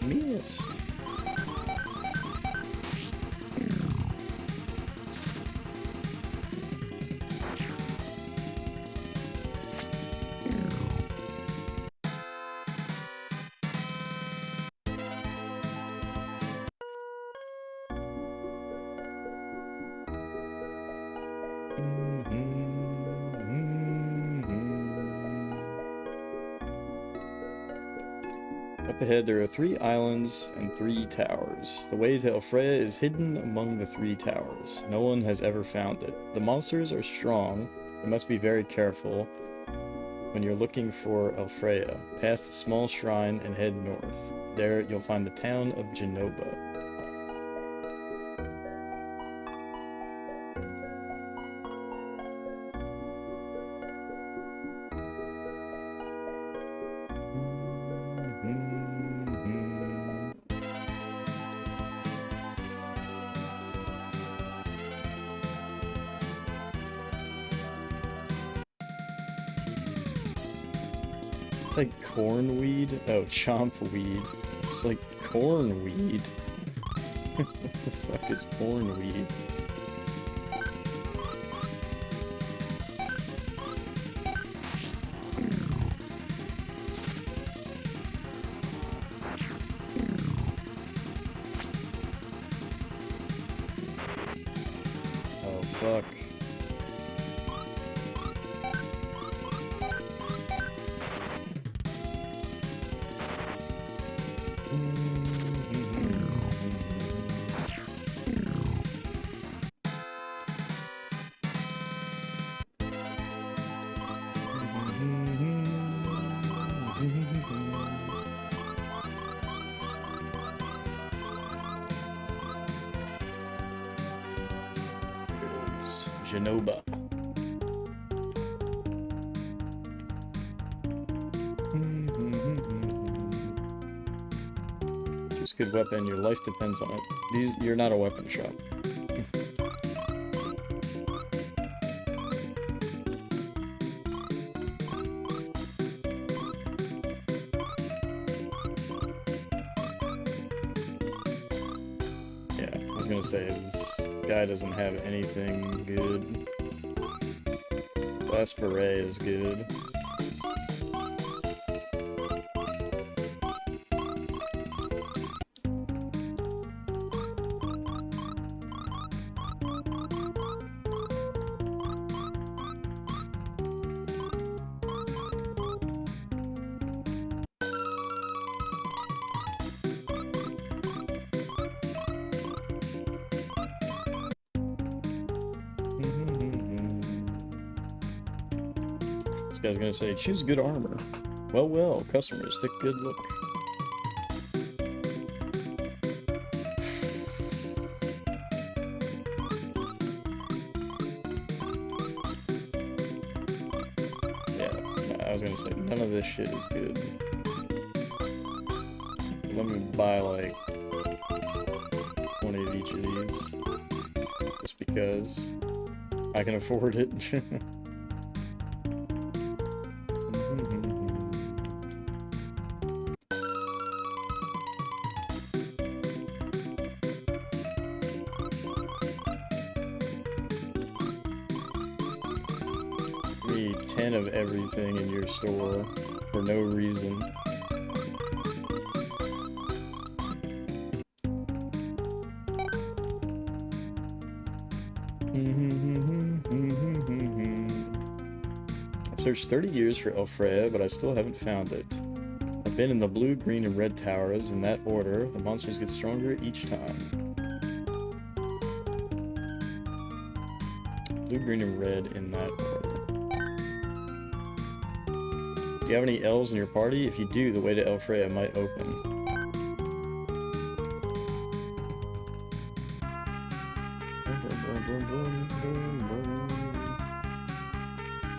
S1: Missed. Up ahead, there are 3 islands and 3 towers. The way to Elfrea is hidden among the 3 towers. No one has ever found it. The monsters are strong. You must be very careful when you're looking for Elfrea. Pass the small shrine and head north. There, you'll find the town of Genoba. It's like cornweed? Oh, chompweed. It's like cornweed. What the fuck is cornweed? Oh, fuck. Genoba. Choose a good weapon. Your life depends on it. You're not a weapon shop. I was gonna say, this guy doesn't have anything good. Last beret is good. This guy's gonna say, choose good armor. Well, well, customers, take a good look. Yeah, I was gonna say, none of this shit is good. Let me buy like 20 of each of these. Just because I can afford it. Need 10 of everything in your store for no reason. I've searched 30 years for Elfrea, but I still haven't found it. I've been in the blue, green, and red towers in that order. The monsters get stronger each time. Blue, green, and red in that order. Do you have any elves in your party? If you do, the way to Elfrea might open.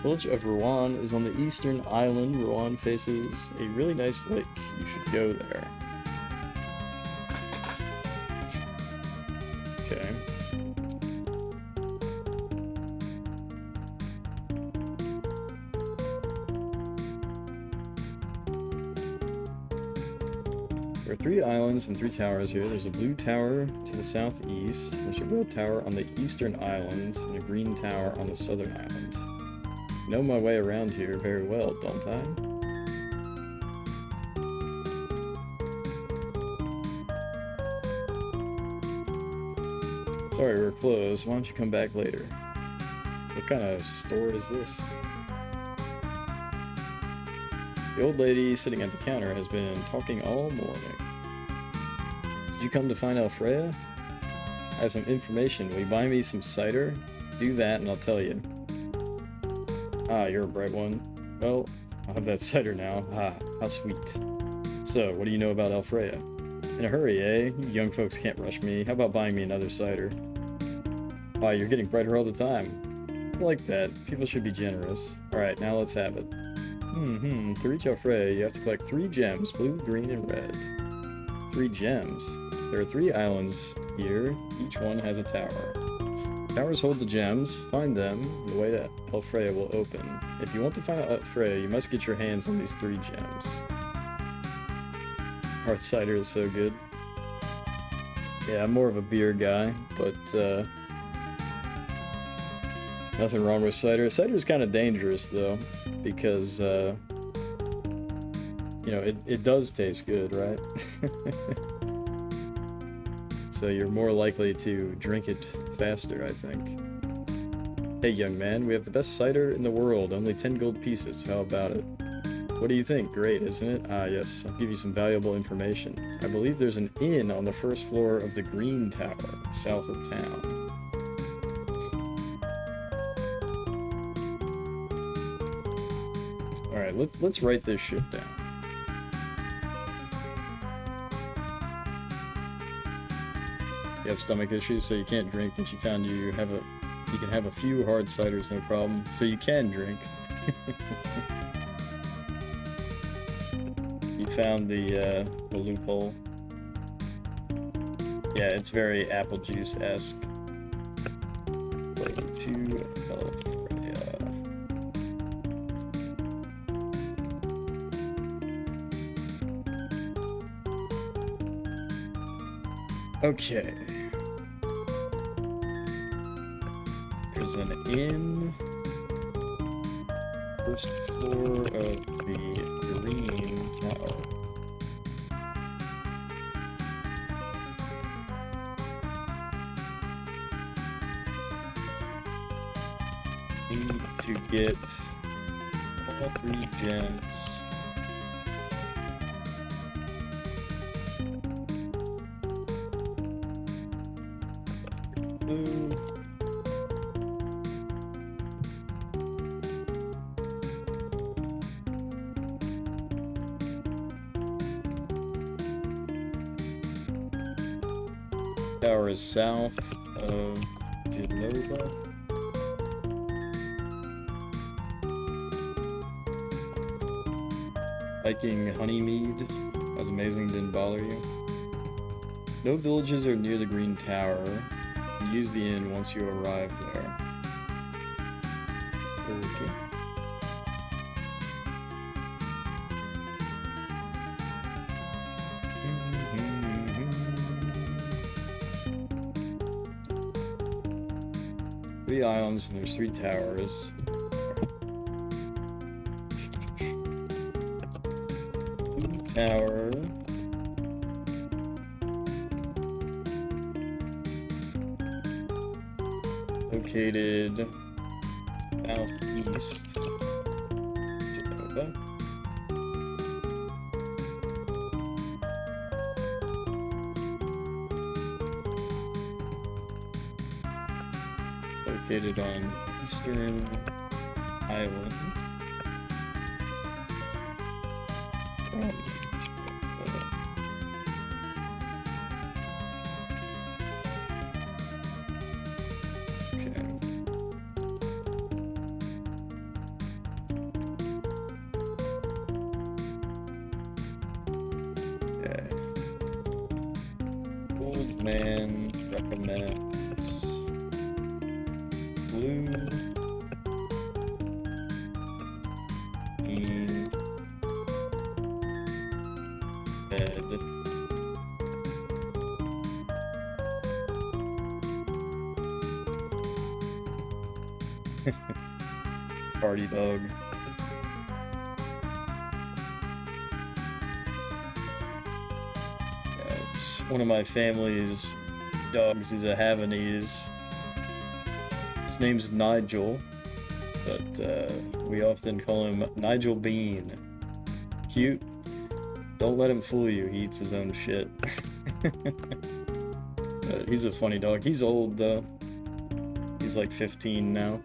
S1: Village of Rouen is on the eastern island. Rouen faces a really nice lake. You should go there. Okay. There are 3 islands and 3 towers here. There's a blue tower to the southeast. There's a red tower on the eastern island and a green tower on the southern island. I know my way around here very well, don't I? Sorry, we're closed. Why don't you come back later? What kind of store is this? The old lady sitting at the counter has been talking all morning. Did you come to find Elfrea? I have some information. Will you buy me some cider? Do that and I'll tell you. Ah, you're a bright one. Well, I'll have that cider now. Ah, how sweet. So, what do you know about Elfrea? In a hurry, eh? You young folks can't rush me. How about buying me another cider? Wow, you're getting brighter all the time. I like that. People should be generous. Alright, now let's have it. To reach Elfrea, you have to collect 3 gems, blue, green, and red. 3 gems. There are 3 islands here. Each one has a tower. Towers hold the gems. Find them. The way to Elfrea will open. If you want to find Elfrea, you must get your hands on these 3 gems. Hearth cider is so good. Yeah, I'm more of a beer guy, but nothing wrong with cider. Cider is kind of dangerous though, because you know, it does taste good, right? So you're more likely to drink it faster, I think. Hey young man, we have the best cider in the world, only 10 gold pieces, how about it? What do you think? Great, isn't it? Ah yes, I'll give you some valuable information. I believe there's an inn on the first floor of the Green Tower, south of town. Alright, let's write this shit down. You have stomach issues, so you can't drink, but you found you have a You can have a few hard ciders, no problem. So you can drink. You found the loophole. Yeah, it's very apple juice-esque. Okay. There's an inn. First floor of the green tower. Need to get all 3 gems. Blue. Tower is south of Genova. Hiking Honeymead. That was amazing, didn't bother you. No villages are near the green tower. Use the inn once you arrive there. Okay. Three islands and there's 3 towers. Blue tower. Located southeast Genova. Located on Eastern Island. Man recommends blue, green, red, party dog. One of my family's dogs is a Havanese. His name's Nigel, but we often call him Nigel Bean. Cute. Don't let him fool you, he eats his own shit. He's a funny dog. He's old though. He's like 15 now.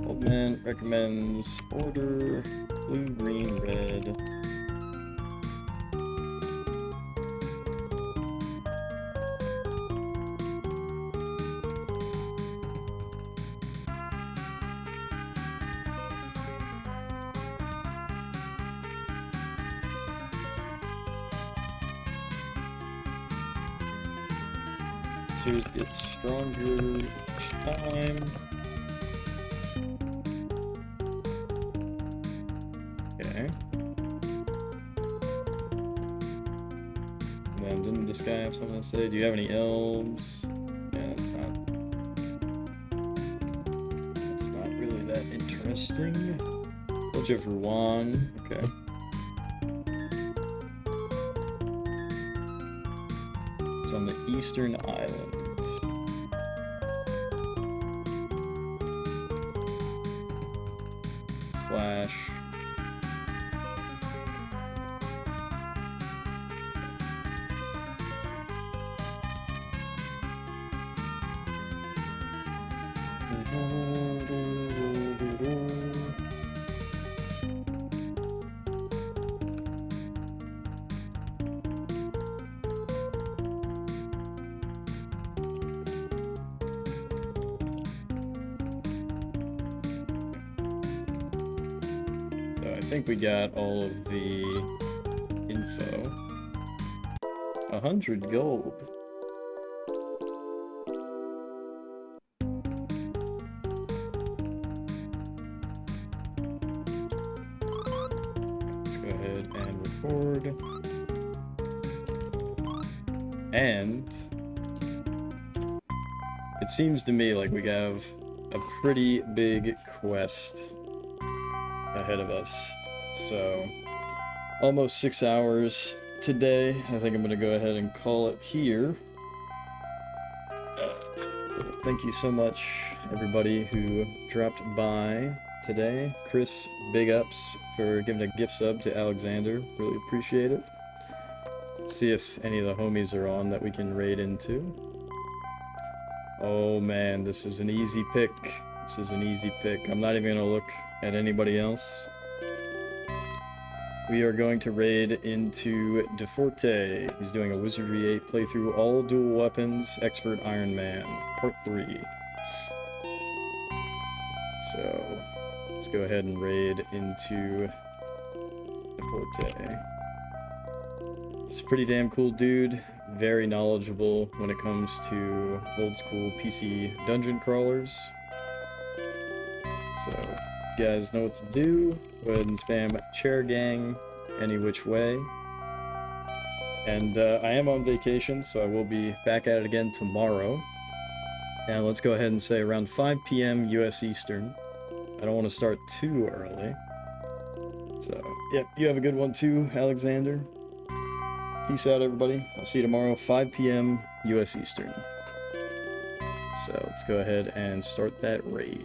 S1: Old man recommends order blue, green, red. Gets stronger each time. Okay. And then didn't this guy have something to say? Do you have any elves? Yeah, it's not really that interesting. Village of Rouen. Okay. It's on the Eastern Island. Slash. think we got all of the info. 100 gold. Let's go ahead and record. And it seems to me like we have a pretty big quest ahead of us. So, almost 6 hours today. I think I'm going to go ahead and call it here. So thank you so much, everybody who dropped by today. Chris, big ups for giving a gift sub to Alexander. Really appreciate it. Let's see if any of the homies are on that we can raid into. Oh man, this is an easy pick. This is an easy pick. I'm not even going to look at anybody else. We are going to raid into DeForte. He's doing a Wizardry 8 playthrough, all dual weapons, Expert Iron Man, Part 3. So, let's go ahead and raid into DeForte. He's a pretty damn cool dude, very knowledgeable when it comes to old school PC dungeon crawlers. So, you guys know what to do. Go ahead and spam chair gang any which way. And I am on vacation, so I will be back at it again tomorrow. And let's go ahead and say around 5 p.m. US Eastern. I don't want to start too early. So, yep, you have a good one too, Alexander. Peace out, everybody. I'll see you tomorrow, 5 p.m. US Eastern. So, let's go ahead and start that raid.